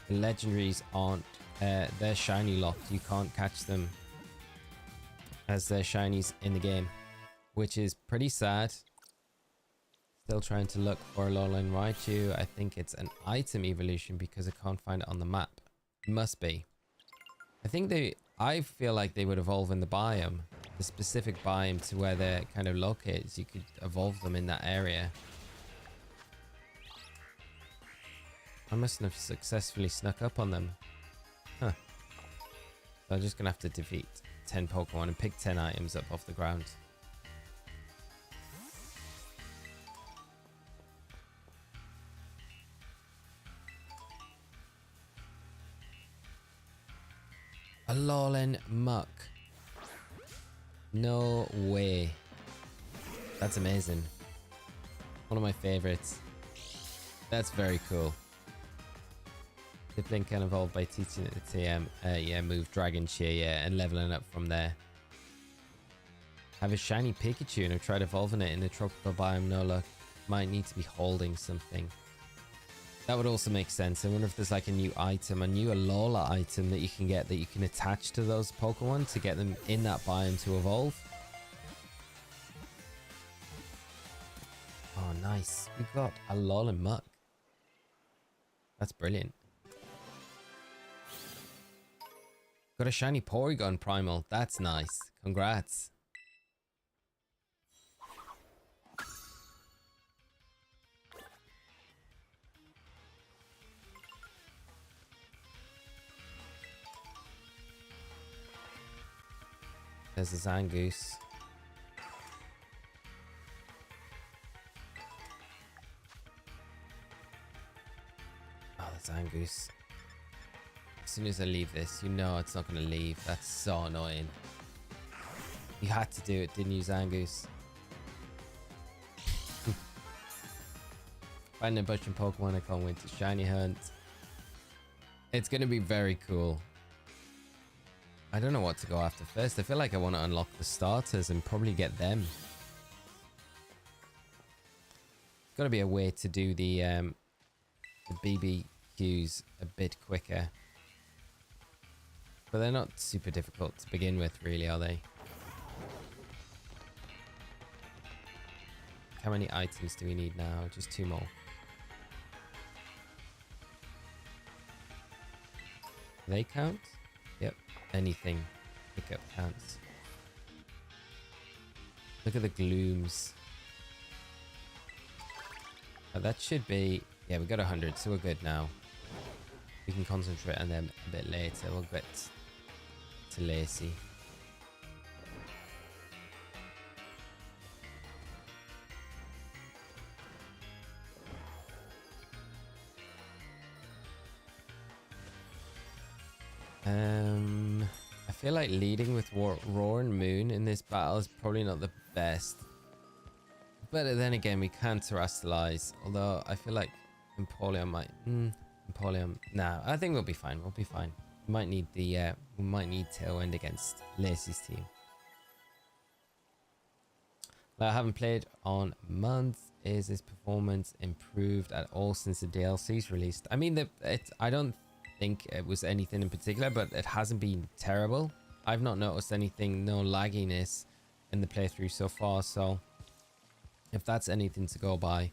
S1: the legendaries aren't, they're shiny locked. You can't catch them as they're shinies in the game, which is pretty sad. Still trying to look for a Alolan Raichu. I think it's an item evolution because I can't find it on the map. It must be. I feel like they would evolve in the biome, the specific biome to where they're kind of located. So you could evolve them in that area. I mustn't have successfully snuck up on them. Huh. So I'm just going to have to defeat 10 Pokemon and pick 10 items up off the ground. A Alolan Muck. No way. That's amazing. One of my favorites. That's very cool. Dipling can evolve by teaching it the TM. Yeah, move Dragon Cheer, yeah, and leveling up from there. Have a shiny Pikachu and I've tried evolving it in the tropical biome. No luck. Might need to be holding something. That would also make sense. I wonder if there's like a new item, a new Alola item that you can get that you can attach to those Pokemon to get them in that biome to evolve. Oh, nice. We got a Alolan Muck. That's brilliant. Got a shiny Porygon Primal. That's nice. Congrats. There's a Zangoose. Oh, the Zangoose. As soon as I leave this, you know it's not going to leave. That's so annoying. You had to do it, didn't you, Zangoose? Finding a bunch of Pokemon I can't wait to shiny hunt. It's going to be very cool. I don't know what to go after first. I feel like I want to unlock the starters and probably get them. Got to be a way to do the BBQs a bit quicker. But they're not super difficult to begin with, really, are they? How many items do we need now? Just 2 more. Do they count? Yep. Anything pickup counts. Look at the glooms. Oh, that should be... Yeah, we got 100, so we're good now. We can concentrate on them a bit later. We'll get to Lacey. I feel like leading with Roaring Moon in this battle is probably not the best. But then again, we can terrestrialize. Although I feel like Empoleon might... Empoleon... Nah, I think we'll be fine. We'll be fine. We might need the... we might need Tailwind against Lacey's team. I haven't played on months. Is his performance improved at all since the DLC's released? I mean, I don't think it was anything in particular, but it hasn't been terrible. I've not noticed anything, no lagginess in the playthrough so far, so if that's anything to go by.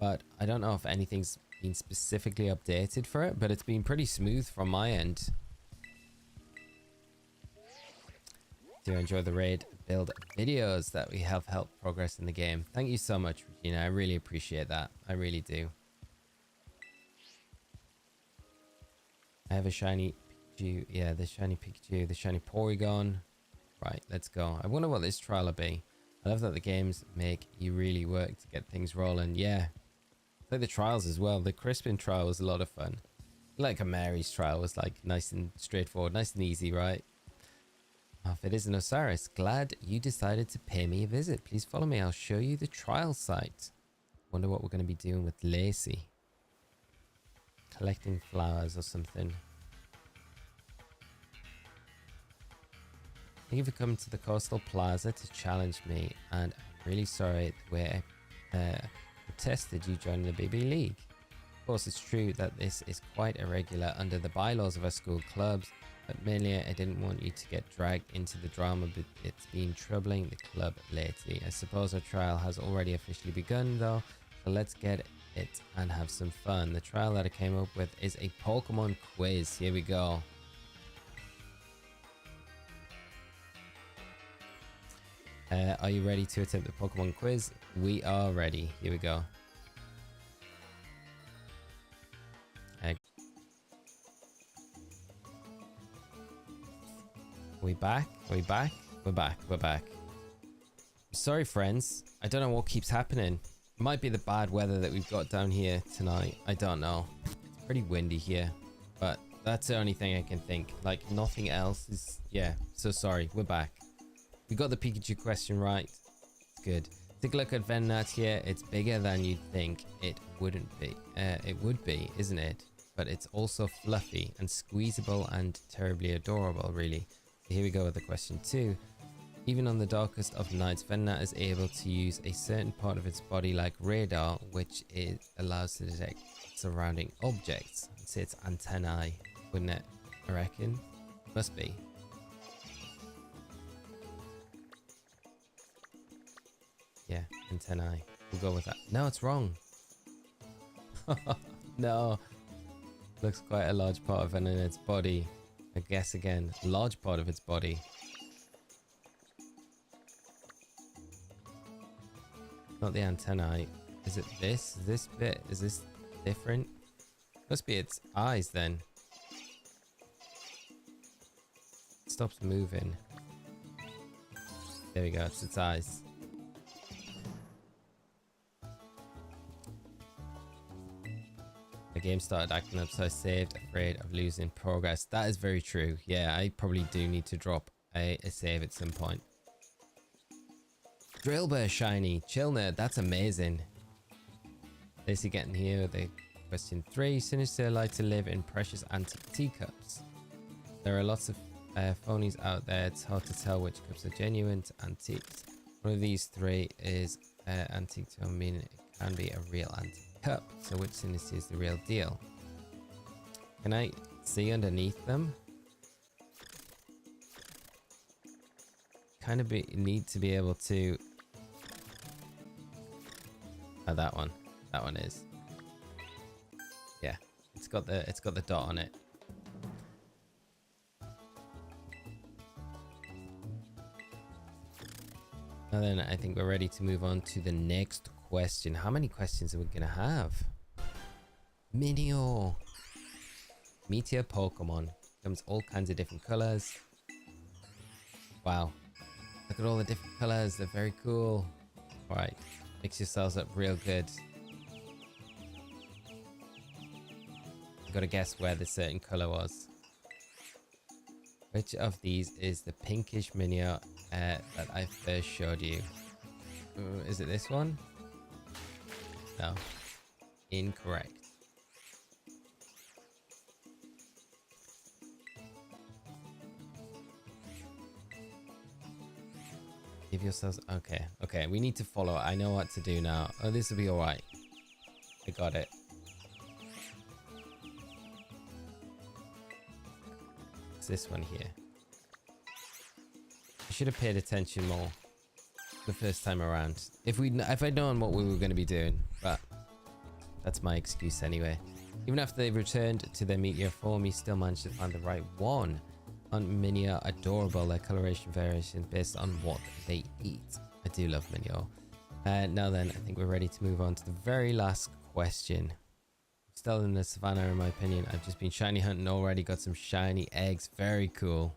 S1: But I don't know if anything's been specifically updated for it, but it's been pretty smooth from my end. Do you enjoy the raid build videos that we have helped progress in the game? Thank you so much, Regina. I really appreciate that. I really do. I have a shiny Pikachu. Yeah, the shiny Pikachu, the shiny Porygon. Right, let's go. I wonder what this trial will be. I love that the games make you really work to get things rolling. Yeah. Like the trials as well. The Crispin trial was a lot of fun. Like a Mary's trial was like nice and straightforward, nice and easy, right? If it is an Osirus, glad you decided to pay me a visit. Please follow me. I'll show you the trial site. Wonder what we're going to be doing with Lacey. Collecting flowers or something. Thank you for coming to the Coastal Plaza to challenge me. And I'm really sorry the way I protested you joining the BB League. Of course, it's true that this is quite irregular under the bylaws of our school clubs. But mainly I didn't want you to get dragged into the drama, but it's been troubling the club lately. I suppose our trial has already officially begun though, so let's get it and have some fun. The trial that I came up with is a Pokemon quiz. Here we go. Are you ready to attempt the Pokemon quiz? We are ready. Here we go. We back? Are we back? We're back. We're back. Sorry, friends. I don't know what keeps happening. It might be the bad weather that we've got down here tonight. I don't know. It's pretty windy here. But that's the only thing I can think. Like, nothing else is... Yeah, so sorry. We're back. We got the Pikachu question right. Good. Take a look at Venonat here. It's bigger than you'd think it wouldn't be. It would be, isn't it? But it's also fluffy and squeezable and terribly adorable, really. Here we go with the question 2. Even on the darkest of nights, Venonat is able to use a certain part of its body like radar, which it allows to detect surrounding objects. I'd say it's antennae, wouldn't it? I reckon. Must be. Yeah, antennae. We'll go with that. No, it's wrong. No. Looks quite a large part of Venonat's body. I guess again, large part of its body. Not the antennae. Is it this? This bit? Is this different? Must be its eyes then. It stops moving. There we go, it's its eyes. The game started acting up, so I saved, afraid of losing progress. That is very true. Yeah, I probably do need to drop a save at some point. Drillbur shiny. Chillner, that's amazing. Lacey getting here with the question 3. Sinister like to live in precious antique teacups. There are lots of phonies out there. It's hard to tell which cups are genuine to antiques. One of these 3 is antique to mean it can be a real antique cup, so which Sinister is the real deal? Can I see underneath them? Kind of need to be able to... Oh, that one is. Yeah, it's got the dot on it. And then I think we're ready to move on to the next question. How many questions are we gonna have? Meteor Pokemon. Comes all kinds of different colors. Wow. Look at all the different colors. They're very cool. Alright. Mix yourselves up real good. Gotta guess where the certain color was. Which of these is the pinkish minion that I first showed you? Is it this one? No. Incorrect. Give yourselves... Okay. Okay, we need to follow. I know what to do now. Oh, this will be alright. I got it. It's this one here. I should have paid attention more the first time around. If I'd known what we were going to be doing, but that's my excuse anyway. Even after they've returned to their meteor form, you still managed to find the right one. Aren't Minia adorable? Their coloration variation based on what they eat. I do love Minio. Now then, I think we're ready to move on to the very last question. Still in the savannah, in my opinion. I've just been shiny hunting already. Got some shiny eggs. Very cool.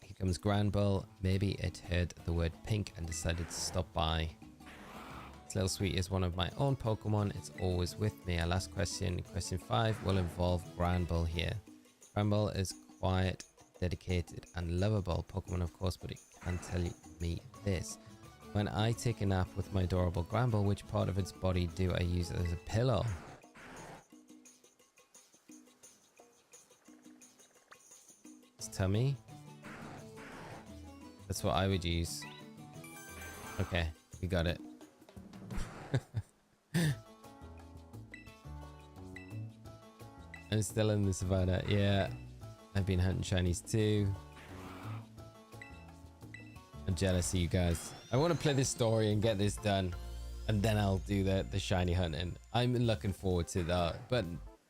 S1: Here comes Granbull. Maybe it heard the word pink and decided to stop by. This little sweet is one of my own Pokemon. It's always with me. Our last question, question 5, will involve Granbull here. Granbull is quiet, dedicated, and lovable Pokemon, of course, but it can tell me this. When I take a nap with my adorable Granbull, which part of its body do I use as a pillow? Its tummy? That's what I would use. Okay, we got it. I'm still in the savannah. Yeah, I've been hunting shinies too. I'm jealous of you guys. I want to play this story and get this done, and then I'll do the shiny hunting. I'm looking forward to that, but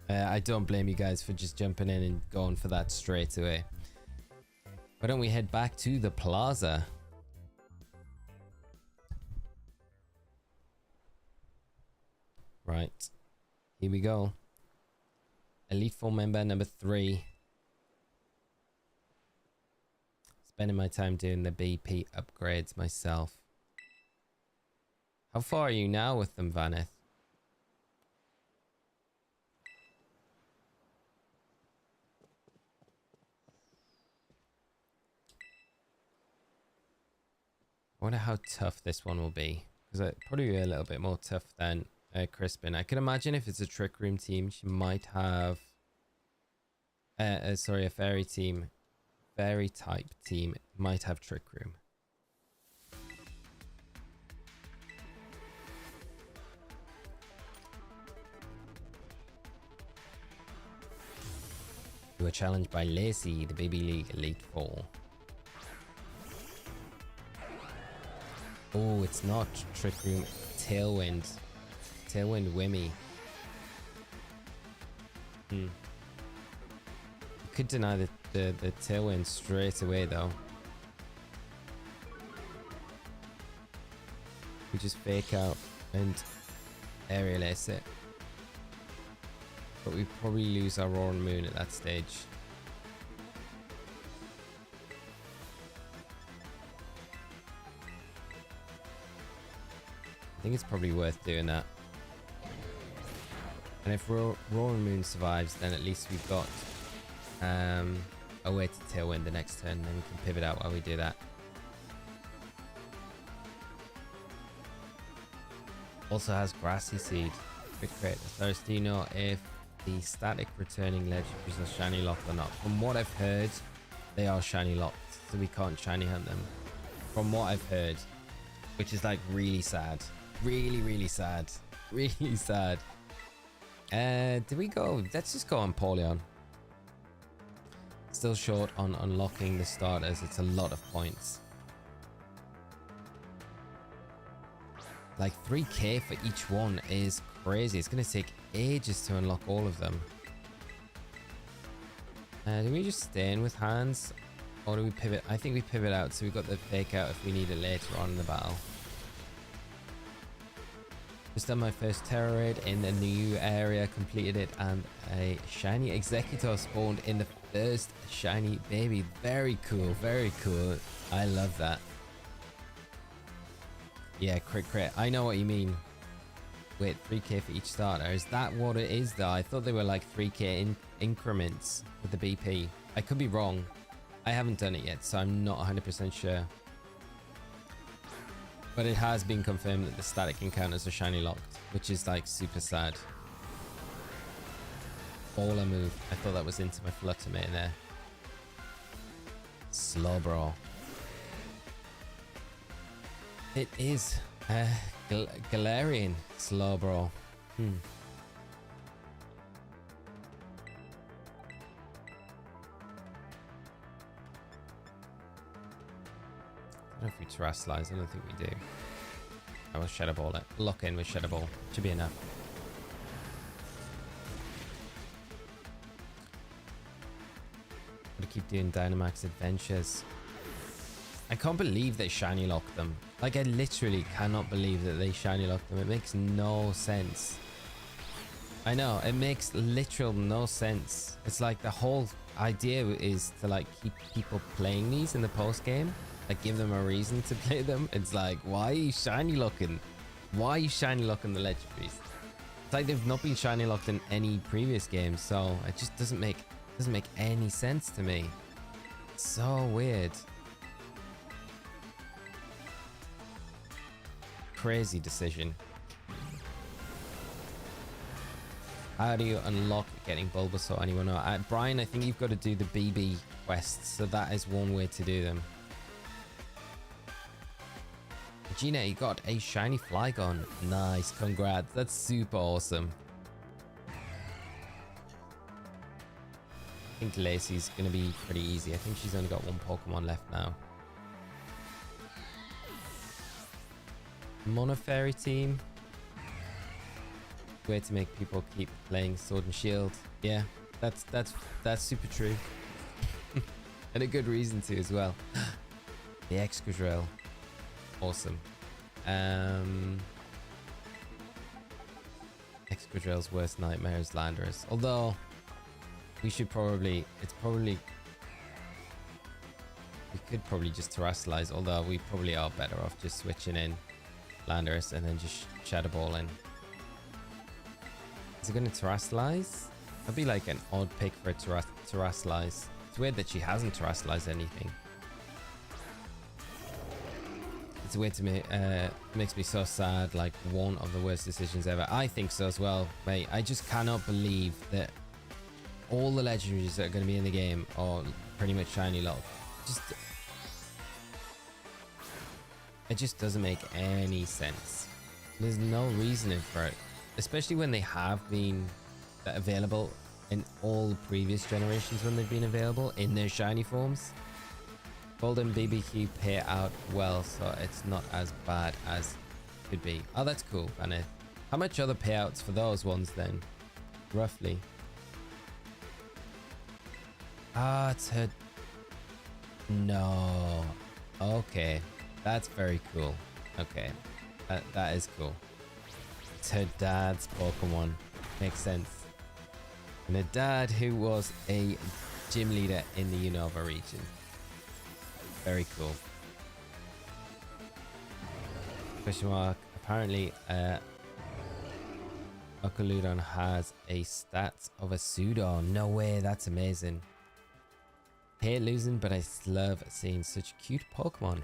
S1: I don't blame you guys for just jumping in and going for that straight away. Why don't we head back to the plaza? Right, here we go. Elite Four member number 3. Spending my time doing the BP upgrades myself. How far are you now with them, Vaneth? I wonder how tough this one will be. Because it probably be a little bit more tough than Crispin. I can imagine if it's a Trick Room team, she might have... sorry, a Fairy team. Fairy type team might have Trick Room. You were challenged by Lacey, the Baby League Elite Four. Oh, it's not Trick Room. Tailwind. Tailwind Wimmy. You could deny the Tailwind straight away though. We just fake out and aerial ace it. But we probably lose our Roaring Moon at that stage. I think it's probably worth doing that. And if Roaring Moon survives, then at least we've got a way to Tailwind the next turn, then we can pivot out while we do that. Also has Grassy Seed. Quick crit. Thirst, do you know if the static returning legendaries are shiny locked or not? From what I've heard, they are shiny locked, so we can't shiny hunt them. From what I've heard, which is like really sad. Really, really sad. Really sad. Did we go? Let's just go on Paulion. Still short on unlocking the starters. It's a lot of points. Like 3k for each one is crazy. It's going to take ages to unlock all of them. Do we just stay in with hands? Or do we pivot? I think we pivot out, so we've got the fake out if we need it later on in the battle. Just done my first Terror raid in a new area, completed it, and a shiny Executor spawned in the first shiny baby. Very cool, very cool. I love that. Yeah, crit. I know what you mean. Wait, 3k for each starter. Is that what it is though? I thought they were like 3k increments with the BP. I could be wrong. I haven't done it yet, so I'm not 100% sure. But it has been confirmed that the static encounters are shiny locked, which is like super sad. Baller move. I thought that was into my Fluttermane there. Slowbro. It is Galarian Slowbro. I don't know if we terrestrialize. I don't think we do. I will Shadow Ball it. Lock in with Shadow Ball. Should be enough. Gotta keep doing Dynamax adventures. I can't believe they shiny locked them. Like, I literally cannot believe that they shiny locked them. It makes no sense. I know, it makes literal no sense. It's like the whole idea is to like keep people playing these in the post game. Like, give them a reason to play them. It's like, why are you shiny locking? Why are you shiny locking the legendaries? It's like they've not been shiny locked in any previous games, so it just doesn't make any sense to me. It's so weird. Crazy decision. How do you unlock getting Bulbasaur? Anyone know? Brian, I think you've got to do the BB quests, so that is one way to do them. Gina, you got a shiny Flygon. Nice, congrats. That's super awesome. I think Lacey's going to be pretty easy. I think she's only got one Pokemon left now. Monofairy team. Way to make people keep playing Sword and Shield. Yeah, that's super true. And a good reason to as well. The Excadrill. Awesome. Excadrill's worst nightmare is Landorus. Although we should probably, we could probably just terrestrialize, although we probably are better off just switching in Landorus and then just Shadow Balling. Is it going to terrestrialize? That'd be like an odd pick for a terrestrialize. It's weird that she hasn't terrestrialized anything. It's weird to me. Makes me so sad. Like, one of the worst decisions ever. I think so as well, mate. I just cannot believe that all the legendaries that are going to be in the game are pretty much shiny locked. It just doesn't make any sense. There's no reasoning for it, especially when they have been available in all the previous generations when they've been available in their shiny forms. Golden BBQ pay out well, so it's not as bad as it could be. Oh, that's cool, Vanna. How much are the payouts for those ones then? Roughly. Ah, it's her. No. Okay. That's very cool. Okay. That is cool. It's her dad's Pokemon. Makes sense. And a dad who was a gym leader in the Unova region. Very cool. Question mark. Apparently, Okaludon has a stats of a Sudon. No way, that's amazing. Hate losing, but I love seeing such cute Pokemon.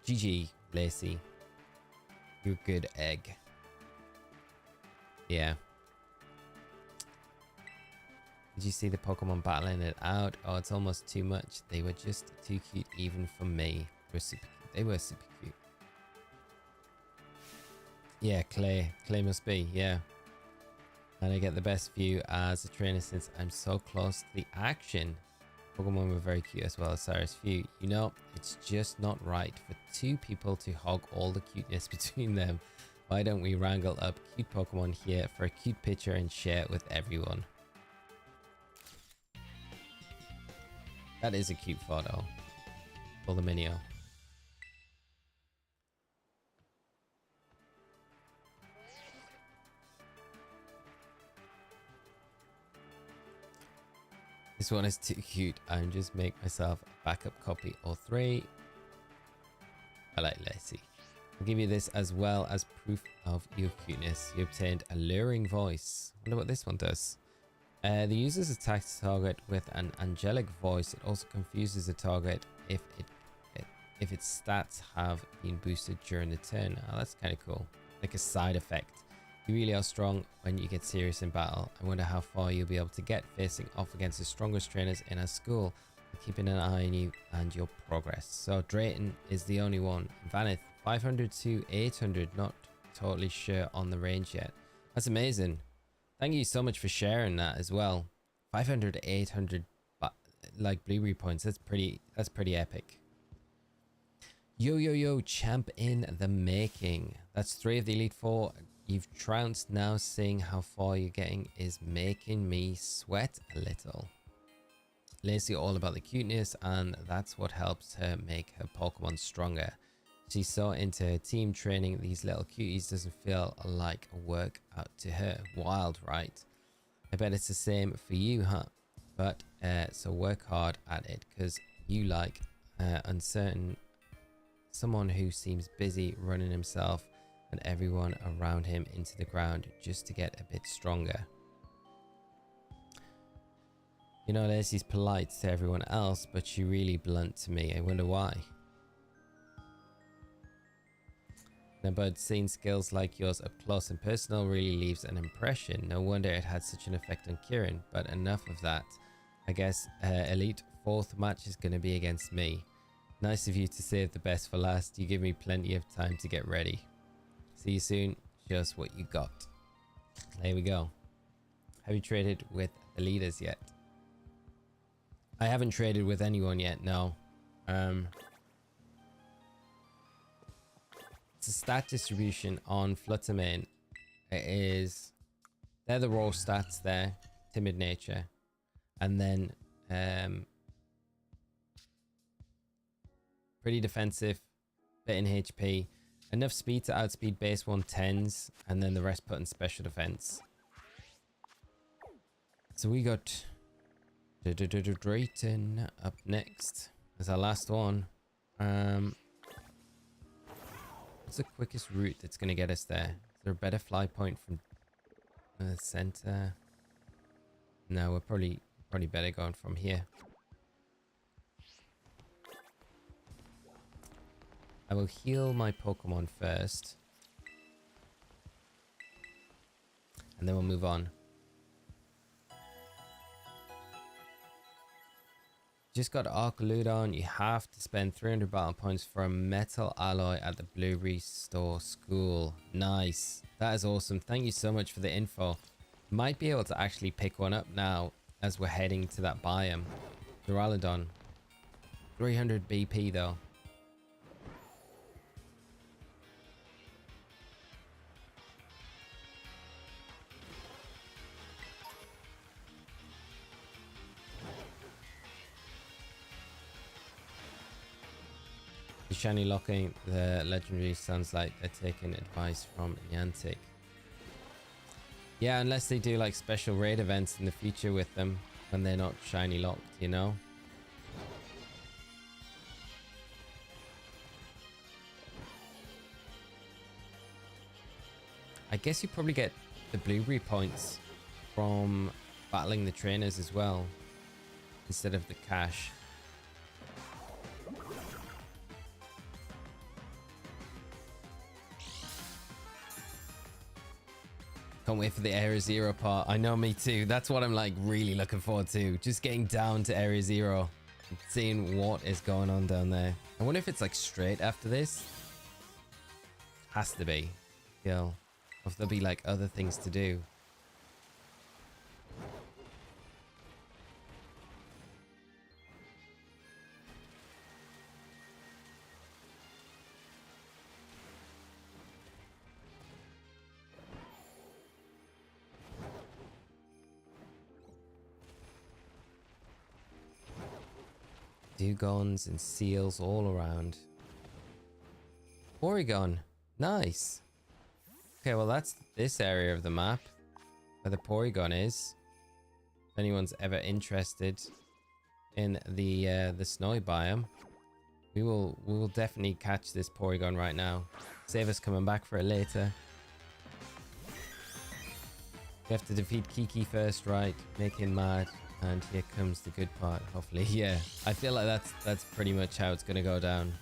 S1: GG, Lacey. You good egg. Yeah. Did you see the Pokemon battling it out? Oh, it's almost too much. They were just too cute even for me. They were super cute. They were super cute. Yeah, Clay. Clay must be, yeah. And I get the best view as a trainer since I'm so close to the action. Pokemon were very cute as well as Cyrus View. You know, it's just not right for two people to hog all the cuteness between them. Why don't we wrangle up cute Pokemon here for a cute picture and share it with everyone? That is a cute photo. For the Minio. This one is too cute. I'm just make myself a backup copy or 3. I like Lacey. I'll give you this as well as proof of your cuteness. You obtained Alluring Voice. Wonder what this one does. The user's attacks the target with an angelic voice. It also confuses the target if its stats have been boosted during the turn. Oh, that's kind of cool. Like a side effect. You really are strong when you get serious in battle. I wonder how far you'll be able to get facing off against the strongest trainers in our school. Keeping an eye on you and your progress. So Drayton is the only one. Vanith, 500 to 800. Not totally sure on the range yet. That's amazing. Thank you so much for sharing that as well. 500 to 800 like blueberry points. That's pretty epic. Yo, champ in the making. That's 3 of the Elite 4. You've trounced now. Seeing how far you're getting is making me sweat a little. Lacey all about the cuteness, and that's what helps her make her Pokemon stronger. She's so into her team training, these little cuties doesn't feel like a workout to her. Wild, right? I bet it's the same for you, huh? But so work hard at it, because you like uncertain someone who seems busy running himself and everyone around him into the ground just to get a bit stronger. You know, Lacey's polite to everyone else, but she's really blunt to me. I wonder why. Now, but seeing skills like yours up close and personal really leaves an impression. No wonder it had such an effect on Kieran. But enough of that. I guess Elite 4th match is going to be against me. Nice of you to save the best for last. You give me plenty of time to get ready. See you soon. Show us what you got. There we go. Have you traded with the leaders yet? I haven't traded with anyone yet, no. It's a stat distribution on Fluttermane. They're the raw stats there. Timid nature. And then pretty defensive, bit in HP. Enough speed to outspeed base 110s, and then the rest put in special defense. So we got Drayton up next as our last one. What's the quickest route that's going to get us there? Is there a better fly point from the center? No, we're probably better going from here. I will heal my Pokemon first, and then we'll move on. Just got Arcaludon. You have to spend 300 battle points for a metal alloy at the Blueberry Store School. Nice. That is awesome. Thank you so much for the info. Might be able to actually pick one up now as we're heading to that biome. Duraludon. 300 BP though. Shiny locking the legendary sounds like they're taking advice from Niantic. Yeah, unless they do like special raid events in the future with them when they're not shiny locked, you know? I guess you probably get the blueberry points from battling the trainers as well, instead of the cash. Can't wait for the Area Zero part. I know, me too. That's what I'm like really looking forward to. Just getting down to Area Zero and seeing what is going on down there. I wonder if it's like straight after this. Has to be. Yo. Or if there'll be like other things to do. Dugons and seals all around. Porygon. Nice. Okay, well that's this area of the map where the Porygon is. If anyone's ever interested in the snowy biome, we will definitely catch this Porygon right now. Save us coming back for it later. We have to defeat Kiki first, right? Make him mad. And here comes the good part, hopefully. Yeah, I feel like that's pretty much how it's gonna go down.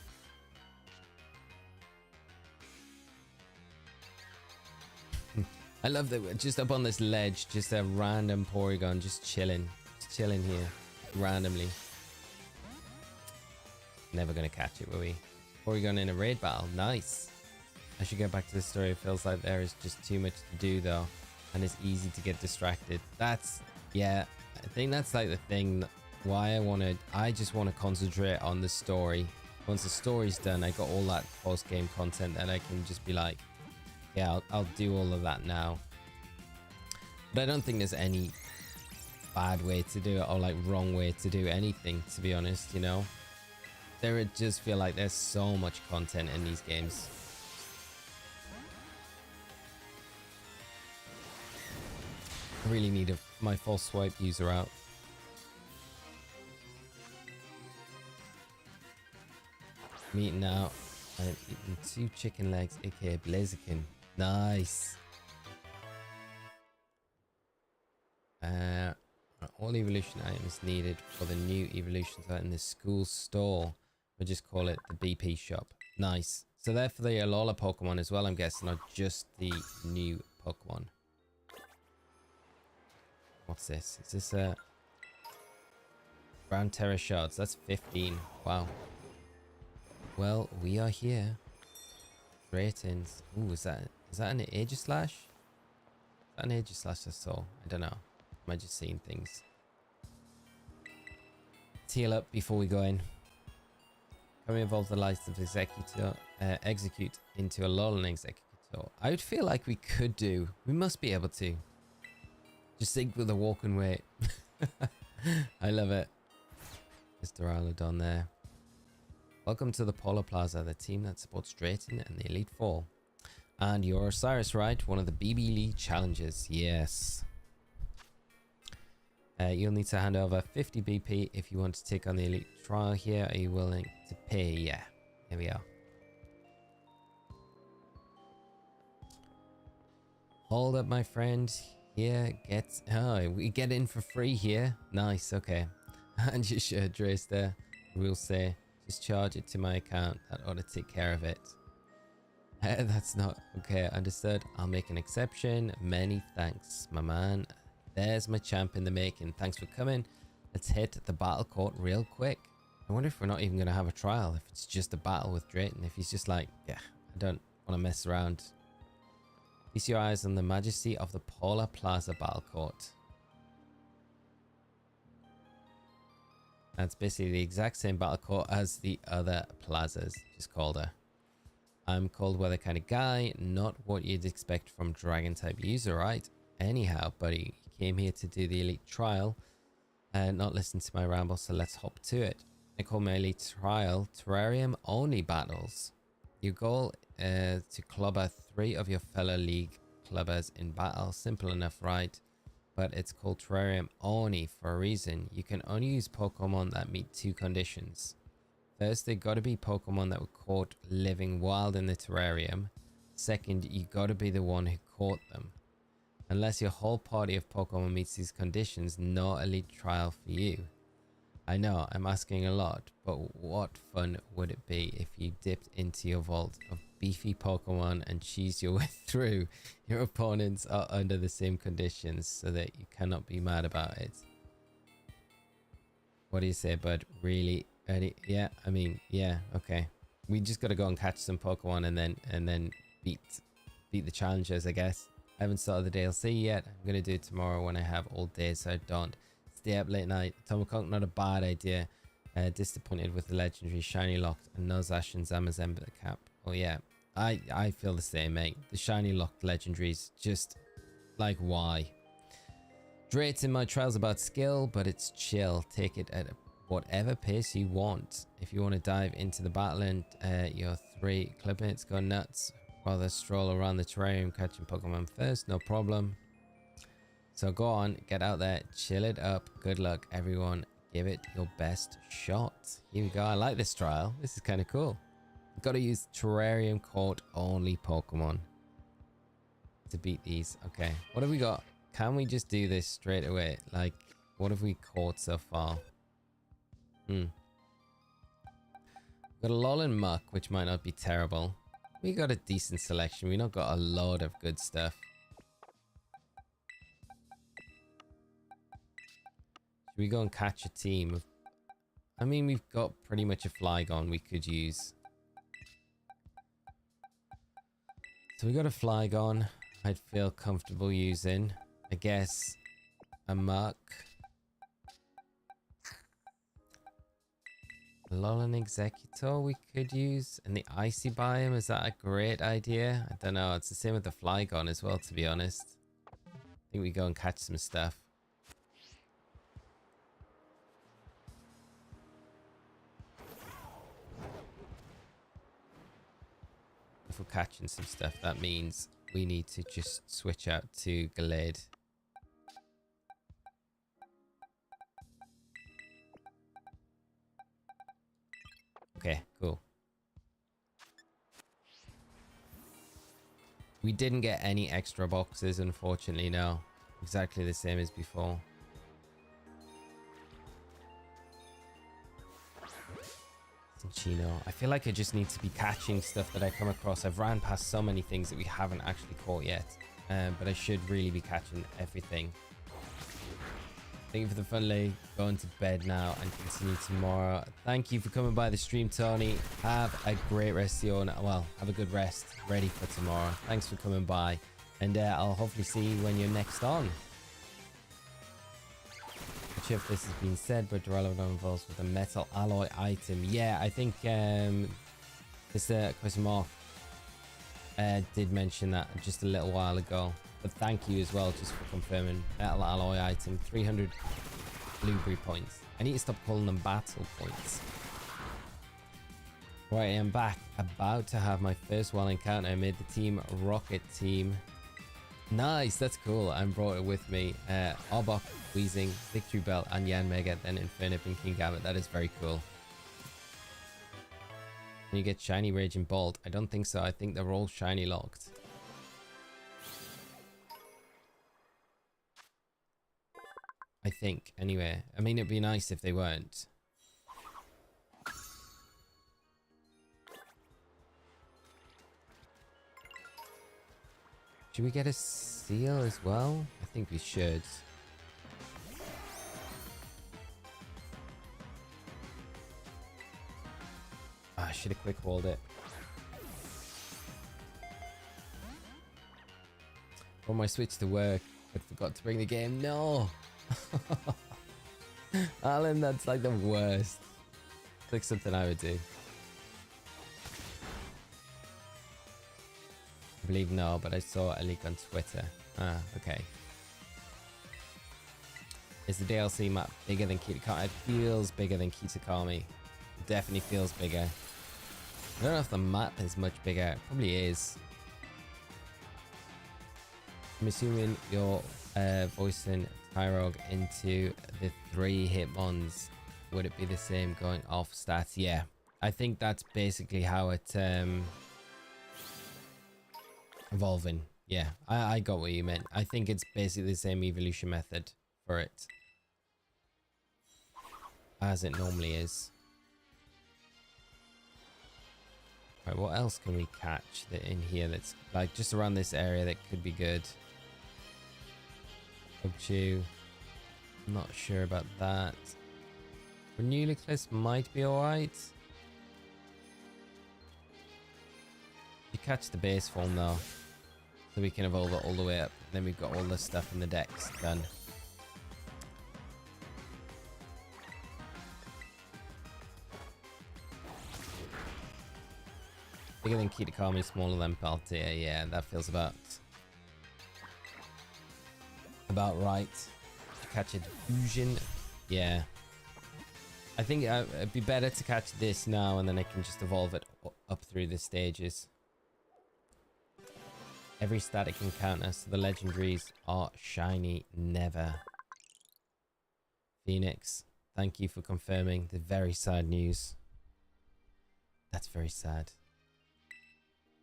S1: I love that we're just up on this ledge, just a random Porygon just chilling here randomly. Never gonna catch it, will we? Porygon in a raid battle, nice. I should get back to the story. It feels like there is just too much to do though, and it's easy to get distracted. That's, yeah, I think that's like the thing why I just want to concentrate on the story. Once the story's done, I got all that post-game content that I can just be like, yeah, I'll do all of that now. But I don't think there's any bad way to do it or like wrong way to do anything, to be honest, you know. There just feel like there's so much content in these games. I really need my false swipe user out. I'm eating out. I'm eating 2 chicken legs, aka Blaziken. Nice. All evolution items needed for the new evolutions are in the school store. We'll just call it the BP shop. Nice. So they're for the Alola Pokemon as well, I'm guessing, not just the new Pokemon. What's this? Is this a Brown Terra Shards? That's 15. Wow. Well, we are here. Ratings. Ooh, is that an Aegislash? Is that an Aegislash I saw? I don't know. Am I just seeing things? Let's heal up before we go in. Can we evolve the license executor execute into a Alolan executor? I would feel like we could do. We must be able to. Just think with a walking weight. I love it. Mr. Alodon there. Welcome to the Polar Plaza, the team that supports Drayton and the Elite Four. And you're Osirus, right? One of the BB League challenges. Yes. You'll need to hand over 50 BP if you want to take on the Elite Trial here. Are you willing to pay? Yeah. Here we are. Hold up, my friend. Here, we get in for free here. Nice, okay. And your shirt trace there. We'll say, just charge it to my account. That ought to take care of it. That's not okay. Understood. I'll make an exception. Many thanks, my man. There's my champ in the making. Thanks for coming. Let's hit the battle court real quick. I wonder if we're not even going to have a trial. If it's just a battle with Drayton. If he's just like, yeah, I don't want to mess around. Feast your eyes on the majesty of the Polar Plaza battle court. That's basically the exact same battle court as the other plazas, just colder. I'm cold weather kind of guy, not what you'd expect from dragon type user, right? Anyhow, buddy, you came here to do the elite trial and not listen to my ramble, so let's hop to it. I call my elite trial Terrarium only battles. Your goal is to clobber 3 of your fellow league clubbers in battle. Simple enough, right? But it's called Terrarium only for a reason. You can only use Pokemon that meet 2 conditions. First, they gotta be Pokemon that were caught living wild in the terrarium. Second, you gotta be the one who caught them. Unless your whole party of Pokemon meets these conditions, no elite trial for you. I know, I'm asking a lot, but what fun would it be if you dipped into your vault of beefy Pokemon and cheesed your way through? Your opponents are under the same conditions, so that you cannot be mad about it. What do you say, bud? Really? Yeah, I mean, yeah, okay. We just gotta go and catch some Pokemon and then beat the challengers, I guess. I haven't started the DLC yet. I'm gonna do it tomorrow when I have all day, so I don't stay up late night. Tomokonk, not a bad idea. Disappointed with the legendary Shiny Locked and Nozash and Zamazemba cap. Oh yeah, I feel the same, mate. The Shiny Locked legendaries, just like why? Drayton, my trial's about skill, but it's chill. Take it at whatever pace you want. If you want to dive into the battle and your 3 clubmates go nuts, rather stroll around the terrarium catching Pokemon first, no problem. So go on, get out there, chill it up. Good luck, everyone. Give it your best shot. Here we go. I like this trial. This is kind of cool. You've got to use terrarium caught only Pokemon to beat these. Okay, what have we got? can we just do this straight away? Like, what have we caught so far? Got a lull and muck, which might not be terrible. We got a decent selection. We not got a lot of good stuff. Should we go and catch a team of... I mean, we've got pretty much a Flygon we could use. So we got a Flygon I'd feel comfortable using. I guess a muck. Alolan Executor we could use. And the Icy Biome, is that a great idea? I don't know. It's the same with the Flygon as well, to be honest. I think we go and catch some stuff. If we're catching some stuff, that means we need to just switch out to Gallade. Okay, cool. We didn't get any extra boxes, unfortunately, no. Exactly the same as before. Chino. I feel like I just need to be catching stuff that I come across. I've ran past so many things that we haven't actually caught yet. But I should really be catching everything. Thank you for the fun, Lee. Going to bed now and continue tomorrow. Thank you for coming by the stream, Tony. Have a great rest of your... Well, have a good rest. Ready for tomorrow. Thanks for coming by. And I'll hopefully see you when you're next on. Not sure if this has been said, but Terrarium involves with a metal alloy item. Yeah, I think this question mark did mention that just a little while ago. But thank you as well, just for confirming. Metal alloy item, 300 blueberry points. I need to stop calling them battle points. Right, I am back. About to have my first wild encounter. I made the Team Rocket team. Nice, that's cool. I brought it with me. Arbok, Weezing, Victory Belt, and Yanmega, then Infernip and Kingambit. That is very cool. Can you get Shiny, Rage, and Bolt? I don't think so. I think they're all Shiny locked. I think, anyway. I mean, it'd be nice if they weren't. Should we get a seal as well? I think we should. I should have quick walled it. Brought my Switch to work, but forgot to bring the game. No! Alan, that's like the worst. It's like something I would do. I believe no, but I saw a leak on Twitter. Ah, okay. Is the DLC map bigger than Kitakami? It feels bigger than Kitakami. It definitely feels bigger. I don't know if the map is much bigger. It probably is. I'm assuming you're voicing Tyrog into the 3 Hitmons. Would it be the same going off stats? Yeah, I think that's basically how it evolving. Yeah, I got what you meant. I think it's basically the same evolution method for it as it normally is. Right, what else can we catch that in here that's like just around this area that could be good? Chew. I'm not sure about that. Renuliclus might be alright. You catch the base form though, so we can evolve it all the way up. Then we've got all the stuff in the decks done. Bigger than Kitakami, smaller than Paltea. Yeah, that feels about right. Catch a diffusion. Yeah. I think it'd be better to catch this now and then I can just evolve it up through the stages. Every static encounter, so the legendaries are shiny never. Phoenix, thank you for confirming the very sad news. That's very sad.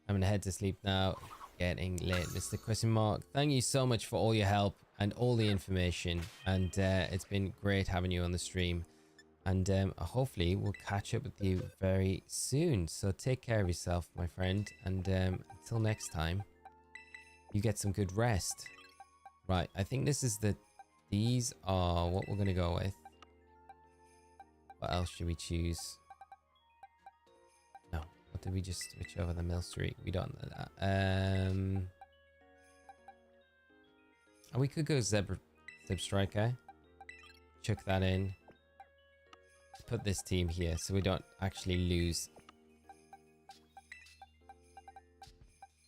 S1: I'm gonna head to sleep now. Getting late, Mr. Question Mark. Thank you so much for all your help. and all the information. And it's been great having you on the stream. And hopefully we'll catch up with you very soon. So take care of yourself, my friend. And until next time, you get some good rest. Right, I think this is these are what we're going to go with. What else should we choose? No, what did we just switch over? The Mill Street? We don't know that. And we could go Zeb Striker. Chuck that in. Put this team here so we don't actually lose.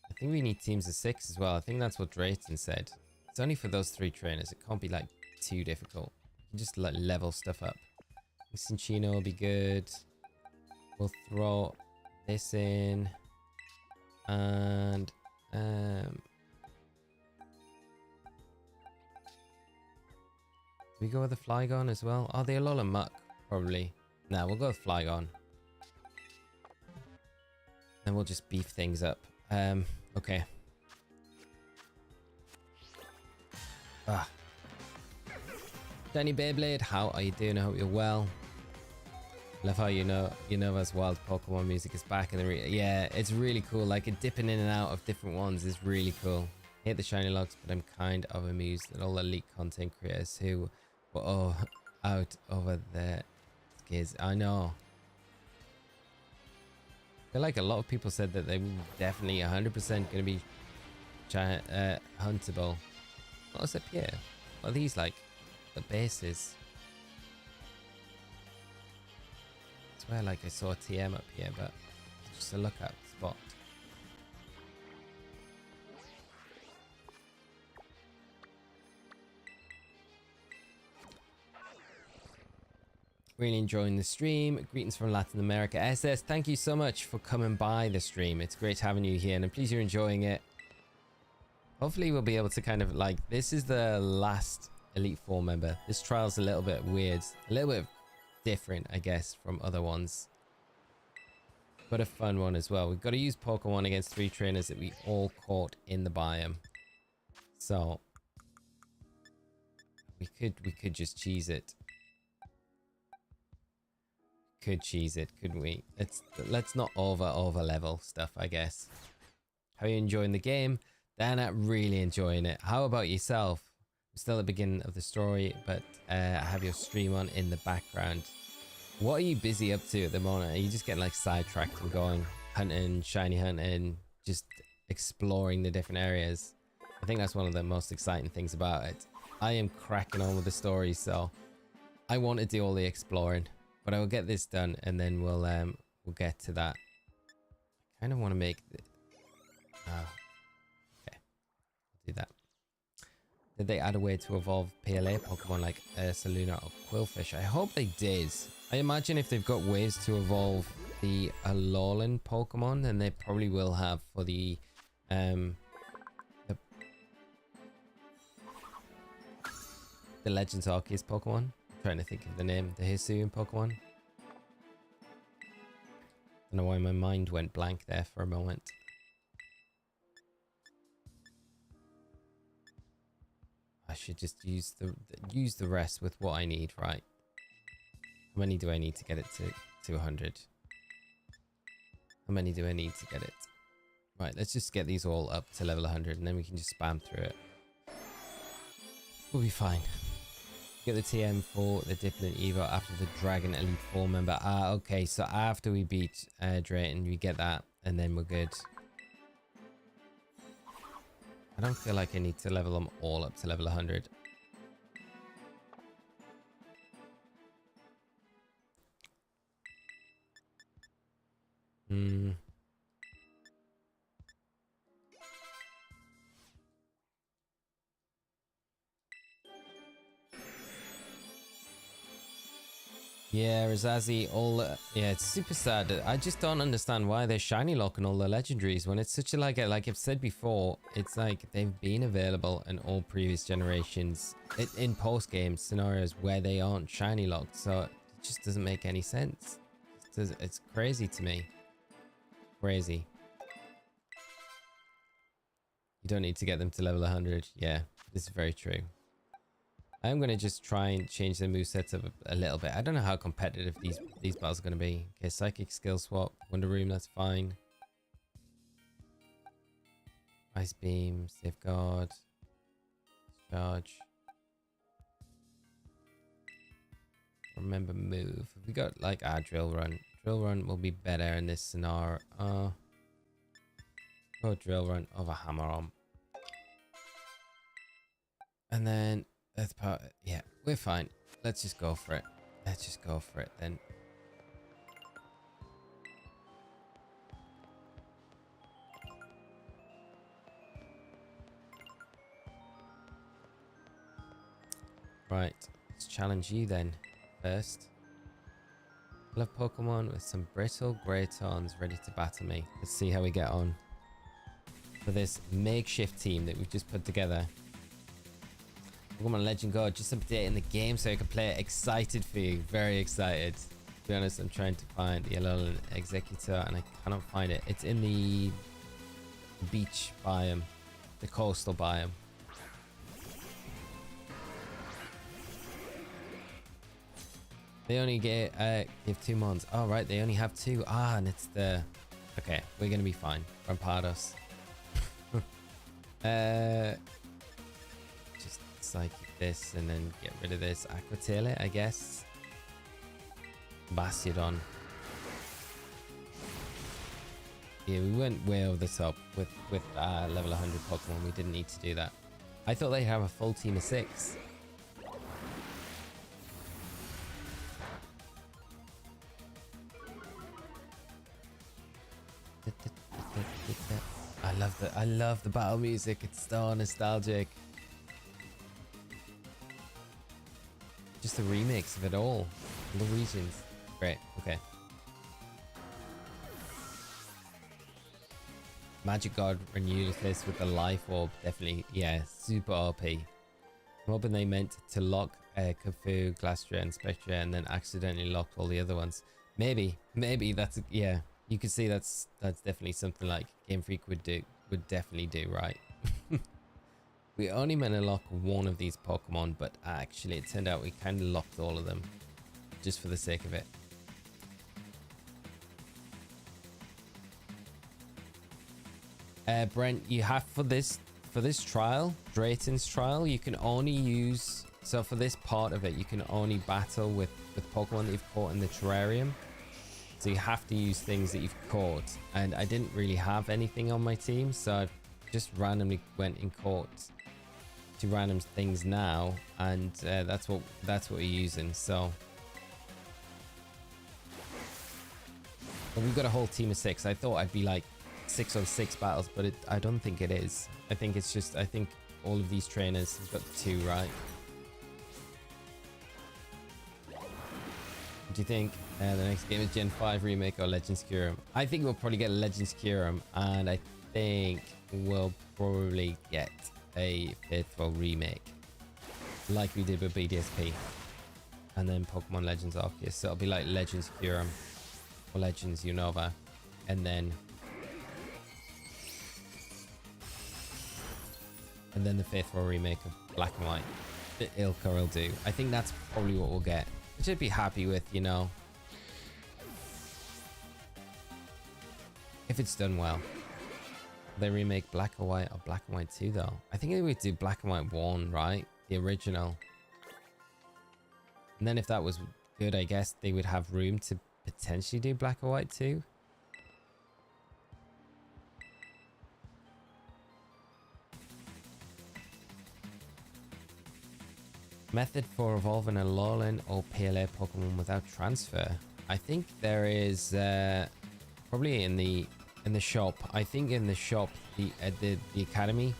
S1: I think we need teams of 6 as well. I think that's what Drayton said. It's only for those 3 trainers. It can't be like too difficult. You can just like level stuff up. Cinchino will be good. We'll throw this in. And do we go with the Flygon as well? Oh, the Alola Muck, probably. Nah, we'll go with Flygon. Then we'll just beef things up. Okay. Danny Beyblade, how are you doing? I hope you're well. Love how Unova's wild Pokemon music is back in the yeah, it's really cool. Like it dipping in and out of different ones is really cool. Hate the shiny logs, but I'm kind of amused at all the leaked content creators who were all out over their skids. I know. I feel like a lot of people said that they were definitely 100% going to be huntable. What's up here? What are these like? The bases. I swear like I saw a TM up here, but it's just a lookout spot. Really enjoying the stream. Greetings from Latin America. SS, thank you so much for coming by the stream. It's great having you here, and I'm pleased you're enjoying it. Hopefully we'll be able to kind of like, this is the last Elite Four member. This trial's a little bit weird, a little bit different, I guess, from other ones, but a fun one as well. We've got to use Pokemon against 3 trainers that we all caught in the biome. So we could just cheese it. Could cheese it, couldn't we? Let's not over level stuff, I guess. How are you enjoying the game? They're really enjoying it. How about yourself? I'm still at the beginning of the story, but I have your stream on in the background. What are you busy up to at the moment? Are you just getting like sidetracked and going hunting, shiny hunting, just exploring the different areas? I think that's one of the most exciting things about it. I am cracking on with the story, so I want to do all the exploring, but I will get this done and then we'll get to that. I kind of want to make do that. Did they add a way to evolve PLA Pokemon like Saluna or Quillfish? I hope they did. I imagine if they've got ways to evolve the Alolan Pokemon, then they probably will have for the Legends Arceus Pokemon. I'm trying to think of the name. The Hisuian Pokemon. Don't know why my mind went blank there for a moment. I should just use the rest with what I need, right? How many do I need to get it to 100? How many do I need to get it? Right, let's just get these all up to level 100 and then we can just spam through it. We'll be fine. Get the TM for the Dipplin Evo after the Dragon Elite 4 member. Ah, okay, so after we beat Drayton, we get that and then we're good. I don't feel like I need to level them all up to level 100. Yeah, Razazi, yeah, it's super sad. I just don't understand why they're shiny locking all the legendaries when it's such a like I've said before, it's like they've been available in all previous generations in post-game scenarios where they aren't shiny locked, so it just doesn't make any sense. It's crazy to me. Crazy. You don't need to get them to level 100. Yeah, this is very true. I'm going to just try and change the movesets up a little bit. I don't know how competitive these battles are going to be. Okay, Psychic Skill Swap. Wonder Room, that's fine. Ice Beam, Safeguard. Charge. Remember move. Have we got like our Drill Run? Drill Run will be better in this scenario. Go Drill Run over Hammer Arm. And then Earth Power. Yeah, we're fine. Let's just go for it. Let's just go for it then. Right, let's challenge you then first. Love Pokemon with some brittle grey tones ready to battle me. Let's see how we get on for this makeshift team that we've just put together. Pokemon Legend Go, just updating the game so I can play it. Excited for you, very excited. To be honest, I'm trying to find the Alolan Executor and I cannot find it. It's in the beach biome, the coastal biome. They only give 2 mons. Oh, right, they only have 2. Ah, and it's the... Okay, we're going to be fine. Rampados. Just Psychic this and then get rid of this. Aqua Tail it, I guess. Bastiodon. Yeah, we went way over the top with level 100 Pokemon. We didn't need to do that. I thought they'd have a full team of 6. I love the battle music. It's so nostalgic. Just the remix of it all the regions. Great. Okay. Magic God renewed this with the Life Orb. Definitely, yeah, super OP. I'm hoping they meant to lock Cafu, Glastrier, and Spectra, and then accidentally locked all the other ones. Maybe that's yeah. You can see that's definitely something like Game Freak would definitely do, right? We only meant to lock one of these Pokemon, but actually it turned out we kind of locked all of them just for the sake of it. Brent, you have for this trial, Drayton's trial, you can only use, so for this part of it, you can only battle with Pokemon that you've caught in the Terrarium. So you have to use things that you've caught, and I didn't really have anything on my team, so I've just randomly went and caught 2 random things now, and that's what we're using. So but we've got a whole team of 6. I thought I'd be like 6 on 6 battles, but I don't think it is. I think it's just, I think all of these trainers have got 2, right? Do you think the next game is Gen 5 remake or Legends Kyurem? I think we'll probably get Legends Kyurem, and I think we'll probably get a Faithful remake like we did with BDSP, and then Pokemon Legends Arceus. So it'll be like Legends Kyurem or Legends Unova, and then the Faithful remake of Black and White. Ilka will do. I think that's probably what we'll get, which I'd be happy with, you know, if it's done well. They remake Black and White or Black and White 2 though. I think they would do Black and White 1, right? The original. And then if that was good, I guess they would have room to potentially do Black and White 2. Method for evolving a Alolan or PLA Pokemon without transfer. I think there is probably in the shop. I think in the shop, the academy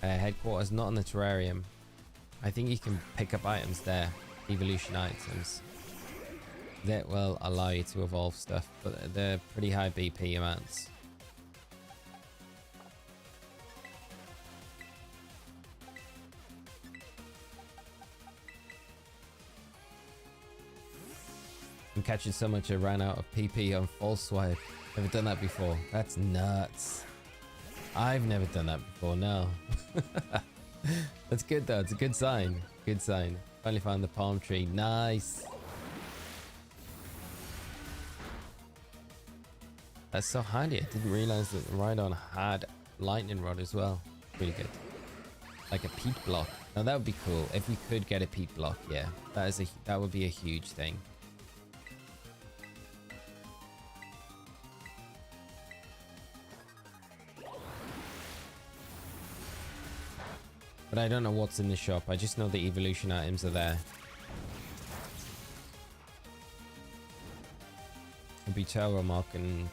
S1: headquarters, not in the terrarium. I think you can pick up items there, evolution items that will allow you to evolve stuff, but they're pretty high BP amounts. I'm catching so much I ran out of PP on false swipe. Never done that before. That's nuts. I've never done that before, no. That's good though. It's a good sign. Good sign. Finally found the palm tree. Nice. That's so handy. I didn't realize that the Rhydon had lightning rod as well. Really good. Like a peat block. Now that would be cool if we could get a peat block. Yeah, that would be a huge thing. But I don't know what's in the shop. I just know the evolution items are there. Maybe Terrarium can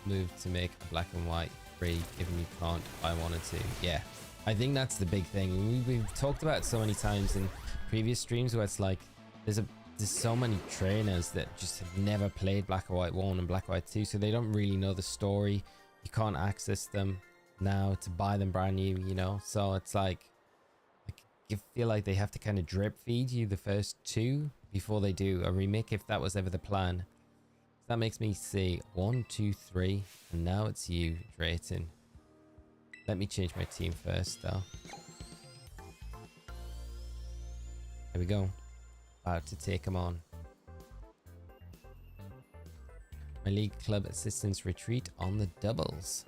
S1: move to make a black and white free, given you can't if I wanted to. Yeah, I think that's the big thing. We've talked about it so many times in previous streams where it's like there's so many trainers that just have never played Black and White 1 and Black and White 2, so they don't really know the story. You can't access them now to buy them brand new, you know, so it's like you feel like they have to kind of drip feed you the first two before they do a remake, if that was ever the plan. That makes me see 1, 2, 3, and now it's you, Drayton. Let me change my team first, though. There we go. About to take him on. My League Club Assistants retreat on the doubles.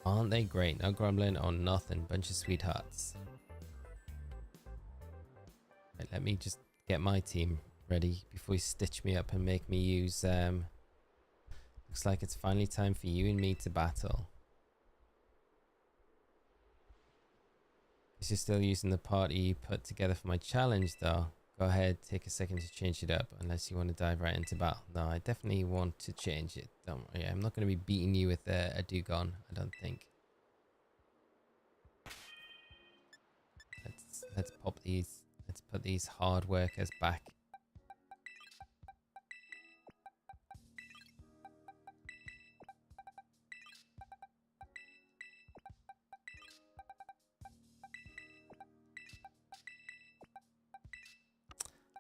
S1: Aren't they great? No grumbling or nothing. Bunch of sweethearts. Right, let me just get my team ready before you stitch me up and make me use looks like it's finally time for you and me to battle. You're still using the party you put together for my challenge though. Go ahead, take a second to change it up unless you want to dive right into battle. No, I definitely want to change it. Don't worry, I'm not going to be beating you with a Dugon, I don't think. Let's pop these. Let's put these hard workers back.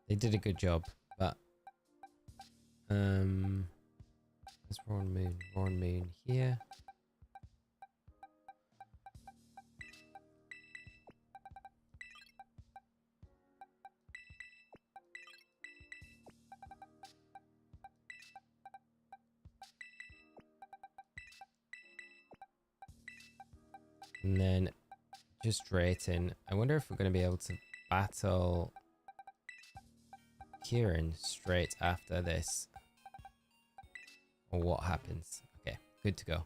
S1: They did a good job, but there's Roaring Moon here. And then just Drayton. I wonder if we're going to be able to battle Kieran straight after this, or what happens. Okay, good to go.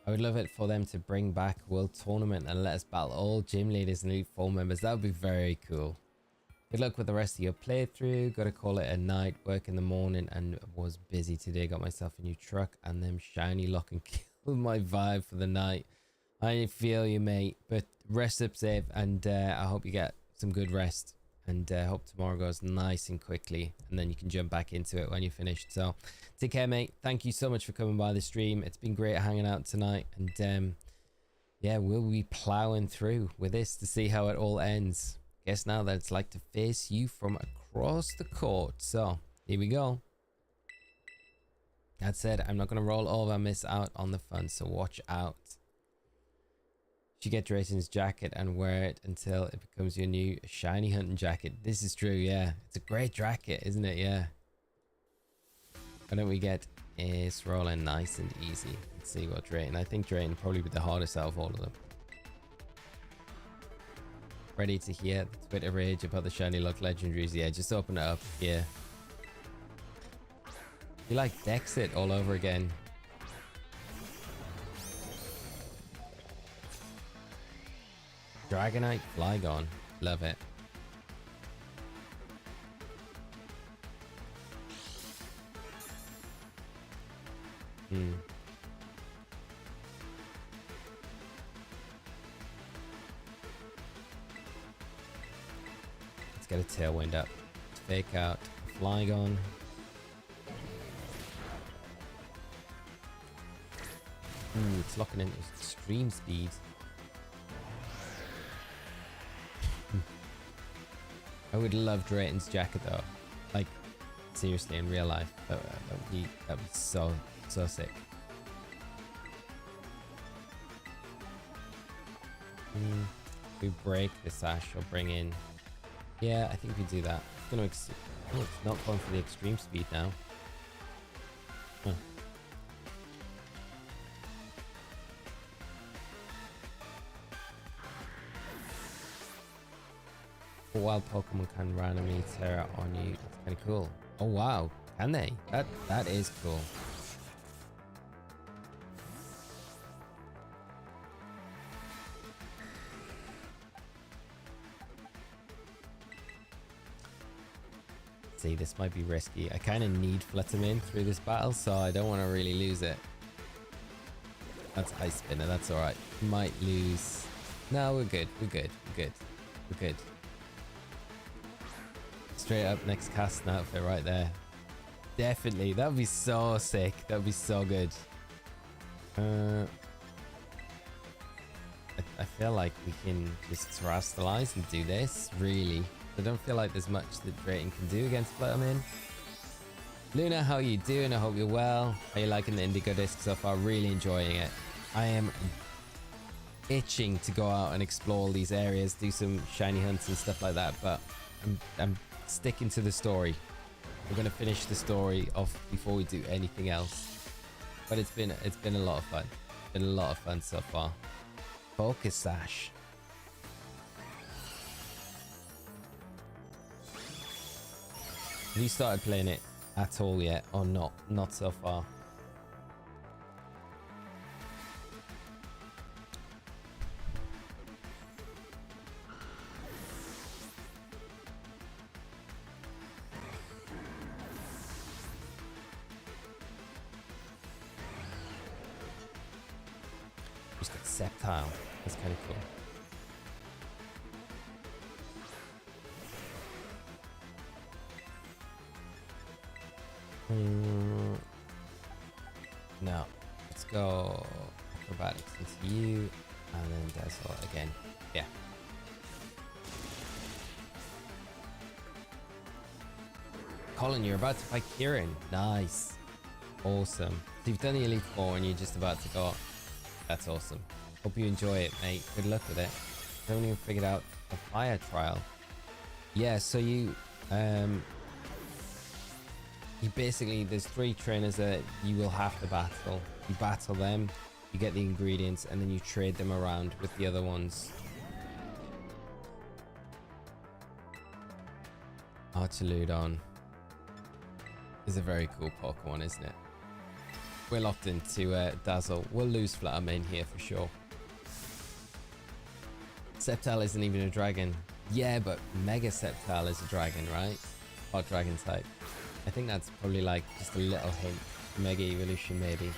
S1: I would love it for them to bring back World Tournament and let us battle all gym leaders and Elite 4 members. That would be very cool. Good luck with the rest of your playthrough. Gotta call it a night. Work in the morning and was busy today. Got myself a new truck and them shiny lock and killed my vibe for the night. I feel you, mate, but rest up safe, and I hope you get some good rest, and hope tomorrow goes nice and quickly, and then you can jump back into it when you're finished. So take care, mate. Thank you so much for coming by the stream. It's been great hanging out tonight, and yeah, we'll be plowing through with this to see how it all ends. Guess now that it's like to face you from across the court. So here we go. That said, I'm not going to roll over and miss out on the fun, so watch out. You get Drayton's jacket and wear it until it becomes your new shiny hunting jacket. This is true, yeah. It's a great jacket, isn't it? Yeah. Why don't we get Ace rolling nice and easy? Let's see what Drayton. I think Drayton probably be the hardest out of all of them. Ready to hear the Twitter rage about the shiny luck legendaries? Yeah, just open it up. Yeah. You like Dex it all over again. Dragonite Flygon. Love it. Let's get a Tailwind up. Let's fake out Flygon. Ooh, it's locking into extreme speed. I would love Drayton's jacket though. Like, seriously, in real life. That'd be so sick. We break the sash or bring in. Yeah, I think we do that. It's gonna oh, it's not going for the extreme speed now. Huh. Wild Pokemon can randomly Terra on you. That's kind of cool. Oh wow, can they? That is cool. See, this might be risky. I kind of need Fluttermane through this battle, so I don't want to really lose it. That's Ice Spinner. That's all right. Might lose. No, we're good. We're good. We're good. We're good. Straight up next casting outfit right there. Definitely. That would be so sick. That would be so good. I feel like we can just terrestrialize and do this, really. I don't feel like there's much that Drayton can do against Fluttermane. Luna, how are you doing? I hope you're well. How are you liking the Indigo Disk so far? Really enjoying it. I am itching to go out and explore all these areas, do some shiny hunts and stuff like that, but I'm sticking to the story. We're gonna finish the story off before we do anything else. But it's been a lot of fun. It's been a lot of fun so far. Focus Sash. Have you started playing it at all yet, or not? Not so far. Just got Sceptile. That's kind of cool. No, let's go Acrobatics into you, and then Dazzle again. Yeah. Colin, you're about to fight Kieran. Nice. Awesome. So you've done the Elite Four and you're just about to go. That's awesome. Hope you enjoy it, mate. Good luck with it. I haven't even figured out the fire trial. Yeah, so you basically, there's 3 trainers that you will have to battle. You battle them, you get the ingredients, and then you trade them around with the other ones. Archaludon is a very cool Pokemon, isn't it? We're locked into Dazzle. We'll lose Fluttermane here for sure. Sceptile isn't even a dragon. Yeah, but Mega Sceptile is a dragon, right? Hot dragon type. I think that's probably like just a little hint. Mega Evolution, maybe.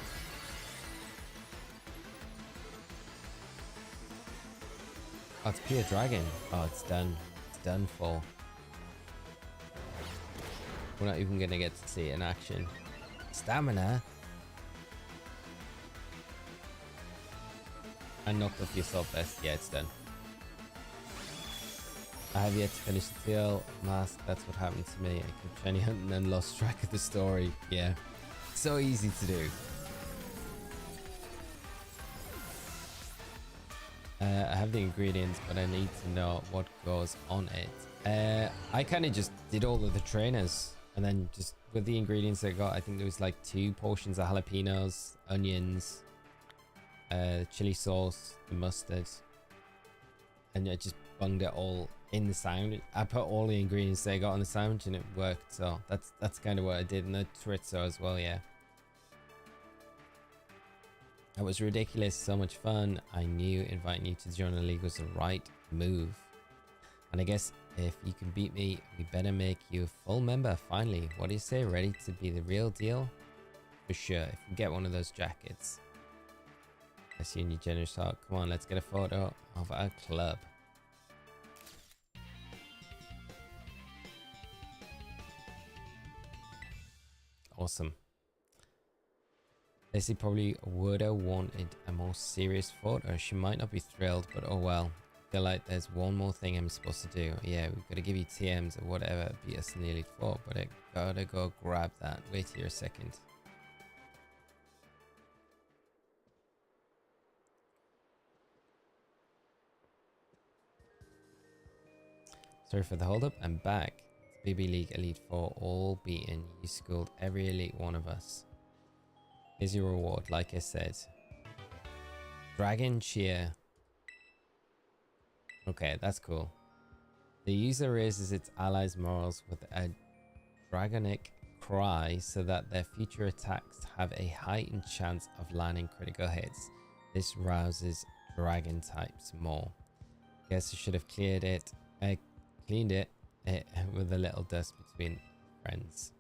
S1: Oh, it's pure dragon. Oh, it's done. It's done for. We're not even gonna get to see it in action. Stamina. And knocked off your Assault Vest. Yeah, it's done. I have yet to finish the Teal Mask. That's what happened to me. I kept shiny hunting and lost track of the story. Yeah. So easy to do. I have the ingredients, but I need to know what goes on it. I kind of just did all of the trainers. And then just with the ingredients I got, I think there was like 2 portions of jalapenos, onions, chili sauce, the mustard. And I just bunged it all in the sound. I put all the ingredients that I got on the sound and it worked. So that's kind of what I did. And the chorizo as well, yeah. That was ridiculous. So much fun. I knew inviting you to join the league was the right move. And I guess if you can beat me, we better make you a full member finally. What do you say? Ready to be the real deal? For sure. If you get one of those jackets. I see in your generous heart. Come on, let's get a photo of our club. Awesome. Lacey probably would have wanted a more serious photo. She might not be thrilled, but oh well. feel like there's one more thing I'm supposed to do. Yeah, we've got to give you TMs or whatever, beat us in the Elite Four, but I gotta go grab that. Wait here a second. Sorry for the hold up. I'm back. BB League Elite Four, all beaten. You schooled every elite one of us. Here's your reward, like I said. Dragon Cheer. Okay, that's cool. The user raises its allies' morals with a dragonic cry so that their future attacks have a heightened chance of landing critical hits. This rouses dragon types more. Guess I should have cleaned it with a little dust between friends.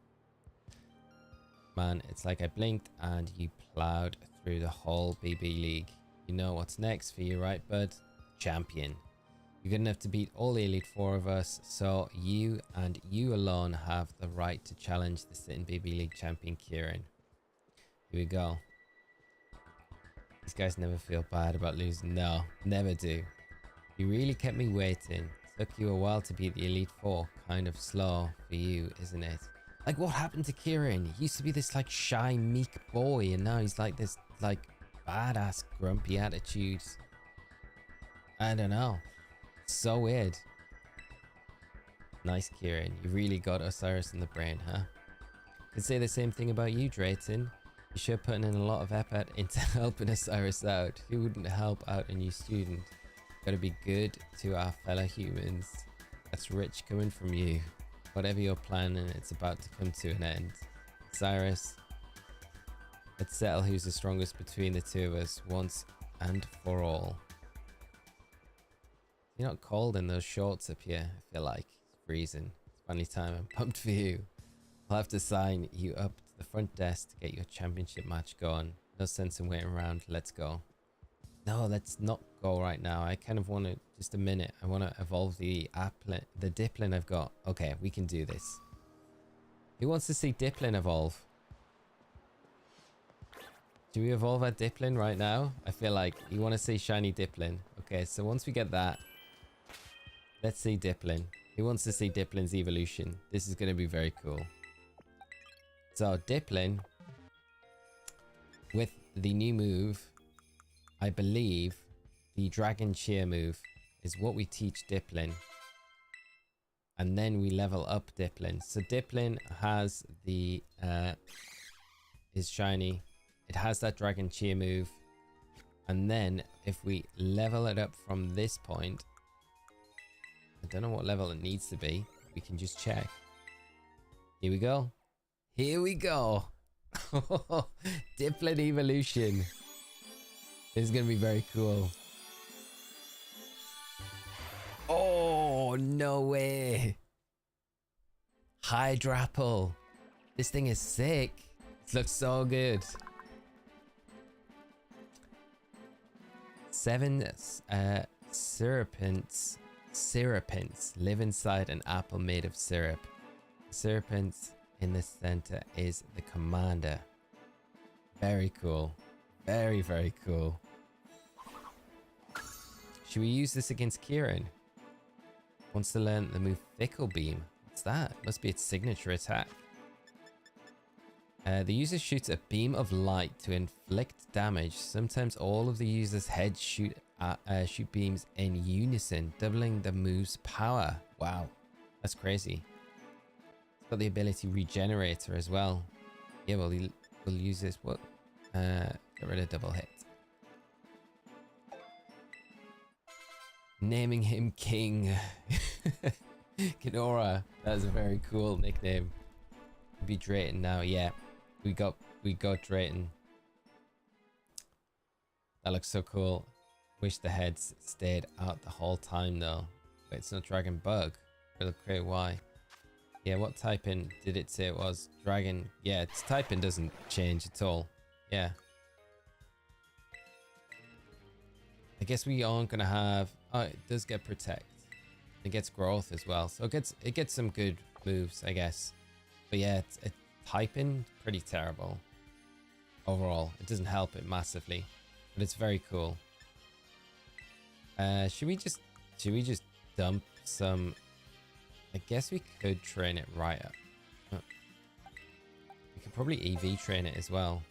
S1: Man, it's like I blinked and you plowed through the whole BB League. You know what's next for you, right, bud? Champion. You're good enough to beat all the Elite Four of us, so you and you alone have the right to challenge the sitting BB League champion Kieran. Here we go. These guys never feel bad about losing. No, never do. You really kept me waiting. Took you a while to beat the Elite Four. Kind of slow for you, isn't it? Like, what happened to Kieran? He used to be this like shy, meek boy, and now he's like this like badass, grumpy attitude. I don't know. So weird. Nice, Kieran. You really got Osirus in the brain, huh? Could say the same thing about you, Drayton. You sure putting in a lot of effort into helping Osirus out. Who wouldn't help out a new student? Gotta be good to our fellow humans. That's rich coming from you. Whatever you're planning, it's about to come to an end. Osirus, let's settle who's the strongest between the two of us once and for all. You're not cold in those shorts up here, I feel like. It's freezing. It's finally time. I'm pumped for you. I'll have to sign you up to the front desk to get your championship match going. No sense in waiting around. Let's go. No, let's not go right now. I kind of want to, just a minute. I want to evolve the Diplin I've got. Okay, we can do this. Who wants to see Diplin evolve? Do we evolve our Diplin right now? I feel like you want to see shiny Diplin. Okay, so once we get that, let's see Diplin. Who wants to see Diplin's evolution? This is going to be very cool. So Diplin, with the new move, I believe the Dragon Cheer move is what we teach Diplin. And then we level up Diplin. So Diplin has the, is shiny. It has that Dragon Cheer move. And then if we level it up from this point, I don't know what level it needs to be. We can just check. Here we go. Here we go. Diplin evolution. This is going to be very cool. Oh, no way. Hydrapple. This thing is sick. It looks so good. 7 Serpents live inside an apple made of syrup. The serpent in the center is the commander. Very cool. Very, very cool. Should we use this against Kieran? Wants to learn the move Fickle Beam. What's that? Must be its signature attack. The user shoots a beam of light to inflict damage. Sometimes all of the user's heads shoot beams in unison, doubling the move's power. Wow, that's crazy. It's got the ability Regenerator as well. Yeah, well, we'll use this. What? Get rid of double hit. Naming him King. Kenora. That is a very cool nickname. Be Drayton now. Yeah, we got Drayton. That looks so cool. Wish the heads stayed out the whole time though. Wait, it's not Dragon Bug. Really clear why. Yeah, what typing did it say it was? Dragon. Yeah, its typing doesn't change at all. Yeah. I guess we aren't gonna have. Oh, it does get Protect. It gets Growth as well, so it gets some good moves, I guess. But yeah, it's typing pretty terrible overall. It doesn't help it massively, but it's very cool. Should we just Should we just dump some? I guess we could train it right up. Oh. We could probably EV train it as well.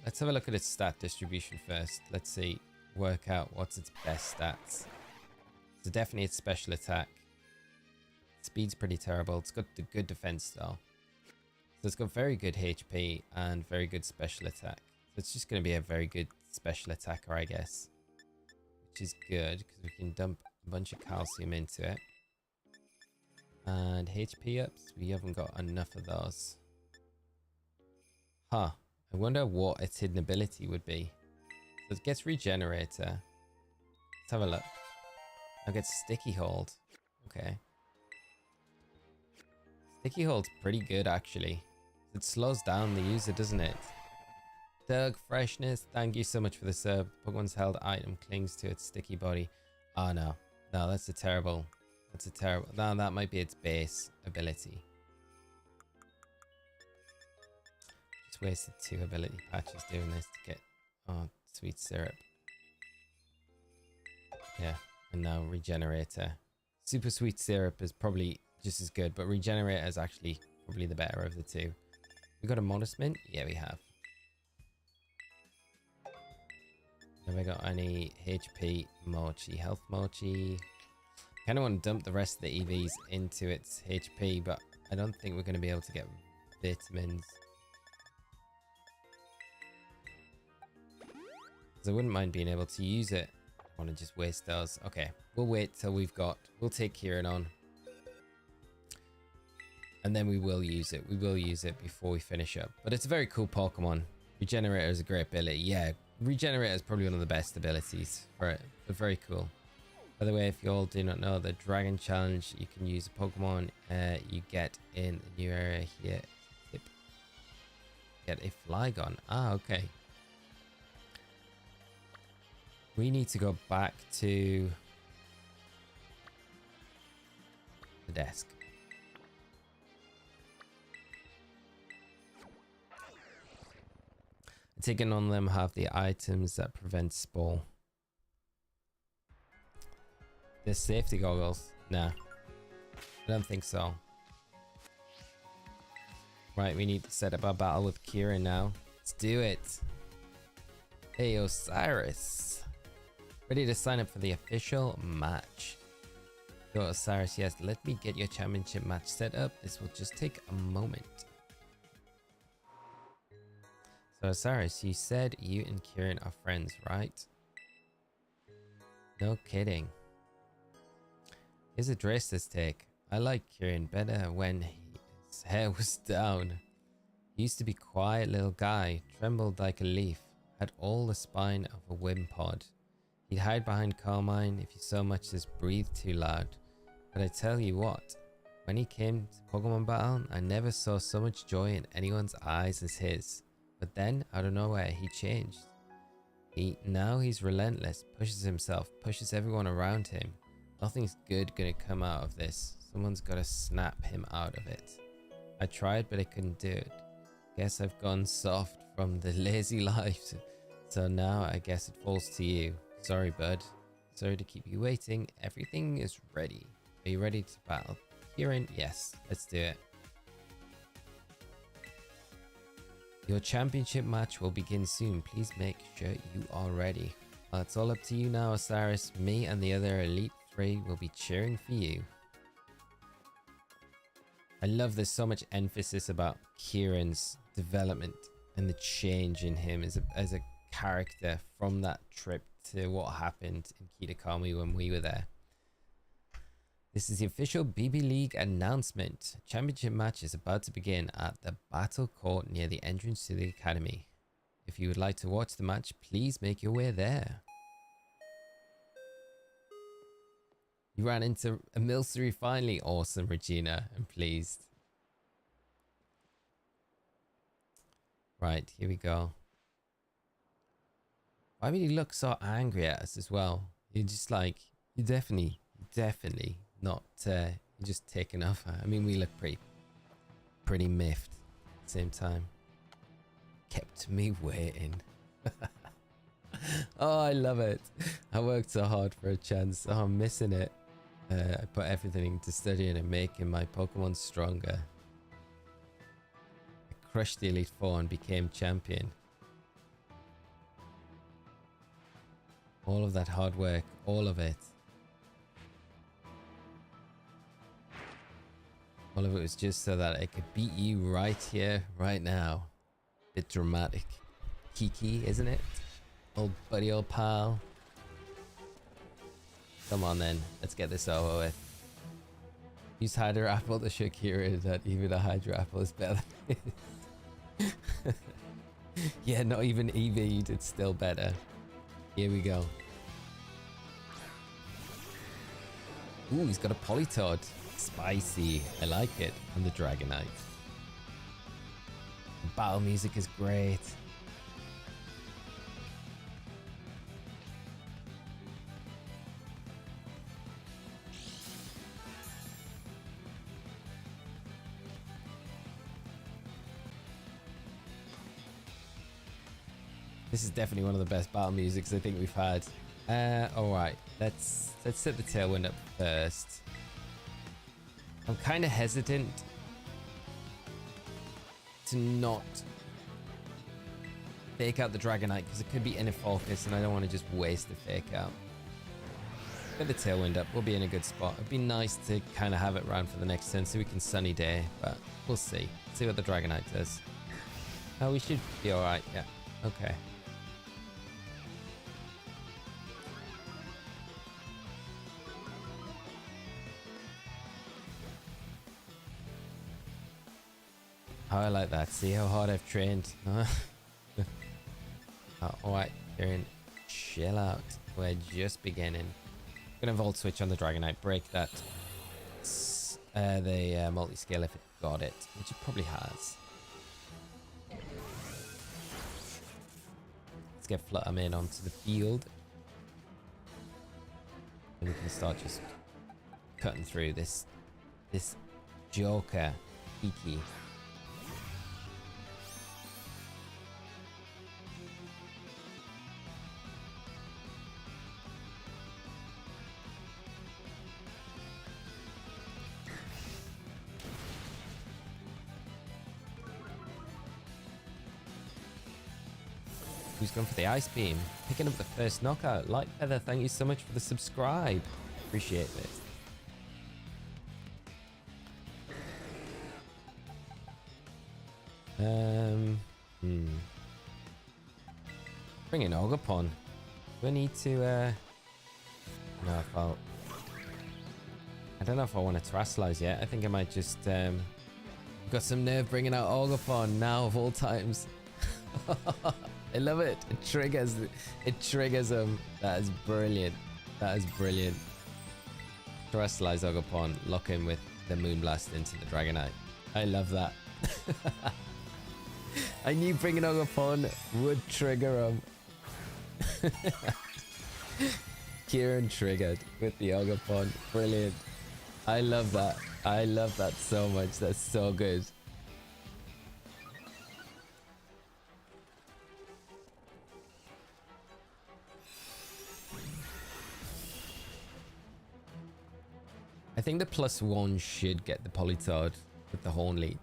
S1: Let's have a look at its stat distribution first. Let's see, work out what's its best stats. So definitely its special attack. Speed's pretty terrible. It's got the good defense though. So it's got very good HP and very good special attack. So it's just going to be a very good special attacker, I guess. Which is good because we can dump a bunch of calcium into it. And HP ups, we haven't got enough of those. Huh. I wonder what its hidden ability would be. So it gets Regenerator. Let's have a look. Now it gets Sticky Hold. Okay. Sticky Hold's pretty good actually. It slows down the user, doesn't it? Doug Freshness, thank you so much for the sub. Pokemon's held item clings to its sticky body. Oh no. No, that's a terrible. That's a terrible. No, that might be its base ability. Wasted 2 ability patches doing this to get sweet syrup. Yeah, and now Regenerator. Super sweet syrup is probably just as good, but Regenerator is actually probably the better of the two. We got a Modest Mint? Yeah, we have. Have I got any HP Mochi? Health Mochi? Kind of want to dump the rest of the EVs into its HP, but I don't think we're going to be able to get vitamins. I wouldn't mind being able to use it. I want to just waste those. Okay, we'll wait till we'll take Kieran on. And then we will use it. We will use it before we finish up. But it's a very cool Pokemon. Regenerator is a great ability. Yeah, Regenerator is probably one of the best abilities for it. But very cool. By the way, if you all do not know, the Dragon Challenge, you can use a Pokemon you get in the new area here. Get a Flygon. Ah, okay. We need to go back to the desk. I take it none of them have the items that prevent Spore. The safety goggles? Nah. I don't think so. Right, we need to set up our battle with Kieran now. Let's do it. Hey, Osirus. Ready to sign up for the official match. Go, Osirus, yes, let me get your championship match set up. This will just take a moment. So, Osirus, you said you and Kieran are friends, right? No kidding. Here's a Draster's take. I like Kieran better when his hair was down. He used to be a quiet little guy, trembled like a leaf, had all the spine of a Wimpod. He'd hide behind Carmine if you so much as breathed too loud. But I tell you what, when he came to Pokemon Battle, I never saw so much joy in anyone's eyes as his. But then, out of nowhere, he changed. Now he's relentless, pushes himself, pushes everyone around him. Nothing's good gonna come out of this. Someone's gotta snap him out of it. I tried, but I couldn't do it. Guess I've gone soft from the lazy life. So now I guess it falls to you. Sorry, bud. Sorry to keep you waiting. Everything is ready. Are you ready to battle Kieran? Yes, let's do it. Your championship match will begin soon. Please make sure you are ready. Well, it's all up to you now, Osirus. Me and the other Elite 3 will be cheering for you. I love there's so much emphasis about Kieran's development and the change in him as a character from that trip to what happened in Kitakami when we were there. This is the official BB League announcement. Championship match is about to begin at the battle court near the entrance to the academy. If you would like to watch the match, please make your way there. You ran into a Milcery finally. Awesome, Regina. I'm pleased. Right, here we go. Why would he look so angry at us as well? You're just like, you're definitely not, you're just taking off. I mean, we look pretty miffed at the same time. Kept me waiting. Oh, I love it. I worked so hard for a chance. Oh, I'm missing it. I put everything into studying and making my Pokemon stronger. I crushed the Elite Four and became champion. All of that hard work, all of it. All of it was just so that I could beat you right here, right now. Bit dramatic. Kiki, isn't it? Old buddy, old pal. Come on then, let's get this over with. Use Hydro Apple to show Kira that even a Hydro Apple is better. Yeah, not even EV'd, it's still better. Here we go. Ooh, he's got a Politoed. Spicy. I like it. And the Dragonite. The battle music is great. This is definitely one of the best battle musics I think we've had. Alright, let's set the Tailwind up first. I'm kind of hesitant to not fake out the Dragonite because it could be in a focus and I don't want to just waste the fake out. Get the Tailwind up, we'll be in a good spot. It'd be nice to kind of have it round for the next turn so we can Sunny Day, but we'll see. See what the Dragonite does. Oh, we should be alright, yeah. Okay. Oh, I like that. See how hard I've trained. Oh, alright, Kieran, chill out. We're just beginning. Gonna Volt Switch on the Dragonite, break that. The multi-scale if it got it, which it probably has. Let's get Fluttermane onto the field. And we can start just cutting through this Joker, Kiki. Who's gone for the Ice Beam? Picking up the first knockout. Light Feather, thank you so much for the subscribe. Appreciate it. Bring in Ogapon. Do I need to no, I don't know if I want to Terrasilize yet. I think I might just got some nerve bringing out Ogapon now of all times. I love it. It triggers them. That is brilliant. That is brilliant. Terrasilize Ogapon, lock in with the Moonblast into the Dragonite. I love that. I knew bringing Ogapon would trigger him. Kieran triggered with the Ogapon. Brilliant. I love that. I love that so much. That's so good. I think the +1 should get the Politoed with the Horn Leech.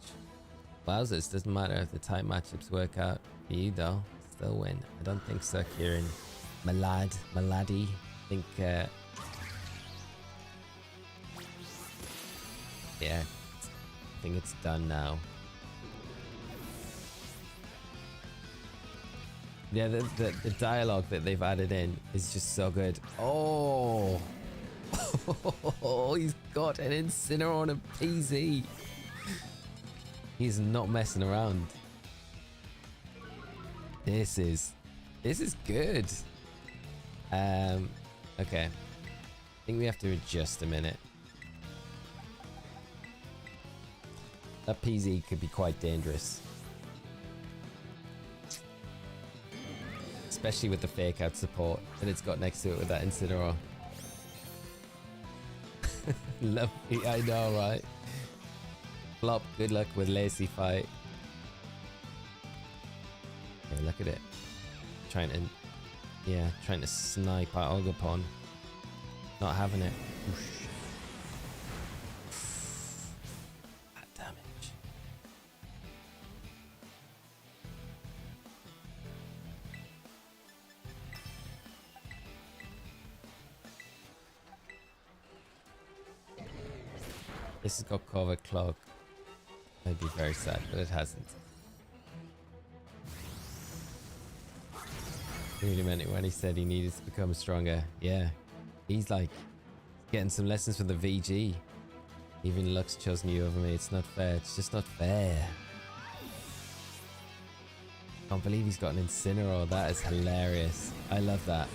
S1: Wowzers, doesn't matter if the type matchups work out for you though. Still win. I don't think so, Kieran. Maladi. I think yeah. I think it's done now. Yeah, the dialogue that they've added in is just so good. Oh! Oh, he's got an Incineroar on a PZ. He's not messing around. This is good. Okay. I think we have to adjust a minute. That PZ could be quite dangerous. Especially with the fake out support that it's got next to it with that Incineroar. Lovely, I know, right? Flop, good luck with Lacy Fight. Okay, look at it. Trying to Yeah, trying to snipe our Ogopon. Not having it. Whoosh. Bad damage. This has got covered cloak. I'd be very sad, but it hasn't. He really meant it when he said he needed to become stronger. Yeah, he's like getting some lessons from the VG. Even Lux chose you over me. It's not fair. It's just not fair. Can't believe he's got an Incineroar. That is hilarious. I love that.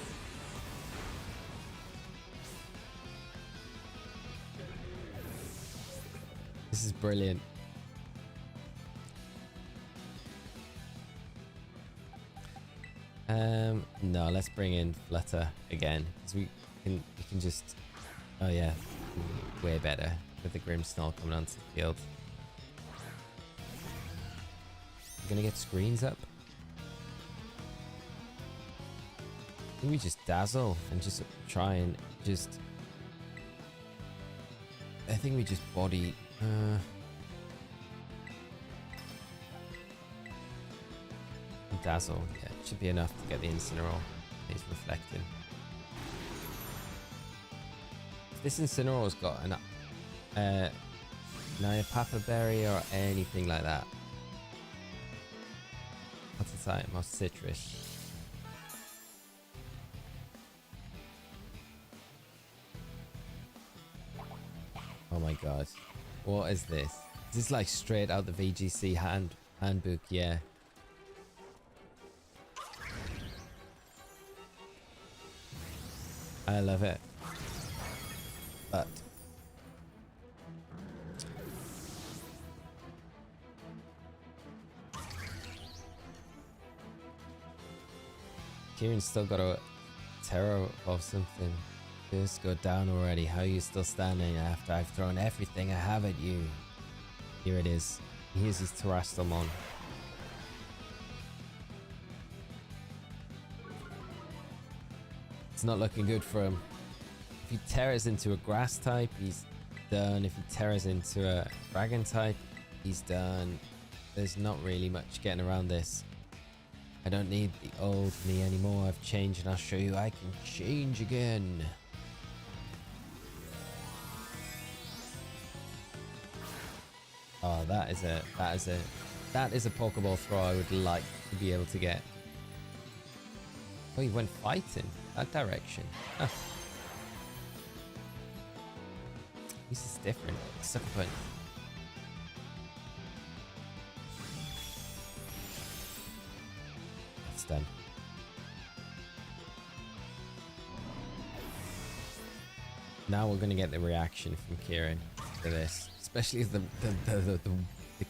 S1: This is brilliant. No, let's bring in Flutter again, because we can just, oh yeah, way better with the Grimmsnarl coming onto the field. I'm gonna get screens up. I think we just dazzle and just try and just, I think we just body, dazzle, yeah, it should be enough to get the Incineroar. He's reflecting. If this Incineroar's got an Nyapapa berry or anything like that. What's the type? Most citrus. Oh my god. What is this? Is this like straight out the VGC handbook? Yeah. I love it. But Kieran's still got a terror of something. Just go down already. How are you still standing after I've thrown everything I have at you? Here it is. Here's his Terrastalmon. It's not looking good for him. If he tears into a grass type, he's done. If he tears into a dragon type, he's done. There's not really much getting around this. I don't need the old me anymore. I've changed and I'll show you I can change again. Oh, that is a Pokeball throw I would like to be able to get. Oh, he went fighting that direction. Huh. This is different. Sucker Punch. That's done. Now we're gonna get the reaction from Kieran to this, especially the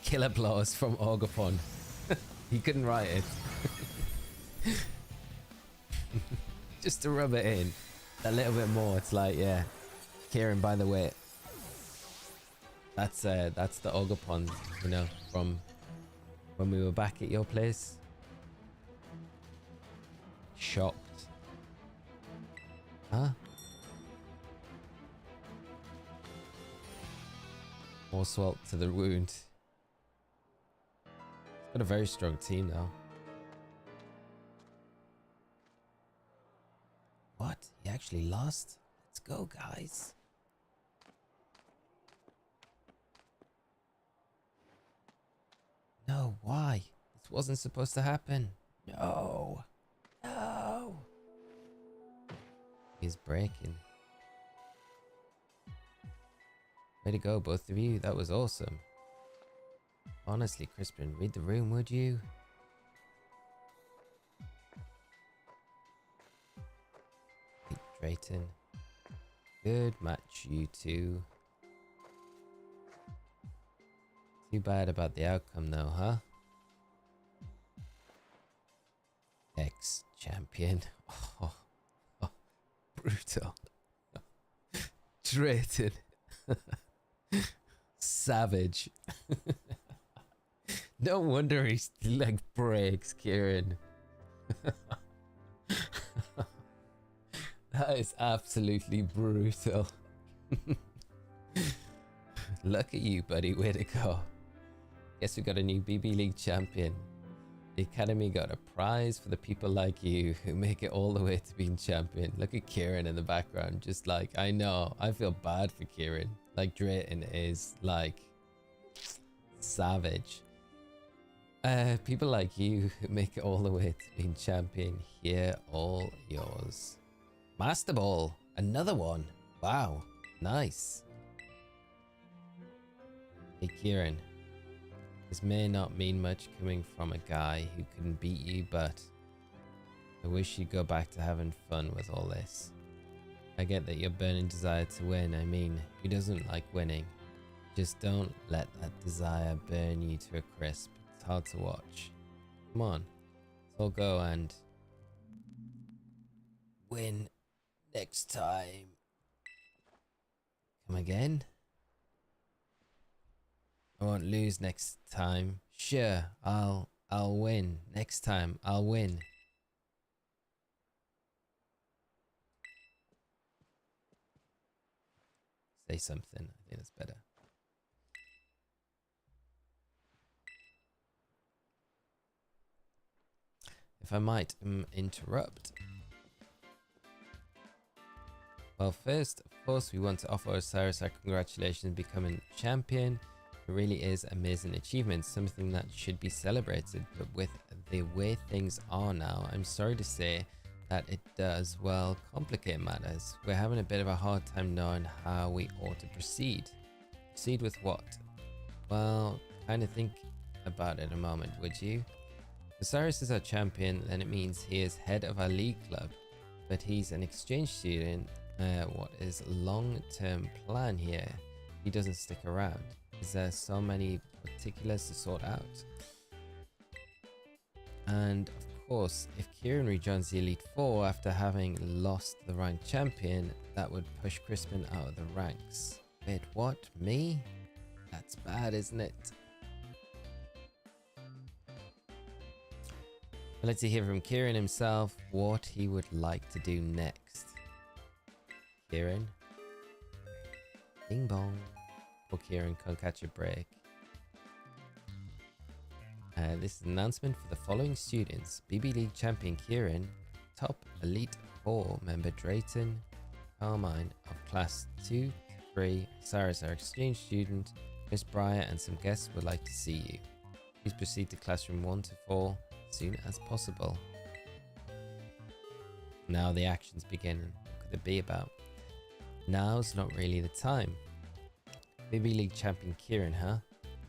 S1: killer blows from Ogopon. He couldn't write it. Just to rub it in a little bit more. It's like, yeah, Kieran, by the way, that's the Ogopon, you know, from when we were back at your place. Shocked. Huh? More salt to the wound. It's got a very strong team though. What? He actually lost? Let's go, guys. No, why? This wasn't supposed to happen. No. No. He's breaking. Way to go, both of you. That was awesome. Honestly, Crispin, read the room, would you? Drayton. Good match, you two. Too bad about the outcome though, huh? Ex-champion. Oh, brutal. Drayton. Savage. No wonder his leg breaks, Kieran. That is absolutely brutal. Look at you, buddy. Way to go. Guess we got a new BB League champion. The Academy got a prize for the people like you who make it all the way to being champion. Look at Kieran in the background. Just like, I know. I feel bad for Kieran. Like, Drayton is like savage. People like you who make it all the way to being champion. Here, all yours. Master Ball. Another one. Wow. Nice. Hey, Kieran. This may not mean much coming from a guy who couldn't beat you, but I wish you'd go back to having fun with all this. I get that your burning desire to win. I mean, who doesn't like winning? Just don't let that desire burn you to a crisp. It's hard to watch. Come on, let's all go and win next time. Come again? I won't lose next time. Sure, I'll win. Next time, I'll win. Say something. I think that's better. If I might interrupt. Well, first, of course, we want to offer Osirus our congratulations on becoming champion. It really is an amazing achievement, something that should be celebrated, but with the way things are now, I'm sorry to say that it does, well, complicate matters. We're having a bit of a hard time knowing how we ought to proceed. Proceed with what? Well, kind of think about it a moment, would you? If Osirus is our champion, then it means he is head of our league club, but he's an exchange student. What is long-term plan here? He doesn't stick around. Is there so many particulars to sort out? And of course, if Kieran rejoins the Elite Four after having lost the ranked champion, that would push Crispin out of the ranks. Wait, what? Me? That's bad, isn't it? I'd like to hear from Kieran himself what he would like to do next. Kieran? Ding bong. Poor Kieran can't catch a break. This is an announcement for the following students. BB League champion Kieran, top Elite 4 member Drayton, Carmine of class 2 to 3, Osirus our exchange student, Miss Briar and some guests would like to see you. Please proceed to classroom 1 to 4 as soon as possible. Now the actions begin. What could it be about? Now's not really the time. BB League champion Kieran, huh?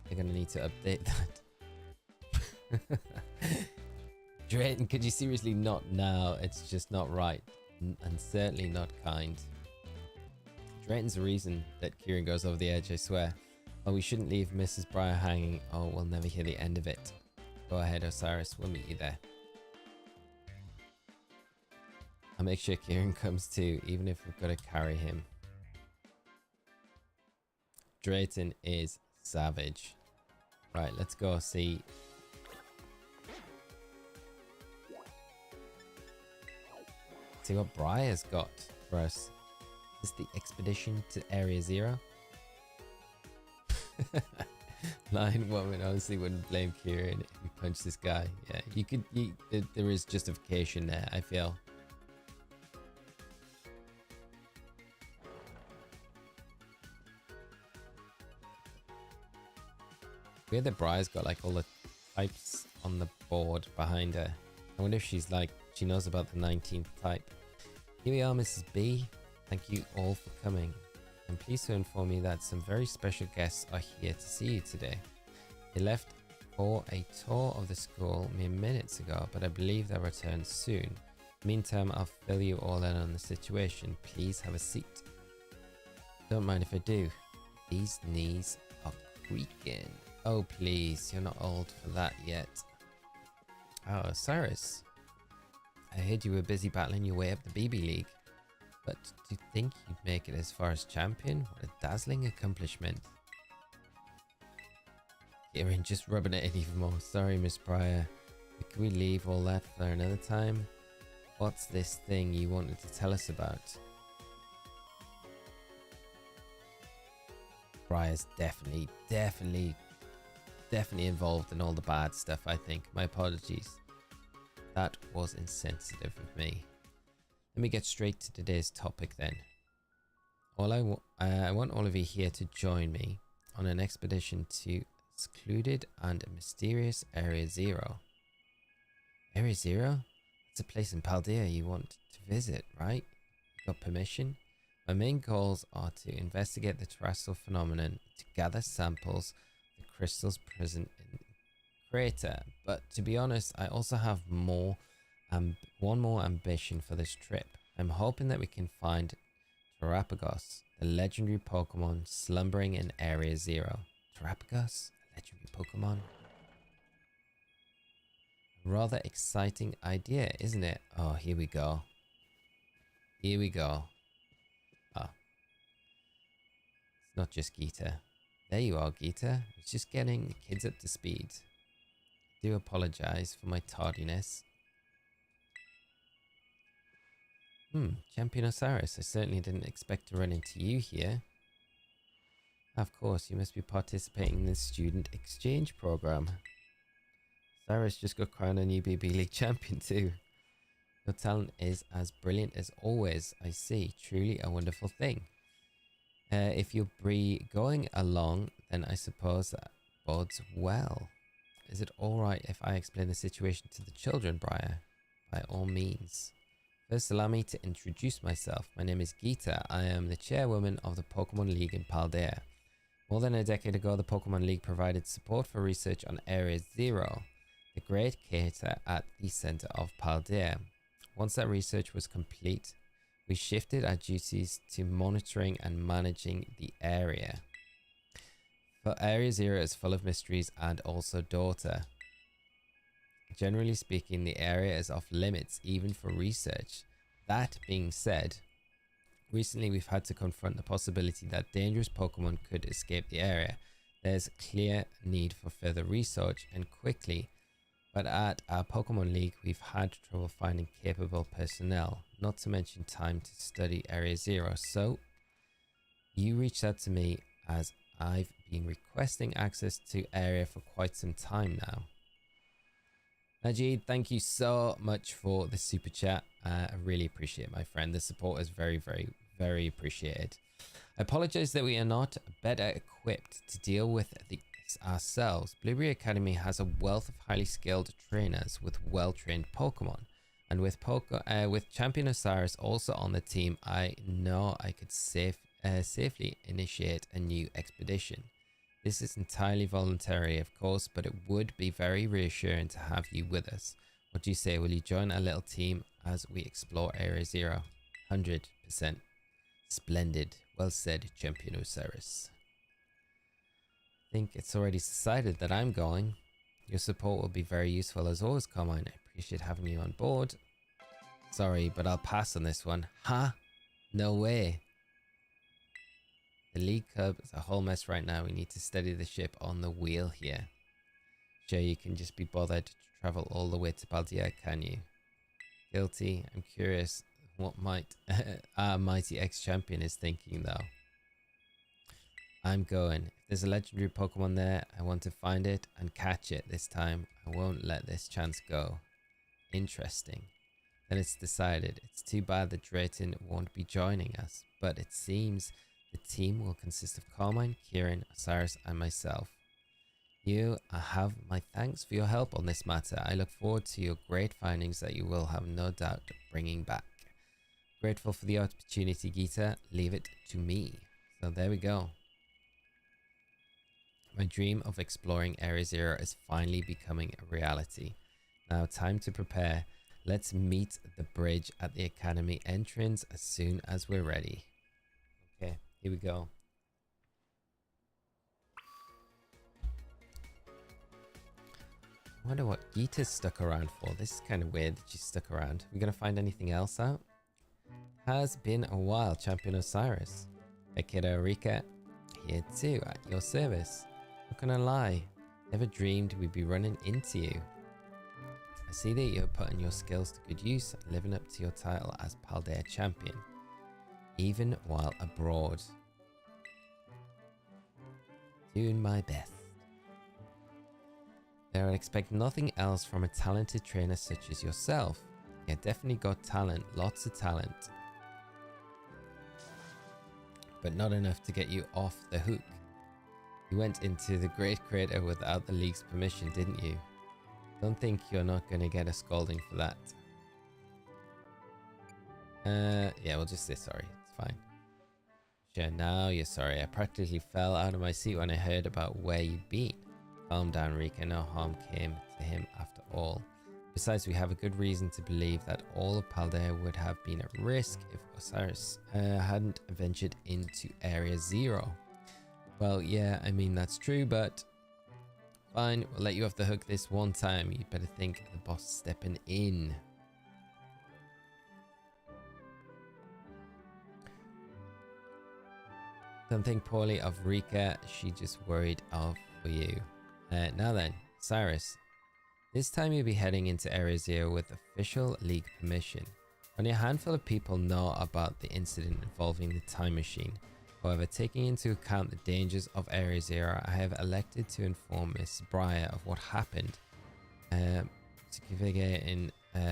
S1: They're gonna need to update that. Drayton, could you seriously not now? It's just not right. And certainly not kind. Drayton's the reason that Kieran goes over the edge, I swear. Oh, we shouldn't leave Mrs. Briar hanging. Oh, we'll never hear the end of it. Go ahead, Osirus. We'll meet you there. I'll make sure Kieran comes too, even if we've got to carry him. Drayton is savage. Right, let's go see. See what Briar's got for us. Is this the expedition to Area Zero? Lion woman honestly wouldn't blame Kieran if he punched this guy. Yeah, you could. There is justification there, I feel. Weird that Briar's got like all the types on the board behind her. I wonder if she's like, she knows about the 19th type. Here we are, Mrs. B. Thank you all for coming. I'm pleased to inform you that some very special guests are here to see you today. They left for a tour of the school mere minutes ago, but I believe they'll return soon. Meantime, I'll fill you all in on the situation. Please have a seat. Don't mind if I do. These knees are creaking. Oh please, you're not old for that yet. Oh, Osirus. I heard you were busy battling your way up the BB League. But do you think you'd make it as far as champion? What a dazzling accomplishment. Kieran just rubbing it in even more. Sorry, Miss Briar. But can we leave all that for another time? What's this thing you wanted to tell us about? Briar's definitely involved in all the bad stuff, I think. My apologies. That was insensitive of me. Let me get straight to today's topic then. I want all of you here to join me on an expedition to secluded and mysterious Area Zero. Area Zero? It's a place in Paldea you want to visit, right? You got permission? My main goals are to investigate the terrestrial phenomenon, to gather samples of the crystals present in the crater. But to be honest, I also have one more ambition for this trip. I'm hoping that we can find Terrapagos, the legendary Pokemon slumbering in Area Zero. Terrapagos? A legendary Pokemon? A rather exciting idea, isn't it? Oh, here we go. Here we go. Oh. It's not just Geeta. There you are, Geeta. I was just getting the kids up to speed. I do apologize for my tardiness. Champion Osirus, I certainly didn't expect to run into you here. Of course, you must be participating in the student exchange program. Osirus just got crowned a new BB League champion too. Your talent is as brilliant as always, I see. Truly a wonderful thing. If you'll be going along, then I suppose that bodes well. Is it alright if I explain the situation to the children, Briar? By all means. First, allow me to introduce myself. My name is Geeta. I am the chairwoman of the Pokemon League in Paldea. More than a decade ago, the Pokemon League provided support for research on Area Zero, the great crater at the center of Paldea. Once that research was complete, we shifted our duties to monitoring and managing the area. For Area Zero is full of mysteries and also daughter. Generally speaking, the area is off limits even for research. That being said, recently we've had to confront the possibility that dangerous Pokemon could escape the area. There's clear need for further research and quickly, but at our Pokemon League we've had trouble finding capable personnel, not to mention time to study Area Zero. So you reached out to me as I've been requesting access to area for quite some time now. Najid, thank you so much for the super chat. I really appreciate it, my friend. The support is very appreciated. I apologize that we are not better equipped to deal with this ourselves. Blueberry Academy has a wealth of highly skilled trainers with well-trained Pokemon. And with Champion Osirus also on the team, I know I could safely initiate a new expedition. This is entirely voluntary, of course, but it would be very reassuring to have you with us. What do you say? Will you join our little team as we explore Area Zero? 100%. Splendid. Well said, Champion Osirus. I think it's already decided that I'm going. Your support will be very useful as always, Carmine. I appreciate having you on board. Sorry, but I'll pass on this one. Huh? No way. The League Cub is a whole mess right now. We need to steady the ship on the wheel here. Sure, you can just be bothered to travel all the way to Paldea, can you? Guilty. I'm curious what our mighty ex-champion is thinking though. I'm going. If there's a legendary Pokemon there, I want to find it and catch it this time. I won't let this chance go. Interesting. Then it's decided. It's too bad that Drayton won't be joining us, but it seems the team will consist of Carmine, Kieran, Osirus, and myself. You have my thanks for your help on this matter. I look forward to your great findings that you will have no doubt bringing back. Grateful for the opportunity, Geeta. Leave it to me. So there we go. My dream of exploring Area Zero is finally becoming a reality. Now time to prepare. Let's meet the bridge at the Academy entrance as soon as we're ready. Okay, here we go. I wonder what Geeta's stuck around for. This is kind of weird that she's stuck around. We gonna find anything else out? Has been a while, Champion Osirus. Hey kiddo, Rika. Here too, at your service. Not gonna lie, never dreamed we'd be running into you. I see that you're putting your skills to good use, living up to your title as Paldea champion, even while abroad. Doing my best. There, I expect nothing else from a talented trainer such as yourself. Yeah, definitely got talent, lots of talent. But not enough to get you off the hook. You went into the Great Crater without the League's permission, didn't you? Don't think you're not going to get a scolding for that. Yeah, we'll just say sorry. It's fine. Sure, now you're sorry. I practically fell out of my seat when I heard about where you'd been. Calm down, Rika. No harm came to him after all. Besides, we have a good reason to believe that all of Paldea would have been at risk if Osirus hadn't ventured into Area Zero. Well, yeah, I mean, that's true, but fine, we'll let you off the hook this one time. You better think the boss stepping in. Don't think poorly of Rika, she just worried for you. Now then, Cyrus. This time you'll be heading into Area Zero with official League permission. Only a handful of people know about the incident involving the time machine. However, taking into account the dangers of Area Zero, I have elected to inform Miss Breyer of what happened, in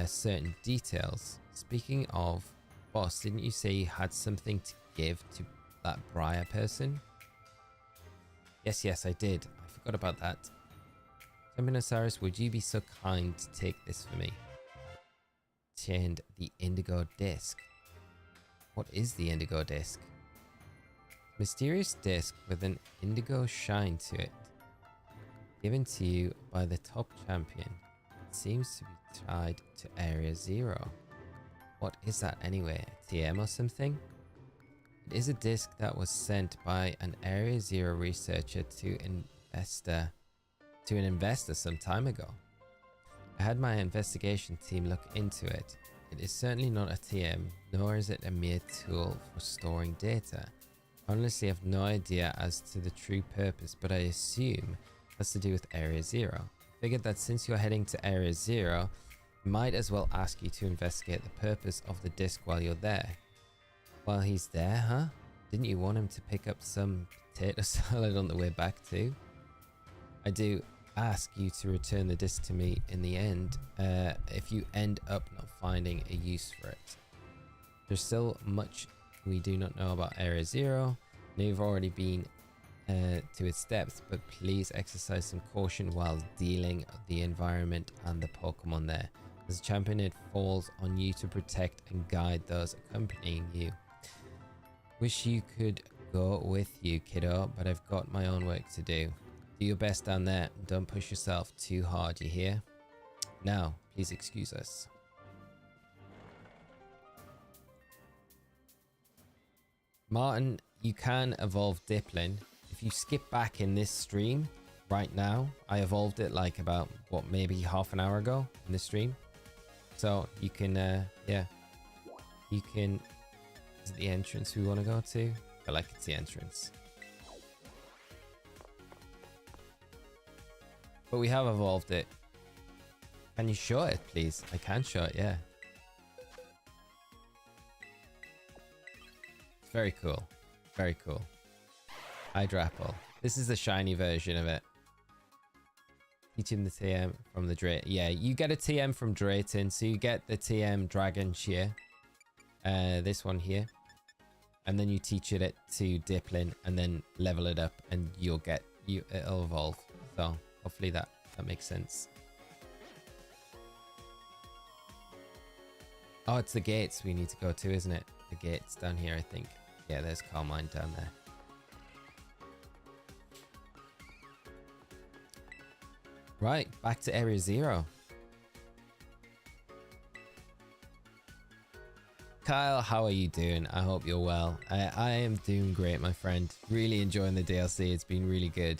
S1: certain details. Speaking of, boss, didn't you say you had something to give to that Breyer person? Yes, I did. I forgot about that. Champion Osirus, would you be so kind to take this for me? Chained the Indigo Disk. What is the Indigo Disk? Mysterious disc with an indigo shine to it. Given to you by the top champion. It seems to be tied to Area Zero. What is that anyway? A TM or something? It is a disc that was sent by an Area Zero researcher to an investor some time ago. I had my investigation team look into it. It is certainly not a TM, nor is it a mere tool for storing data. Honestly, I have no idea as to the true purpose, but I assume it has to do with Area Zero. I figured that since you're heading to Area Zero, I might as well ask you to investigate the purpose of the disc while you're there. While he's there, huh? Didn't you want him to pick up some potato salad on the way back too? I do ask you to return the disc to me in the end, if you end up not finding a use for it. There's still much we do not know about Area Zero. I know you've already been to its depths, but please exercise some caution while dealing with the environment and the Pokemon there. As a champion, it falls on you to protect and guide those accompanying you. Wish you could go with you, kiddo, but I've got my own work to do. Do your best down there. Don't push yourself too hard, you hear? Now, please excuse us. Martin, you can evolve Diplin. If you skip back in this stream right now, I evolved it like about, what, maybe half an hour ago in the stream. So you can, yeah, you can, is it the entrance we want to go to? I feel like it's the entrance. But we have evolved it. Can you show it, please? I can show it, yeah. It's very cool. Very cool. Hydrapple. This is the shiny version of it. Teach him the TM from the Drayton. Yeah, you get a TM from Drayton. So you get the TM Dragon Shear. This one here. And then you teach it to Diplin and then level it up and you'll get, it'll evolve. So hopefully that makes sense. Oh, it's the gates we need to go to, isn't it? The gates down here, I think. Yeah, there's Carmine down there. Right, back to Area Zero. Kyle, how are you doing? I hope you're well. I am doing great, my friend. Really enjoying the DLC. It's been really good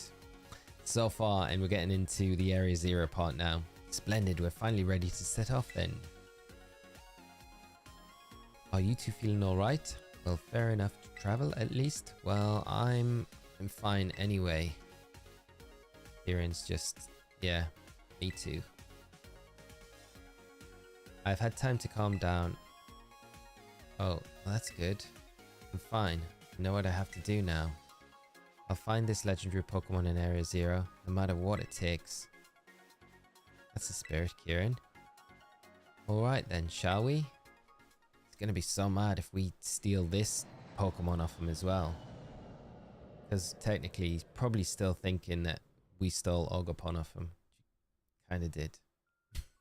S1: so far, and we're getting into the Area Zero part now. Splendid, we're finally ready to set off then. Are you two feeling alright? Well, fair enough to travel at least. Well, I'm fine anyway. Kieran's just, yeah, me too. I've had time to calm down. Oh, well, that's good. I'm fine. I know what I have to do now. I'll find this legendary Pokemon in Area 0, no matter what it takes. That's a spirit, Kieran. Alright then, shall we? It's gonna be so mad if we steal this Pokemon off him as well. Because technically, he's probably still thinking that we stole Ogerpon off him. Kinda did.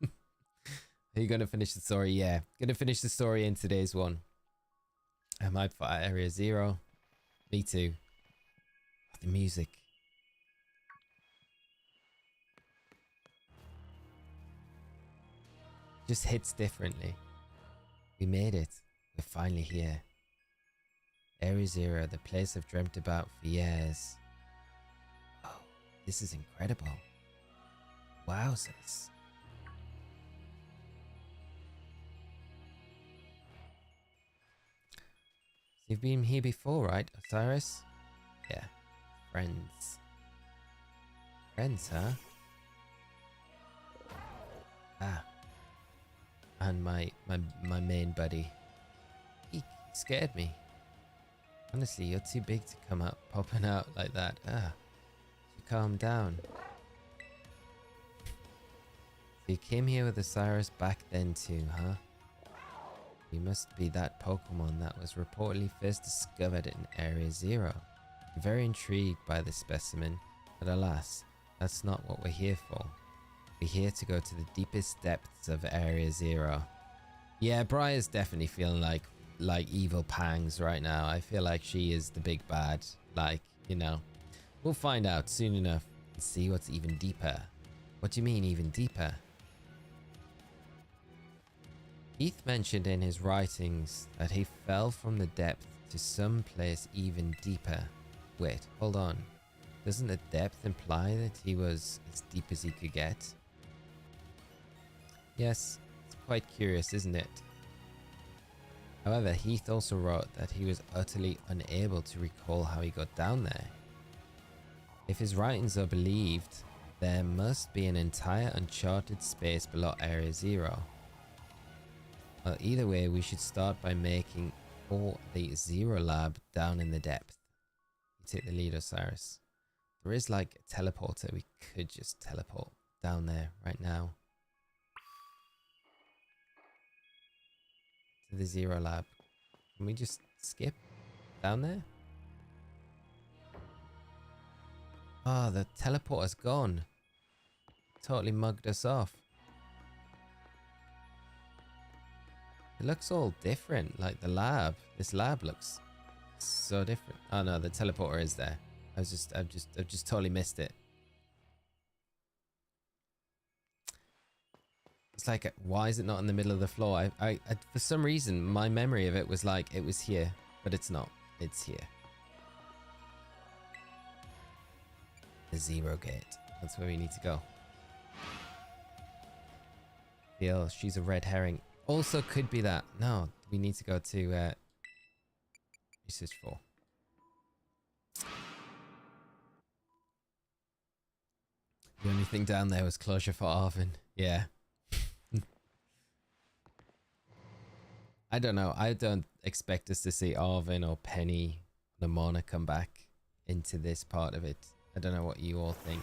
S1: Are you gonna finish the story? Yeah, gonna finish the story in today's one. I might fight Area 0. Me too. Oh, the music. Just hits differently. We made it. We're finally here. Area 0, the place I've dreamt about for years. Oh, this is incredible. Wowzers. You've been here before, right, Osirus? Yeah. Friends. Friends, huh? Ah. And my main buddy. He scared me. Honestly, you're too big to come out popping out like that. Ah. So calm down. So you came here with Osirus back then too, huh? You must be that Pokemon that was reportedly first discovered in Area 0. I'm very intrigued by this specimen, but alas, that's not what we're here for. We're here to go to the deepest depths of Area 0. Yeah, Briar's definitely feeling like evil pangs right now. I feel like she is the big bad. Like, you know. We'll find out soon enough and see what's even deeper. What do you mean even deeper? Heath mentioned in his writings that he fell from the depth to some place even deeper. Wait, hold on. Doesn't the depth imply that he was as deep as he could get? Yes, it's quite curious, isn't it? However, Heath also wrote that he was utterly unable to recall how he got down there. If his writings are believed, there must be an entire uncharted space below Area 0. Well, either way, we should start by making for the 0 lab down in the depth. You take the lead, Osirus. There is like a teleporter. We could just teleport down there right now. To the 0 lab. Can we just skip down there? Oh, the teleporter's gone. Totally mugged us off. It looks all different, like the lab. This lab looks so different. Oh no, the teleporter is there. I've just totally missed it. It's like, why is it not in the middle of the floor? I for some reason, my memory of it was like it was here, but it's not. It's here. The 0 gate. That's where we need to go. Feel she's a red herring. Also could be that. No, we need to go to research 4. The only thing down there was closure for Arvin. Yeah. I don't know. I don't expect us to see Arvin or Penny or Lamona come back into this part of it. I don't know what you all think.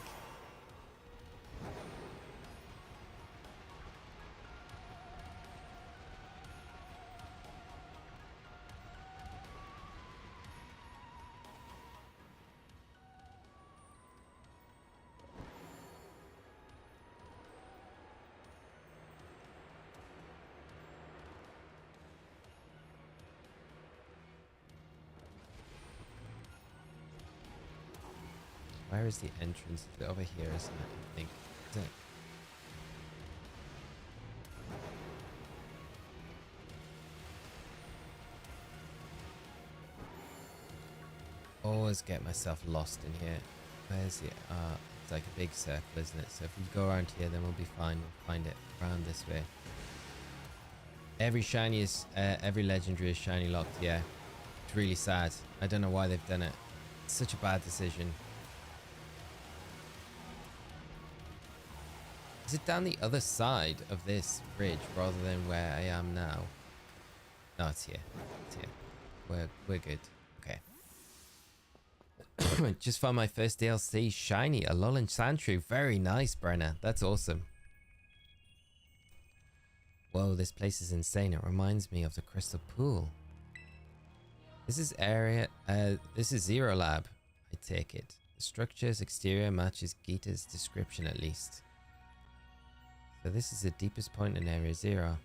S1: Where is the entrance? It's over here, isn't it? I think. Is it? Always get myself lost in here. Where's it? It's like a big circle, isn't it? So if we go around here, then we'll be fine. We'll find it around this way. Every shiny is, every legendary is shiny locked. Yeah, it's really sad. I don't know why they've done it. It's such a bad decision. Is it down the other side of this bridge rather than where I am now? No, it's here. It's here. We're good. Okay. Just found my first DLC, Shiny, a Alolan Sandshrew. Very nice, Brenna. That's awesome. Whoa, this place is insane. It reminds me of the Crystal Pool. This is Zero Lab, I take it. The structure's exterior matches Gita's description at least. So this is the deepest point in Area Zero.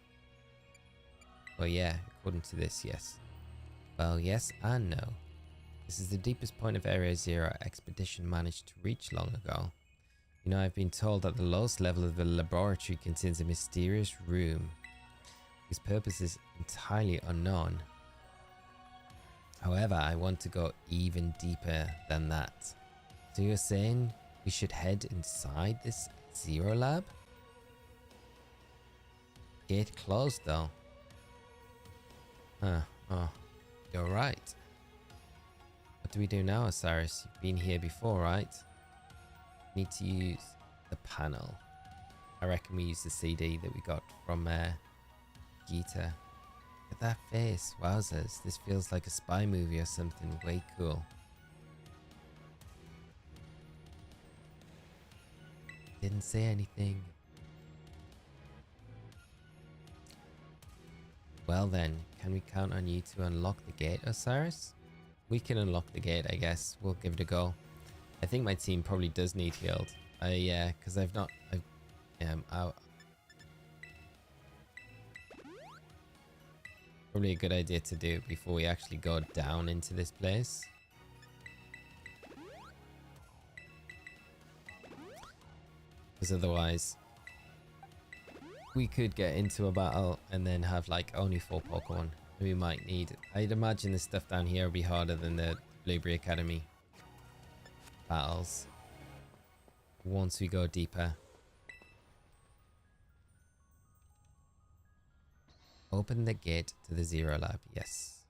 S1: Well, yeah, according to this, yes. Well, yes and no. This is the deepest point of Area Zero expedition managed to reach long ago. You know, I've been told that the lowest level of the laboratory contains a mysterious room whose purpose is entirely unknown. However, I want to go even deeper than that. So you're saying we should head inside this Zero Lab? Gate closed though. Huh, oh, you're right. What do we do now, Osirus? You've been here before, right? Need to use the panel. I reckon we use the CD that we got from Gita. Look at that face. Wowzers. This feels like a spy movie or something way cool. Didn't say anything. Well then, can we count on you to unlock the gate, Osirus? We can unlock the gate, I guess. We'll give it a go. I think my team probably does need healed. Yeah, because probably a good idea to do before we actually go down into this place. Because otherwise, we could get into a battle and then have like only 4 Pokemon. We might need. I'd imagine this stuff down here will be harder than the Blueberry Academy battles. Once we go deeper. Open the gate to the Zero Lab. Yes.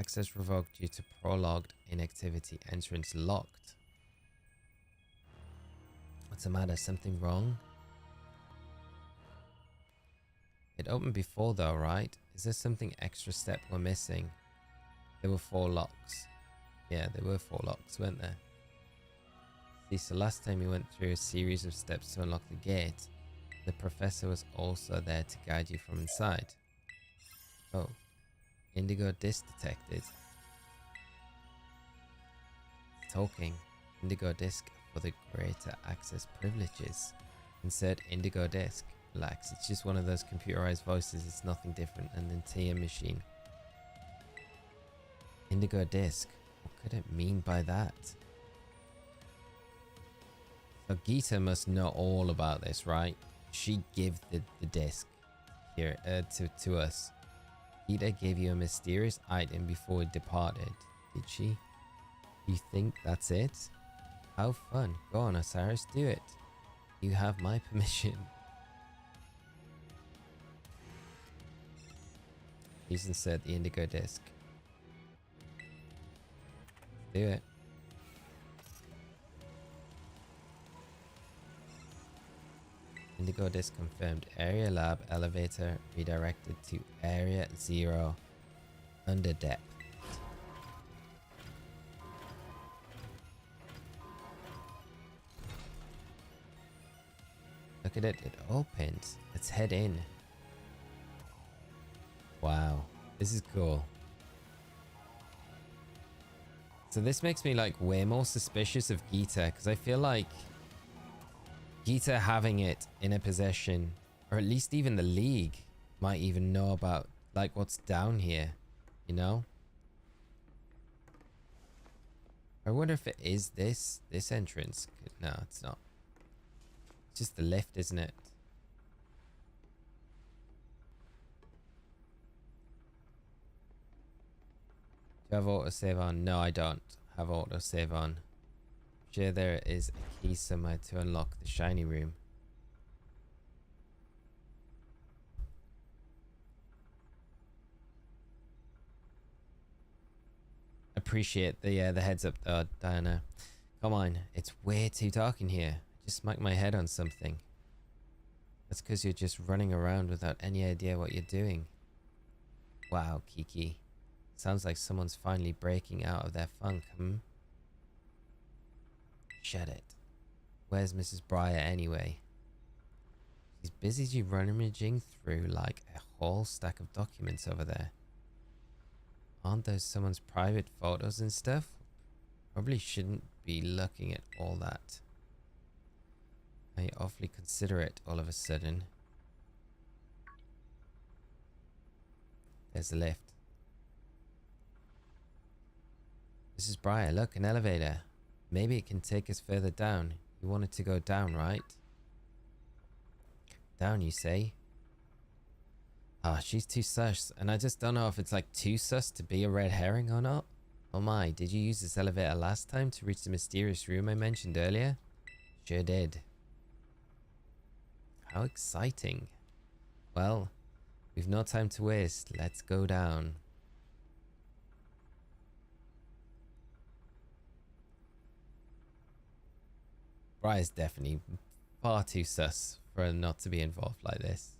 S1: Access revoked due to prologued inactivity. Entrance locked. What's the matter? Something wrong? It opened before though, right? Is there something extra step we're missing? There were 4 locks. Yeah, there were 4 locks, weren't there? See, so last time we went through a series of steps to unlock the gate. The professor was also there to guide you from inside. Oh. Indigo Disk detected. Talking. Indigo Disk for the greater access privileges. Insert Indigo Disk. Relax, it's just one of those computerized voices. It's nothing different than an TM machine. Indigo Disk. What could it mean by that? So Gita must know all about this, right? She gave the disc here to us. Gita gave you a mysterious item before it departed, did she? You think that's it? How fun. Go on, Osirus, do it. You have my permission. Please insert the Indigo Disk. Do it. Indigo Disk confirmed. Area Lab elevator redirected to Area 0 under depth. Look at it, it opened. Let's head in. Wow, this is cool. So this makes me like way more suspicious of Gita, because I feel like Gita having it in a possession, or at least even the League, might even know about like what's down here, you know? I wonder if it is this entrance. No, it's not. It's just the lift, isn't it? Do you have autosave on? No, I don't have autosave on. Sure, there is a key somewhere to unlock the shiny room. Appreciate the heads up though, Diana. Come on, it's way too dark in here. just smack my head on something. That's because you're just running around without any idea what you're doing. Wow, Kiki. Sounds like someone's finally breaking out of their funk, Shut it. Where's Mrs. Breyer anyway? She's busy rummaging through like a whole stack of documents over there. Aren't those someone's private photos and stuff? Probably shouldn't be looking at all that. I awfully considerate all of a sudden. There's the lift. Mrs. Breyer, look, an elevator. Maybe it can take us further down. You wanted to go down, right? Down, you say? Ah, she's too sus, and I just don't know if it's like too sus to be a red herring or not. Oh my, did you use this elevator last time to reach the mysterious room I mentioned earlier? Sure did. How exciting. Well, we've no time to waste. Let's go down. Briar's definitely far too sus for her not to be involved like this.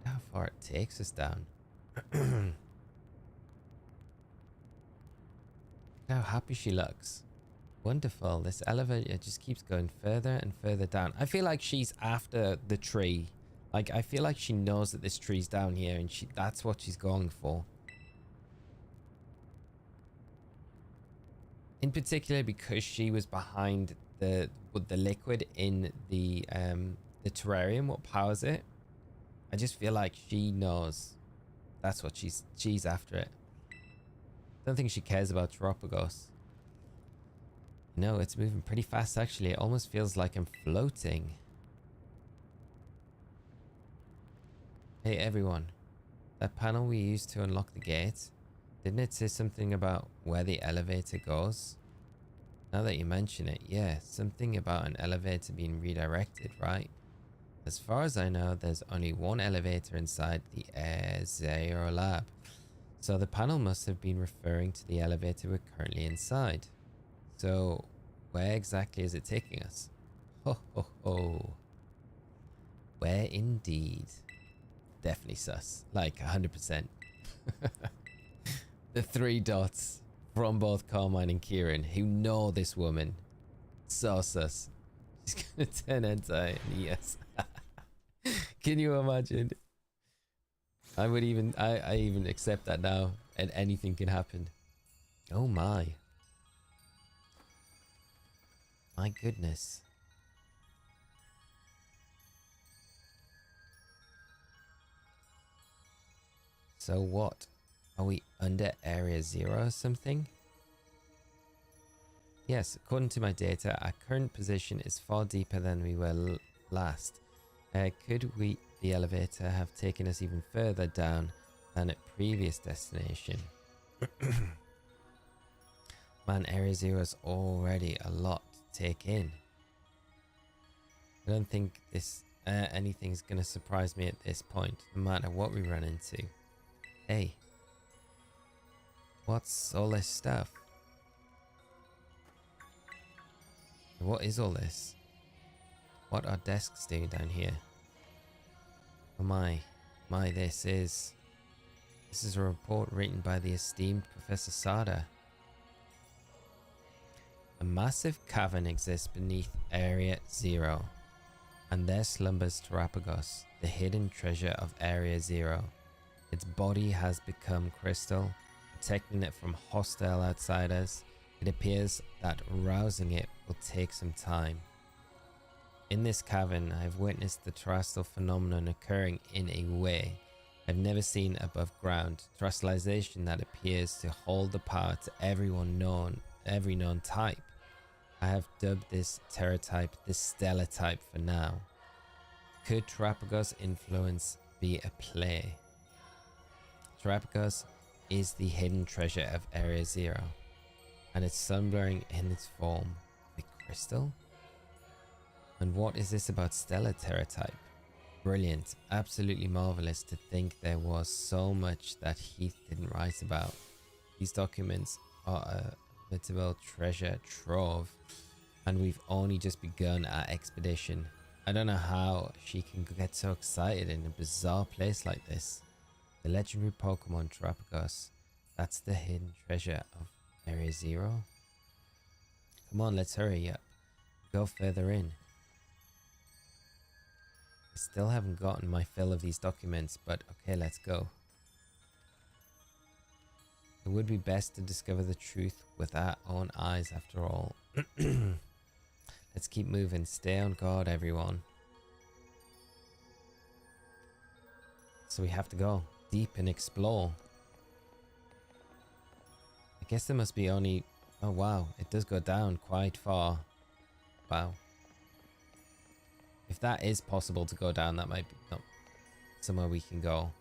S1: How far it takes us down. How happy she looks. Wonderful. This elevator just keeps going further and further down. I feel like she's after the tree. Like, I feel like she knows that this tree's down here and that's what she's going for. In particular, because she was behind the liquid in the terrarium, what powers it. I just feel like she knows that's what she's after it. Don't think she cares about Terrapagos. No, it's moving pretty fast actually. It almost feels like I'm floating. Hey everyone, that panel we used to unlock the gate, didn't it say something about where the elevator goes? Now that you mention it, yeah, something about an elevator being redirected, right? As far as I know, there's only one elevator inside the Zero lab. So the panel must have been referring to the elevator we're currently inside. So where exactly is it taking us? Ho ho ho. Where indeed? Definitely sus. Like 100%. The 3 dots from both Carmine and Kieran who know this woman. So sus. She's gonna turn anti. Yes. Can you imagine? I even accept that now, and anything can happen. Oh my. My goodness. So what? Are we under Area 0 or something? Yes, according to my data, our current position is far deeper than we were last. Could the elevator have taken us even further down than at previous destination? Man, Area 0 is already a lot to take in. I don't think this anything's gonna surprise me at this point, no matter what we run into. Hey, what's all this stuff? What is all this? What are desks doing down here? Oh my, this is a report written by the esteemed Professor Sada. A massive cavern exists beneath Area 0, and there slumbers Terrapagos, the hidden treasure of Area 0. Its body has become crystal, protecting it from hostile outsiders. It appears that rousing it will take some time. In this cavern, I have witnessed the terrestrial phenomenon occurring in a way I've never seen above ground. Terrestrialization that appears to hold the power to every known type. I have dubbed this terra type the stellar type for now. Could Terrapagos' influence be a play? Terrapagos is the hidden treasure of Area 0, and it's slumbering in its form, the crystal? And what is this about stellar terra type? Brilliant. Absolutely marvelous to think there was so much that Heath didn't write about. These documents are a veritable treasure trove, and we've only just begun our expedition. I don't know how she can get so excited in a bizarre place like this. The legendary Pokemon Terrapagos. That's the hidden treasure of Area Zero. Come on, let's hurry up. Go further in. I still haven't gotten my fill of these documents, but okay, let's go. It would be best to discover the truth with our own eyes after all. Let's keep moving. Stay on guard, everyone. So we have to go deep and explore. I guess there must be only... Oh wow, it does go down quite far. Wow. If that is possible to go down, that might be somewhere we can go.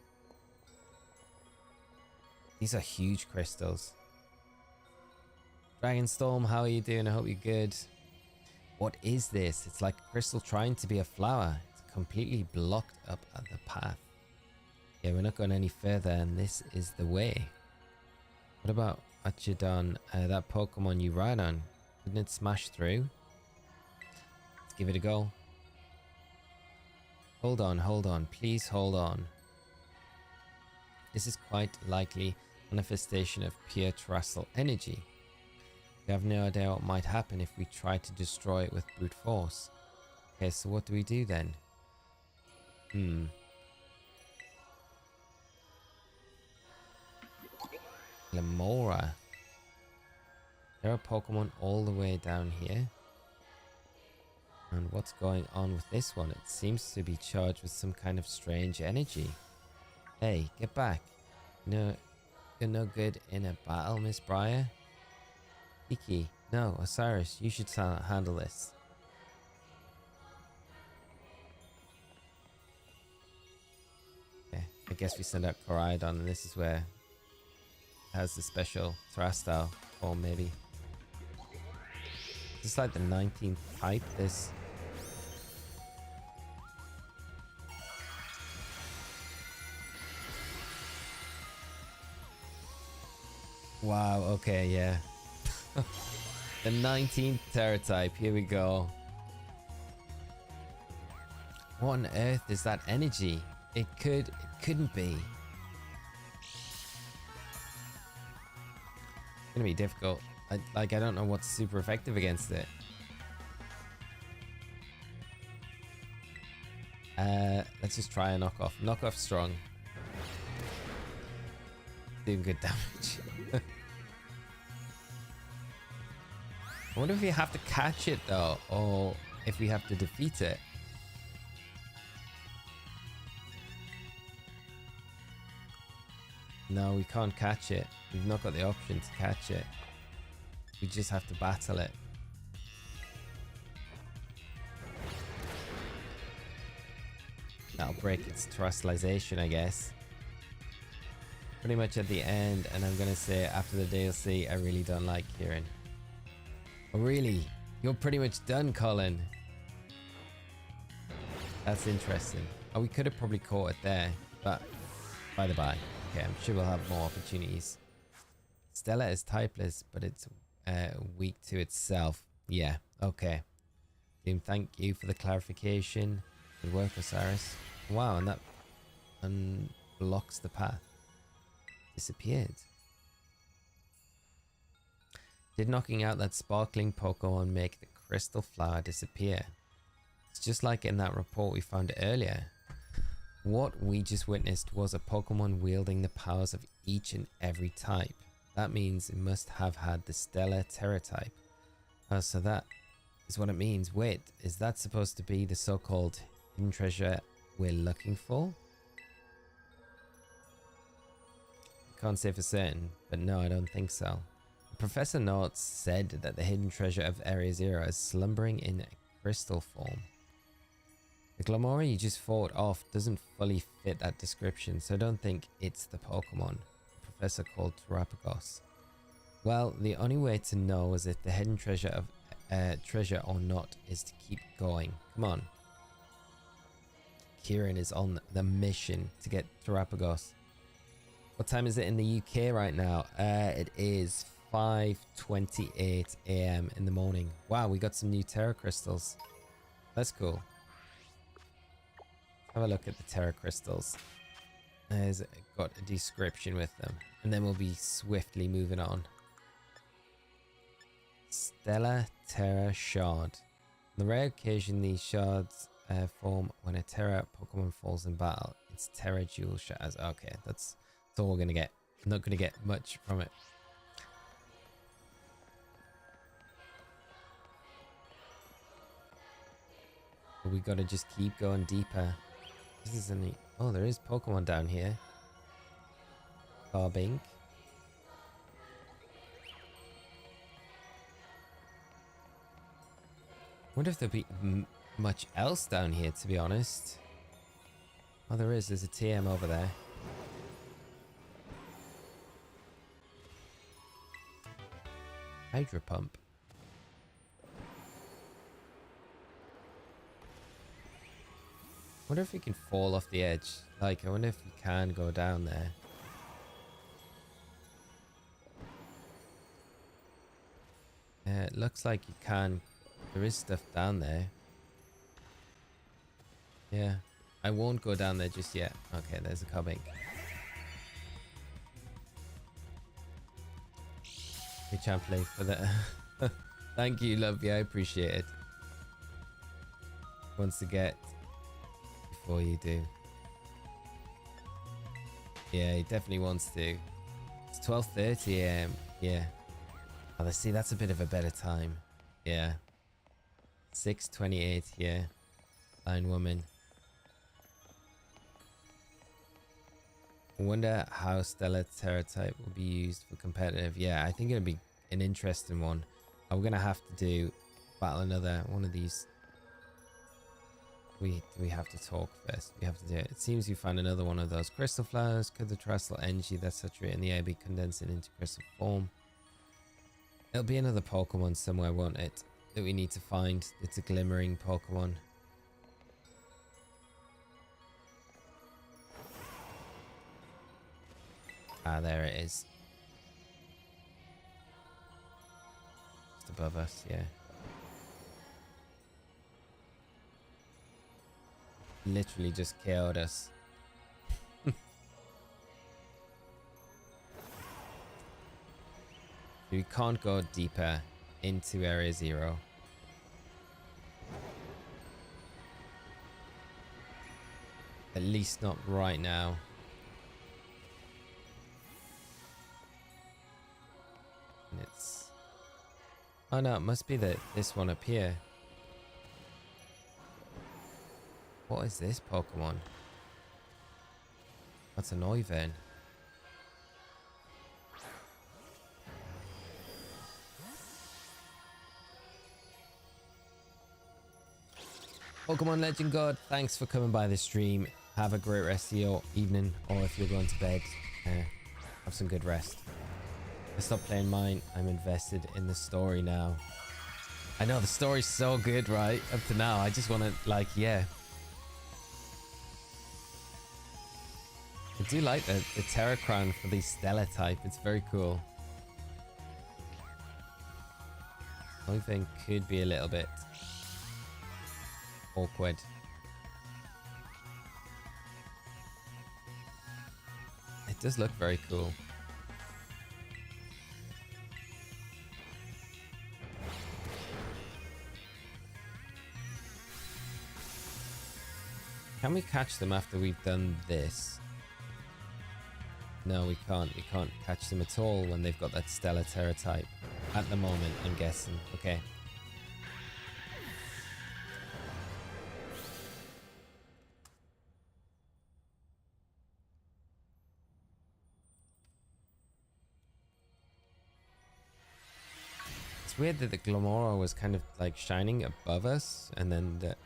S1: These are huge crystals. Dragonstorm, how are you doing? I hope you're good. What is this? It's like a crystal trying to be a flower. It's completely blocked up at the path. Yeah, we're not going any further, and this is the way. What about Achidon? That Pokemon you ride on? Couldn't it smash through? Let's give it a go. Hold on, please hold on. This is quite likely manifestation of pure terrestrial energy. We have no idea what might happen if we try to destroy it with brute force. Okay, so what do we do then? Lemora. There are Pokemon all the way down here. And what's going on with this one? It seems to be charged with some kind of strange energy. Hey, get back. No, you're no good in a battle, Miss Briar. Kiki, no, Osirus, you should handle this. Okay, I guess we send out Koraidon, and this is where it has the special Terrastyle form, maybe. It's like the 19th type, this. Wow, okay, yeah. The 19th Terra type, here we go. What on earth is that energy? It couldn't be. It's gonna be difficult. I don't know what's super effective against it. Let's just try a knockoff. Knockoff strong. Doing good damage. I wonder if we have to catch it though, or if we have to defeat it. No, we can't catch it. We've not got the option to catch it. We just have to battle it. That'll break its terrestrialization, I guess. Pretty much at the end, and I'm gonna say after the DLC, I really don't like Kieran. Oh really? You're pretty much done, Colin. That's interesting. Oh, we could have probably caught it there, but by the by. Okay, I'm sure we'll have more opportunities. Stella is typeless, but it's weak to itself. Yeah, okay. Team, thank you for the clarification. Good work, Osirus. Wow, and that unblocks the path. Disappeared. Did knocking out that sparkling Pokemon make the crystal flower disappear? It's just like in that report we found earlier. What we just witnessed was a Pokemon wielding the powers of each and every type. That means it must have had the Stellar Terra type. Oh, so that is what it means. Wait, is that supposed to be the so-called hidden treasure we're looking for? Can't say for certain, but no, I don't think so. Professor Notes said that the hidden treasure of Area Zero is slumbering in crystal form. The Glamora you just fought off doesn't fully fit that description, so I don't think it's the Pokemon the professor called Terrapagos. Well, the only way to know is if the hidden treasure of treasure or not is to keep going. Come on. Kieran is on the mission to get Terrapagos. What time is it in the UK right now? It is 5:28 a.m. in the morning. Wow, we got some new Terra crystals. That's cool. Have a look at the Terra crystals. There's got a description with them. And then we'll be swiftly moving on. Stellar Terra Shard. On the rare occasion these shards form when a Terra Pokemon falls in battle. It's Terra Jewel Shards. Okay, that's all we're going to get. I'm not going to get much from it. But we got to just keep going deeper. This is any... Oh, there is Pokemon down here. Carbink. Wonder if there'll be much else down here, to be honest. Oh, there is. There's a TM over there. Hydro Pump. Wonder if we can fall off the edge. Like, I wonder if we can go down there. It looks like you can. There is stuff down there. Yeah. I won't go down there just yet. Okay, there's a Carbink. Hey, Champley, for that. Thank you, love you. I appreciate it. Wants to get before you do. Yeah, he definitely wants to. It's 12:30 a.m. Yeah. Oh, let's see. That's a bit of a better time. Yeah. 6:28 here. Line woman. I wonder how Stellar Terra type will be used for competitive. Yeah, I think it'll be an interesting one. We're gonna have to do battle another one of these. We have to talk first. We have to do it. It seems you found another one of those crystal flowers. Could the terrestrial energy that's saturated in the air be condensing into crystal form? It'll be another Pokemon somewhere, won't it? That we need to find. It's a glimmering Pokemon. Ah, there it is. Just above us, yeah. Literally just KO'd us. We can't go deeper into Area 0. At least not right now. And it's... Oh no, it must be this one up here. What is this Pokemon? That's an Oivern. Pokemon Legend God, thanks for coming by the stream. Have a great rest of your evening, or if you're going to bed, have some good rest. I stopped playing mine. I'm invested in the story now. I know the story's so good, right? Up to now, I just want to, like, yeah. I do like the Terra Crown for the Stellar type. It's very cool. I think could be a little bit awkward. It does look very cool. Can we catch them after we've done this? No, we can't. We can't catch them at all when they've got that Stellar Terra type. At the moment, I'm guessing. Okay. It's weird that the Glamora was kind of like shining above us, and then the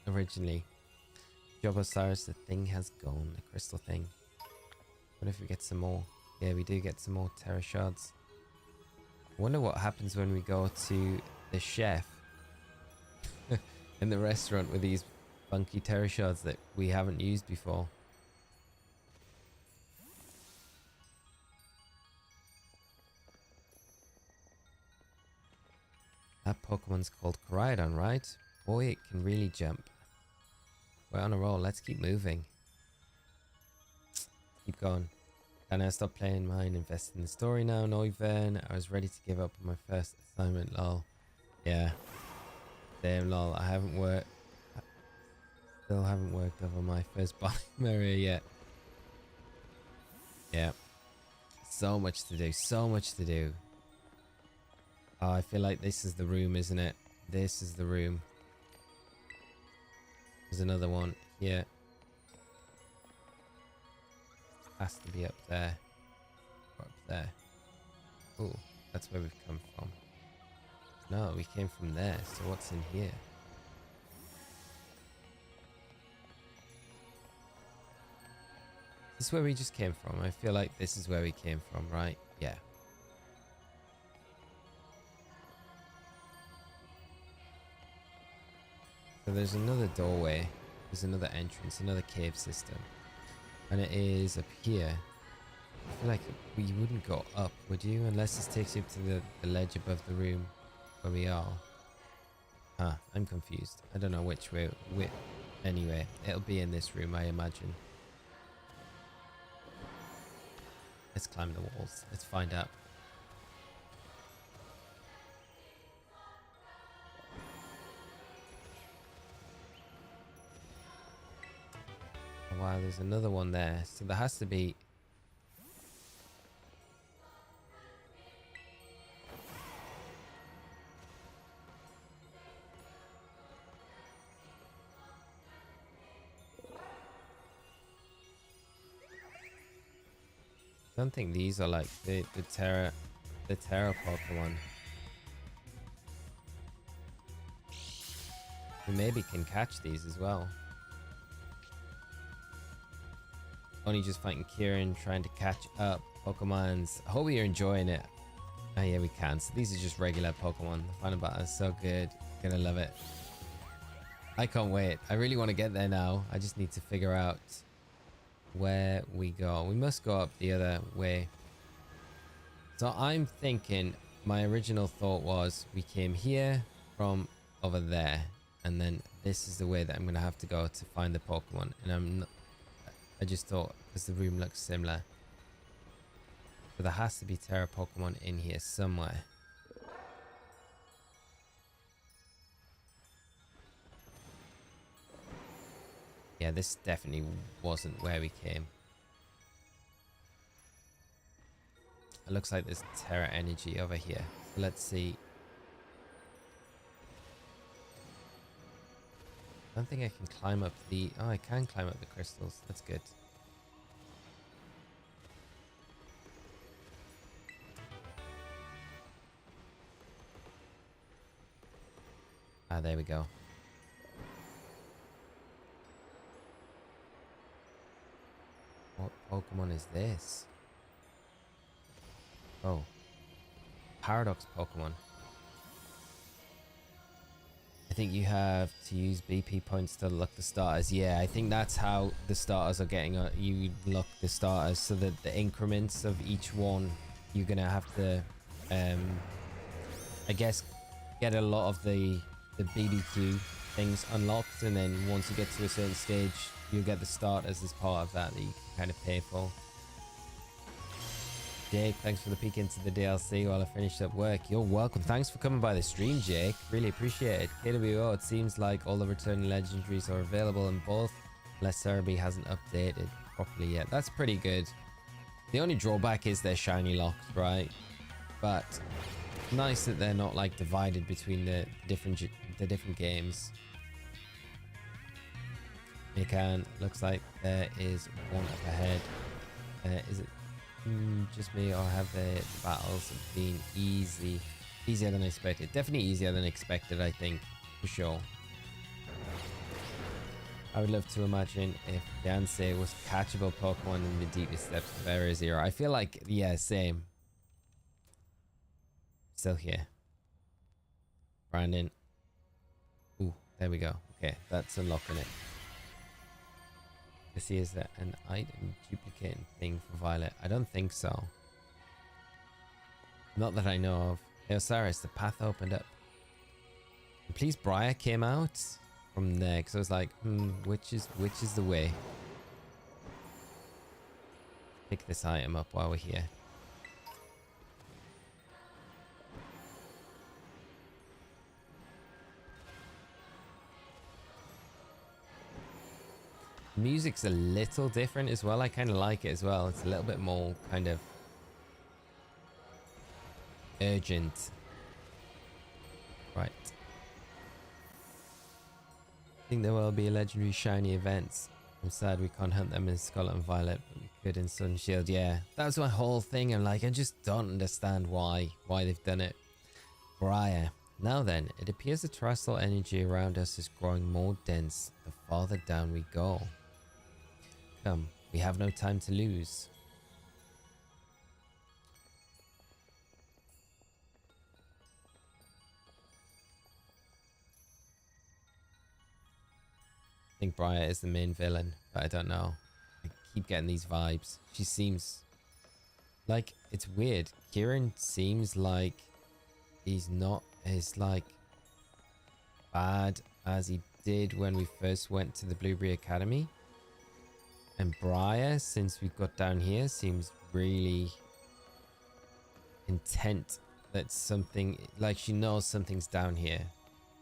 S1: originally Job Osirus, the thing has gone, the crystal thing. What if we get some more? Yeah, we do get some more Terra Shards. I wonder what happens when we go to the chef in the restaurant with these funky terror shards that we haven't used before. That Pokemon's called Koraidon, right? Boy, it can really jump. We're on a roll. Let's keep moving. Keep going. Can I stop playing mine? Invest in the story now, Noivern. I was ready to give up on my first assignment, lol. Yeah. Damn, lol. Still haven't worked over my first bottom area yet. Yeah. So much to do. So much to do. Oh, I feel like this is the room, isn't it? This is the room. There's another one here. Has to be up there. Or up there. Oh, that's where we've come from. No, we came from there. So what's in here? Is this where we just came from? I feel like this is where we came from, right? Yeah. So there's another doorway. There's another entrance, another cave system. And it is up here. I feel like we wouldn't go up, would you? Unless this takes you up to the ledge above the room where we are. Ah, I'm confused. I don't know which way. Anyway, it'll be in this room, I imagine. Let's climb the walls. Let's find out. Oh, wow, there's another one there. So there has to be... I don't think these are like the Terra Pokemon. We maybe can catch these as well. Only just fighting Kieran, trying to catch up Pokemons. I hope you're enjoying it. Oh yeah, we can. So these are just regular Pokemon. The final battle is so good. Gonna love it. I can't wait. I really want to get there now. I just need to figure out where we go. We must go up the other way. So I'm thinking, my original thought was we came here from over there, and then this is the way that I'm gonna have to go to find the Pokemon. And I just thought, because the room looks similar, so there has to be Terra Pokemon in here somewhere. Yeah, this definitely wasn't where we came. It looks like there's Terra energy over here. So let's see. I don't think I can climb up the... Oh, I can climb up the crystals. That's good. Ah, there we go. What Pokemon is this? Oh. Paradox Pokemon. I think you have to use BP points to lock the starters. Yeah, I think that's how the starters are getting. You lock the starters so that the increments of each one, you're going to have to, I guess, get a lot of the BBQ things unlocked. And then once you get to a certain stage, you'll get the starters as part of that you can kind of pay for. Jake, thanks for the peek into the DLC while I finished up work. You're welcome. Thanks for coming by the stream, Jake. Really appreciate it. KWO, it seems like all the returning legendaries are available in both, unless Cerebi hasn't updated properly yet. That's pretty good. The only drawback is they're shiny locks, right? But nice that they're not like divided between the different games. Mikan, looks like there is one up ahead. Is it just me, or have the battles been easier than expected? Definitely easier than expected, I think, for sure. I would love to imagine if Yansei was catchable Pokemon in the deepest depths of Area Zero. I feel like, yeah, same. Still here. Brandon. Ooh, there we go. Okay, that's unlocking it. Let's see, is there an item duplicating thing for Violet? I don't think so. Not that I know of. Hey Osiris, the path opened up. And please Briar came out from there because I was like, which is the way? Pick this item up while we're here. Music's a little different as well. I kind of like it as well. It's a little bit more kind of urgent. Right. I think there will be legendary shiny events. I'm sad we can't hunt them in Scarlet and Violet, but we could in Sun and Shield. Yeah, that was my whole thing. I'm like, I just don't understand why they've done it. Briar. Now then, it appears the terrestrial energy around us is growing more dense the farther down we go. Come, we have no time to lose. I think Briar is the main villain, but I don't know. I keep getting these vibes. She seems like, it's weird. Kieran seems like he's not as like bad as he did when we first went to the Blueberry Academy. And Briar, since we've got down here, seems really intent that something, like she knows something's down here.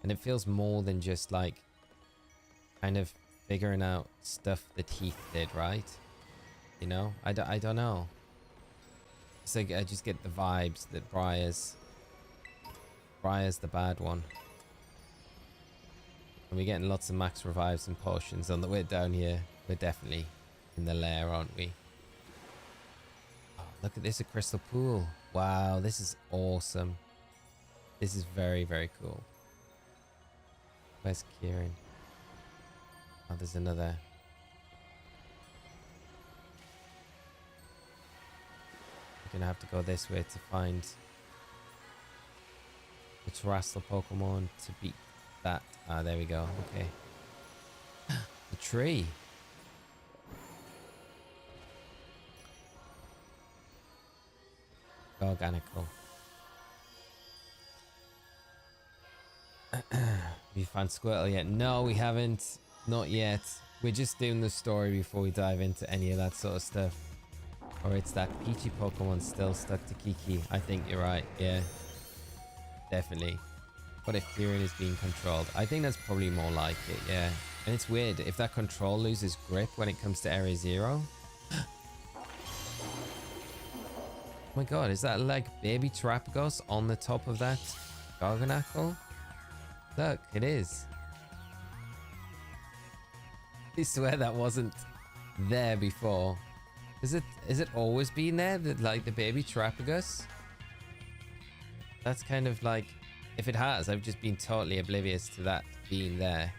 S1: And it feels more than just like kind of figuring out stuff that Heath did, right? You know, I don't know. It's like I just get the vibes that Briar's the bad one. And we're getting lots of max revives and potions on the way down here. We're definitely in the lair, aren't we? Oh, look at this, a crystal pool. Wow, this is awesome. This is very, very cool. Where's Kieran? Oh, there's another. We're gonna have to go this way to find the terrestrial Pokemon to beat that. Ah, there we go. Okay. The tree. Organical. We found Squirtle yet? No, we haven't. Not yet. We're just doing the story before we dive into any of that sort of stuff. Or it's that Peachy Pokemon still stuck to Kiki. I think you're right. Yeah. Definitely. What if Kieran is being controlled? I think that's probably more like it, yeah. And it's weird. If that control loses grip when it comes to Area Zero. Oh my god, is that like baby Terrapagos on the top of that Garganacle? Look, it is. I swear that wasn't there before. Is it always been there, that like the baby Terrapagos? That's kind of like, if it has, I've just been totally oblivious to that being there.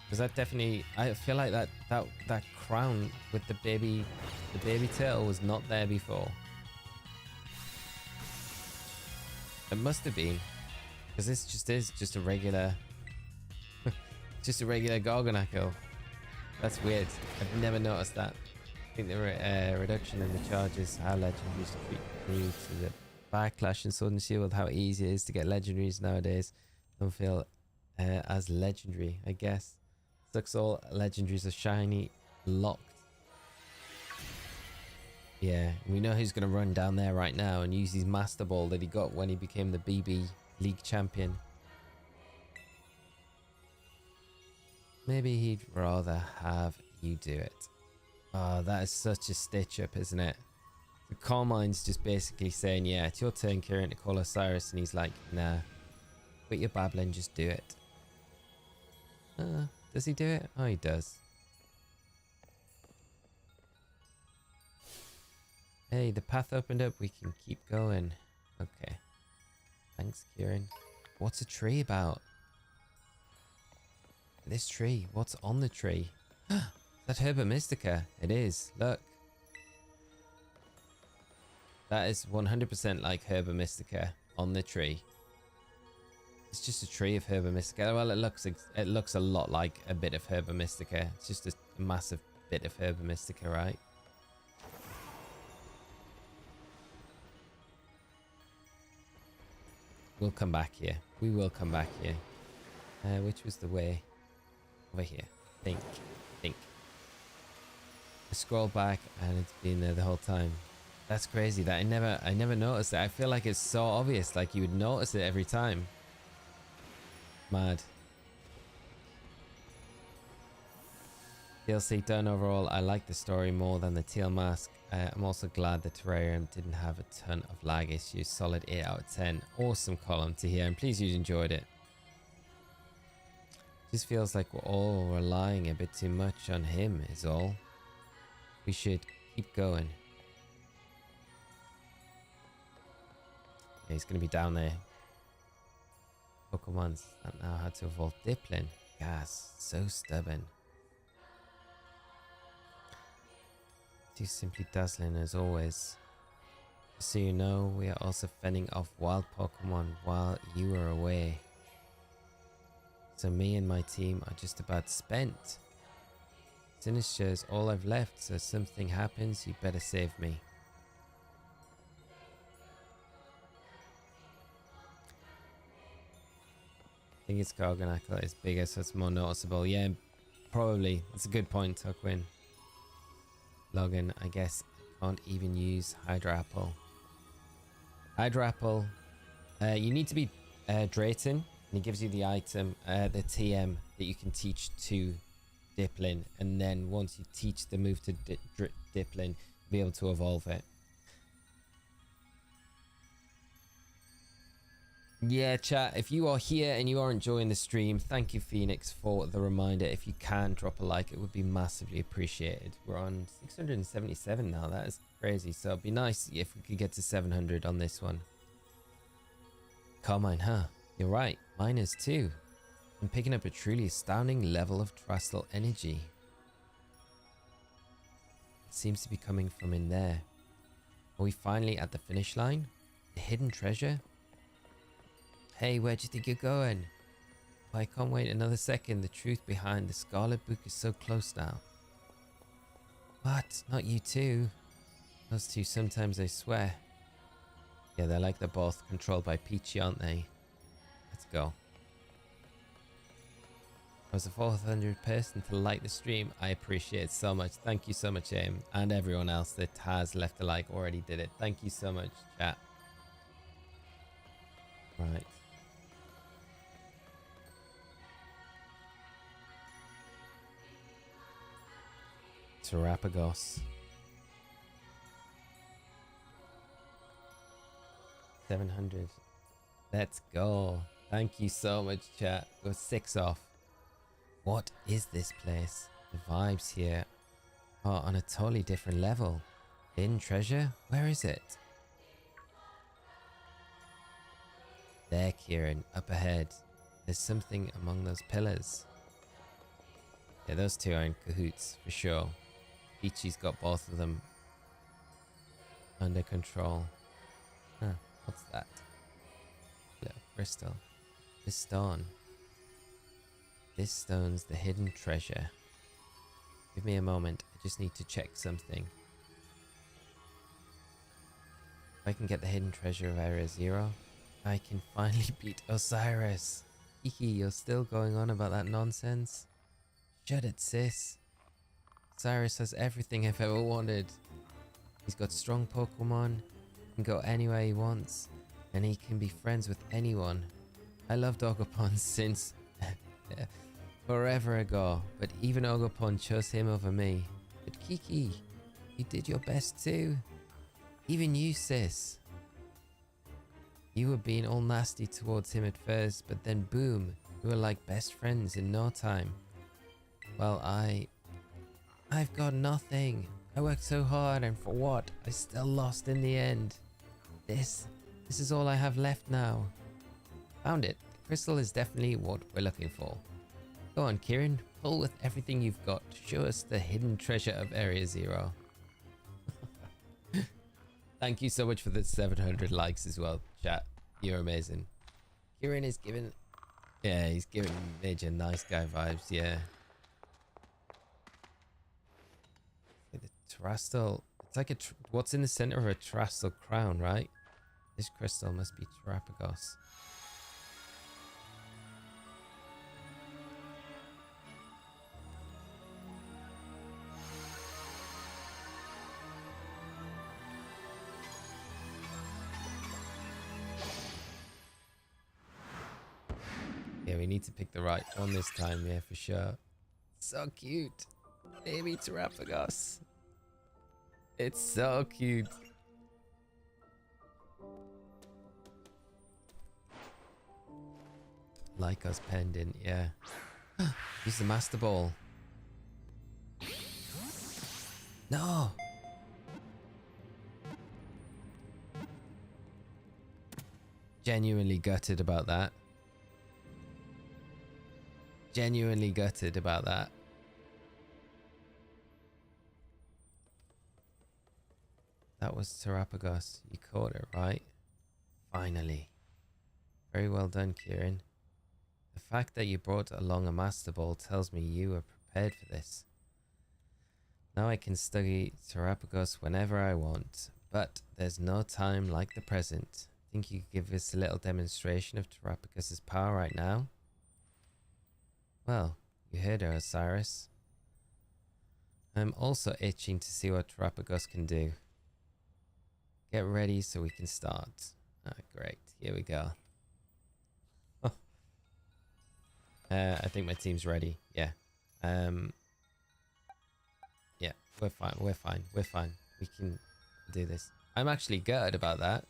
S1: Because that definitely, I feel like that crown with the baby turtle was not there before. It must have been, because this just is just a regular, just a regular Garganacle. That's weird. I've never noticed that. I think the reduction in the charges, how legendaries treat you to the backlash and Sword and Shield, how easy it is to get legendaries nowadays. Don't feel as legendary, I guess. Sucks all legendaries are shiny, locked. Yeah, we know who's going to run down there right now and use his Master Ball that he got when he became the BB League champion. Maybe he'd rather have you do it. Oh, that is such a stitch up, isn't it? The Carmine's just basically saying, yeah, it's your turn, Kieran, to call Osirus, and he's like, nah, quit your babbling, just do it. Does he do it? Oh, he does. Hey, the path opened up. We can keep going. Okay. Thanks, Kieran. What's a tree about? This tree. What's on the tree? Is that Herba Mystica? It is. Look. That is 100% like Herba Mystica on the tree. It's just a tree of Herba Mystica. Well, it looks a lot like a bit of Herba Mystica. It's just a massive bit of Herba Mystica, right? We'll come back here. We will come back here. Which was the way? Over here. Think. I scroll back and it's been there the whole time. That's crazy. That I never noticed that. I feel like it's so obvious. Like you would notice it every time. Mad. DLC done overall. I like the story more than the teal mask. I'm also glad the Terrarium didn't have a ton of lag issues. Solid 8 out of 10. Awesome column to hear. I'm pleased you enjoyed it. Just feels like we're all relying a bit too much on him is all. We should keep going. Yeah, he's going to be down there. Pokemons that now had to evolve Diplin. Gas, so stubborn. Too simply dazzling as always. Just so you know, we are also fending off wild Pokemon while you are away. So me and my team are just about spent. Sinister is all I've left, so if something happens, you better save me. I think it's Garganacl is bigger, so it's more noticeable. Yeah, probably. That's a good point, Tuckwin. Logan, I guess I can't even use Hydra Apple. Hydra Apple, you need to be Drayton, and he gives you the item, the TM that you can teach to Diplin, and then once you teach the move to Diplin, you'll be able to evolve it. Yeah, chat, if you are here and you are enjoying the stream, thank you, Phoenix, for the reminder. If you can drop a like, it would be massively appreciated. We're on 677 now. That is crazy. So it'd be nice if we could get to 700 on this one. Carmine, huh? You're right. Mine is too. I'm picking up a truly astounding level of Trustle energy. It seems to be coming from in there. Are we finally at the finish line? The hidden treasure? Hey, where do you think you're going? I can't wait another second. The truth behind the Scarlet book is so close now. What? Not you too? Those two sometimes, I swear. Yeah, they're like they're both controlled by Peachy, aren't they? Let's go. I was the 400th person to like the stream. I appreciate it so much. Thank you so much, Aim. And everyone else that has left a like already did it. Thank you so much, chat. Right. Terrapagos. 700. Let's go. Thank you so much, chat. We're 6 off. What is this place? The vibes here are on a totally different level. Hidden treasure? Where is it? There, Kieran. Up ahead. There's something among those pillars. Yeah, those two are in cahoots, for sure. Peachy's got both of them under control. Huh, what's that? Little crystal. This stone. This stone's the hidden treasure. Give me a moment. I just need to check something. If I can get the hidden treasure of Area Zero, I can finally beat Osirus. Kiki, you're still going on about that nonsense? Shut it, sis. Osirus has everything I've ever wanted. He's got strong Pokemon, can go anywhere he wants, and he can be friends with anyone. I loved Ogerpon since forever ago, but even Ogerpon chose him over me. But Kiki, you did your best too. Even you, sis. You were being all nasty towards him at first, but then boom, we were like best friends in no time. Well, I've got nothing. I worked so hard, and for what? I still lost in the end. This is all I have left now. Found it. The crystal is definitely what we're looking for. Go on, Kieran. Pull with everything you've got. Show us the hidden treasure of Area Zero. Thank you so much for the 700 likes as well, chat. You're amazing. Kieran is giving... Yeah, he's giving major nice guy vibes, yeah. The terrestrial... It's like a... What's in the center of a terrestrial crown, right? This crystal must be Terrapagos. Yeah, we need to pick the right one this time, yeah, for sure. So cute. Baby Terrapagos. It's so cute. Lycos pendant, yeah. Use the Master Ball. No! Genuinely gutted about that. Genuinely gutted about that. That was Terrapagos. You caught it, right? Finally. Very well done, Kieran. The fact that you brought along a Master Ball tells me you were prepared for this. Now I can study Terrapagos whenever I want, but there's no time like the present. Think you could give us a little demonstration of Terrapagos' power right now? Well, you heard her, Osirus. I'm also itching to see what Terrapagos can do. Get ready so we can start. Ah, great. Here we go. I think my team's ready. Yeah. Yeah, we're fine. We're fine. We're fine. We can do this. I'm actually gutted about that.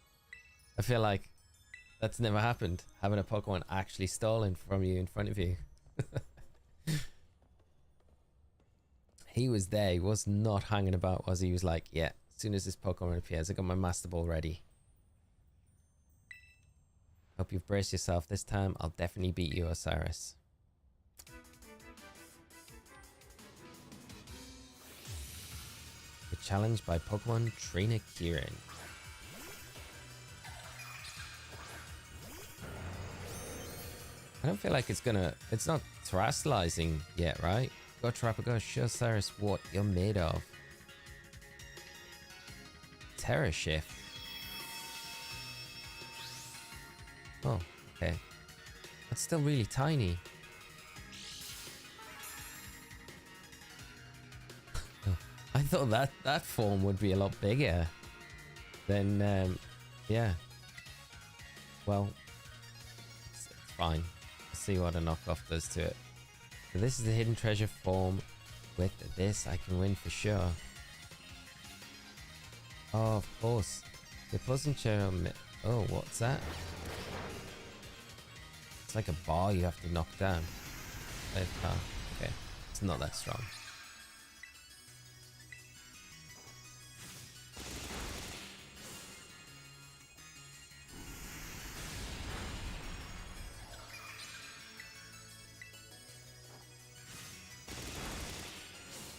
S1: I feel like that's never happened. Having a Pokemon actually stolen from you in front of you. He was there. He was not hanging about, was he? He was like, yeah, as soon as this Pokemon appears, I got my Master Ball ready. Hope you've braced yourself. This time, I'll definitely beat you, Osirus. We're challenged by Pokemon Trainer Kieran. I don't feel like it's gonna... It's not terrestrializing yet, right? Go Terrapagos, show Osirus what you're made of. Terra Shift. Oh, okay. That's still really tiny. I thought that form would be a lot bigger. Then, yeah. Well, it's fine. Let's see what a knockoff does to it. So this is the hidden treasure form. With this, I can win for sure. Oh, of course. The puzzle chair. Oh, what's that? It's like a bar you have to knock down. Okay, it's not that strong.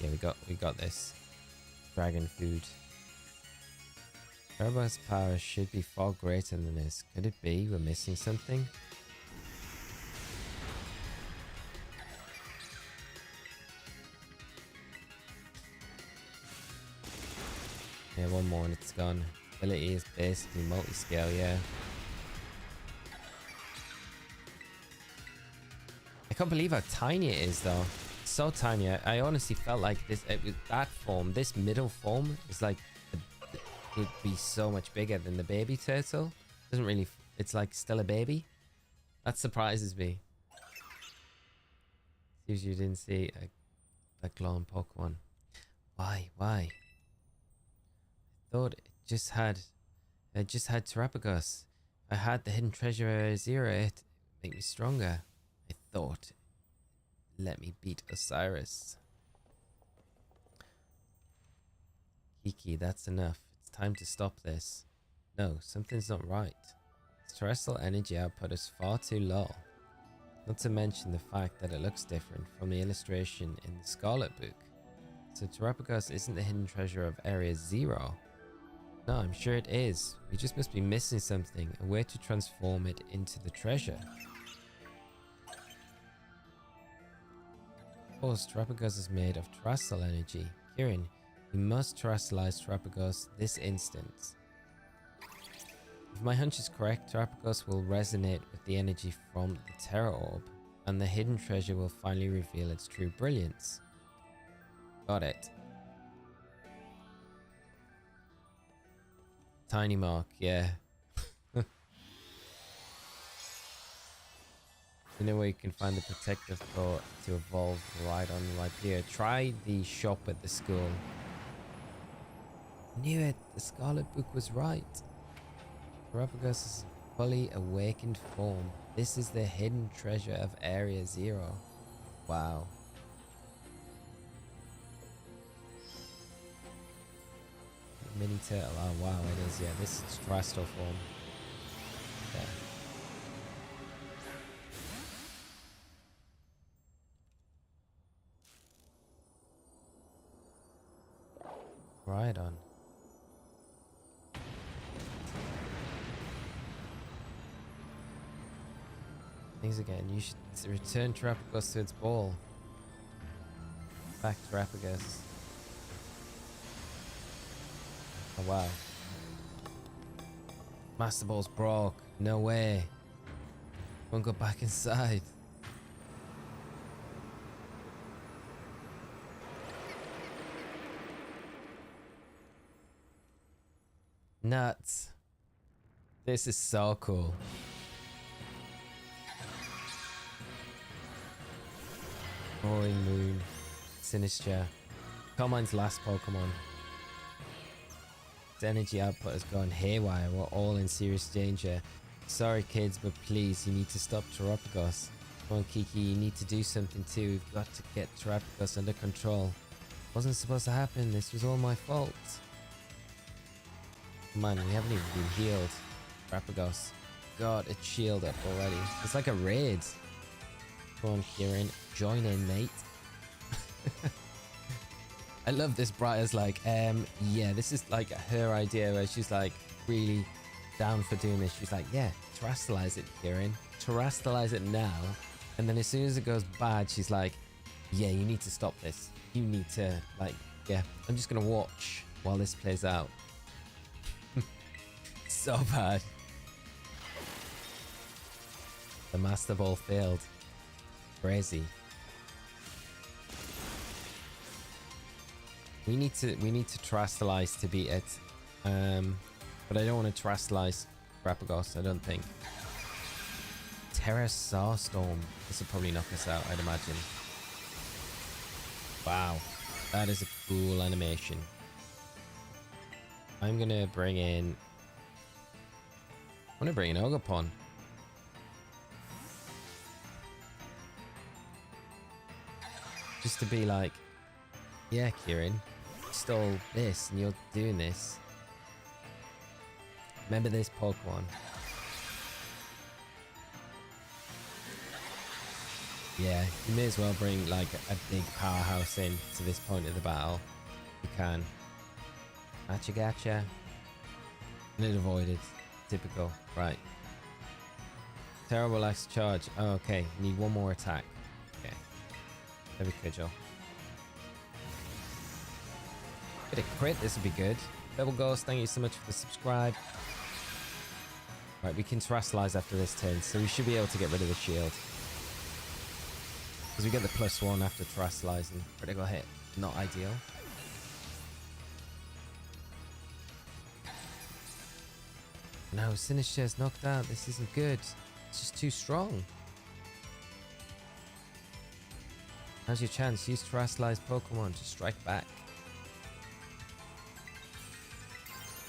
S1: Yeah, we got this. Dragon food. Terrapagos' power should be far greater than this. Could it be we're missing something? Yeah, one more and it's gone. Ability is basically multi-scale, yeah. I can't believe how tiny it is though. It's so tiny. I honestly felt like this, that form, this middle form is like, would be so much bigger than the baby turtle. Doesn't really, it's like still a baby. That surprises me. Seems you didn't see a glowing Pokemon. Why? I thought it just had Terrapagos. If I had the hidden treasure Zero, it'd make me stronger. I thought. Let me beat Osirus. Kiki, that's enough. It's time to stop this. No, something's not right. Its terrestrial energy output is far too low. Not to mention the fact that it looks different from the illustration in the Scarlet book. So Terrapagos isn't the hidden treasure of Area Zero. No, I'm sure it is. We just must be missing something. A way to transform it into the treasure. Of course, Terrapagos is made of terrestrial energy. Kieran, you must terrestrialize Terrapagos this instant. If my hunch is correct, Terrapagos will resonate with the energy from the Terra Orb, and the hidden treasure will finally reveal its true brilliance. Got it. Tiny Mark, yeah. You know where you can find the protective thought to evolve right on right here. Try the shop at the school. Knew it. The Scarlet book was right. Terrapagos is fully awakened form. This is the hidden treasure of Area Zero. Wow. Mini turtle. Oh wow, it is. Yeah, this is terrestrial form. Yeah. Right on. Things again. You should return Terrapagos to its ball. Back Terrapagos. Oh wow. Master Ball's broke. No way. Won't go back inside. Nuts. This is so cool. Roaring Moon. Sinister. Carmine's last Pokemon. Its energy output has gone haywire. We're all in serious danger. Sorry kids, but please, you need to stop Terrapagos. Come on Kiki, you need to do something too. We've got to get Terrapagos under control. Wasn't supposed to happen. This was all my fault. Man, we haven't even been healed. Terrapagos. God, it's shielded already. It's like a raid. Come on, Kieran. Join in, mate. I love this Briar's like, yeah, this is like her idea where she's like really down for doing this. She's like, yeah, terrestrialize it, Kieran. Terrestrialize it now. And then as soon as it goes bad, she's like, yeah, you need to stop this. You need to, like, yeah, I'm just going to watch while this plays out. So bad. The Master Ball failed. Crazy. We need to terrestrialize to beat it. But I don't want to terrestrialize Terrapagos, I don't think. Terra Starstorm. This will probably knock us out, I'd imagine. Wow. That is a cool animation. I'm gonna bring in... I want to bring in Ogopon. Just to be like, yeah, Kieran, you stole this and you're doing this. Remember this Pokemon. Yeah, you may as well bring like a big powerhouse in to this point of the battle. You can. Gotcha, gotcha. And it avoided. Typical. Right. Terrible axe charge. Oh, okay. Need one more attack. Okay. Heavy cudgel. Get a crit. This would be good. Double Ghost, thank you so much for the subscribe. Right, we can terrestrialize after this turn, so we should be able to get rid of the shield. Because we get the +1 after terrestrializing. Critical hit. Not ideal. No, Sinister's knocked out. This isn't good. It's just too strong. Now's your chance. Use terrestrialized Pokemon to strike back.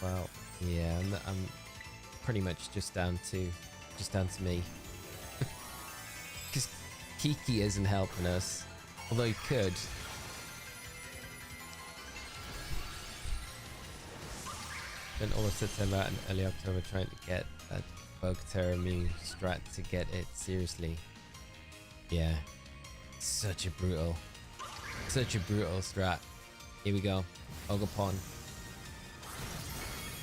S1: Well, yeah, I'm pretty much just down to me. Because Kiki isn't helping us, although he could. Spent all of September and early October trying to get that bug Terrarium strat to get it seriously. Yeah, such a brutal strat. Here we go, Ogopon.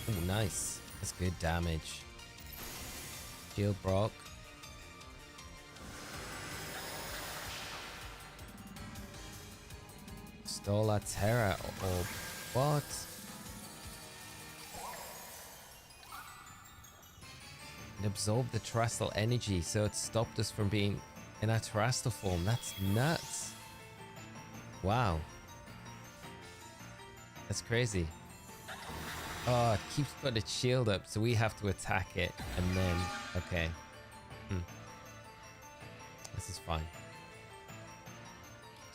S1: Oh, nice. That's good damage. Shield broke. Stole our Terra orb. What? It absorbed the terrestrial energy, so it stopped us from being in our terrestrial form. That's nuts. Wow. That's crazy. Oh, it keeps putting its shield up, so we have to attack it, and then... Okay. This is fine.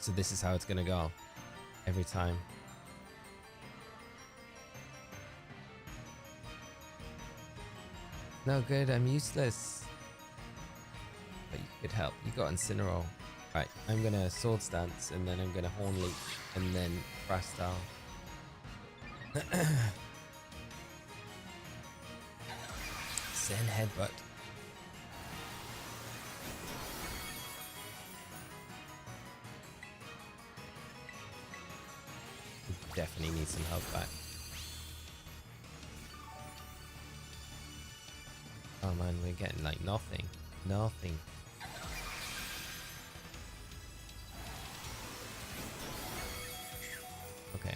S1: So this is how it's gonna go. Every time. No good, I'm useless. But you could help. You got Incineroar. Right, I'm gonna Sword Stance, and then I'm gonna Horn Leech, and then Frastal. Send Headbutt. We definitely need some help back. Oh man, we're getting like nothing. Nothing. Okay.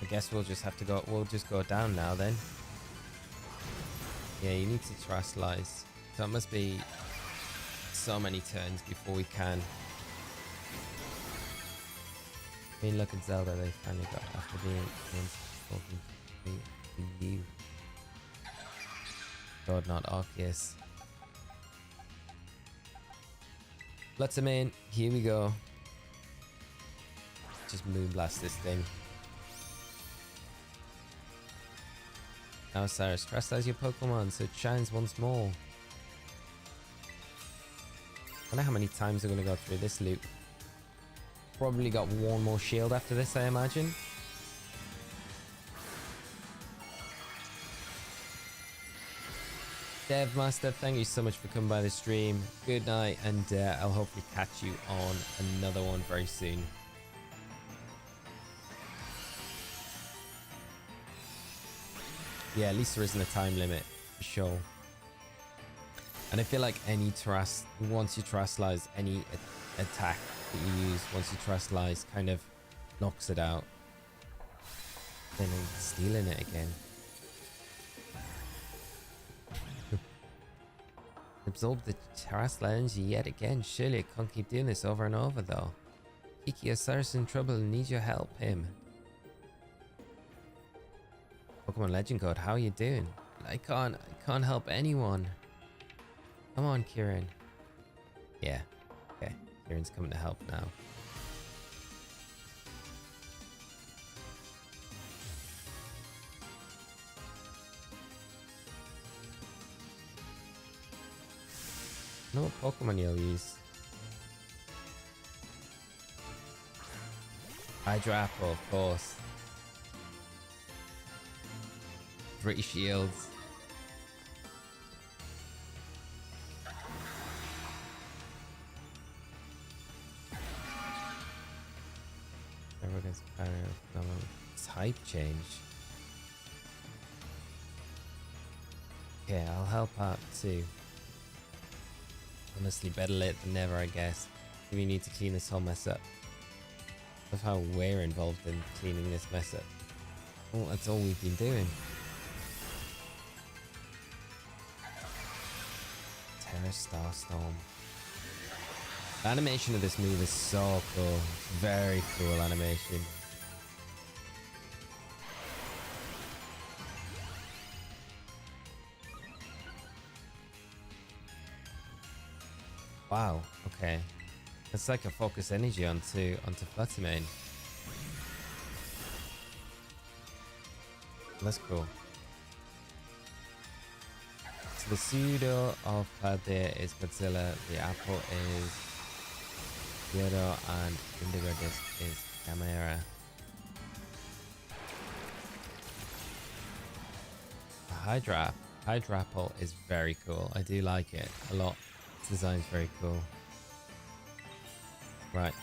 S1: I guess we'll just have to go, we'll just go down now then. Yeah, you need to terrestrialize. So it must be so many turns before we can. I mean, look at Zelda, they finally got after being talking to you. God, not Arceus. Let's him in. Here we go. Just Moonblast this thing. Now, Osirus, terrestrialize your Pokemon so it shines once more. I wonder how many times we're going to go through this loop. Probably got one more shield after this, I imagine. Dev Master, thank you so much for coming by the stream. Good night, and I'll hopefully catch you on another one very soon. Yeah, at least there isn't a time limit, for sure. And I feel like any once you terrestrialize, any attack that you use, once you terrestrialize, kind of knocks it out. Then I'm stealing it again. Absorb the terrestrial energy yet again. Surely it can't keep doing this over and over though. Kiki, Osirus in trouble and needs your help, him. Pokemon Legend Code, how are you doing? I can't help anyone. Come on, Kieran. Yeah. Okay. Kieran's coming to help now. I know what Pokemon you'll use. Hydrapple, of course. 3 shields. Everybody's kind of type change. Okay, I'll help out too. Honestly, better late than never, I guess. We need to clean this whole mess up. That's how we're involved in cleaning this mess up. Oh, that's all we've been doing. Terra Starstorm. The animation of this move is so cool. It's very cool animation. Wow, okay. It's like a focus energy onto Fluttermane. That's cool. So the pseudo of Cloudea is Godzilla, the apple is Yodo, and Indigo Disk is Chimera. Hydrapple is very cool. I do like it a lot. Its design's very cool. Right.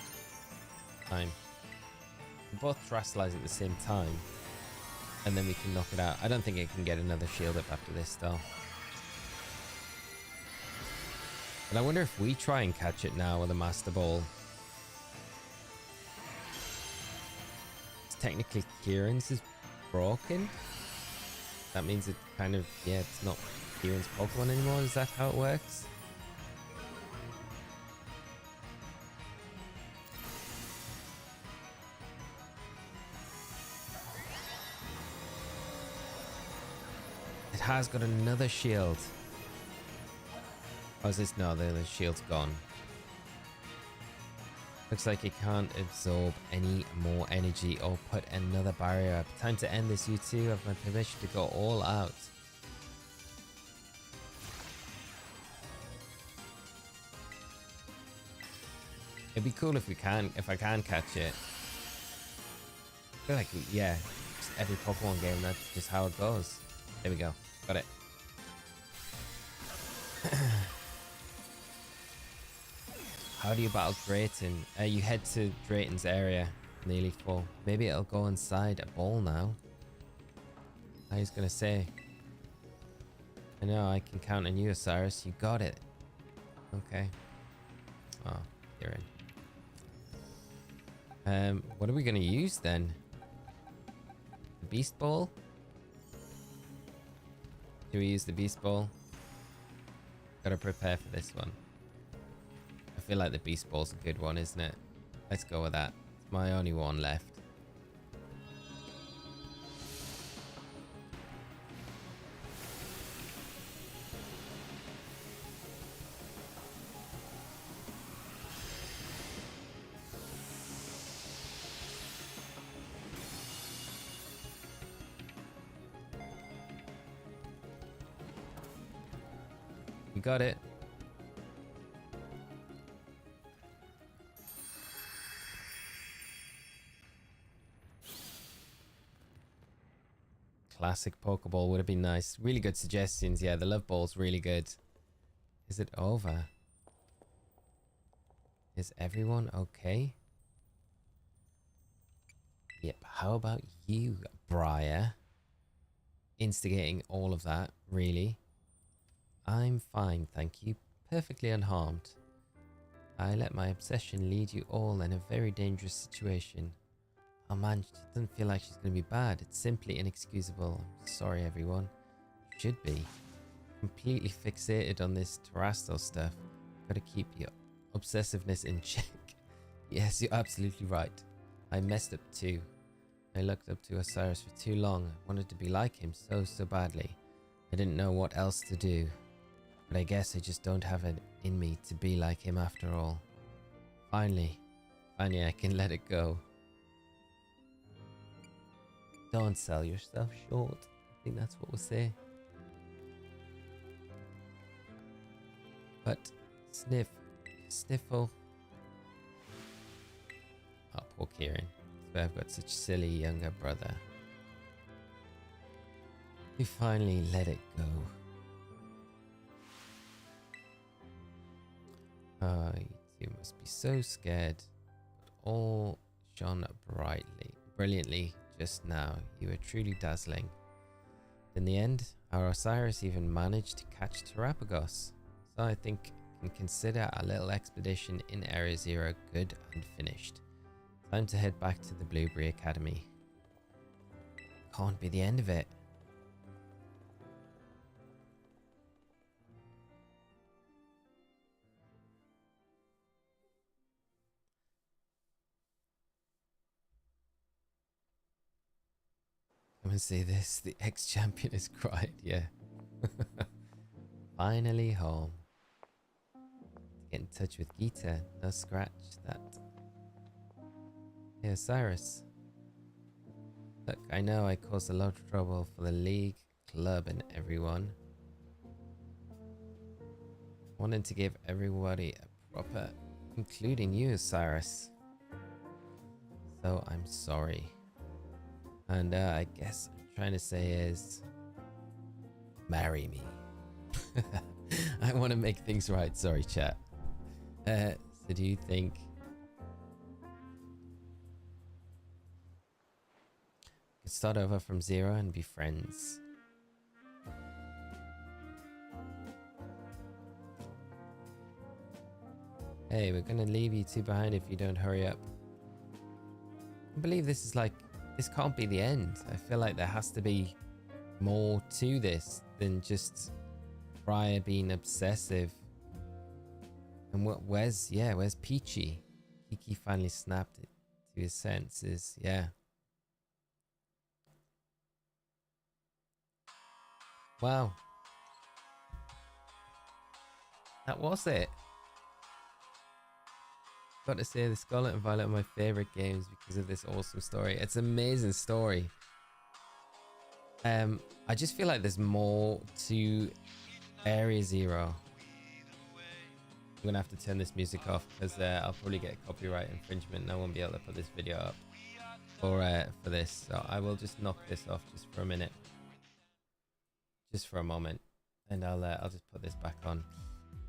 S1: Time. both terastallize at the same time, and then we can knock it out. I don't think it can get another shield up after this, though. But I wonder if we try and catch it now with a Master Ball. It's technically Kieran's is broken. That means it kind of, yeah, it's not Kieran's Pokemon anymore. Is that how it works? It has got another shield. Oh, is this? No, the shield's gone. Looks like it can't absorb any more energy or put another barrier up. Time to end this, you two. Have my permission to go all out. It'd be cool if I can catch it. I feel like, yeah, just every Pokemon game, that's just how it goes. There we go. Got it. How do you battle Drayton? You head to Drayton's area, nearly full. Maybe it'll go inside a ball now. I was gonna say. I know, I can count on you, Osirus. You got it. Okay. Oh, you're in. What are we gonna use then? The Beast Ball? Do we use the Beast Ball? Gotta prepare for this one. I feel like the Beast Ball's a good one, isn't it? Let's go with that. It's my only one left. You got it. Classic Pokeball would have been nice. Really good suggestions. Yeah, the Love Ball's really good. Is it over? Is everyone okay? Yep. How about you, Briar? Instigating all of that, really? I'm fine, thank you. Perfectly unharmed. I let my obsession lead you all in a very dangerous situation. Oh man, she doesn't feel like she's going to be bad. It's simply inexcusable. I'm sorry, everyone. You should be. Completely fixated on this terrestrial stuff. Gotta keep your obsessiveness in check. Yes, you're absolutely right. I messed up too. I looked up to Osirus for too long. I wanted to be like him so badly. I didn't know what else to do. But I guess I just don't have it in me to be like him after all. Finally I can let it go. Don't sell yourself short. I think that's what we'll say. But sniffle. Oh, poor Kieran. I've got such a silly younger brother. You finally let it go. You must be so scared, but all shone brilliantly just now. You were truly dazzling. In the end, our Osirus even managed to catch Terrapagos, so I think we can consider our little expedition in Area Zero good and finished. Time to head back to the Blueberry Academy. Can't be the end of it. Come and see this. The ex-champion has cried. Yeah. Finally home. Get in touch with Gita. No scratch that. Hey, Osirus. Look, I know I caused a lot of trouble for the league, club, and everyone. Wanting to give everybody a proper, including you, Osirus. So I'm sorry. And I guess what I'm trying to say is, marry me. I want to make things right. Sorry, chat. So do you think could start over from zero and be friends. Hey, we're gonna leave you two behind if you don't hurry up. I believe this is like, this can't be the end. I feel like there has to be more to this than just Briar being obsessive. And where's Peachy? Kiki finally snapped it to his senses. Yeah. Wow. That was it. Got to say, the Scarlet and Violet are my favorite games because of this awesome story. It's an amazing story. I just feel like there's more to Area Zero. I'm gonna have to turn this music off because I'll probably get a copyright infringement and I won't be able to put this video up for this. So I will just knock this off just for a minute, just for a moment, and I'll just put this back on.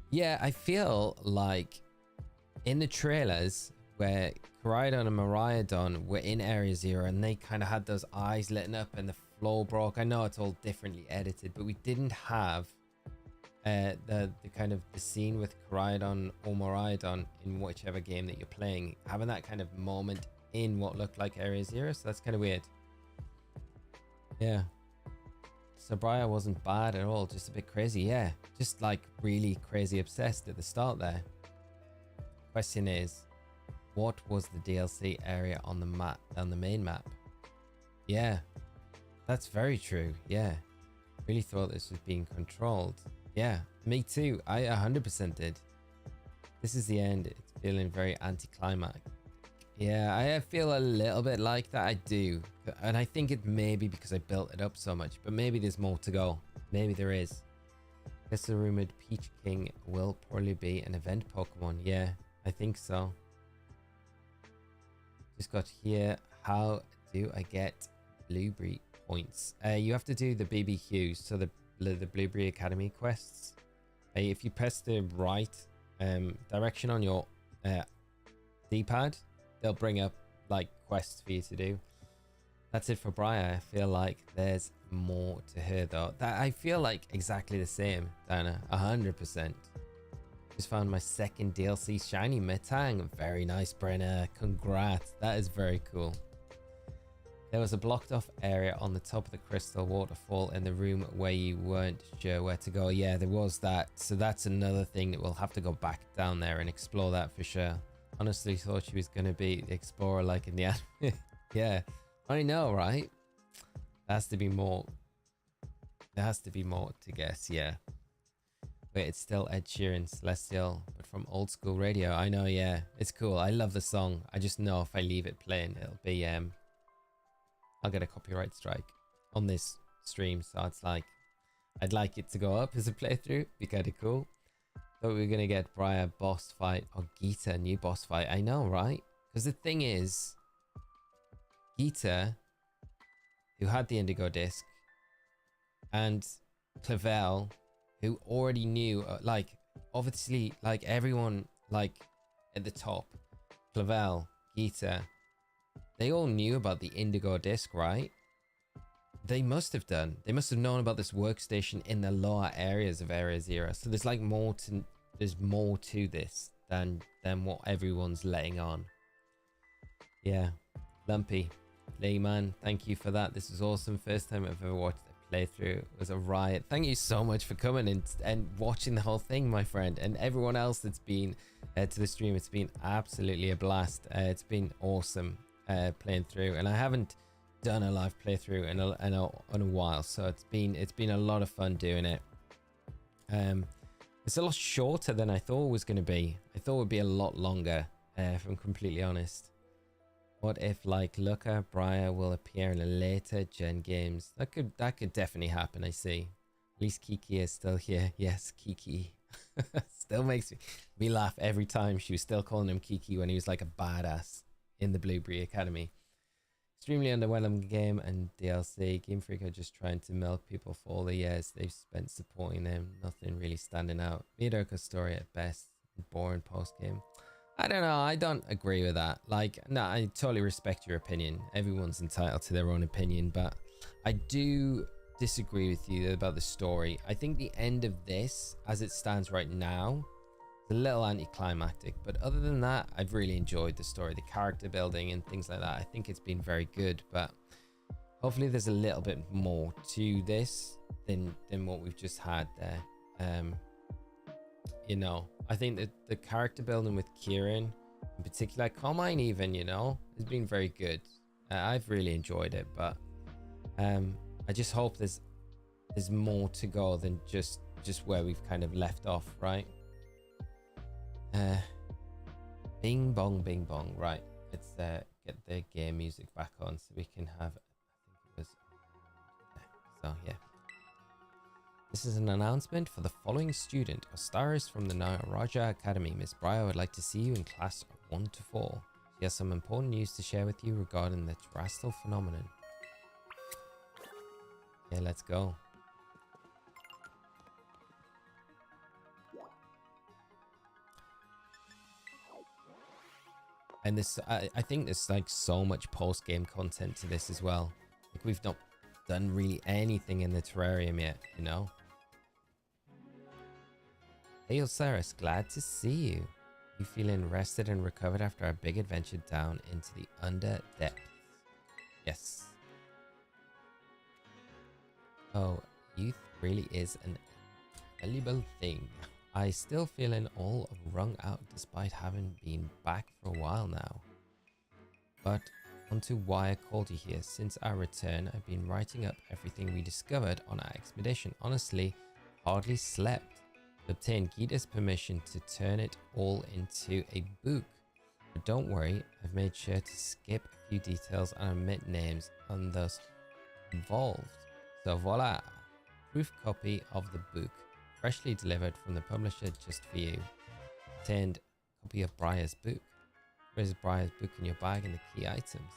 S1: Yeah, I feel like in the trailers where Koraidon and Miraidon were in Area Zero and they kind of had those eyes lit up and the floor broke. I know it's all differently edited, but we didn't have the kind of the scene with Koraidon or Miraidon in whichever game that you're playing, having that kind of moment in what looked like Area Zero. So that's kind of weird. Yeah. So Briar wasn't bad at all, just a bit crazy. Yeah, just like really crazy obsessed at the start there. Question is, what was the DLC area on the map, on the main map? Yeah, that's very true. Yeah, really thought this was being controlled. Yeah, me too. I 100% did. This is the end. It's feeling very anticlimactic. Yeah, I feel a little bit like that. I do. And I think it may be because I built it up so much, but maybe there's more to go. Maybe there is. Guess the rumored Peach King will probably be an event Pokemon. Yeah, I think so. Just got here. How do I get Blueberry points? You have to do the BBQs, so the Blueberry Academy quests. If you press the right direction on your D-pad, they'll bring up like quests for you to do. That's it for Briar. I feel like there's more to her though. That I feel like exactly the same, Dana. 100%. Just found my second DLC shiny Metang. Very nice, Brenna. Congrats. That is very cool. There was a blocked off area on the top of the crystal waterfall in the room where you weren't sure where to go. Yeah, there was that. So that's another thing that we'll have to go back down there and explore that for sure. Honestly thought she was going to be the explorer like in the anime. Yeah, I know, right? There has to be more. There has to be more to guess, yeah. Wait, it's still Ed Sheeran, Celestial, but from old school radio. I know, yeah. It's cool. I love the song. I just know if I leave it playing, it'll be, I'll get a copyright strike on this stream. So it's like, I'd like it to go up as a playthrough. Be kind of cool. Thought we were going to get Briar boss fight or Geeta new boss fight. I know, right? Because the thing is, Geeta, who had the Indigo Disk, and Clavel, who already knew, like, obviously, like, everyone, like, at the top, Clavel, Geeta, they all knew about the Indigo Disk, right? They must have done. They must have known about this workstation in the lower areas of Area Zero. So there's, like, there's more to this than what everyone's letting on. Yeah. Lumpy. Layman, thank you for that. This is awesome. First time I've ever watched playthrough. It was a riot. Thank you so much for coming and watching the whole thing, my friend, and everyone else that's been to the stream. It's been absolutely a blast. It's been awesome playing through, and I haven't done a live playthrough in a while, so it's been a lot of fun doing it. It's a lot shorter than I thought it was going to be. I thought it would be a lot longer, if I'm completely honest. What if, like, Luca, Briar will appear in a later gen games? That could definitely happen, I see. At least Kiki is still here. Yes, Kiki. Still makes me laugh every time. She was still calling him Kiki when he was like a badass in the Blueberry Academy. Extremely underwhelming game and DLC. Game Freak are just trying to milk people for all the years they've spent supporting them. Nothing really standing out. Mediocre story at best. Boring post game. I don't know. I don't agree with that. Like, no, I totally respect your opinion. Everyone's entitled to their own opinion, but I do disagree with you about the story. I think the end of this, as it stands right now, is a little anticlimactic. But other than that, I've really enjoyed the story, the character building and things like that. I think it's been very good, but hopefully there's a little bit more to this than what we've just had there. You know, I think that the character building with Kieran, in particular, Carmine even, you know, has been very good. I've really enjoyed it, but I just hope there's more to go than just where we've kind of left off, right? Bing bong, right? Let's get the game music back on so we can have. I think it was. So yeah. This is an announcement for the following student, Osirus from the Naraja Academy. Miss Breyer would like to see you in class 1 to 4. She has some important news to share with you regarding the terrestrial phenomenon. Yeah, let's go. And this, I think there's like so much post-game content to this as well. Like we've not done really anything in the Terrarium yet, you know? Hey Osirus, glad to see you. You feeling rested and recovered after our big adventure down into the under depths? Yes. Oh, youth really is an valuable thing. I still feeling all wrung out despite having been back for a while now. But onto why I called you here. Since our return, I've been writing up everything we discovered on our expedition. Honestly, hardly slept. Obtained Gita's permission to turn it all into a book. But don't worry, I've made sure to skip a few details and omit names on those involved. So voila, proof copy of the book, freshly delivered from the publisher just for you. Obtained copy of Briar's book. Where's Briar's book in your bag and the key items?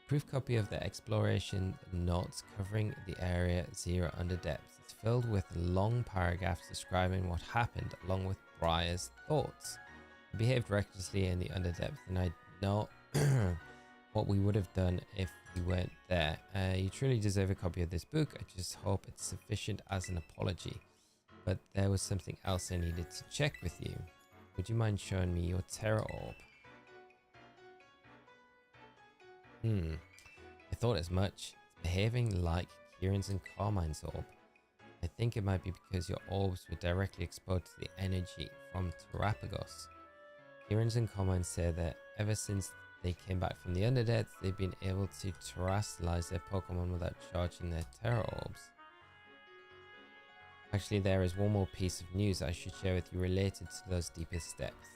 S1: Proof copy of the exploration notes covering the area 0 under depths. It's filled with long paragraphs describing what happened along with Briar's thoughts. He behaved recklessly in the under depths and I know what we would have done if we weren't there. You truly deserve a copy of this book. I just hope it's sufficient as an apology. But there was something else I needed to check with you. Would you mind showing me your Terra Orb? I thought as much. It's behaving like Kieran's and Carmine's orb. I think it might be because your orbs were directly exposed to the energy from Terrapagos. Kieran's and Carmine say that ever since they came back from the Underdepths, they've been able to terrestrialize their Pokemon without charging their Terra Orbs. Actually, there is one more piece of news I should share with you related to those deepest depths.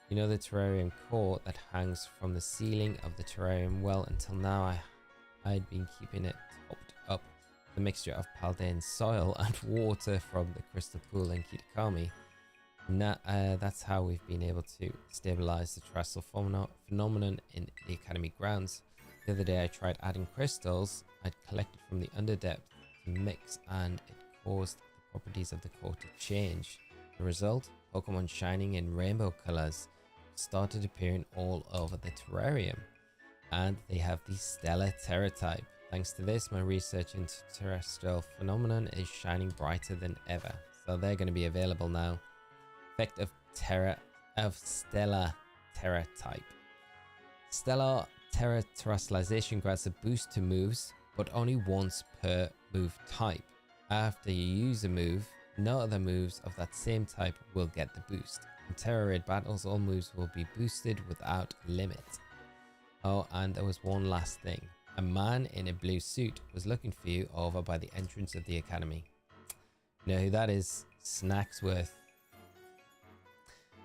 S1: You know the terrarium core that hangs from the ceiling of the terrarium? Well, until now I'd been keeping it topped up with a mixture of Paldean soil and water from the crystal pool in Kitakami. Now, that's how we've been able to stabilize the terrestrial phenomenon in the academy grounds. The other day I tried adding crystals I'd collected from the underdepth to mix, and it caused the properties of the core to change. The result? Pokemon shining in rainbow colors started appearing all over the terrarium, and they have the stellar Terra type. Thanks to this, my research into terrestrial phenomenon is shining brighter than ever. So they're going to be available now. Effect of stellar Terra type. Stellar Terra terrestrialization grants a boost to moves, but only once per move type. After you use a move, no other moves of that same type will get the boost. In Terra Raid battles, all moves will be boosted without limit. Oh, and there was one last thing. A man in a blue suit was looking for you over by the entrance of the academy. You know who that is? Snacksworth.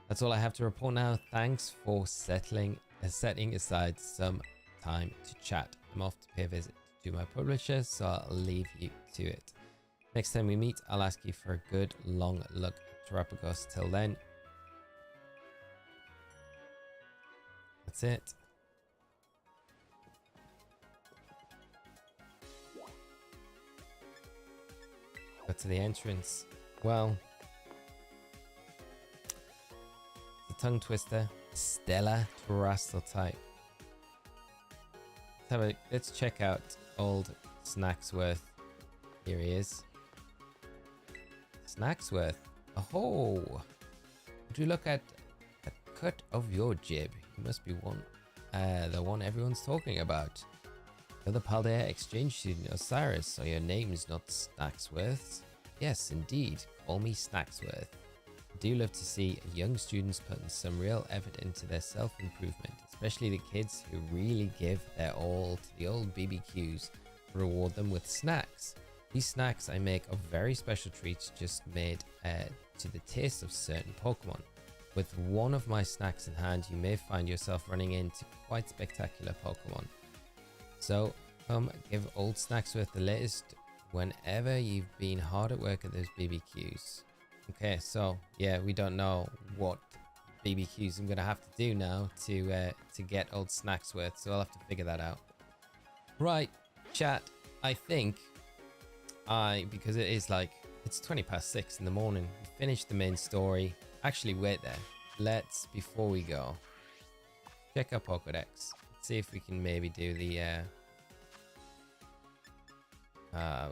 S1: That's all I have to report now. Thanks for setting aside some time to chat. I'm off to pay a visit to my publisher, so I'll leave you to it. Next time we meet, I'll ask you for a good long look at Terrapagos. Till then, that's it. Go to the entrance. Well, the tongue twister. Stellar terrestrial type. Let's check out old Snacksworth. Here he is. Snacksworth. Oh, would you look at the cut of your jib? You must be the one everyone's talking about. You're the Paldea exchange student Osirus, so your name's not Snacksworth. Yes, indeed. Call me Snacksworth. I do love to see young students putting some real effort into their self-improvement, especially the kids who really give their all to the old BBQs. Reward them with snacks. These snacks I make are very special treats just made to the taste of certain Pokemon. With one of my snacks in hand, you may find yourself running into quite spectacular Pokemon. So come give old Snacksworth the latest whenever you've been hard at work at those BBQs. Okay, so yeah, we don't know what BBQs I'm gonna have to do now to get old Snacksworth, so I'll have to figure that out. Right, chat. I think because it is like it's 6:20 in the morning. We finished the main story. Actually, wait there. Let's before we go check our Pokédex. Let's see if we can maybe do the.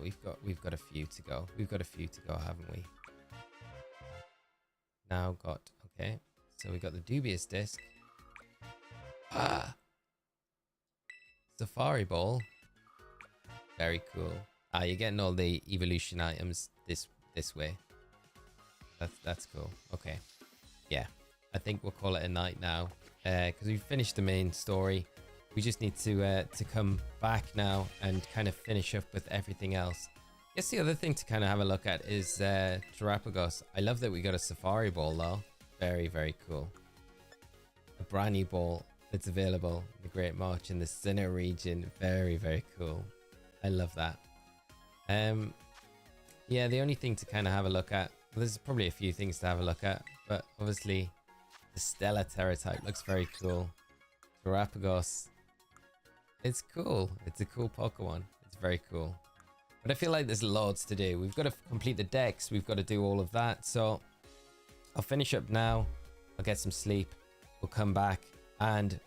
S1: We've got a few to go. We've got a few to go, haven't we? Now got okay. So we got the dubious disc. Safari Ball. Very cool. You're getting all the evolution items this way. That's cool. Okay. Yeah. I think we'll call it a night now. Because we've finished the main story. We just need to come back now and kind of finish up with everything else. I guess the other thing to kind of have a look at is Terrapagos. I love that we got a Safari Ball though. Very, very cool. A brand new ball that's available in the Great March in the Sinnoh region. Very, very cool. I love that. Yeah, the only thing to kind of have a look at, well, there's probably a few things to have a look at, but obviously the Stellar Terra type looks very cool. Terrapagos, it's cool. It's a cool Pokemon. It's very cool. But I feel like there's loads to do. We've got to complete the decks. We've got to do all of that. So I'll finish up now. I'll get some sleep. We'll come back and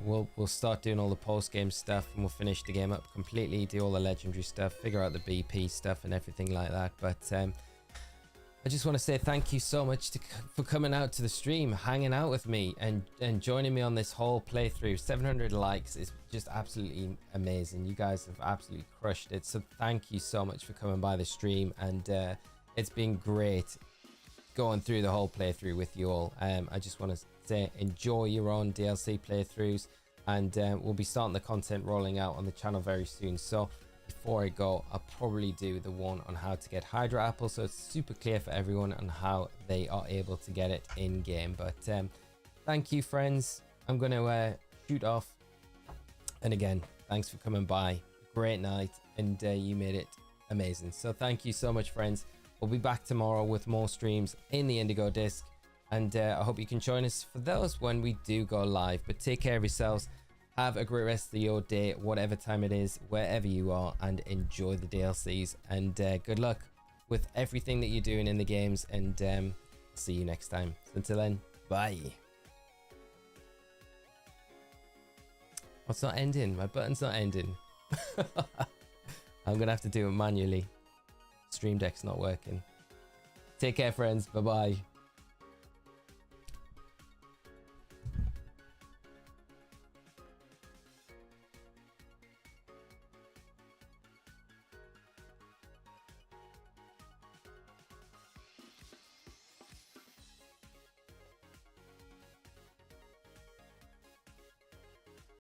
S1: we'll start doing all the post-game stuff, and we'll finish the game up completely, do all the legendary stuff, figure out the BP stuff and everything like that. But I just want to say thank you so much for coming out to the stream, hanging out with me and joining me on this whole playthrough. 700 likes is just absolutely amazing. You guys have absolutely crushed it. So thank you so much for coming by the stream, and it's been great going through the whole playthrough with you all. I just want to say enjoy your own DLC playthroughs, and we'll be starting the content rolling out on the channel very soon. So before I go, I'll probably do the one on how to get Hydra Apple, so it's super clear for everyone on how they are able to get it in game. But thank you, friends. I'm going to shoot off, and again, thanks for coming by. Great night, and you made it amazing. So thank you so much, friends. We'll be back tomorrow with more streams in the Indigo Disk, and I hope you can join us for those when we do go live. But take care of yourselves. Have a great rest of your day, whatever time it is, wherever you are, and enjoy the DLCs. And good luck with everything that you're doing in the games, and see you next time. So until then, bye. Oh, it's not ending. My button's not ending. I'm going to have to do it manually. Stream Deck's not working. Take care, friends. Bye-bye.